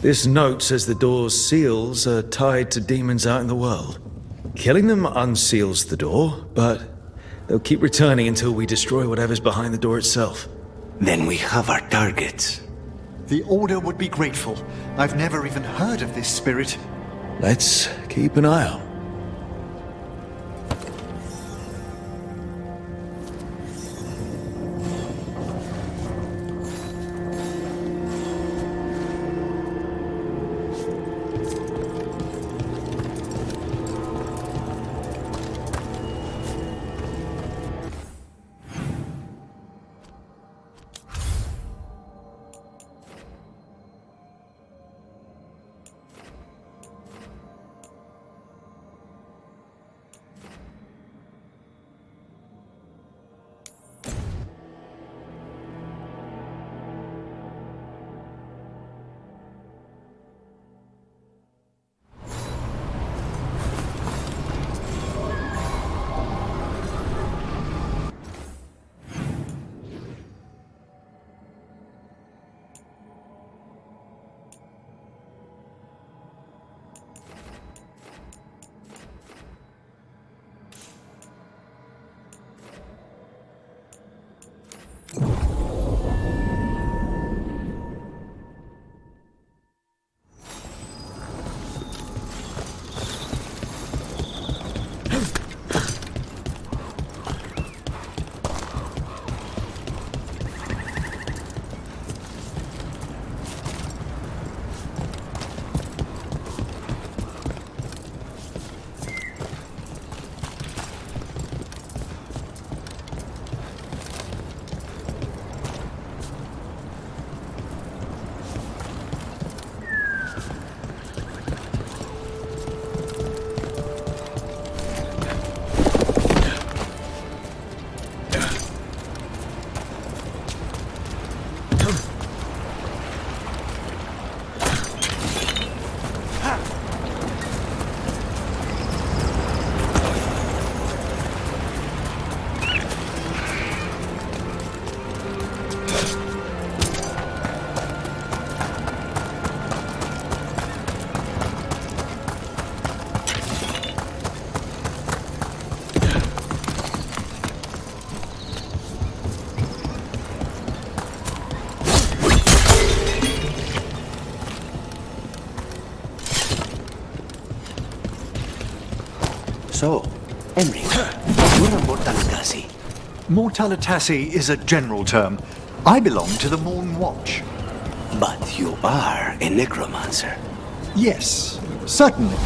This note says the door's seals are tied to demons out in the world. Killing them unseals the door, but they'll keep returning until we destroy whatever's behind the door itself. Then we have our targets. The Order would be grateful. I've never even heard of this spirit. Let's keep an eye out. So, Emry, you're a Mortalitasi. Mortalitasi is a general term. I belong to the Morn Watch. But you are a necromancer. Yes, certainly.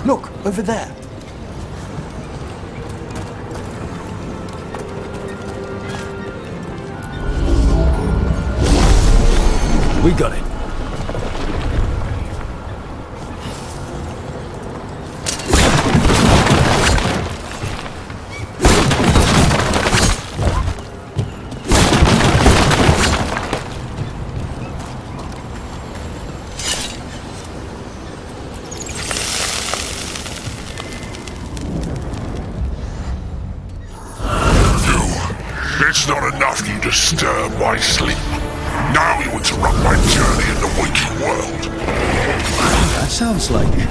Look, over there. We got it. It's not enough you disturb my sleep. Now you interrupt my journey in the waking world. That sounds like a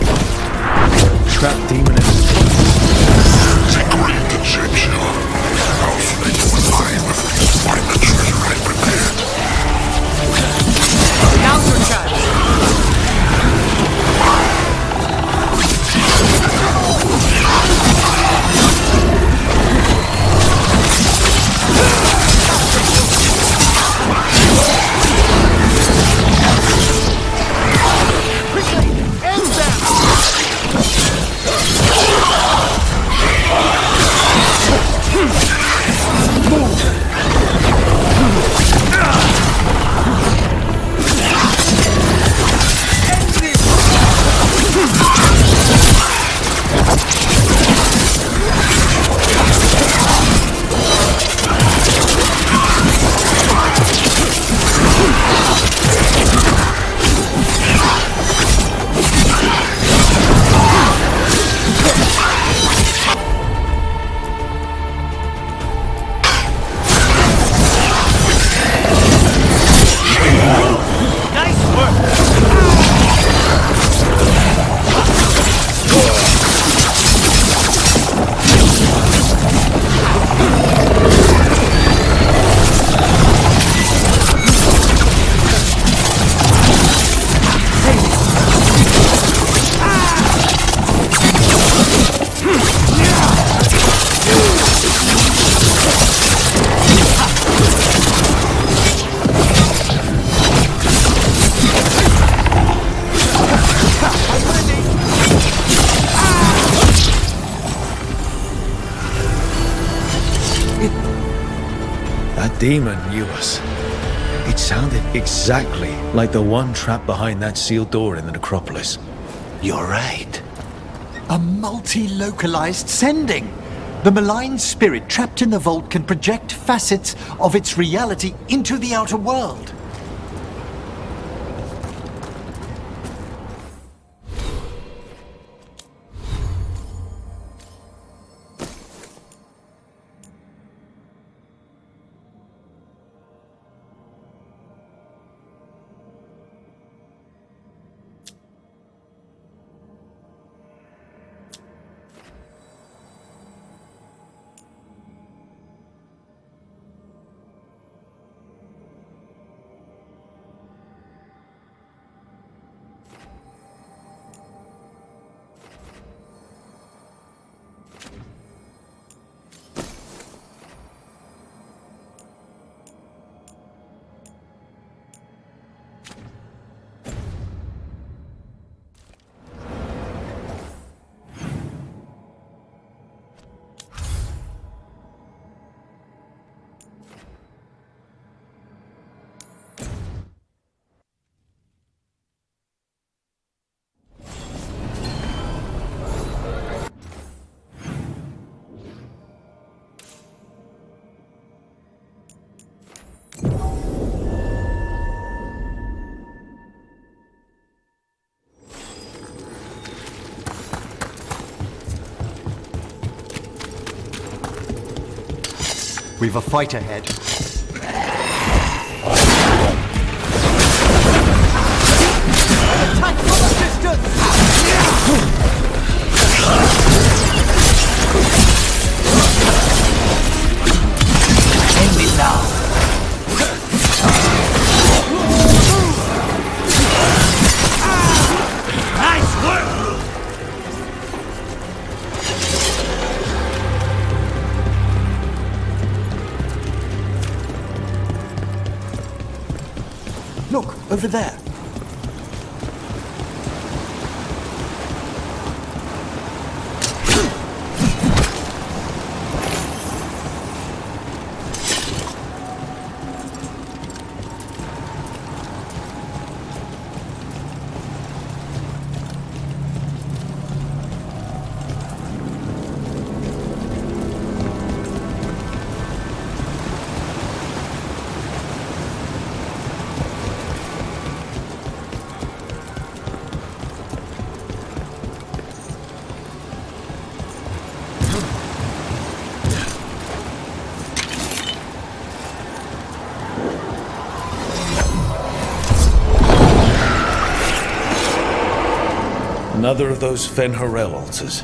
trapped demon. The great conception. How slave was I before you find the treasure I prepared? Now's your chance. demon knew us. It sounded exactly like the one trapped behind that sealed door in the necropolis. You're right. A multi-localized sending. The malign spirit trapped in the vault can project facets of its reality into the outer world. We've a fight ahead. Attack from a distance! End it now. Nice work! Look, over there. Another of those Fen'Harel altars.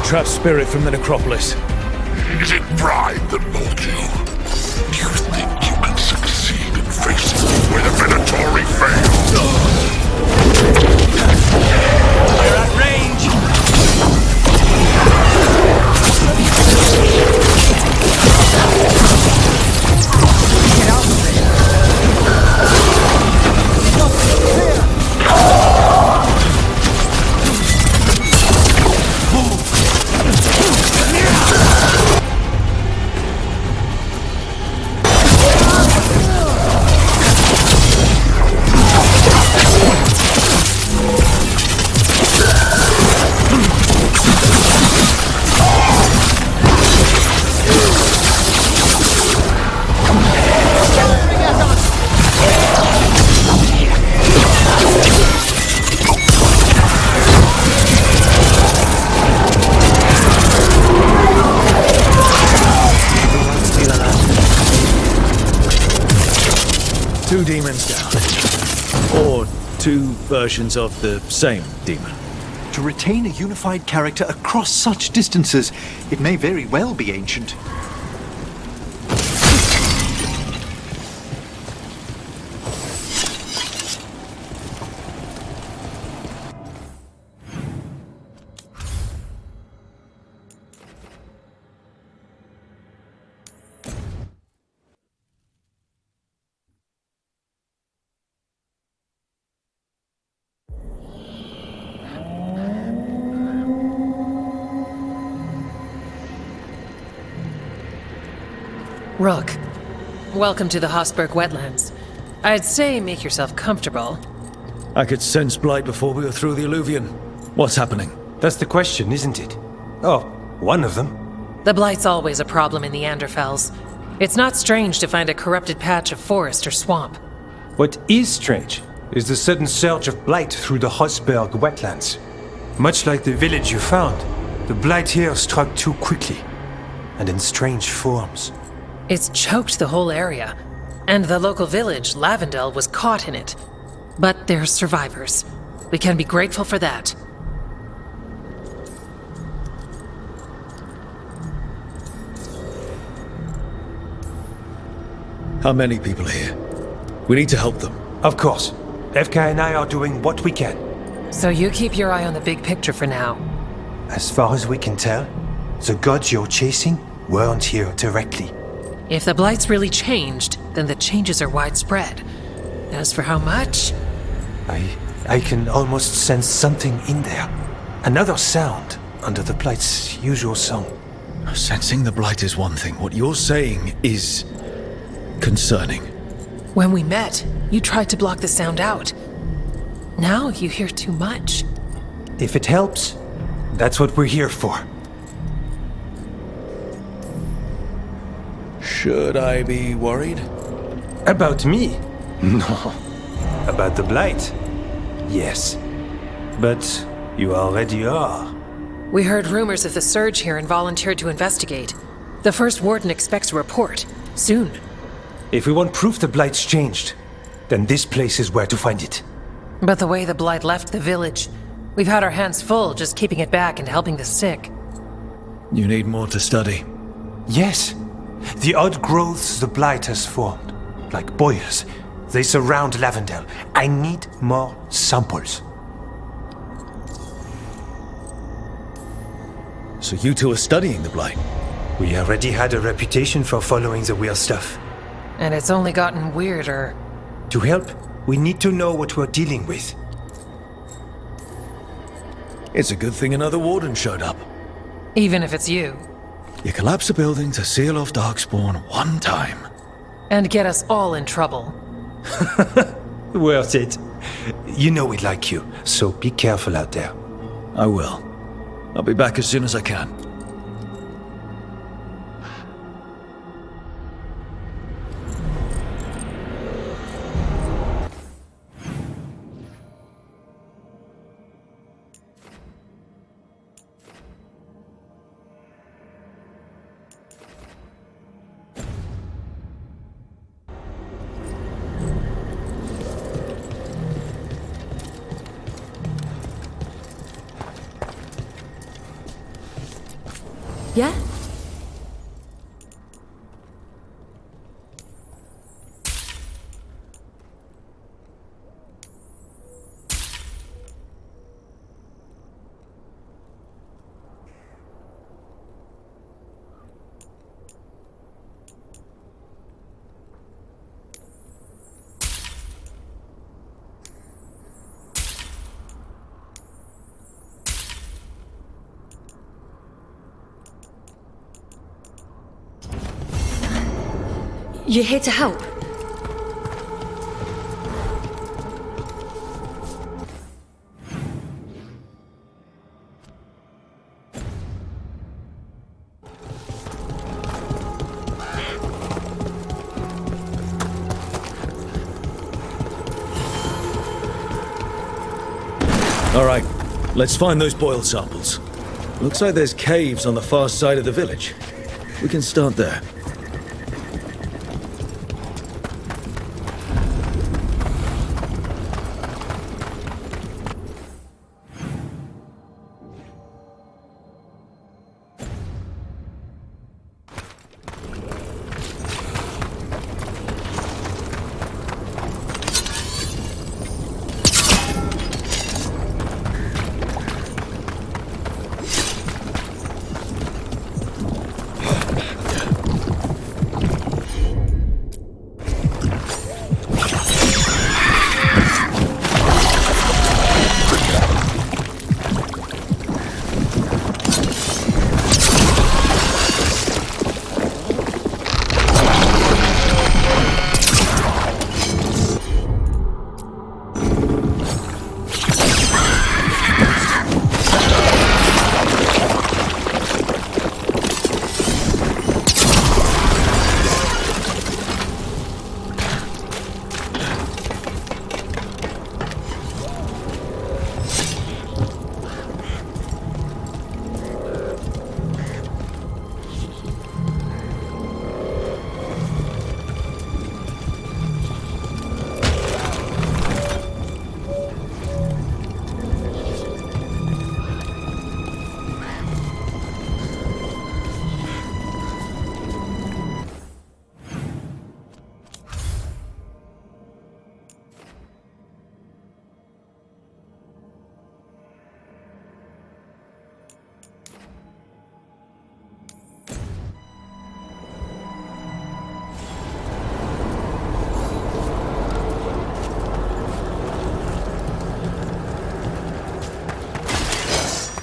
trapped spirit from the necropolis. Is it pride that moved you? Do you think you can succeed in facing where the Venatori failed? We're at range! Get out of there! Stop! Clear! Two demons down. Or two versions of the same demon. To retain a unified character across such distances, it may very well be ancient. Rook, welcome to the Hosberg wetlands. I'd say make yourself comfortable. I could sense blight before we were through the alluvion. What's happening? That's the question, isn't it? Oh, one of them. The blight's always a problem in the Anderfells. It's not strange to find a corrupted patch of forest or swamp. What is strange is the sudden surge of blight through the Hosberg wetlands. Much like the village you found, the blight here struck too quickly, and in strange forms. It's choked the whole area, and the local village, Lavendel, was caught in it. But they're survivors. We can be grateful for that. How many people are here? We need to help them. Of course. FK and I are doing what we can. So you keep your eye on the big picture for now. As far as we can tell, the gods you're chasing weren't here directly. If the blight's really changed, then the changes are widespread. As for how much... I can almost sense something in there. Another sound under the blight's usual song. Sensing the blight is one thing. What you're saying is concerning. When we met, you tried to block the sound out. Now you hear too much. If it helps, that's what we're here for. Should I be worried? About me? No. About the blight? Yes. But you already are. We heard rumors of the surge here and volunteered to investigate. The first warden expects a report. Soon. If we want proof the blight's changed, then this place is where to find it. But the way the blight left the village, we've had our hands full just keeping it back and helping the sick. You need more to study. Yes. The odd growths the blight has formed, like boils, they surround Lavendel. I need more samples. So you two are studying the blight? We already had a reputation for following the weird stuff. And it's only gotten weirder. To help, we need to know what we're dealing with. It's a good thing another warden showed up. Even if it's you. You collapse a building to seal off Darkspawn one time. And get us all in trouble. Worth it. You know we like you, so be careful out there. I will. I'll be back as soon as I can. Yeah? You're here to help? All right, let's find those boiled samples. Looks like there's caves on the far side of the village. We can start there.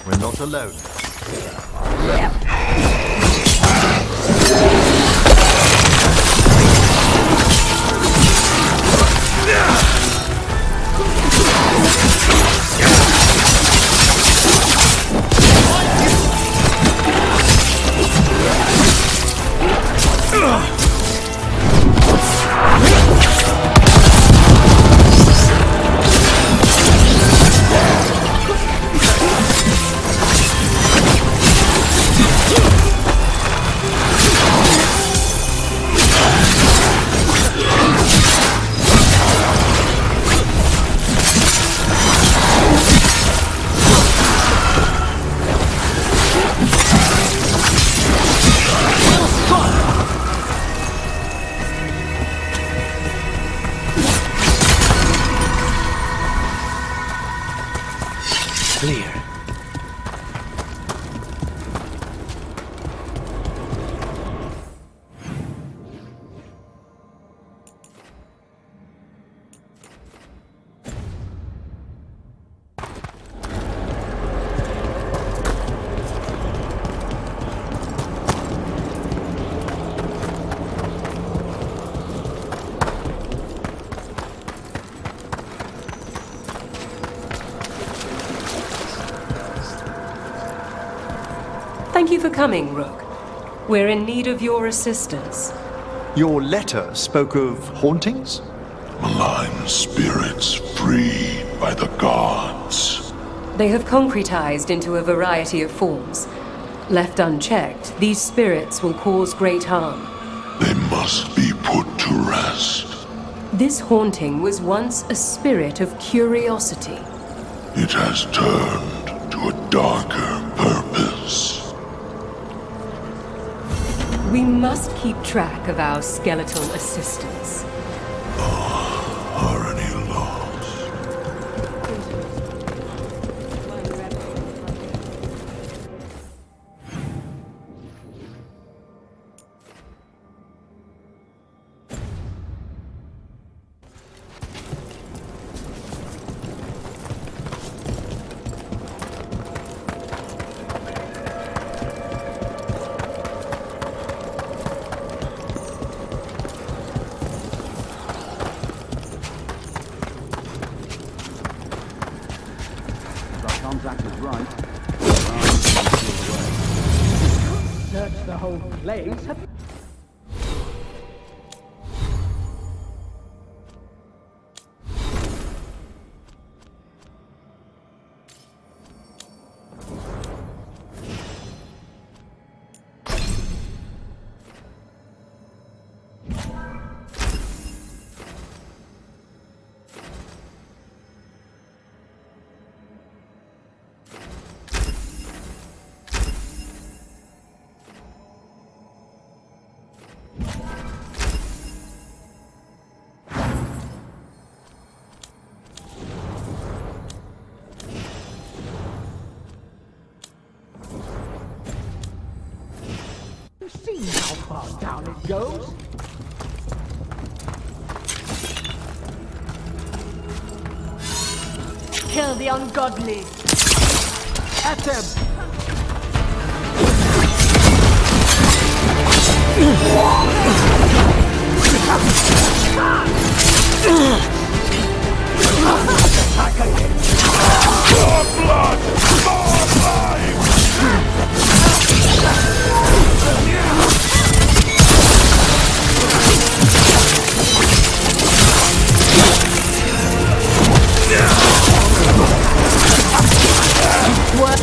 We're not alone. Clear. Thank you for coming, Rook. We're in need of your assistance. Your letter spoke of hauntings? Malign spirits freed by the gods. They have concretized into a variety of forms. Left unchecked, these spirits will cause great harm. They must be put to rest. This haunting was once a spirit of curiosity. It has turned to a darker purpose. We must keep track of our skeletal assistants. Are any lost? Contract is right. Search the whole place. See how far down it goes? Kill the ungodly. At them! Attack again! More blood! More lives! What?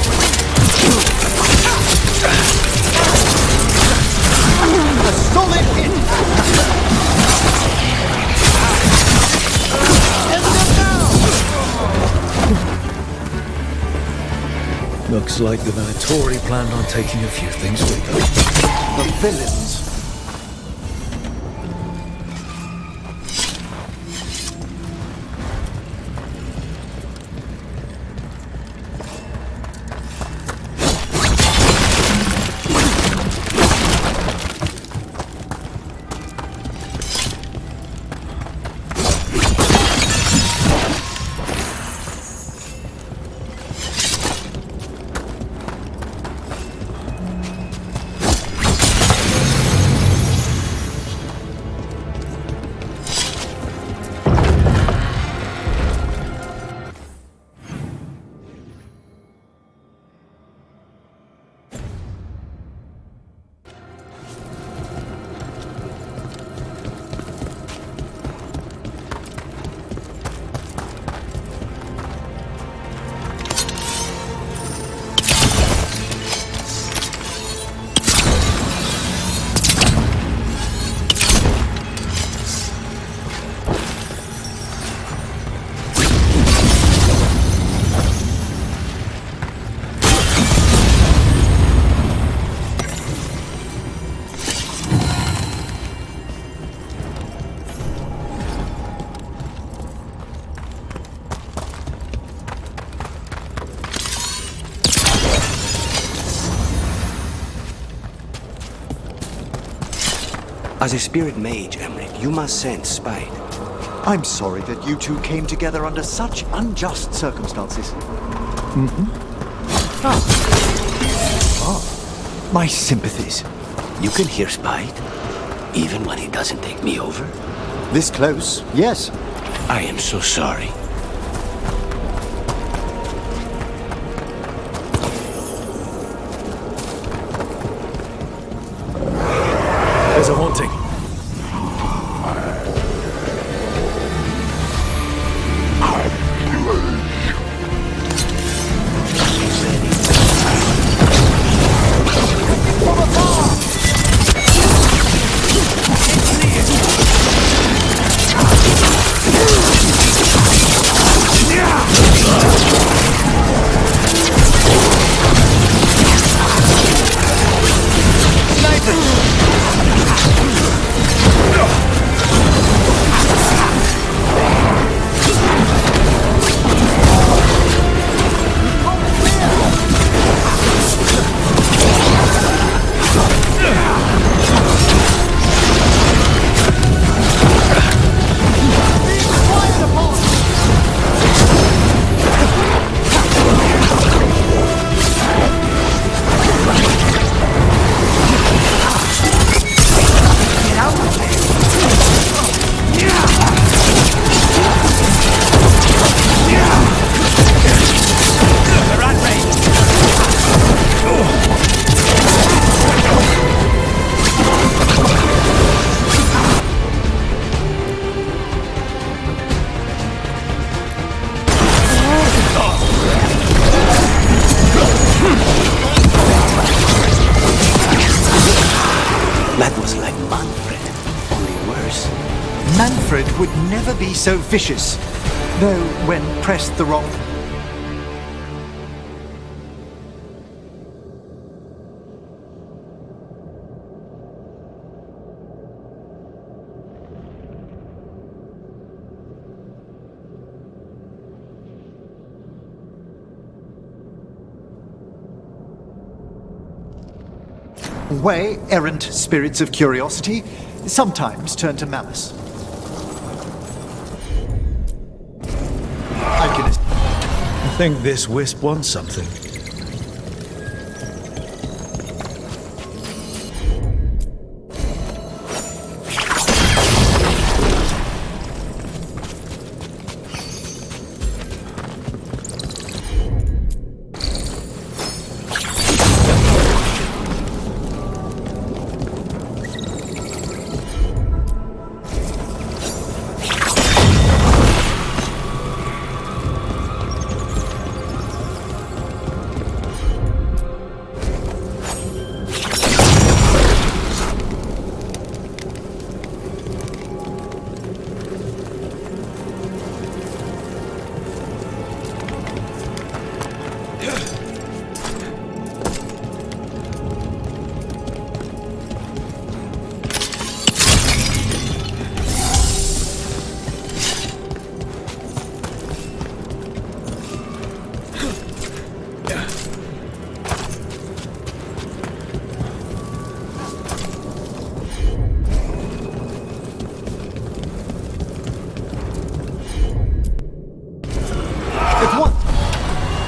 A solid hit! Looks like the Venatori planned on taking a few things with them. The villains. As a spirit mage, Emmerich, you must sense spite. I'm sorry that you two came together under such unjust circumstances. My sympathies. You can hear spite, even when he doesn't take me over? This close, yes. I am so sorry. There's a haunting. Sniper! would never be so vicious, though when pressed the wrong... way, errant spirits of curiosity sometimes turn to malice. I think this wisp wants something.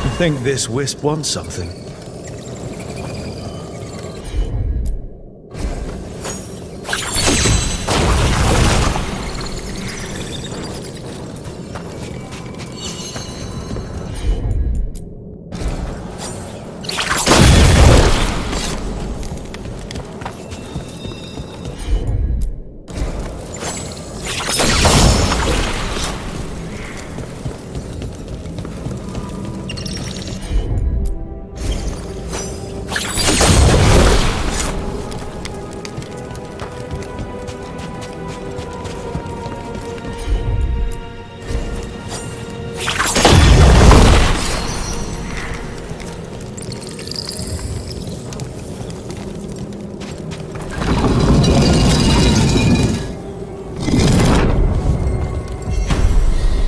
I think this wisp wants something.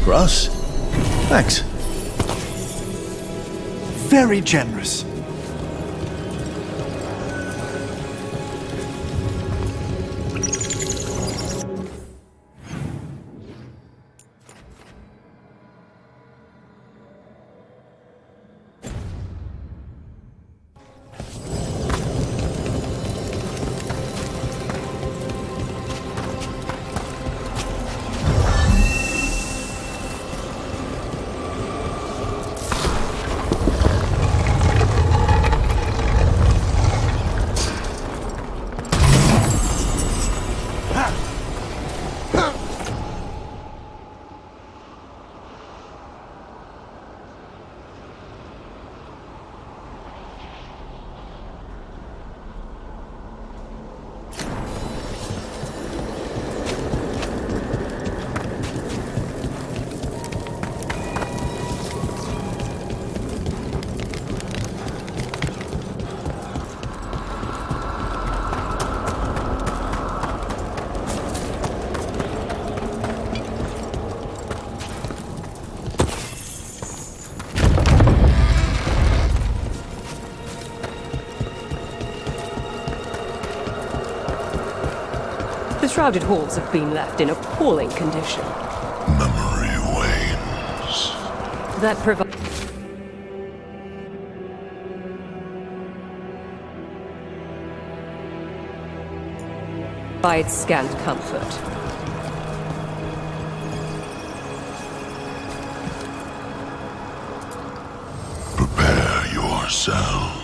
Russ? Thanks. Very generous. The shrouded halls have been left in appalling condition. Memory wanes. That provides scant comfort. Prepare yourselves.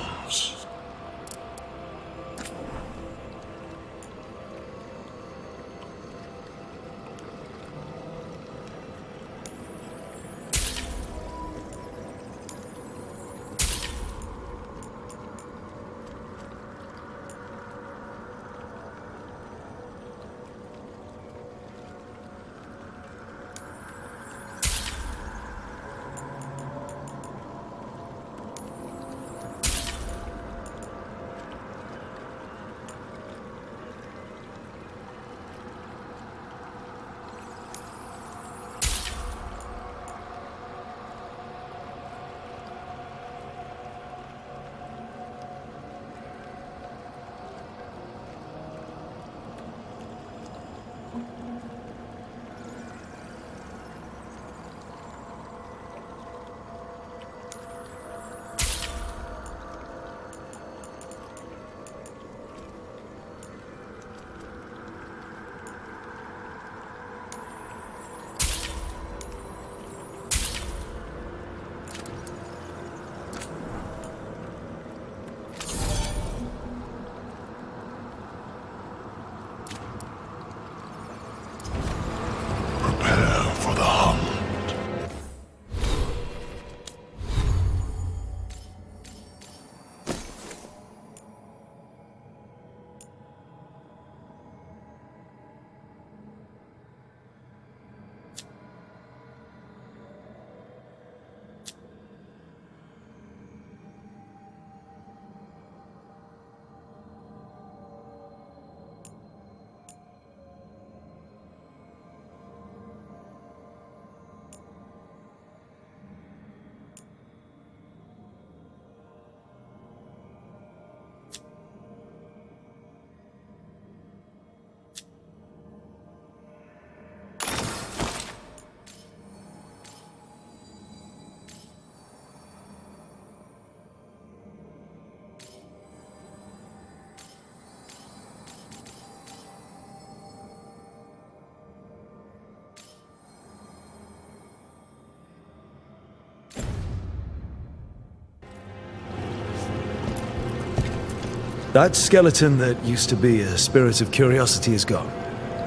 That skeleton that used to be a spirit of curiosity is gone.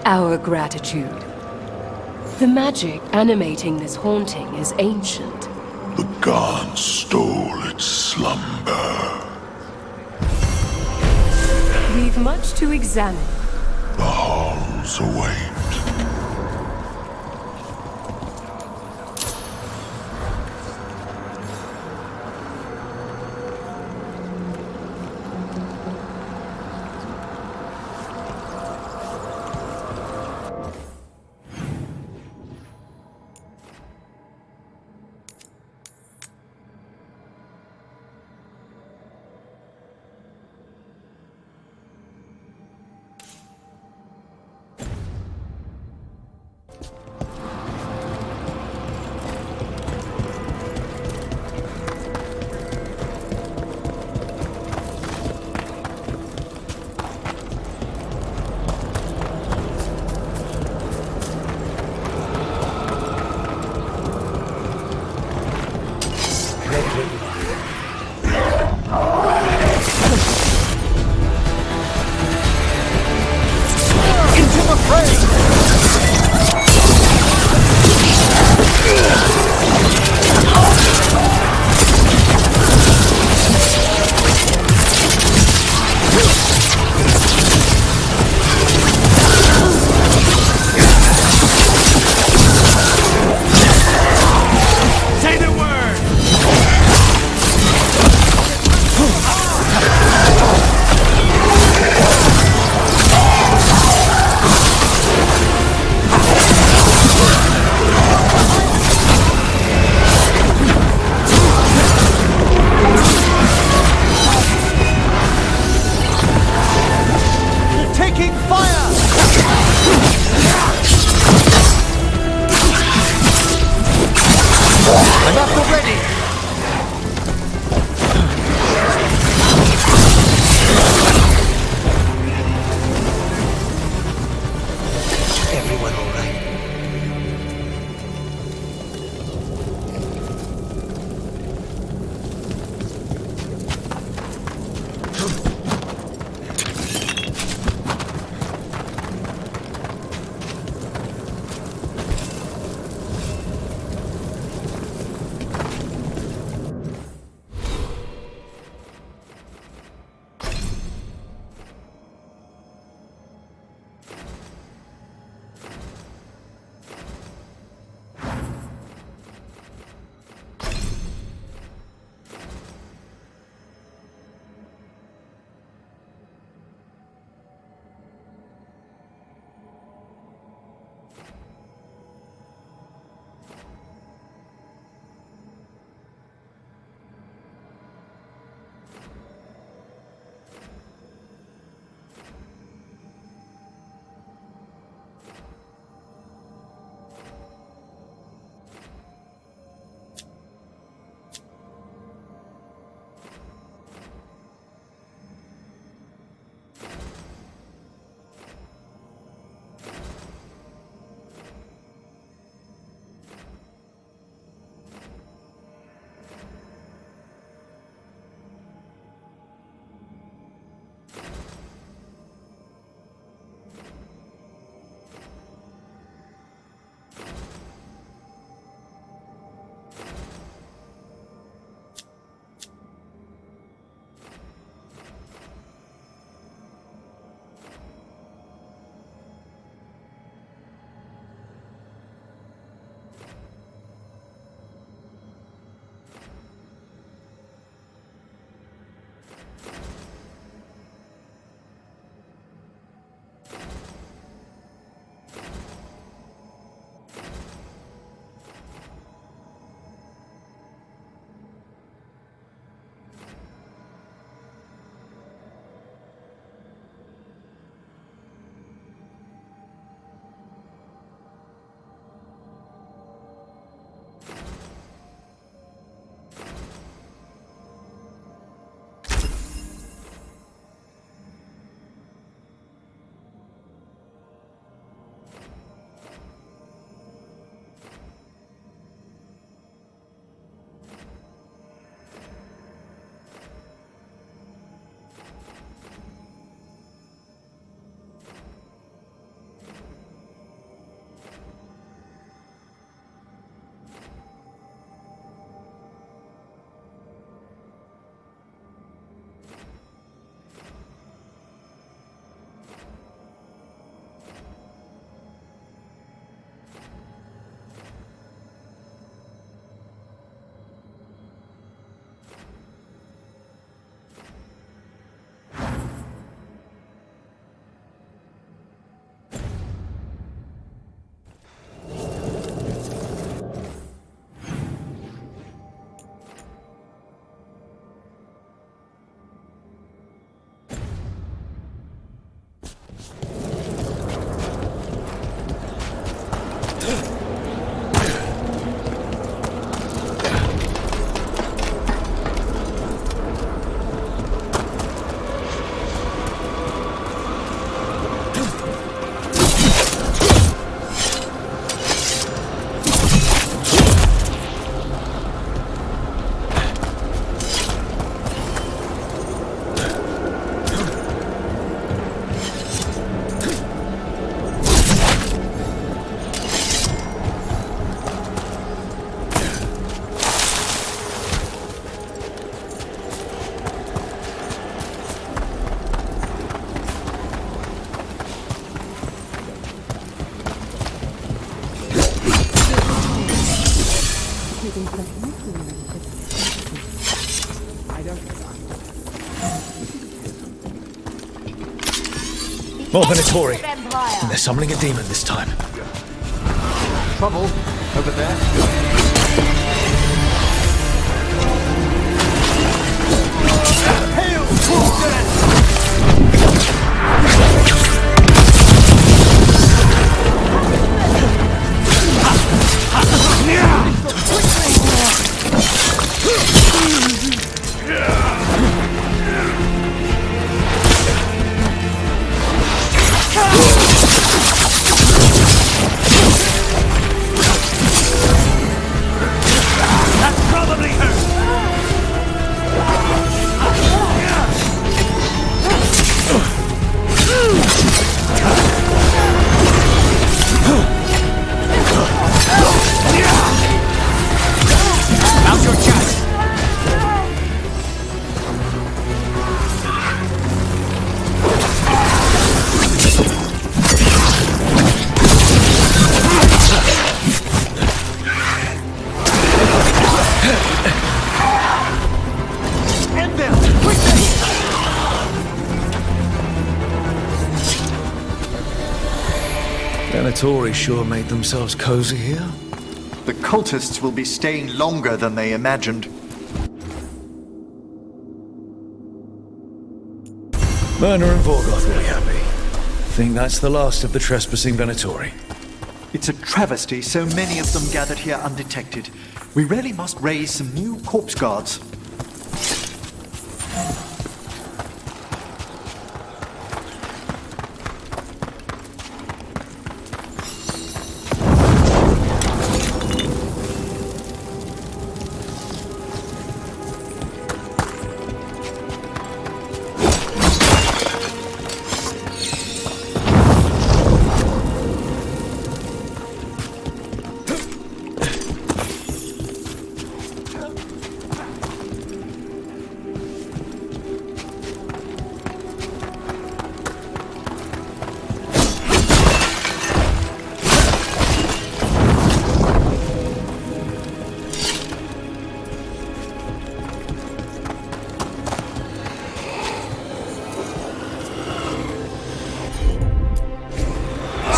Our gratitude. The magic animating this haunting is ancient. The gods stole its slumber. We've much to examine. The halls await. More Venatori. And they're summoning a demon this time. Trouble over there. That's probably her! Now's your chance! End them! Quickly! Venatori sure made themselves cozy here. The cultists will be staying longer than they imagined. Myrna and Veilguard will be happy. Think that's the last of the trespassing Venatori. It's a travesty so many of them gathered here undetected. We really must raise some new corpse guards.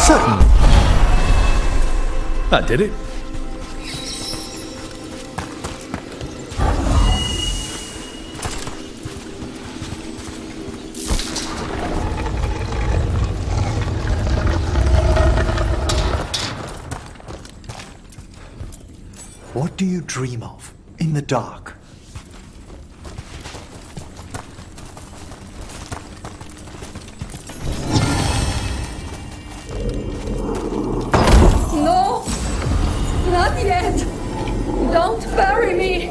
Certainly. That did it. What do you dream of in the dark? No! Not yet! Don't bury me!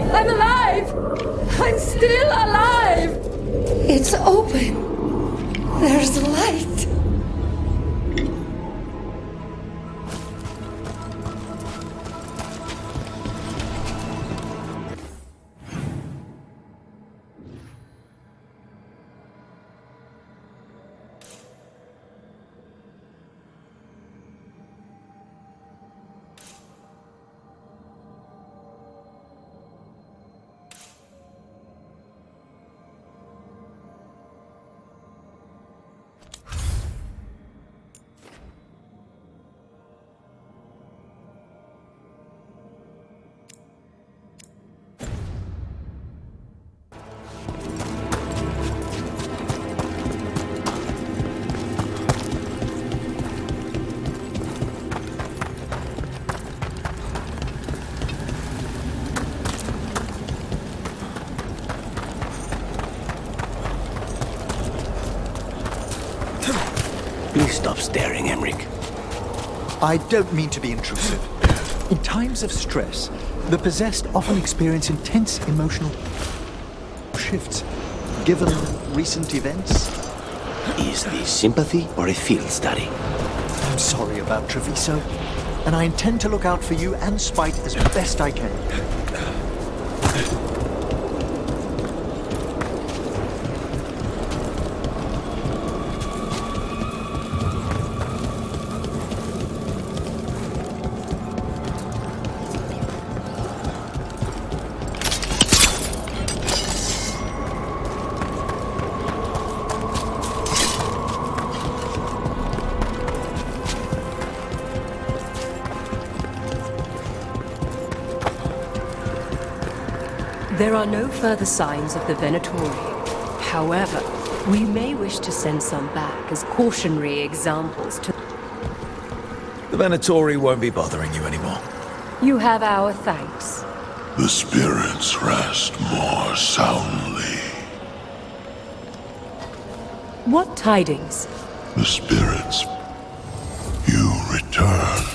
I'm alive! I'm still alive! It's open. There's light. Please stop staring, Emmerich. I don't mean to be intrusive. In times of stress, the possessed often experience intense emotional shifts. Given recent events, Is this sympathy or a field study? I'm sorry about Treviso, and I intend to look out for you and Spite as best I can. There are no further signs of the Venatori. However, we may wish to send some back as cautionary examples to... The Venatori won't be bothering you anymore. You have our thanks. The spirits rest more soundly. What tidings? The spirits. You return.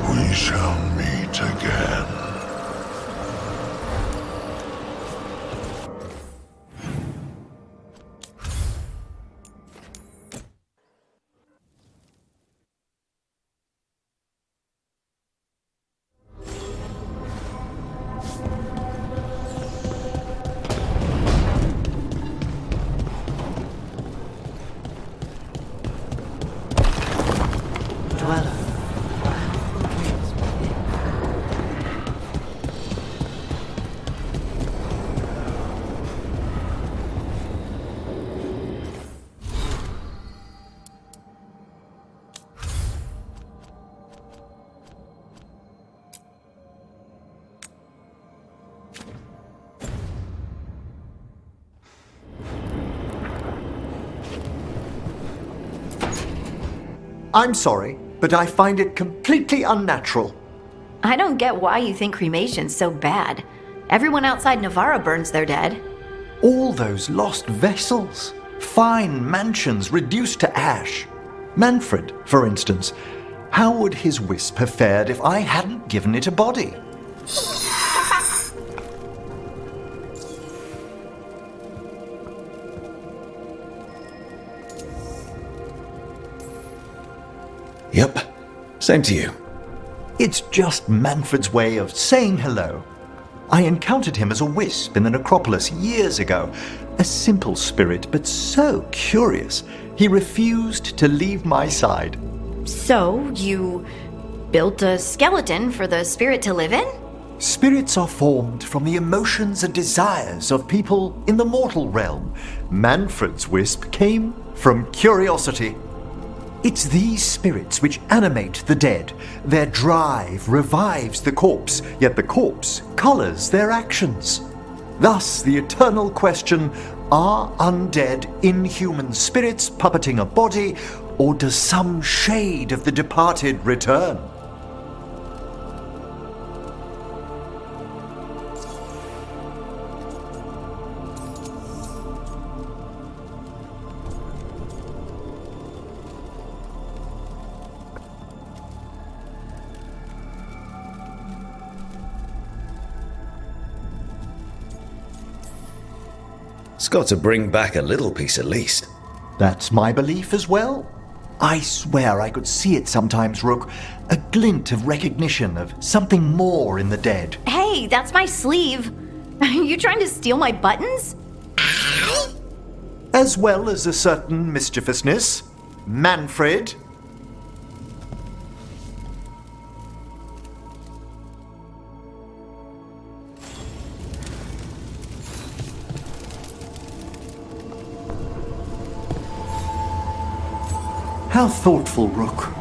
We shall meet again. Dweller. I'm sorry, but I find it completely unnatural. I don't get why you think cremation's so bad. Everyone outside Navarra burns their dead. All those lost vessels, fine mansions reduced to ash. Manfred, for instance, how would his wisp have fared if I hadn't given it a body? Yep. Same to you. It's just Manfred's way of saying hello. I encountered him as a wisp in the necropolis years ago. A simple spirit, but so curious. He refused to leave my side. So, you built a skeleton for the spirit to live in? Spirits are formed from the emotions and desires of people in the mortal realm. Manfred's wisp came from curiosity. It's these spirits which animate the dead. Their drive revives the corpse, yet the corpse colors their actions. Thus, the eternal question, are undead, inhuman spirits puppeting a body, or does some shade of the departed return? It's got to bring back a little piece at least. That's my belief as well. I swear I could see it sometimes, Rook. A glint of recognition of something more in the dead. Hey, that's my sleeve. Are you trying to steal my buttons? As well as a certain mischievousness. Manfred. How thoughtful, Rook.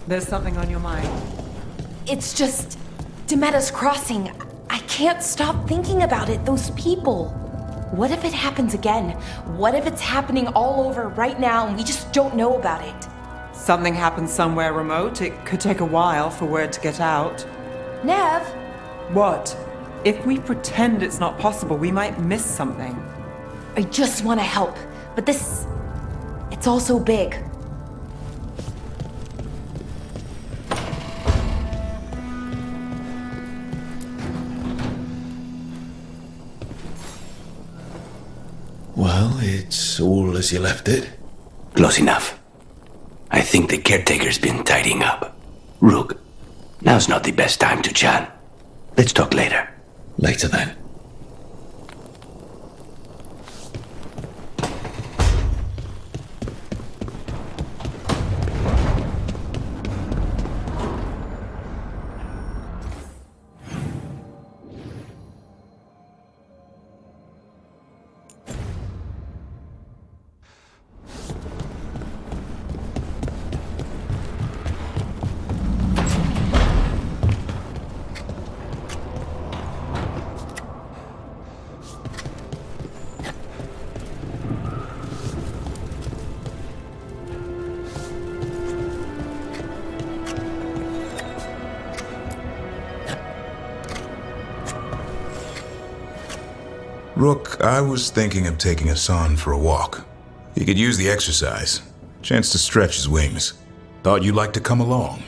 There's something on your mind. It's just Demeter's Crossing. I can't stop thinking about it. Those people. What if it happens again? What if it's happening all over right now and we just don't know about it? Something happens somewhere remote. It could take a while for word to get out. Nev? What? If we pretend it's not possible, we might miss something. I just want to help, but this... it's all so big. Well, it's all as you left it. Close enough. I think the caretaker's been tidying up. Rook, now's not the best time to chat. Let's talk later. Later then. Rook, I was thinking of taking Hassan for a walk. He could use the exercise. Chance to stretch his wings. Thought you'd like to come along.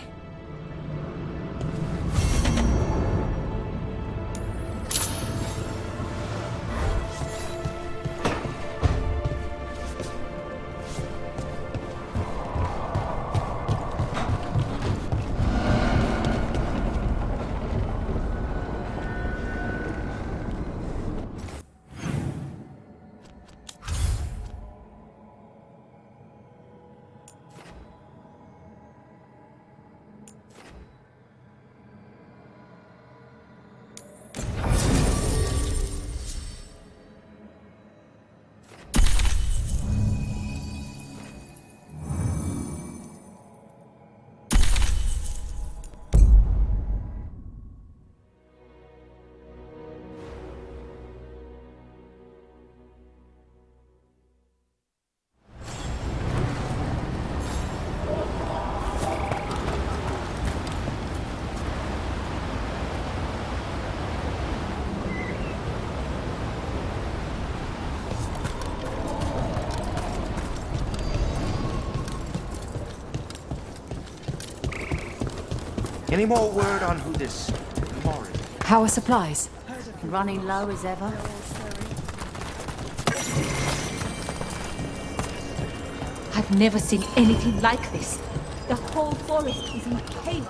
Any more word on who this Mori? How are supplies? Running low as ever. I've never seen anything like this. The whole forest is in chaos.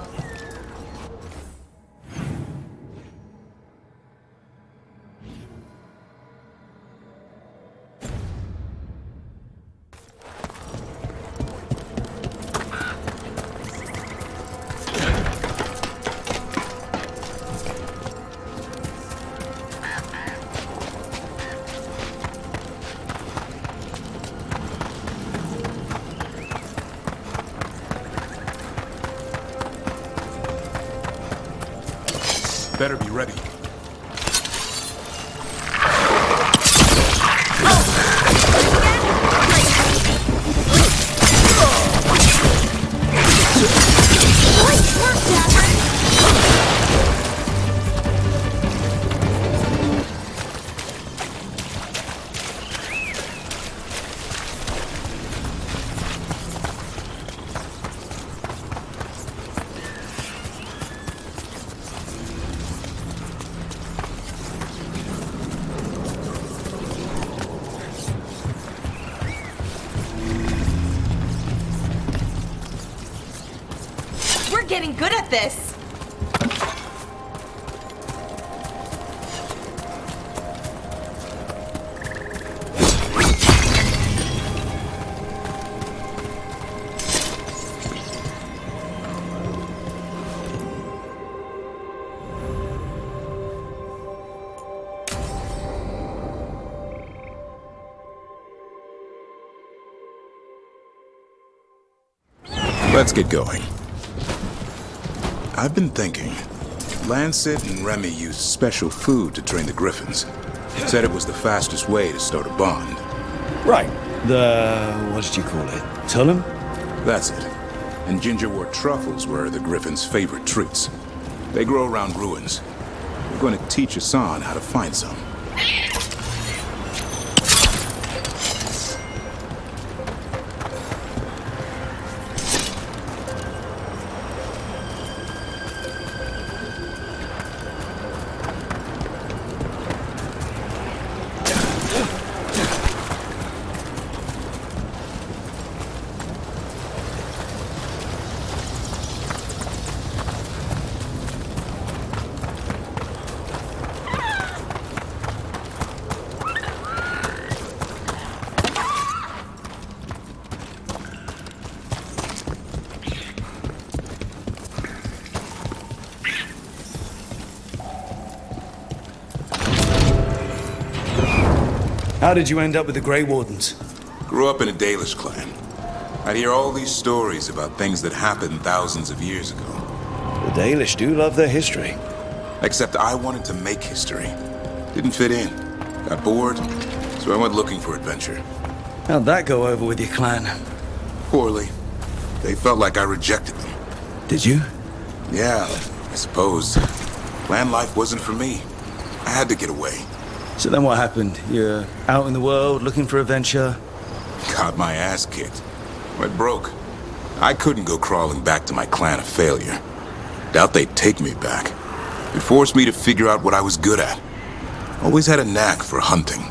Better be ready. getting good at this. Let's get going. I've been thinking. Lancet and Remy used special food to train the griffins. Said it was the fastest way to start a bond. Right. What did you call it? Tullum? That's it. And gingerwort truffles were the griffins' favorite treats. They grow around ruins. We're going to teach Hassan how to find some. How did you end up with the Grey Wardens? Grew up in a Dalish clan. I'd hear all these stories about things that happened thousands of years ago. The Dalish do love their history. Except I wanted to make history. Didn't fit in. Got bored, so I went looking for adventure. How'd that go over with your clan? Poorly. They felt like I rejected them. Did you? Yeah, I suppose. Clan life wasn't for me. I had to get away. So then what happened? You're out in the world looking for adventure? Got my ass kicked. Went broke. I couldn't go crawling back to my clan a failure. Doubt they'd take me back. It forced me to figure out what I was good at. Always had a knack for hunting.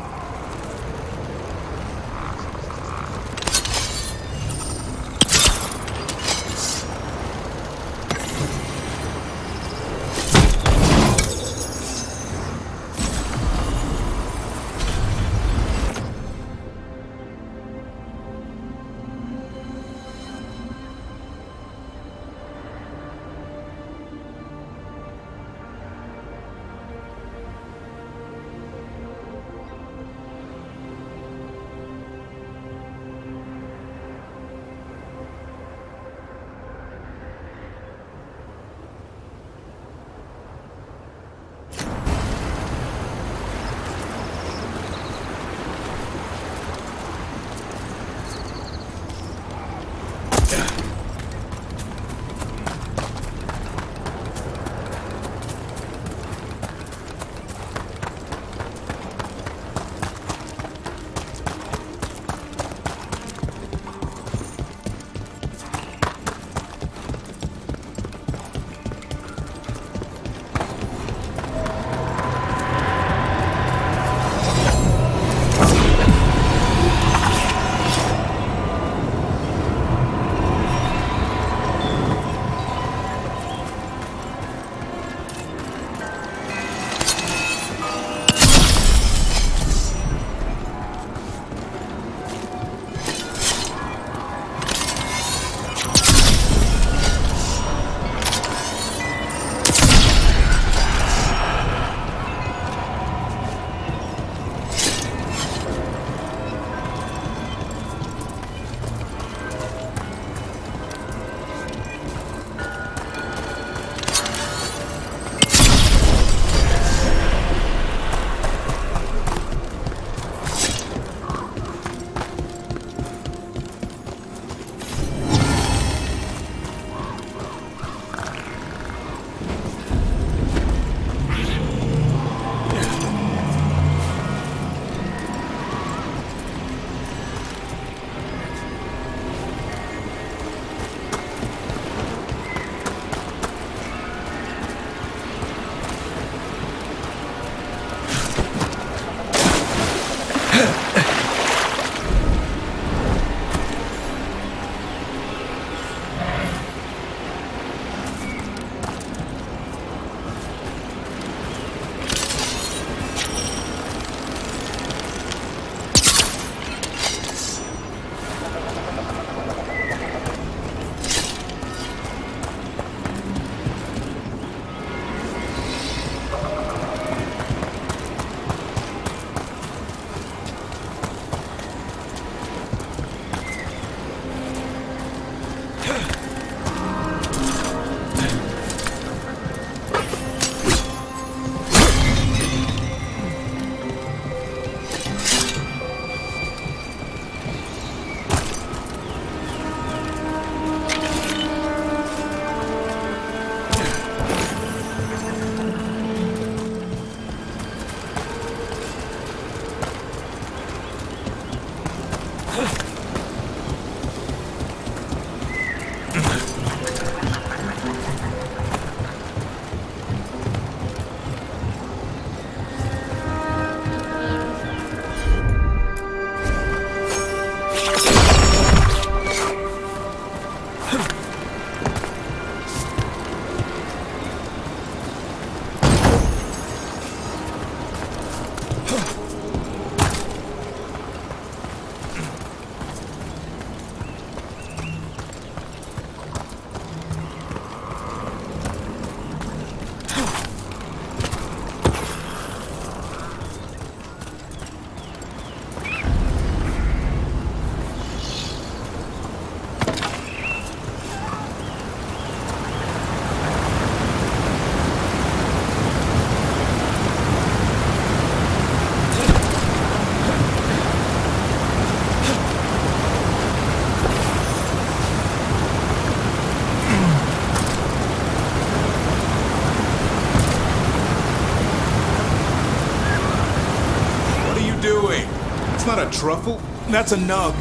not a truffle. That's a nug.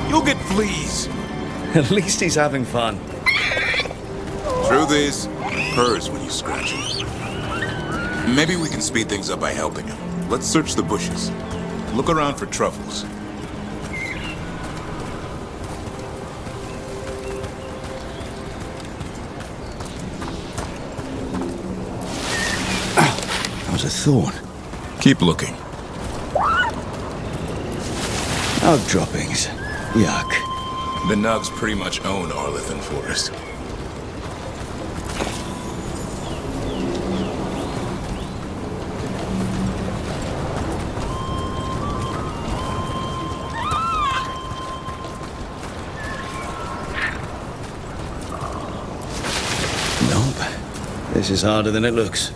You'll get fleas. At least he's having fun. Truth is, purrs when you scratch him. Maybe we can speed things up by helping him. Let's search the bushes. Look around for truffles. That was a thorn. Keep looking. Nug droppings. Yuck. The nugs pretty much own Arlithan Forest. Nope. This is harder than it looks.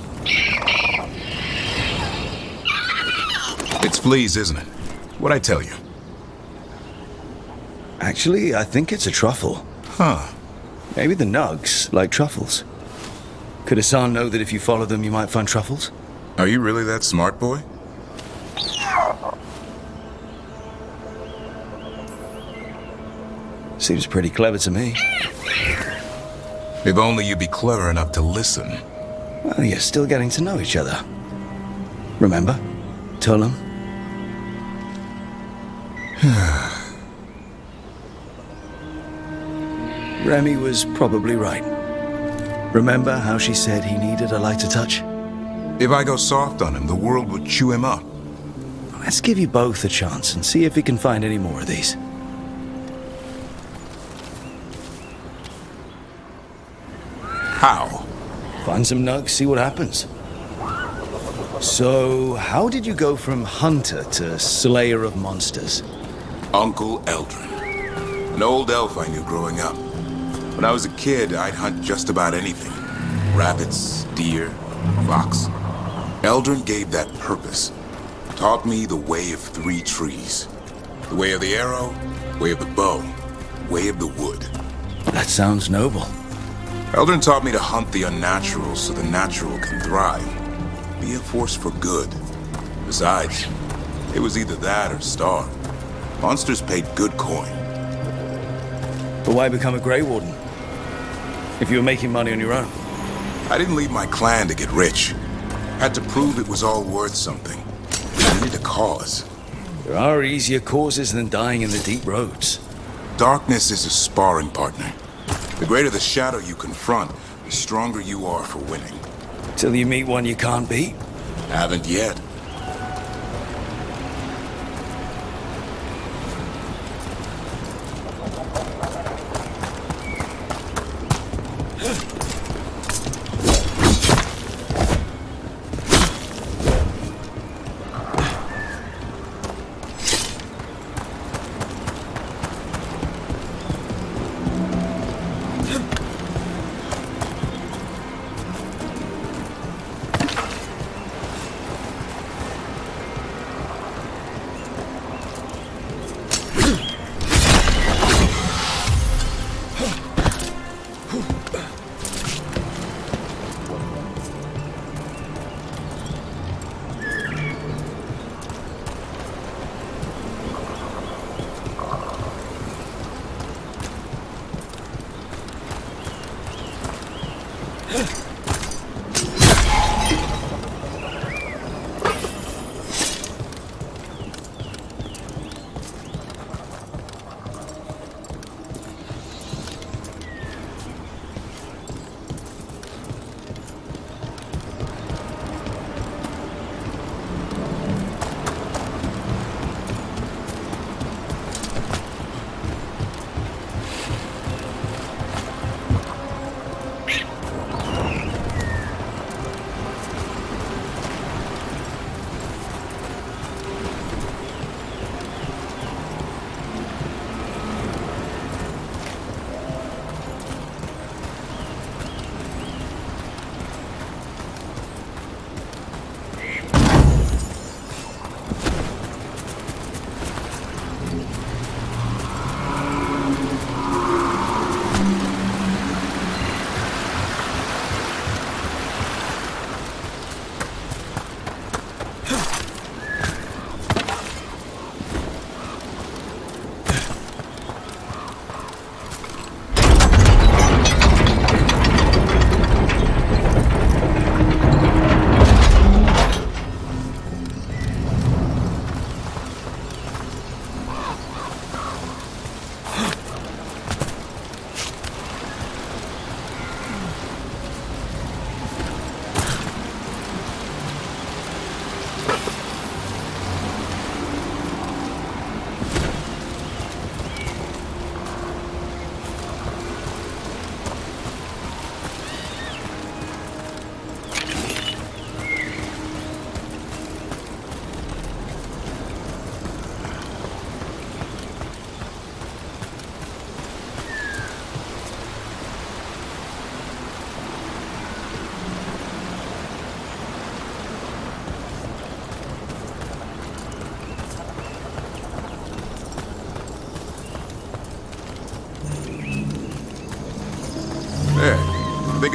It's fleas, isn't it? What'd I tell you? Actually, I think it's a truffle. Huh. Maybe the nugs like truffles. Could Hassan know that if you follow them, you might find truffles? Are you really that smart, boy? Seems pretty clever to me. If only you'd be clever enough to listen. Well, you're still getting to know each other. Remember? Tolam? Remy was probably right. Remember how she said he needed a lighter touch? If I go soft on him, the world would chew him up. Let's give you both a chance and see if we can find any more of these. How? Find some nugs, see what happens. So, how did you go from hunter to slayer of monsters? Uncle Eldrin. An old elf I knew growing up. When I was a kid, I'd hunt just about anything. Rabbits, deer, fox. Eldrin gave that purpose. Taught me the way of 3 trees. The way of the arrow, way of the bow, way of the wood. That sounds noble. Eldrin taught me to hunt the unnatural so the natural can thrive. Be a force for good. Besides, it was either that or starve. Monsters paid good coin. But why become a Grey Warden? If you were making money on your own? I didn't leave my clan to get rich. Had to prove it was all worth something. I needed a cause. There are easier causes than dying in the deep roads. Darkness is a sparring partner. The greater the shadow you confront, the stronger you are for winning. Till you meet one you can't beat? Haven't yet.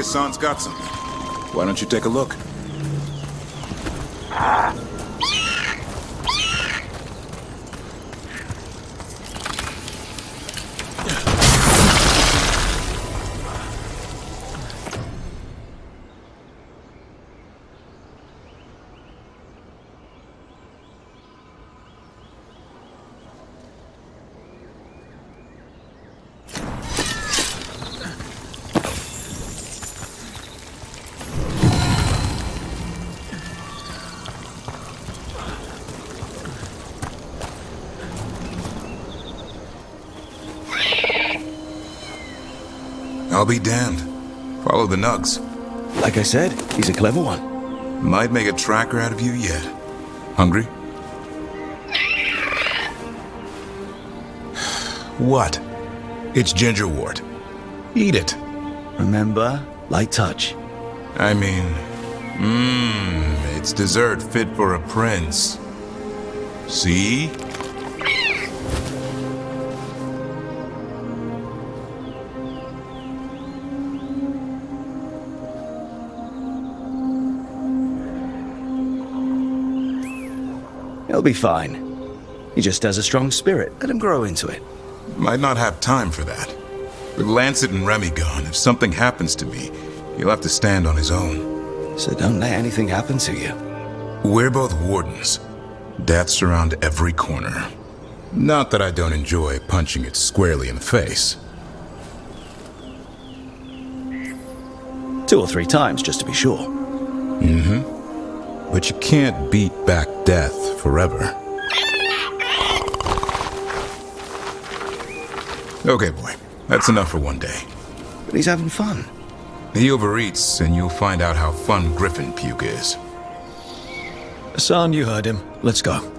Hassan's got something. Why don't you take a look? I'll be damned. Follow the nugs. Like I said, he's a clever one. Might make a tracker out of you yet. Hungry? What? It's gingerwort. Eat it. Remember, light touch. I mean, it's dessert fit for a prince. See? He'll be fine. He just has a strong spirit. Let him grow into it. Might not have time for that. With Lancet and Remy gone, if something happens to me, he'll have to stand on his own. So don't let anything happen to you. We're both wardens. Death's around every corner. Not that I don't enjoy punching it squarely in the face. 2 or 3 times, just to be sure. Mm-hmm. But you can't beat back death forever. Okay, boy. That's enough for one day. But he's having fun. He overeats, and you'll find out how fun griffin puke is. Hassan, you heard him. Let's go.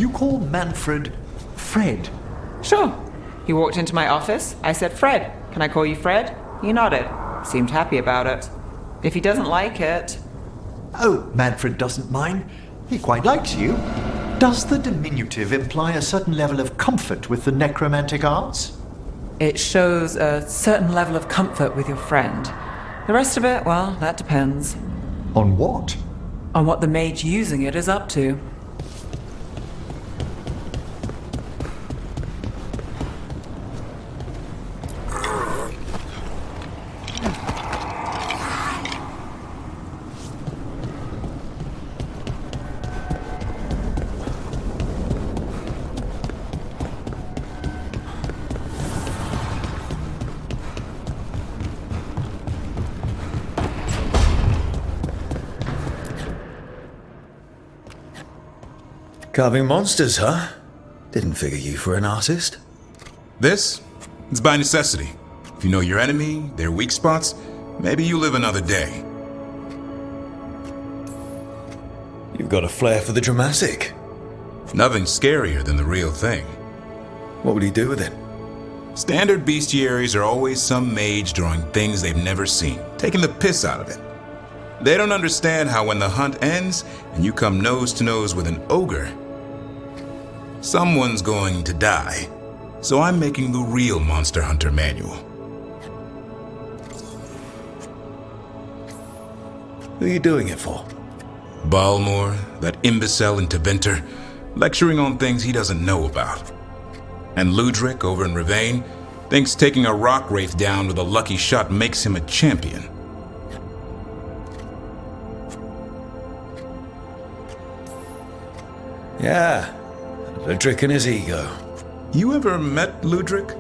You call Manfred Fred? Sure. He walked into my office. I said, Fred, can I call you Fred? He nodded. Seemed happy about it. If he doesn't like it... Oh, Manfred doesn't mind. He quite likes you. Does the diminutive imply a certain level of comfort with the necromantic arts? It shows a certain level of comfort with your friend. The rest of it, well, that depends. On what? On what the mage using it is up to. Carving monsters, huh? Didn't figure you for an artist. This? It's by necessity. If you know your enemy, their weak spots, maybe you live another day. You've got a flair for the dramatic. Nothing scarier than the real thing. What would he do with it? Standard bestiaries are always some mage drawing things they've never seen, taking the piss out of it. They don't understand how when the hunt ends and you come nose to nose with an ogre, someone's going to die. So I'm making the real Monster Hunter manual. Who are you doing it for? Balmor, that imbecile in Teventer, lecturing on things he doesn't know about. And Ludric over in Ravane thinks taking a rock wraith down with a lucky shot makes him a champion. Yeah, Ludric and his ego. You ever met Ludric?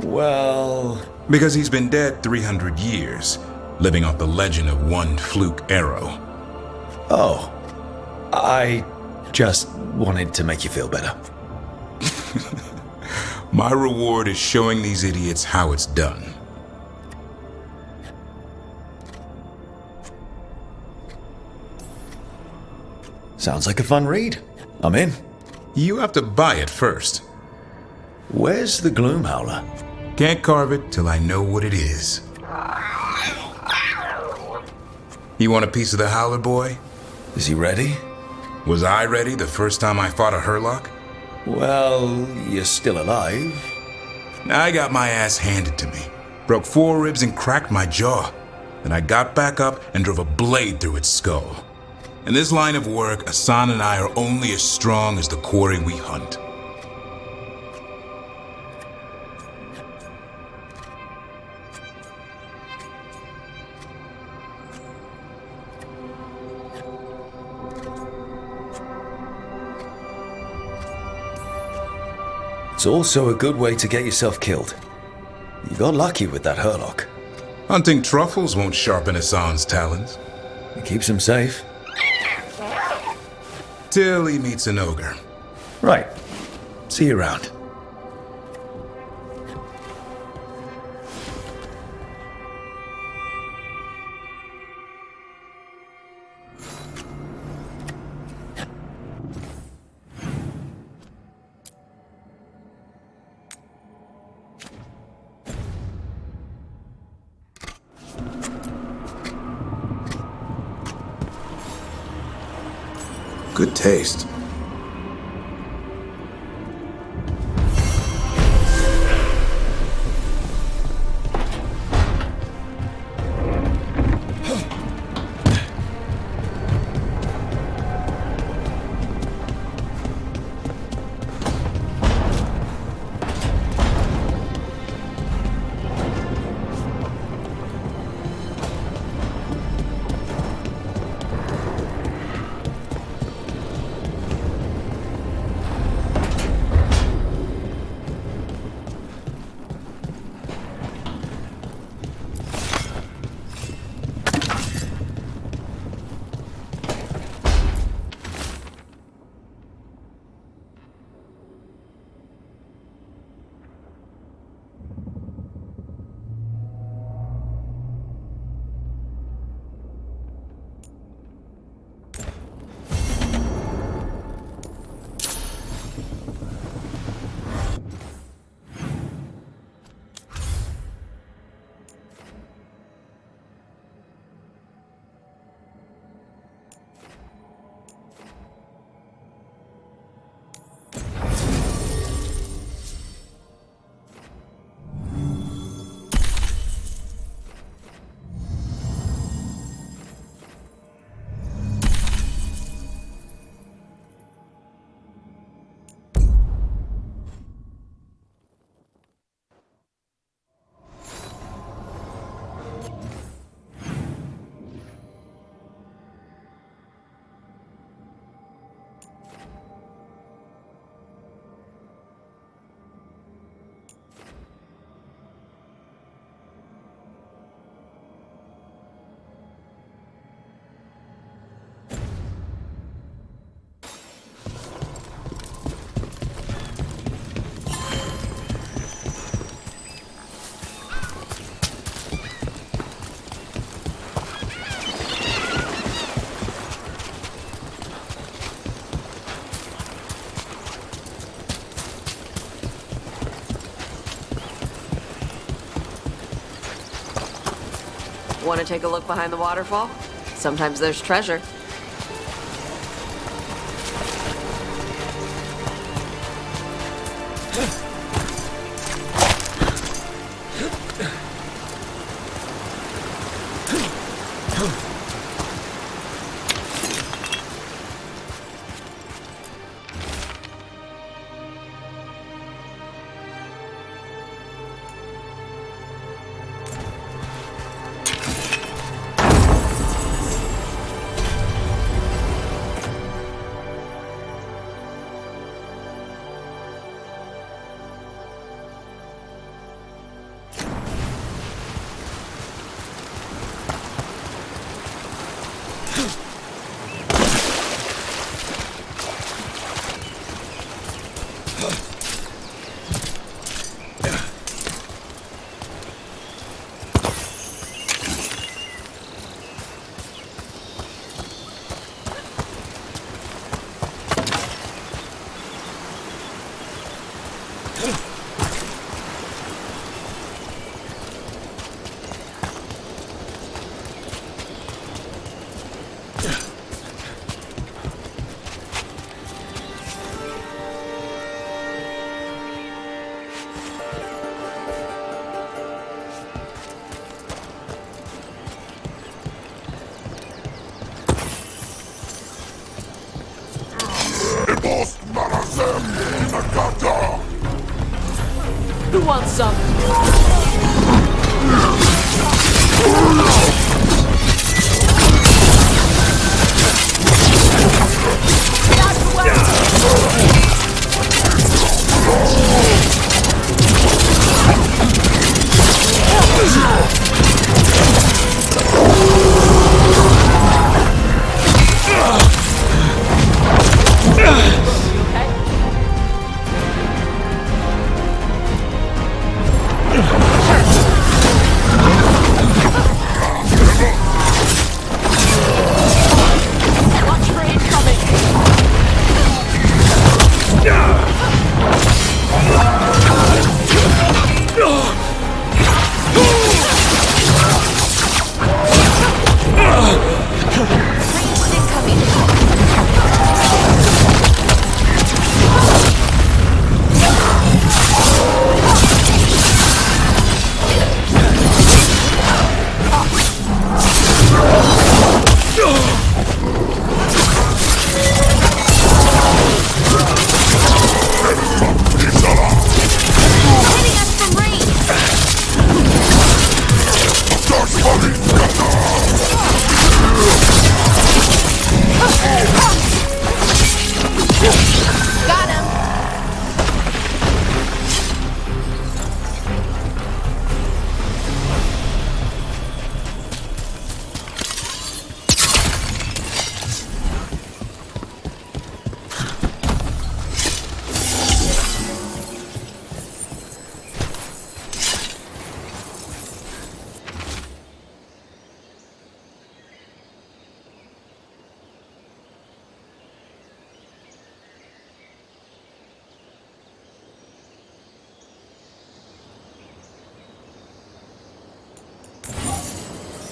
Well... Because he's been dead 300 years, living off the legend of one fluke arrow. Oh, I just wanted to make you feel better. My reward is showing these idiots how it's done. Sounds like a fun read. I'm in. You have to buy it first. Where's the Gloom Howler? Can't carve it till I know what it is. You want a piece of the Howler, boy? Is he ready? Was I ready the first time I fought a Hurlock? Well, you're still alive. I got my ass handed to me. Broke 4 ribs and cracked my jaw. Then I got back up and drove a blade through its skull. In this line of work, Asan and I are only as strong as the quarry we hunt. It's also a good way to get yourself killed. You got lucky with that Hurlock. Hunting truffles won't sharpen Asan's talons. It keeps him safe. Till he meets an ogre. Right. See you around. Good taste. Want to take a look behind the waterfall? Sometimes there's treasure. Who wants some?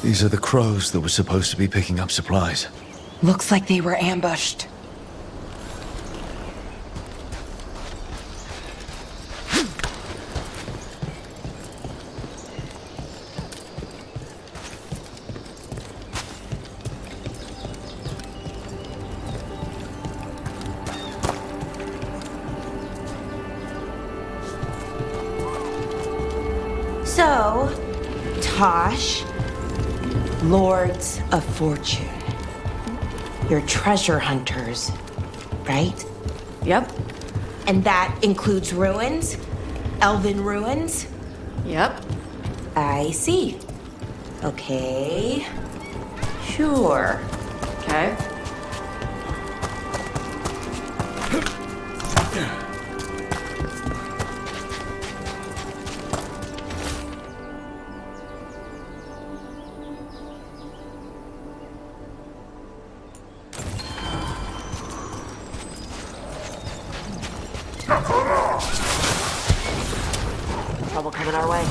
These are the crows that were supposed to be picking up supplies. Looks like they were ambushed. So, Tosh, Lords of Fortune. You're treasure hunters, right? Yep. And that includes ruins? Elven ruins? Yep. I see. Okay. Sure. Okay. Trouble coming our way.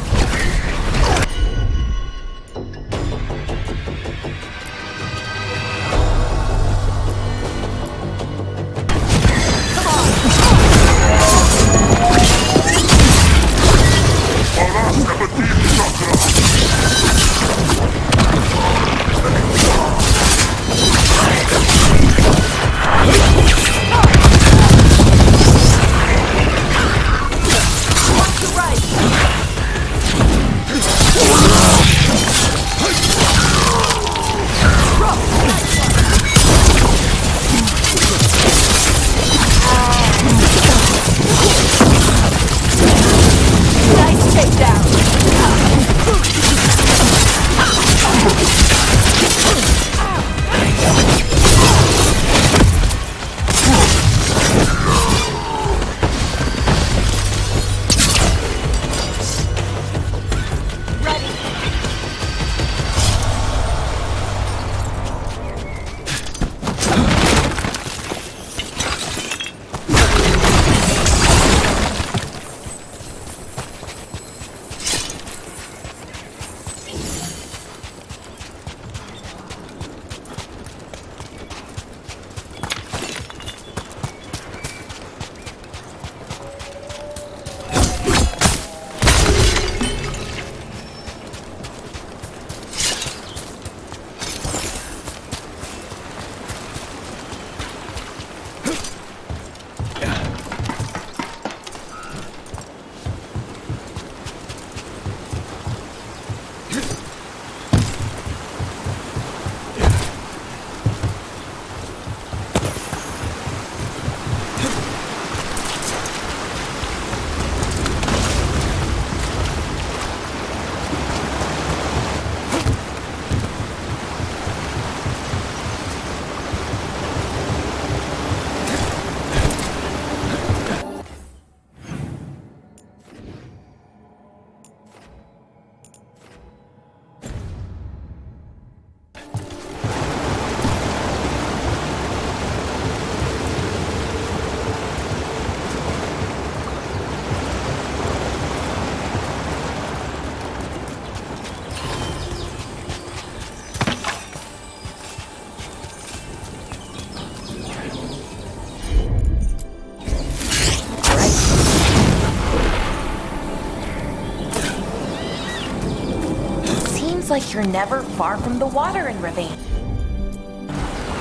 like you're never far from the water in Ravine.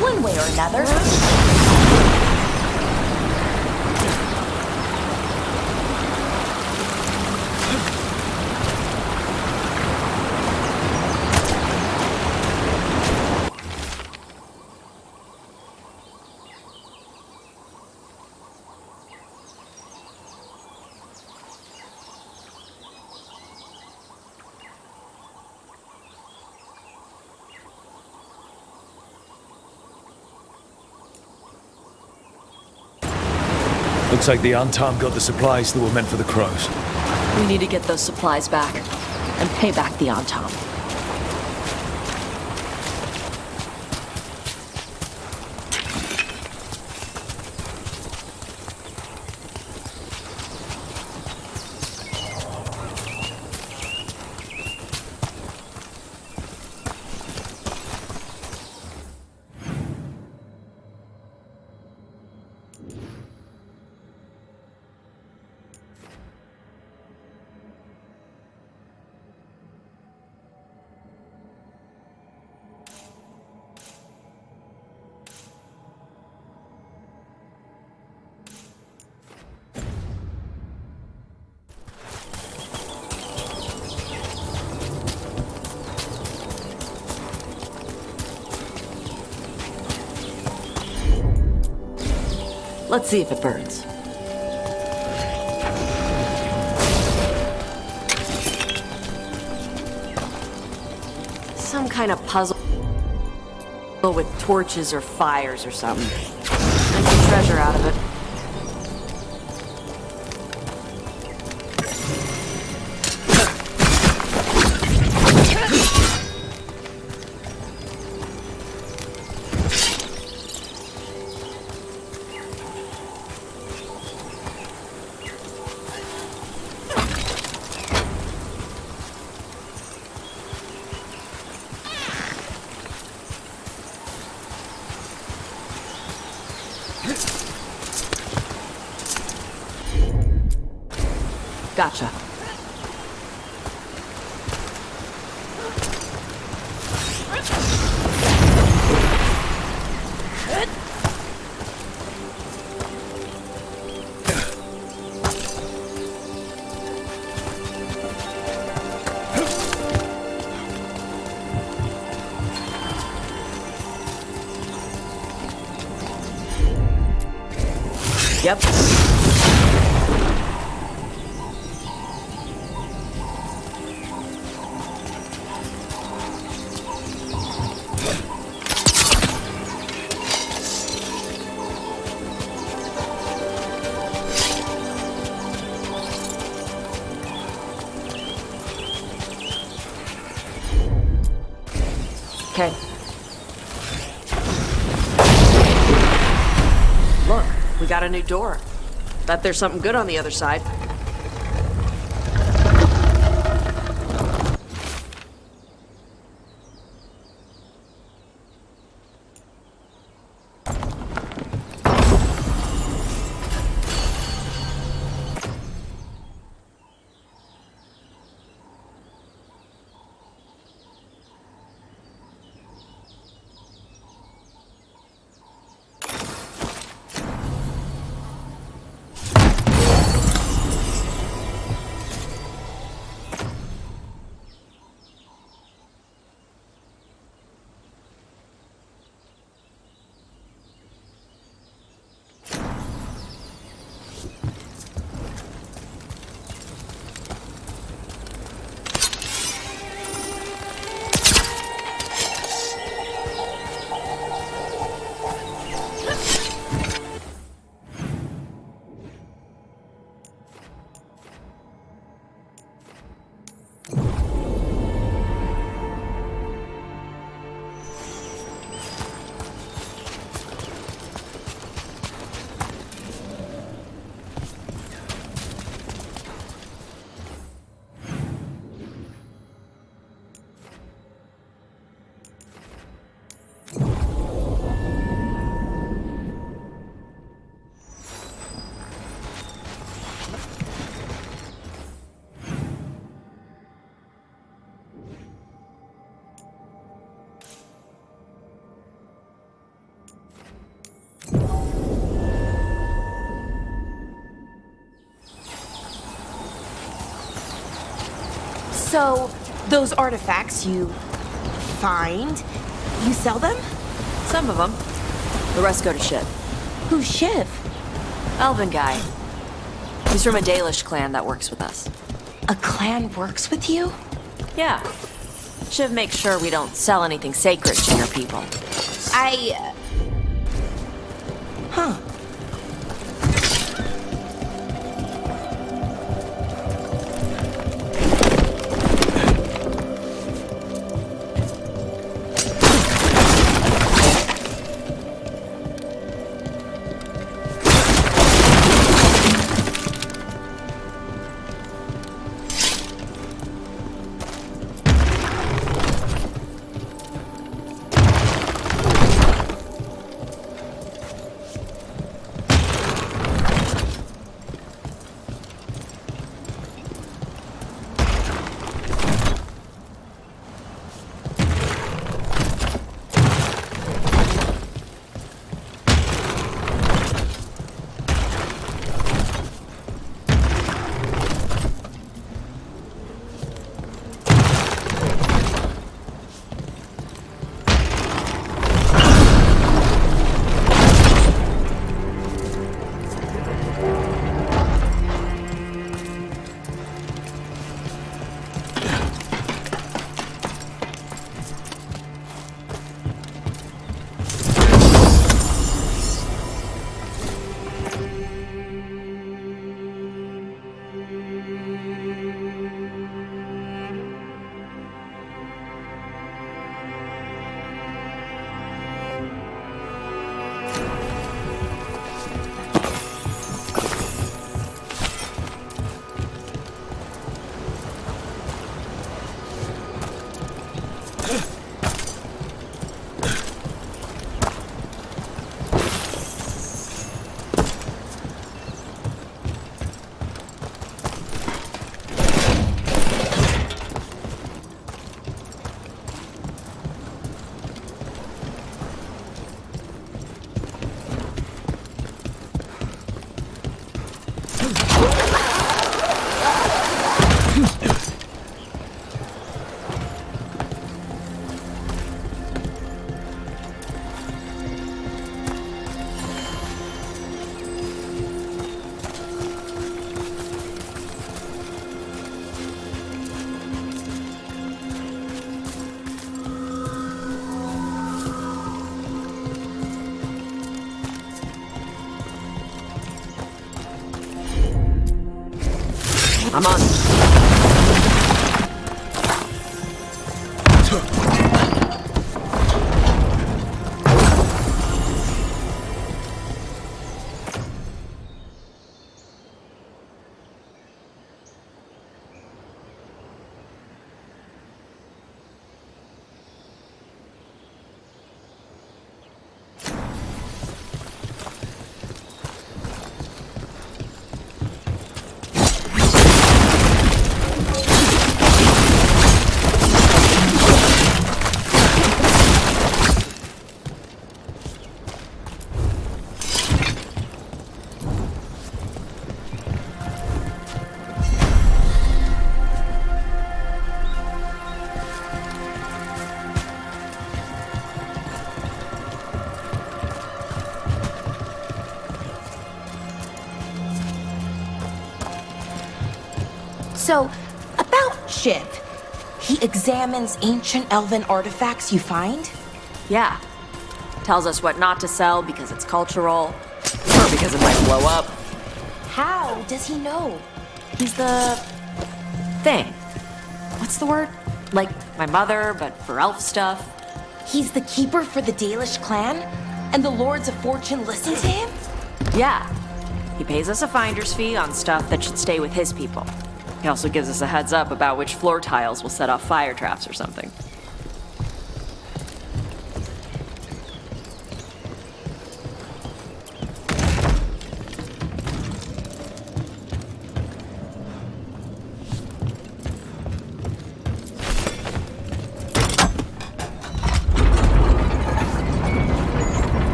One way or another. Looks like the Antam got the supplies that were meant for the crows. We need to get those supplies back and pay back the Antam. Let's see if it burns. Some kind of puzzle with torches or fires or something. Make some treasure out of it. Gotcha. Yep. Okay. Look, we got a new door. Bet there's something good on the other side. So, those artifacts you find, you sell them? Some of them. The rest go to Shiv. Who's Shiv? Elven guy. He's from a Dalish clan that works with us. A clan works with you? Yeah. Shiv makes sure we don't sell anything sacred to your people. Huh. I'm on. So, about Shiv. He examines ancient elven artifacts you find? Yeah. Tells us what not to sell because it's cultural, or because it might blow up. How does he know? He's the... thing. What's the word? Like my mother, but for elf stuff. He's the keeper for the Dalish clan? And the Lords of Fortune listen to him? Yeah. He pays us a finder's fee on stuff that should stay with his people. He also gives us a heads up about which floor tiles will set off fire traps or something.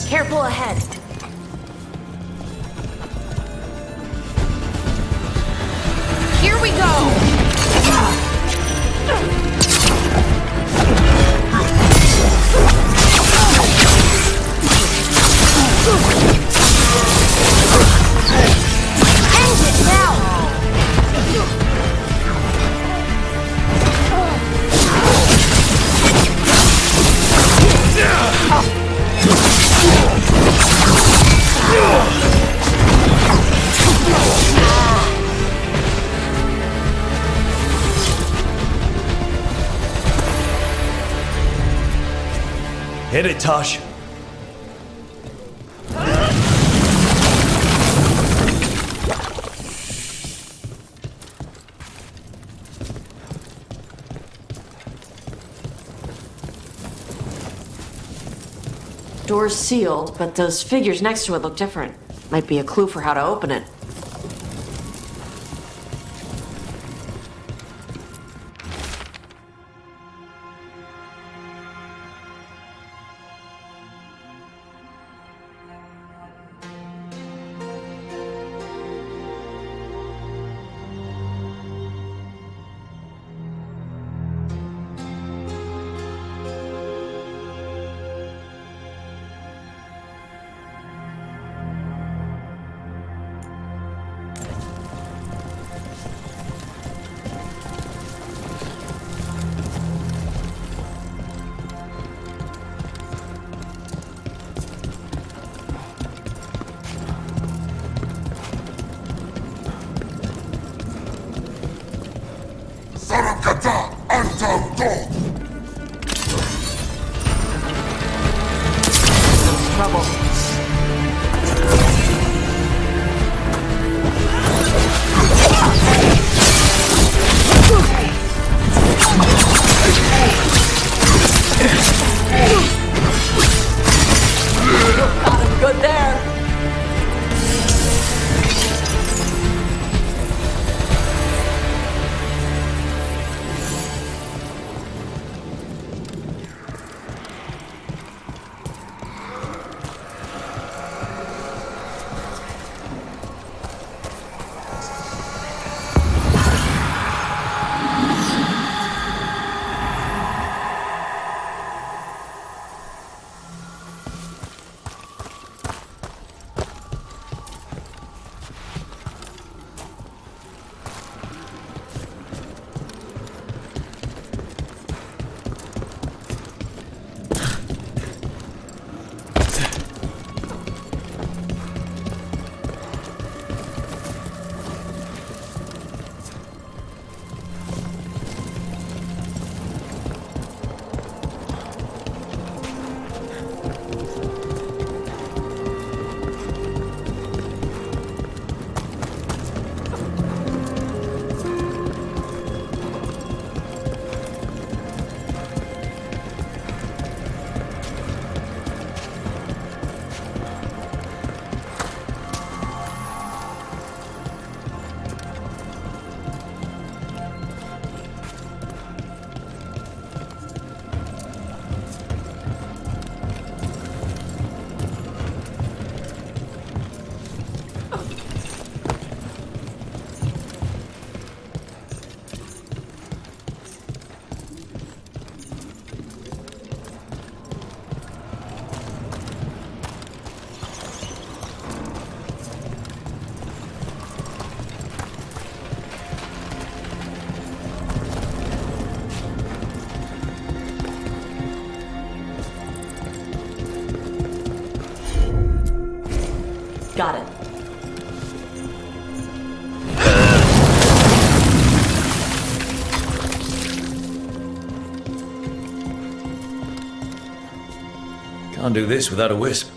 Careful ahead. Here we go! End it now! Hit it, Tosh. Door's sealed, but those figures next to it look different. Might be a clue for how to open it. Sarakata Antam Dog! Trouble. Got him good there. Got it. Can't do this without a wisp.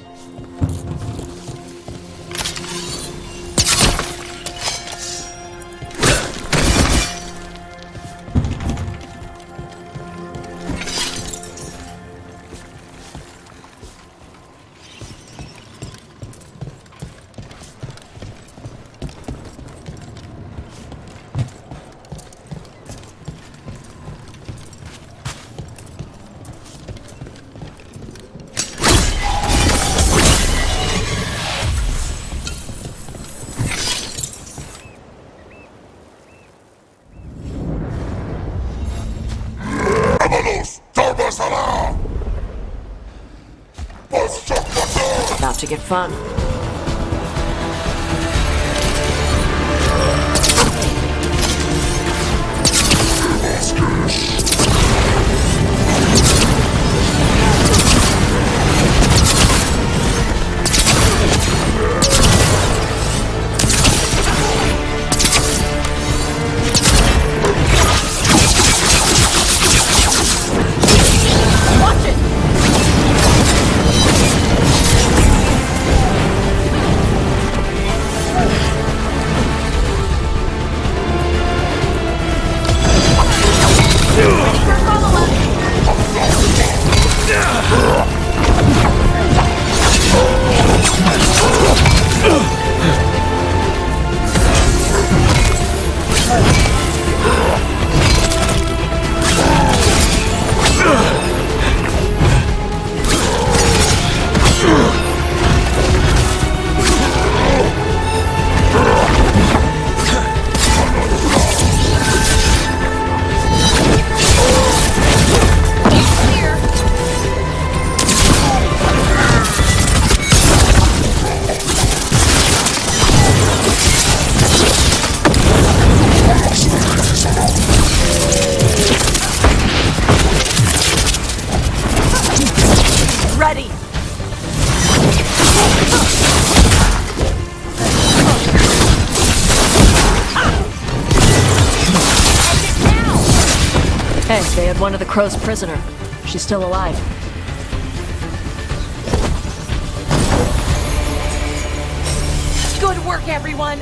to get fun. They had one of the crows prisoner. She's still alive. Good work, everyone!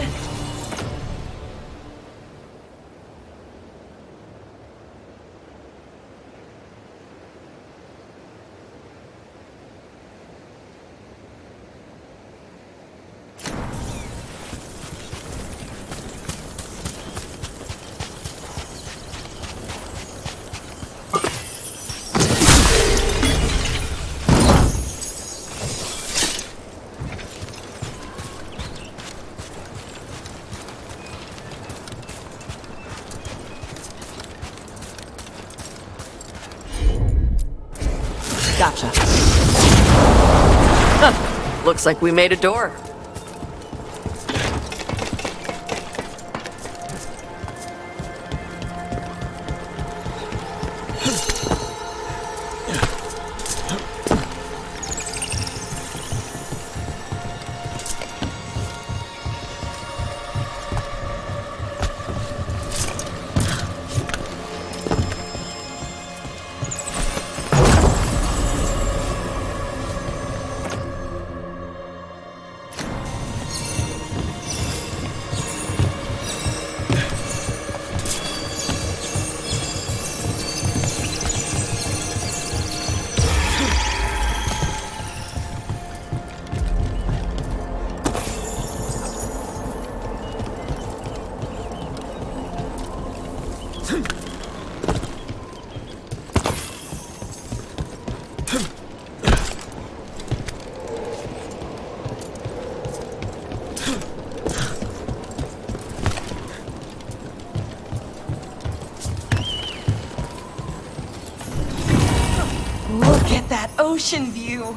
Gotcha. Huh. Looks like we made a door. Look at that ocean view!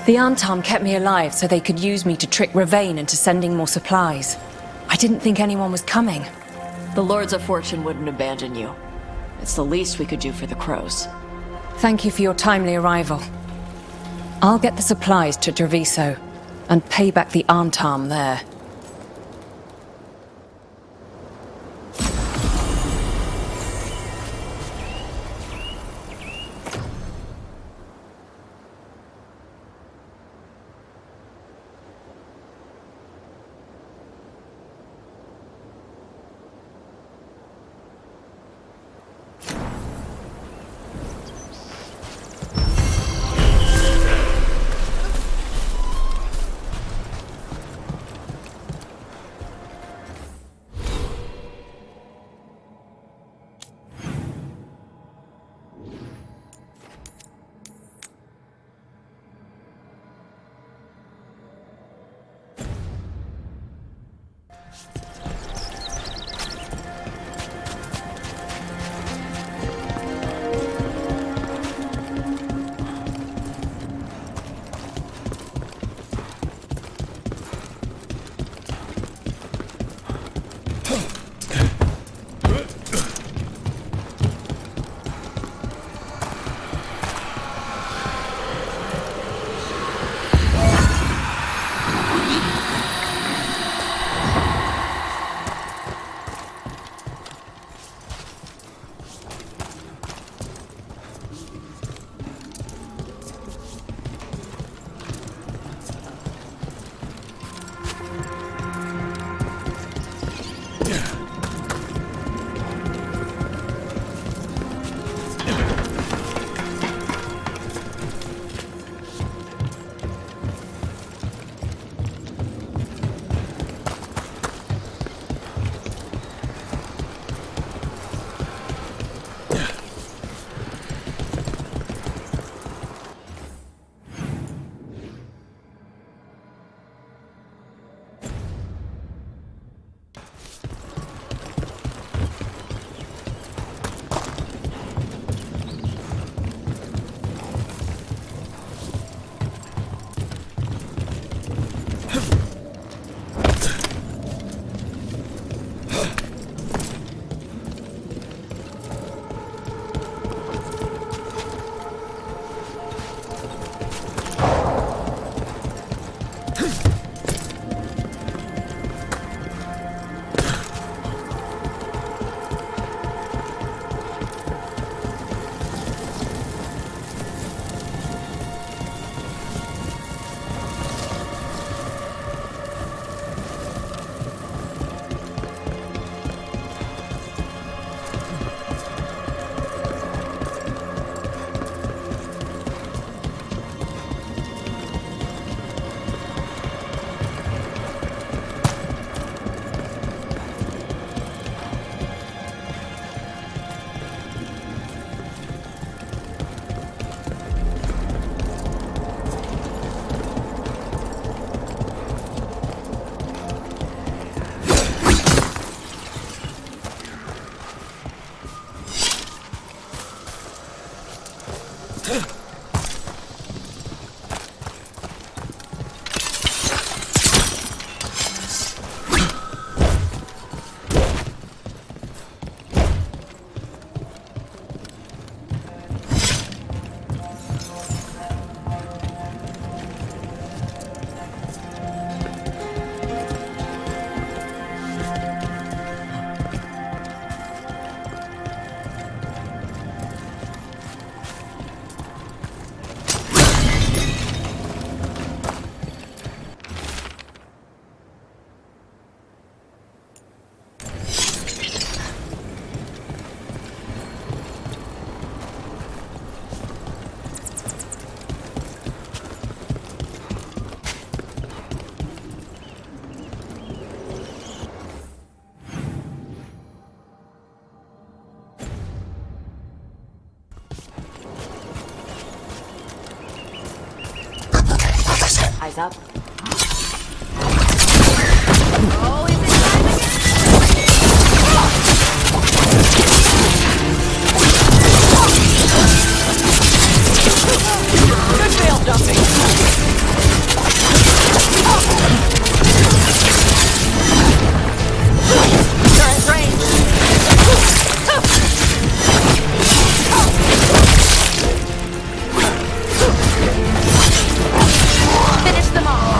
The Antam kept me alive so they could use me to trick Ravain into sending more supplies. I didn't think anyone was coming. The Lords of Fortune wouldn't abandon you. It's the least we could do for the crows. Thank you for your timely arrival. I'll get the supplies to Treviso and pay back the Antam there. Eyes up. Good fail dumping. They're in range. Finish them off.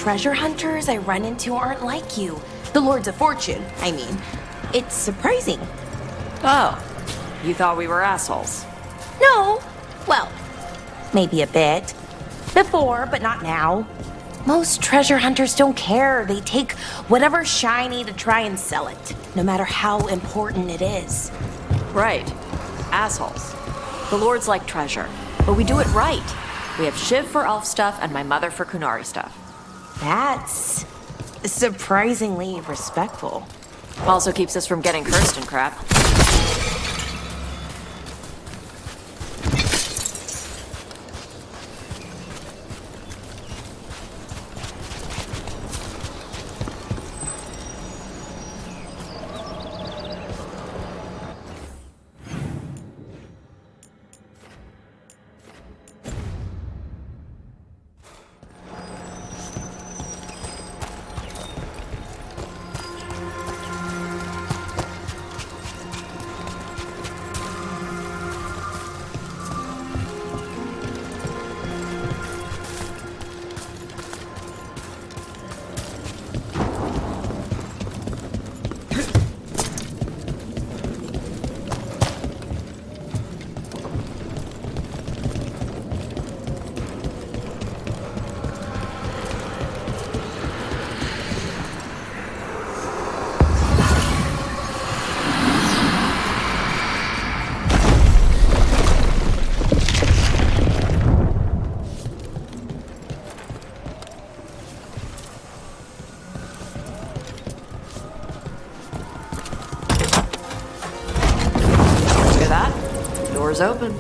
treasure hunters I run into aren't like you. The Lords of Fortune, I mean. It's surprising. Oh, you thought we were assholes. No. Well, maybe a bit. Before, but not now. Most treasure hunters don't care. They take whatever's shiny to try and sell it, no matter how important it is. Right. Assholes. The Lords like treasure, but we do it right. We have Shiv for elf stuff and my mother for Kunari stuff. That's surprisingly respectful. Also keeps us from getting cursed and crap. Doors open.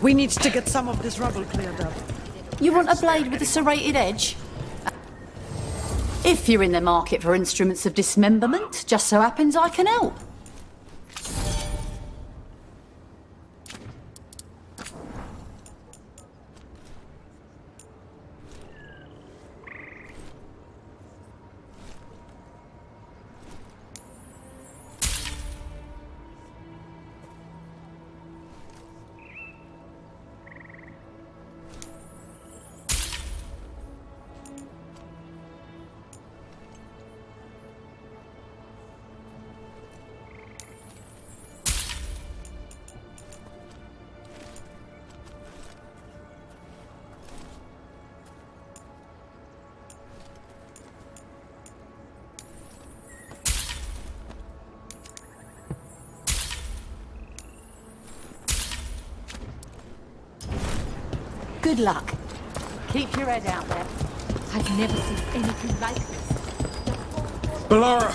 We need to get some of this rubble cleared up. You want a blade with a serrated edge? If you're in the market for instruments of dismemberment, just so happens I can help. Good luck. Keep your head out there. I've never seen anything like this. Balara,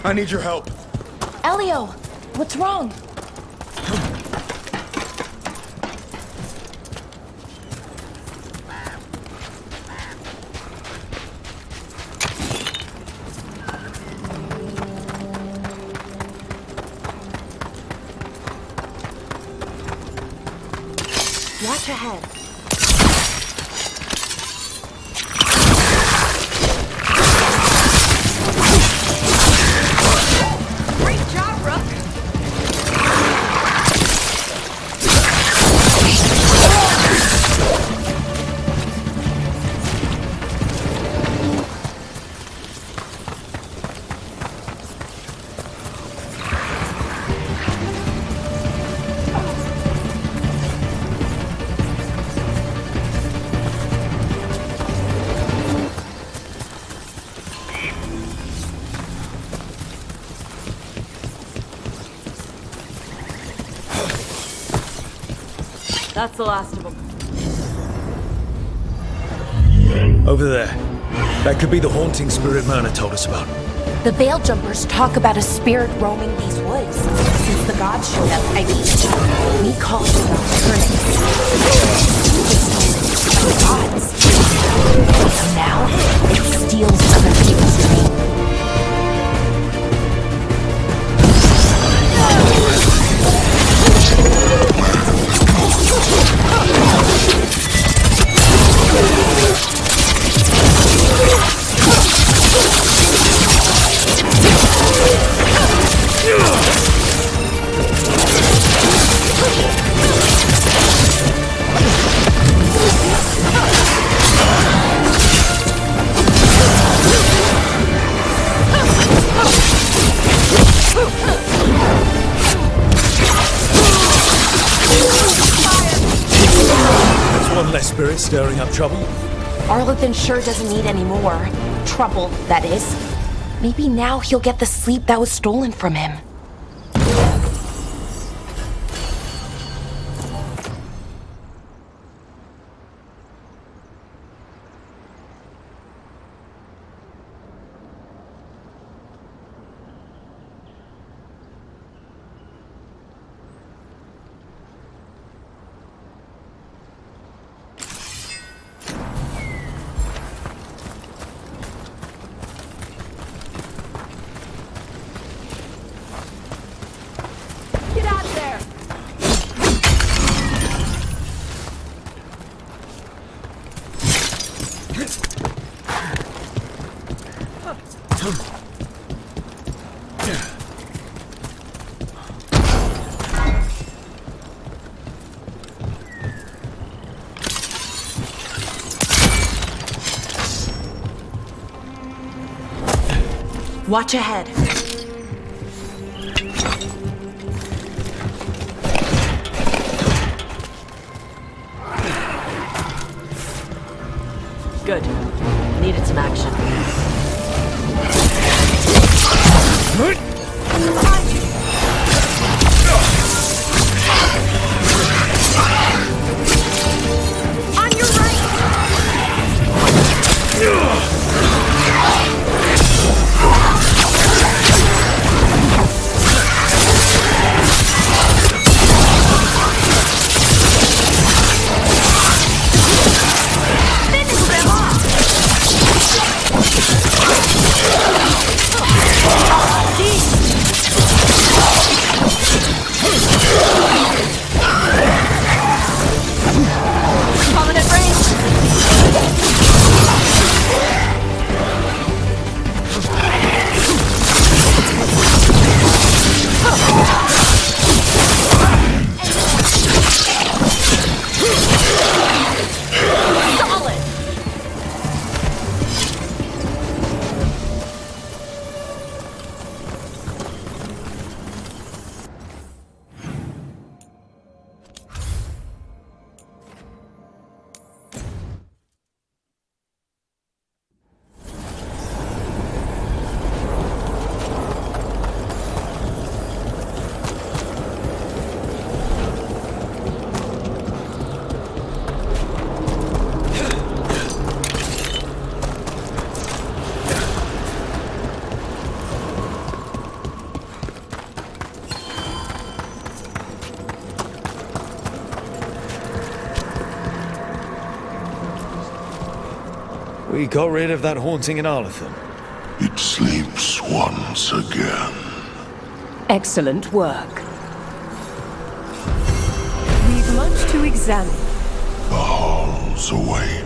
I need your help. Elio, what's wrong? Watch ahead. Great job, Rook. That's the last of them. Over there. That could be the haunting spirit Myrna told us about. The Veil Jumpers talk about a spirit roaming these woods. Since the gods showed up, we call it the Nocturnus. The gods. So now, it steals other people's dreams. One less spirit stirring up trouble. Arlathan sure doesn't need any more. Trouble, that is. Maybe now he'll get the sleep that was stolen from him. Get out of there! Watch ahead. Good. Needed some action. On your right! We got rid of that haunting in Arletham. It sleeps once again. Excellent work. We've much to examine. The halls await.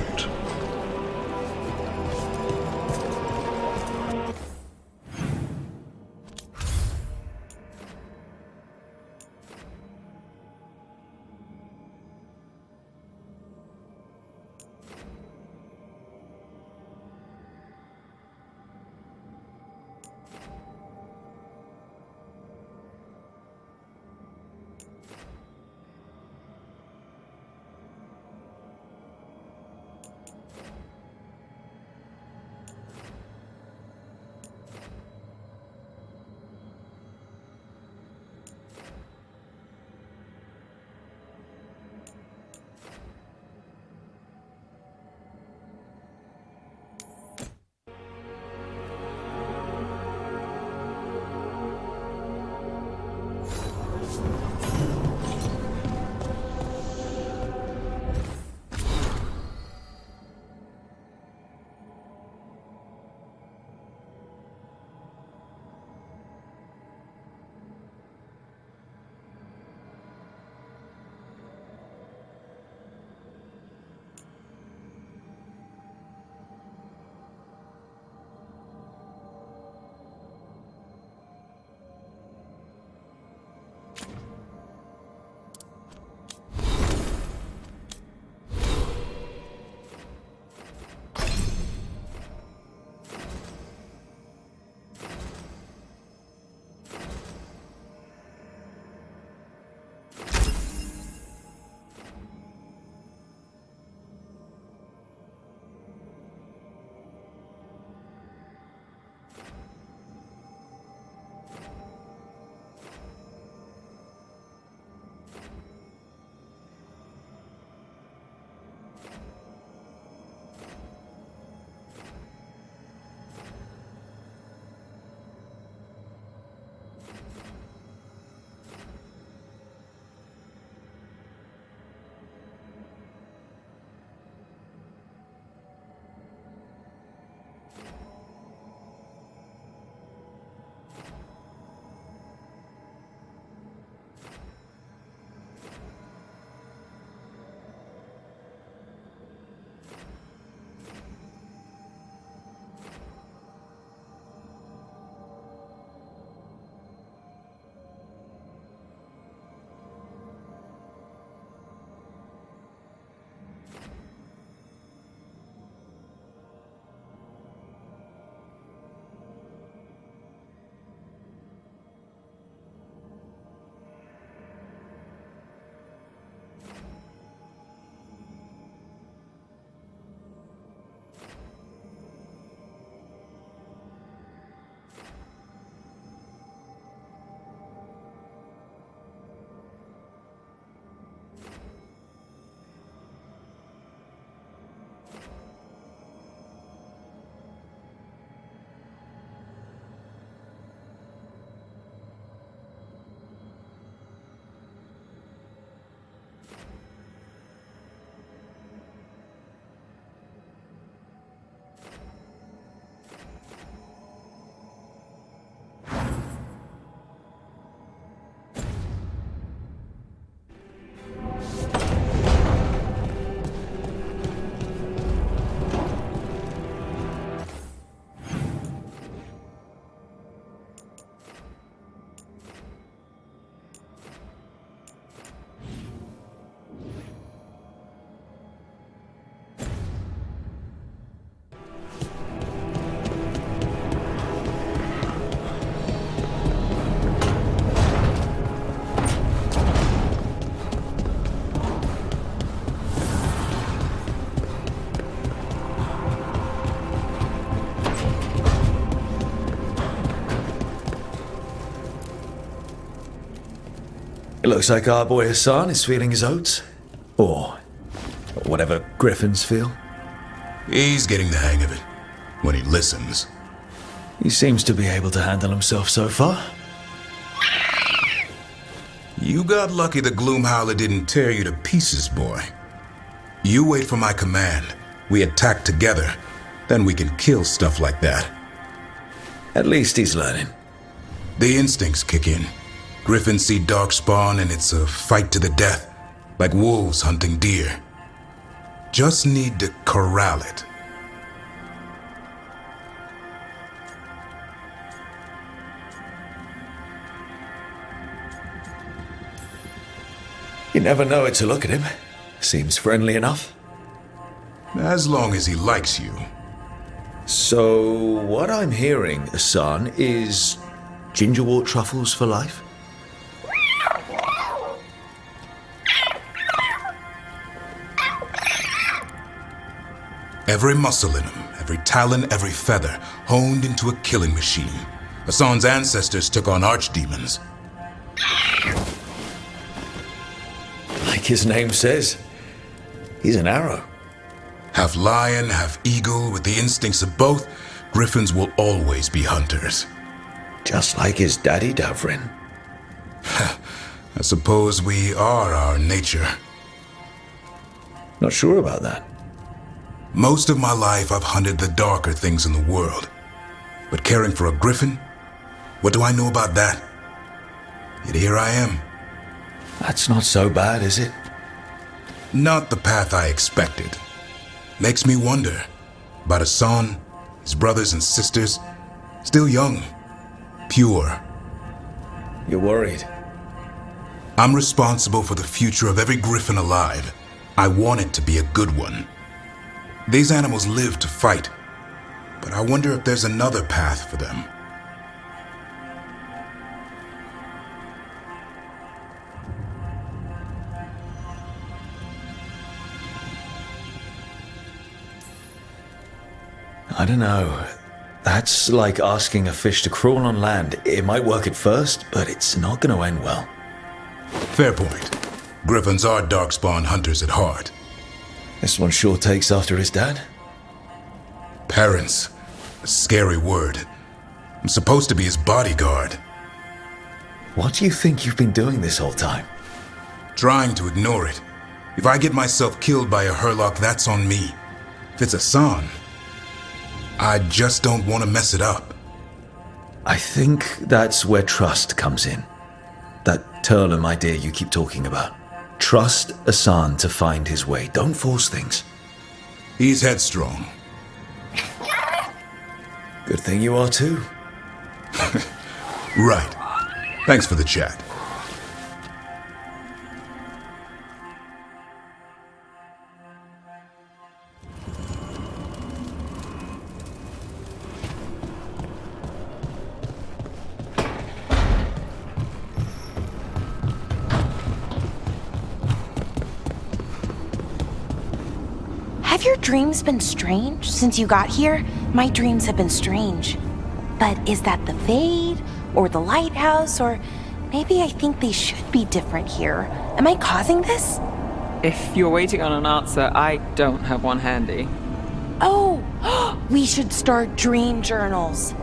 It looks like our boy Hassan is feeling his oats. Or whatever griffins feel. He's getting the hang of it. When he listens. He seems to be able to handle himself so far. You got lucky the Gloomhowler didn't tear you to pieces, boy. You wait for my command. We attack together. Then we can kill stuff like that. At least he's learning. The instincts kick in. Griffins see darkspawn and it's a fight to the death, like wolves hunting deer. Just need to corral it. You never know it to look at him. Seems friendly enough. As long as he likes you. So, what I'm hearing, son, is gingerwort truffles for life? Every muscle in him, every talon, every feather, honed into a killing machine. Hassan's ancestors took on archdemons. Like his name says, he's an arrow. Half lion, half eagle, with the instincts of both, griffins will always be hunters. Just like his daddy, Davrin. I suppose we are our nature. Not sure about that. Most of my life I've hunted the darker things in the world. But caring for a griffin? What do I know about that? Yet here I am. That's not so bad, is it? Not the path I expected. Makes me wonder about Hassan, his brothers and sisters, still young, pure. You're worried? I'm responsible for the future of every griffin alive. I want it to be a good one. These animals live to fight, but I wonder if there's another path for them. I don't know. That's like asking a fish to crawl on land. It might work at first, but it's not going to end well. Fair point. Griffins are darkspawn hunters at heart. This one sure takes after his dad. Parents. A scary word. I'm supposed to be his bodyguard. What do you think you've been doing this whole time? Trying to ignore it. If I get myself killed by a Hurlock, that's on me. If it's Hassan, I just don't want to mess it up. I think that's where trust comes in. That Turlum idea you keep talking about. Trust Hassan to find his way. Don't force things. He's headstrong. Good thing you are too. Right. Thanks for the chat. Have your dreams been strange since you got here? My dreams have been strange. But is that the Fade, or the lighthouse, or maybe I think they should be different here? Am I causing this? If you're waiting on an answer, I don't have one handy. Oh, we should start dream journals.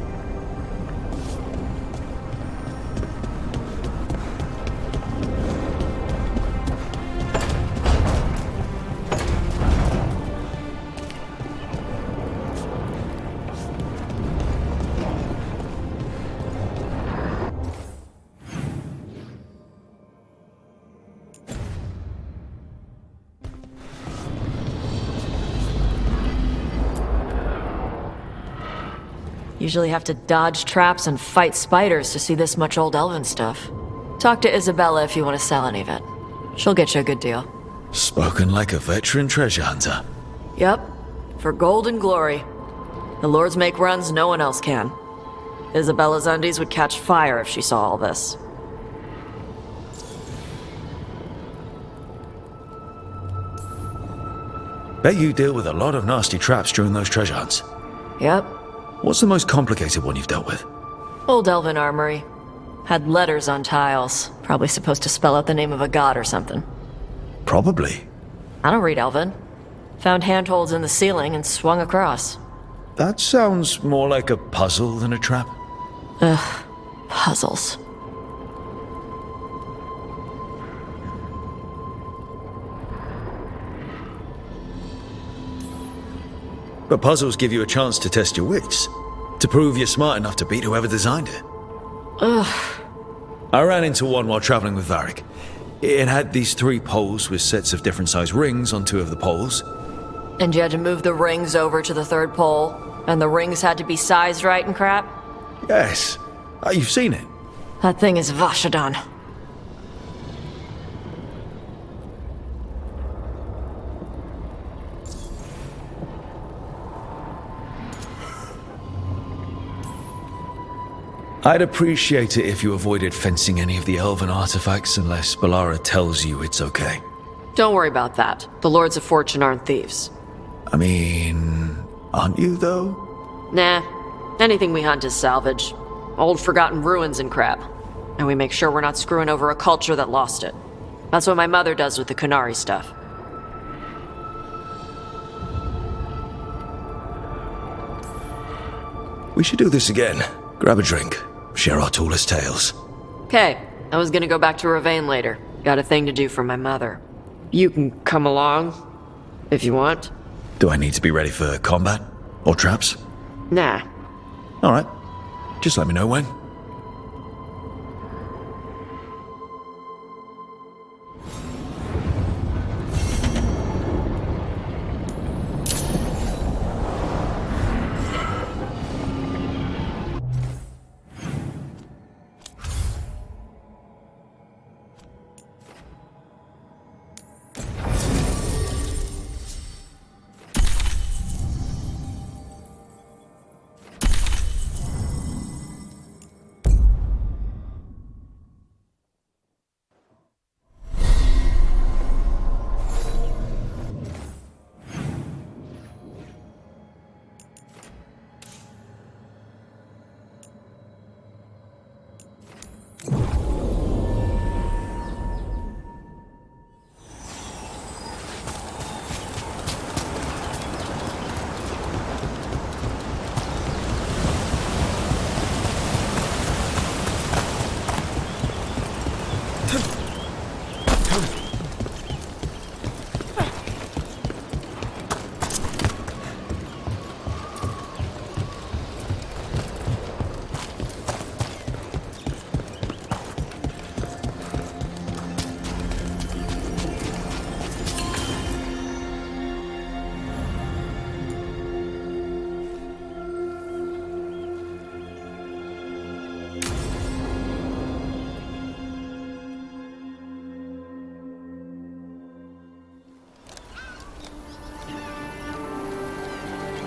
Usually have to dodge traps and fight spiders to see this much old elven stuff. Talk to Isabella if you want to sell any of it. She'll get you a good deal. Spoken like a veteran treasure hunter. Yep, for gold and glory. The lords make runs no one else can. Isabella's undies would catch fire if she saw all this. Bet you deal with a lot of nasty traps during those treasure hunts. Yep. What's the most complicated one you've dealt with? Old elven armory. Had letters on tiles. Probably supposed to spell out the name of a god or something. Probably. I don't read elven. Found handholds in the ceiling and swung across. That sounds more like a puzzle than a trap. Ugh, puzzles. But puzzles give you a chance to test your wits, to prove you're smart enough to beat whoever designed it. Ugh. I ran into one while traveling with Varric. It had these 3 poles with sets of different size rings on 2 of the poles. And you had to move the rings over to the 3rd pole, and the rings had to be sized right and crap? Yes. You've seen it. That thing is Vashadan. I'd appreciate it if you avoided fencing any of the elven artifacts unless Balara tells you it's okay. Don't worry about that. The Lords of Fortune aren't thieves. I mean, aren't you, though? Nah. Anything we hunt is salvage. Old forgotten ruins and crap. And we make sure we're not screwing over a culture that lost it. That's what my mother does with the Kunari stuff. We should do this again. Grab a drink. Share our tallest tales. Okay, I was gonna go back to Ravane later. Got a thing to do for my mother. You can come along, if you want. Do I need to be ready for combat? Or traps? Nah. Alright. Just let me know when.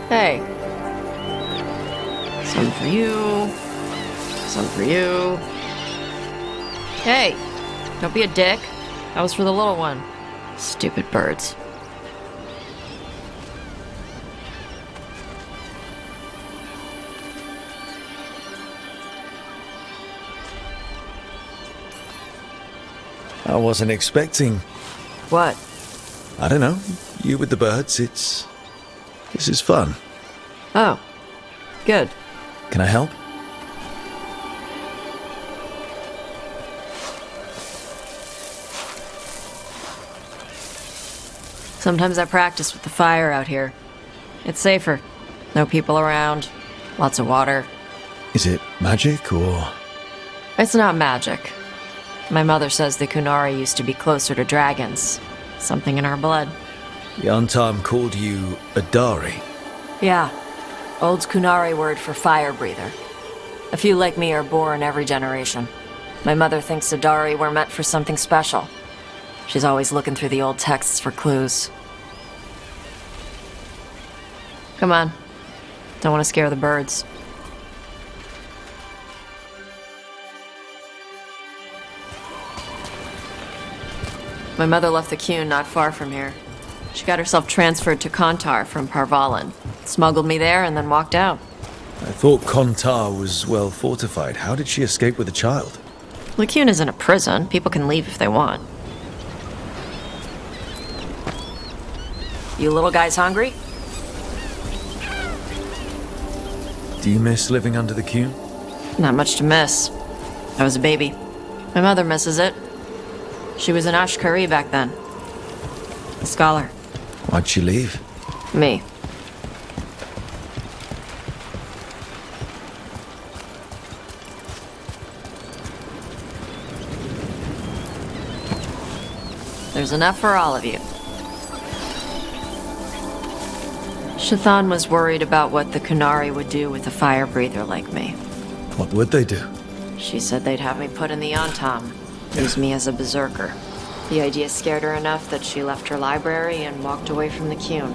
Hey. Some for you. Some for you. Hey, don't be a dick. That was for the little one. Stupid birds. I wasn't expecting... What? I don't know. You with the birds, This is fun. Oh. Good. Can I help? Sometimes I practice with the fire out here. It's safer. No people around. Lots of water. Is it magic, or...? It's not magic. My mother says the Kunari used to be closer to dragons. Something in our blood. The Untarm called you a Dari. Yeah. Old Kunari word for fire breather. A few like me are born every generation. My mother thinks Adari were meant for something special. She's always looking through the old texts for clues. Come on. Don't want to scare the birds. My mother left the Qun not far from here. She got herself transferred to Kontar from Parvalan. Smuggled me there and then walked out. I thought Kontar was well fortified. How did she escape with a child? The Qun isn't a prison. People can leave if they want. You little guys hungry? Do you miss living under the Qun? Not much to miss. I was a baby. My mother misses it. She was an Ashkari back then. A scholar. Why'd she leave? Me. There's enough for all of you. Shathan was worried about what the Kunari would do with a fire breather like me. What would they do? She said they'd have me put in the Antam, use me as a berserker. The idea scared her enough that she left her library and walked away from the Qun.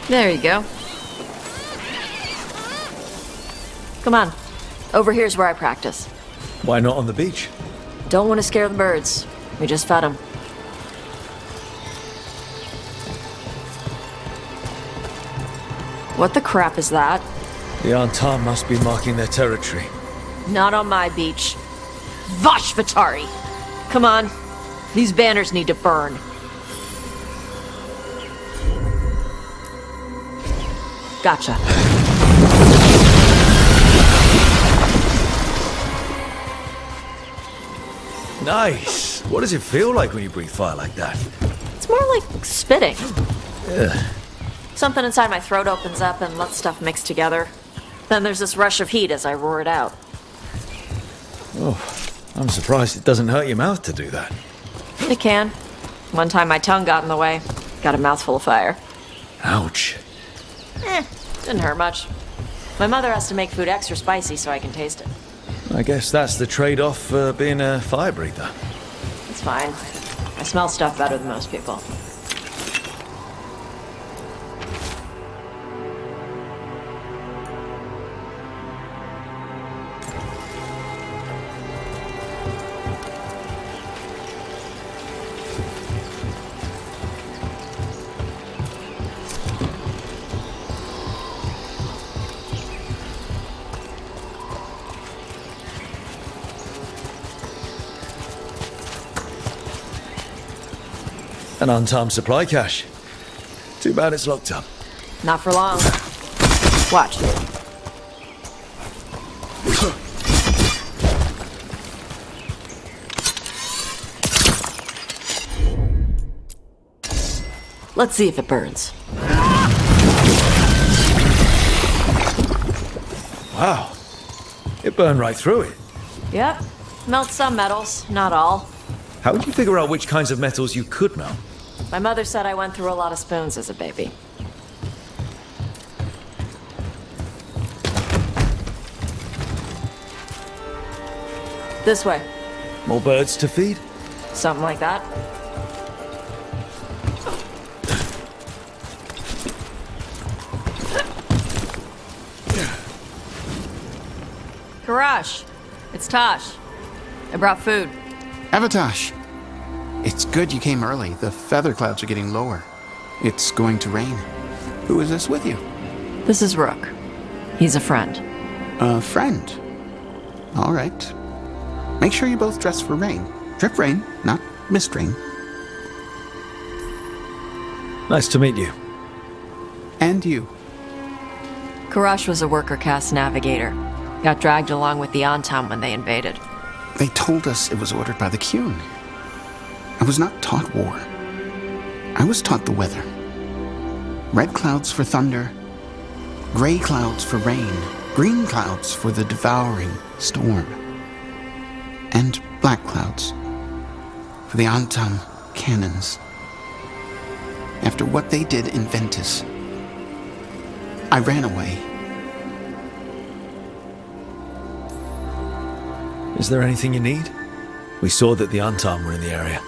There you go. Come on. Over here's where I practice. Why not on the beach? Don't want to scare the birds. We just fed them. What the crap is that? The Antam must be marking their territory. Not on my beach. Vosh Vatari! Come on. These banners need to burn. Gotcha. Nice. What does it feel like when you breathe fire like that? It's more like spitting. Ugh. Something inside my throat opens up and lets stuff mix together. Then there's this rush of heat as I roar it out. Oh, I'm surprised it doesn't hurt your mouth to do that. It can. One time my tongue got in the way. Got a mouthful of fire. Ouch. Didn't hurt much. My mother has to make food extra spicy so I can taste it. I guess that's the trade-off for being a fire breather. It's fine. I smell stuff better than most people. An untimed supply cache. Too bad it's locked up. Not for long. Watch. Let's see if it burns. Wow. It burned right through it. Yep. Melts some metals, not all. How would you figure out which kinds of metals you could melt? My mother said I went through a lot of spoons as a baby. This way. More birds to feed? Something like that. Karash, it's Tosh. I brought food. Avatosh. It's good you came early. The feather clouds are getting lower. It's going to rain. Who is this with you? This is Rook. He's a friend. A friend? All right. Make sure you both dress for rain. Drip rain, not mist rain. Nice to meet you. And you. Karash was a worker caste navigator. Got dragged along with the Antam when they invaded. They told us it was ordered by the Qun. I was not taught war. I was taught the weather. Red clouds for thunder, gray clouds for rain, green clouds for the devouring storm, and black clouds for the Antam cannons. After what they did in Ventus, I ran away. Is there anything you need? We saw that the Antam were in the area.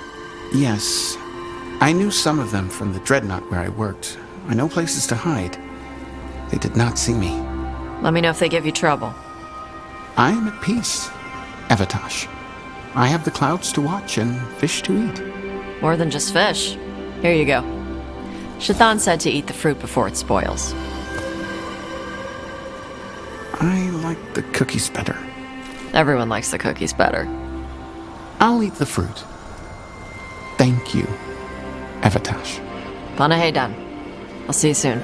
Yes. I knew some of them from the Dreadnought where I worked. I know places to hide. They did not see me. Let me know if they give you trouble. I am at peace, Evatash. I have the clouds to watch and fish to eat. More than just fish. Here you go. Shathan said to eat the fruit before it spoils. I like the cookies better. Everyone likes the cookies better. I'll eat the fruit. Thank you, Evatash. Panaheydan. I'll see you soon.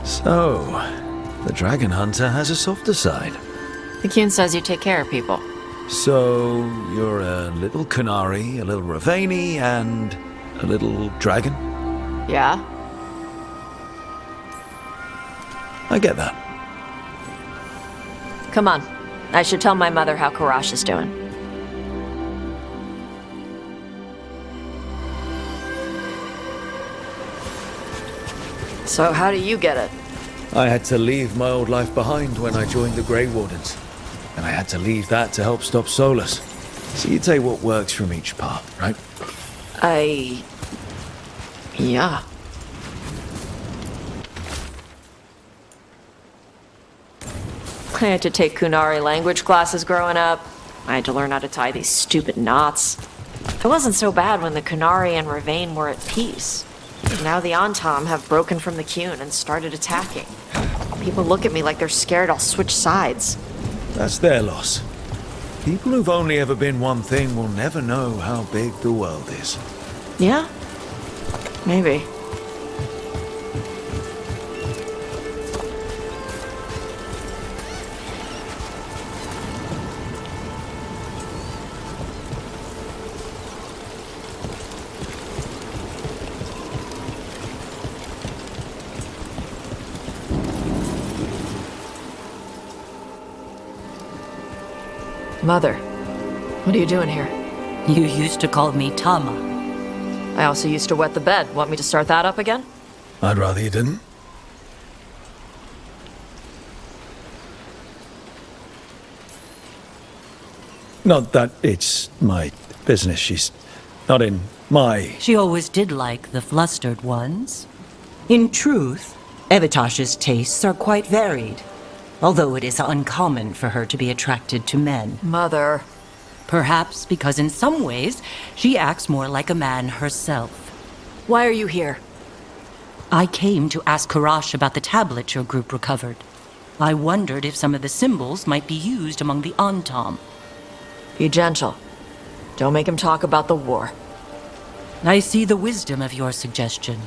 So, the Dragon Hunter has a softer side. The Qun says you take care of people. So, you're a little Kunari, a little Ravani, and a little dragon? Yeah? I get that. Come on. I should tell my mother how Karash is doing. So how do you get it? I had to leave my old life behind when I joined the Grey Wardens. And I had to leave that to help stop Solus. So you take what works from each part, right? Yeah. I had to take Kunari language classes growing up. I had to learn how to tie these stupid knots. It wasn't so bad when the Kunari and Ravane were at peace. Now the Antam have broken from the Qun and started attacking. People look at me like they're scared I'll switch sides. That's their loss. People who've only ever been one thing will never know how big the world is. Yeah? Maybe. Mother, what are you doing here? You used to call me Tama. I also used to wet the bed. Want me to start that up again? I'd rather you didn't. Not that it's my business. She's not in my... She always did like the flustered ones. In truth, Evitash's tastes are quite varied, although it is uncommon for her to be attracted to men. Mother. Perhaps because in some ways, she acts more like a man herself. Why are you here? I came to ask Karash about the tablet your group recovered. I wondered if some of the symbols might be used among the Antam. Be gentle. Don't make him talk about the war. I see the wisdom of your suggestion.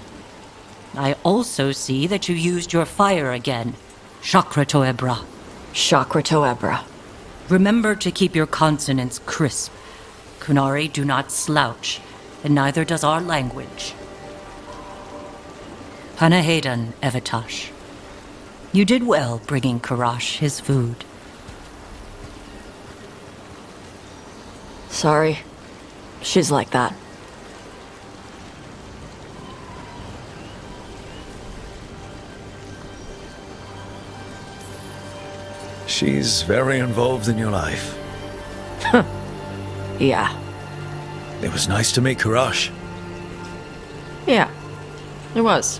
I also see that you used your fire again. Chakra Toebra. Chakra Toebra. Remember to keep your consonants crisp. Kunari do not slouch, and neither does our language. Panaheydan, Evitash. You did well bringing Karash his food. Sorry. She's like that. She's very involved in your life. Yeah. It was nice to meet Karash. Yeah. It was.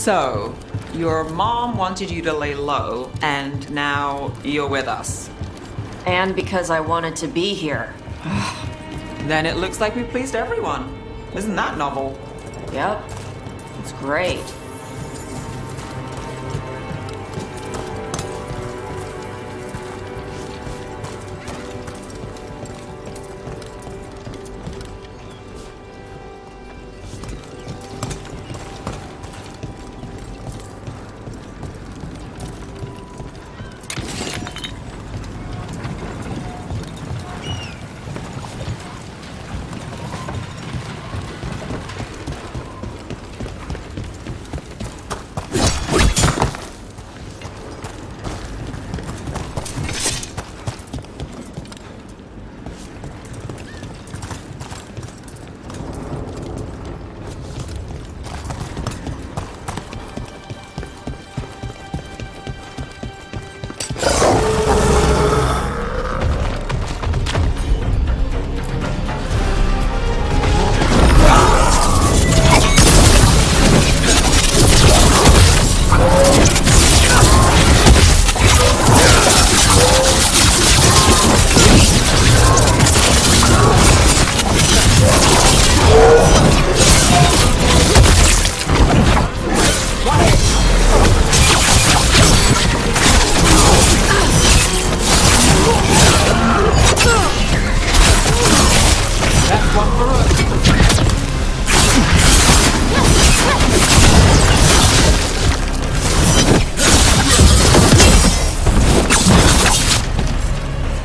So, your mom wanted you to lay low, and now you're with us. And because I wanted to be here. Then it looks like we pleased everyone. Isn't that novel? Yep. It's great.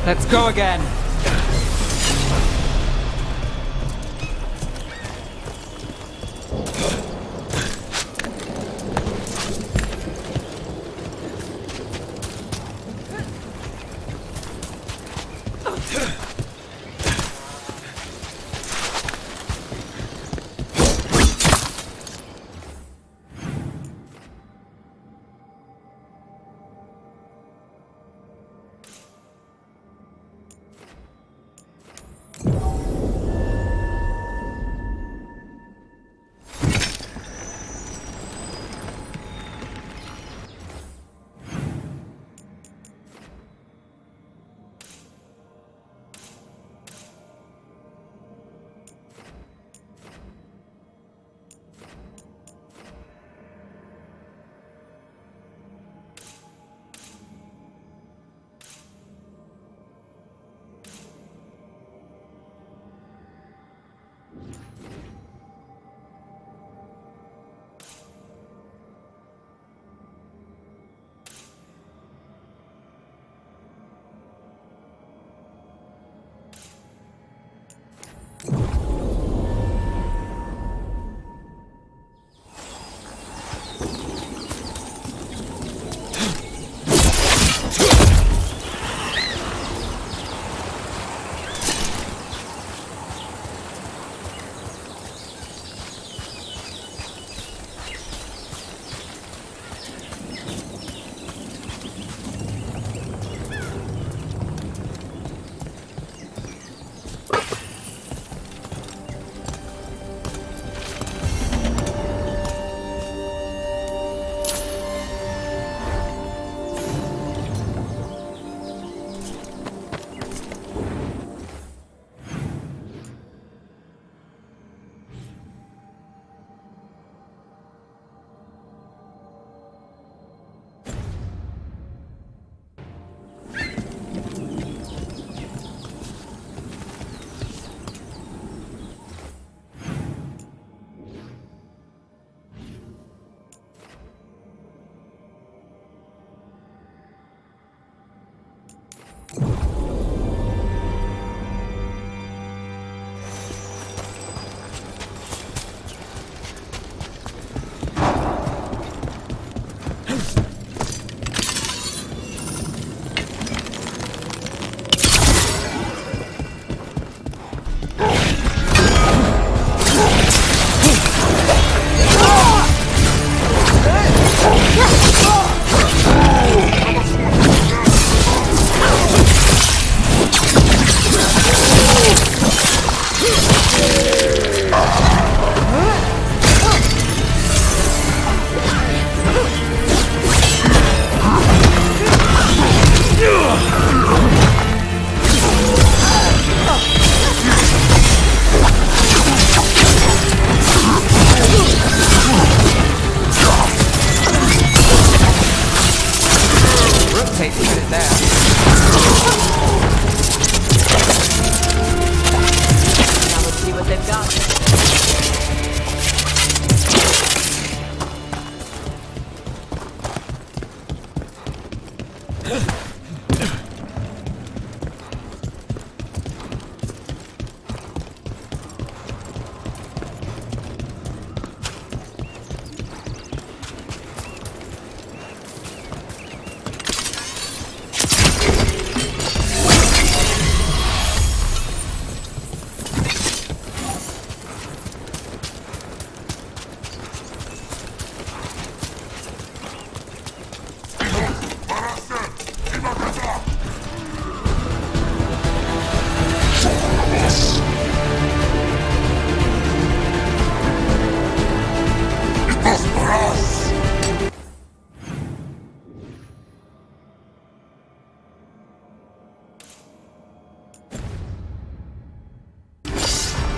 Let's go again.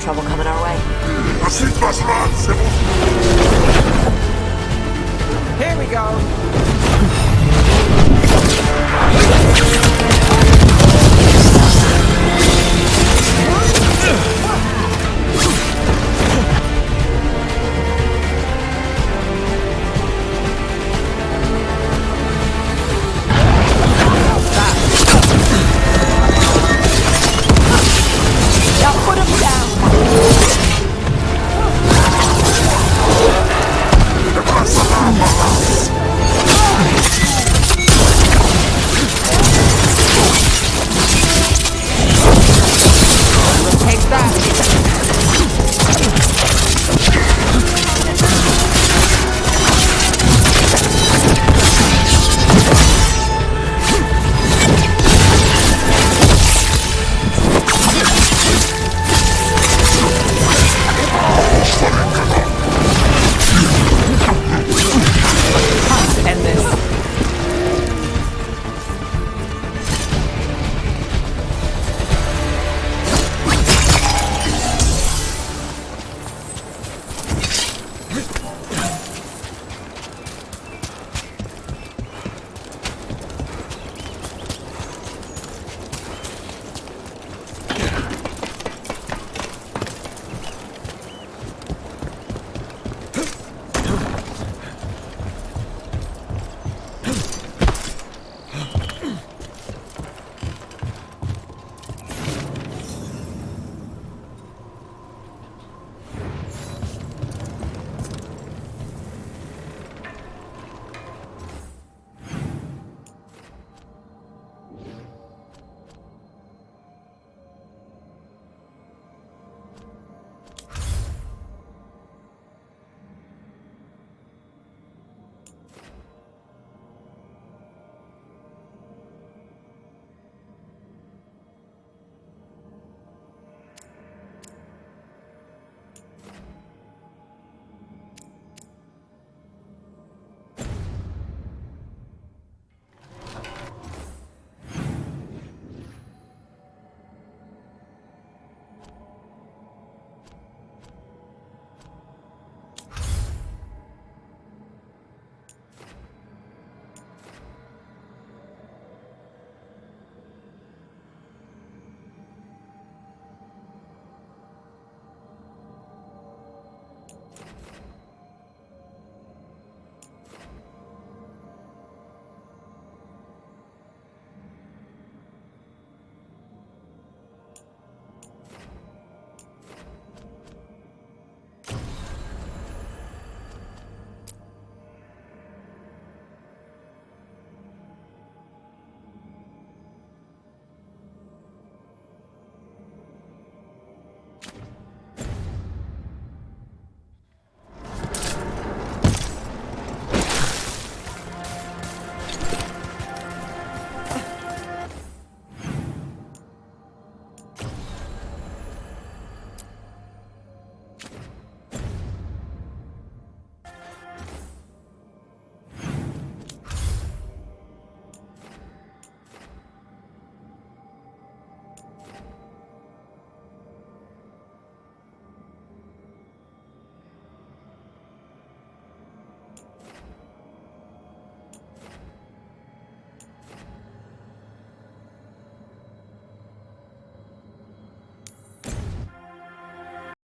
trouble coming our way. Here we go.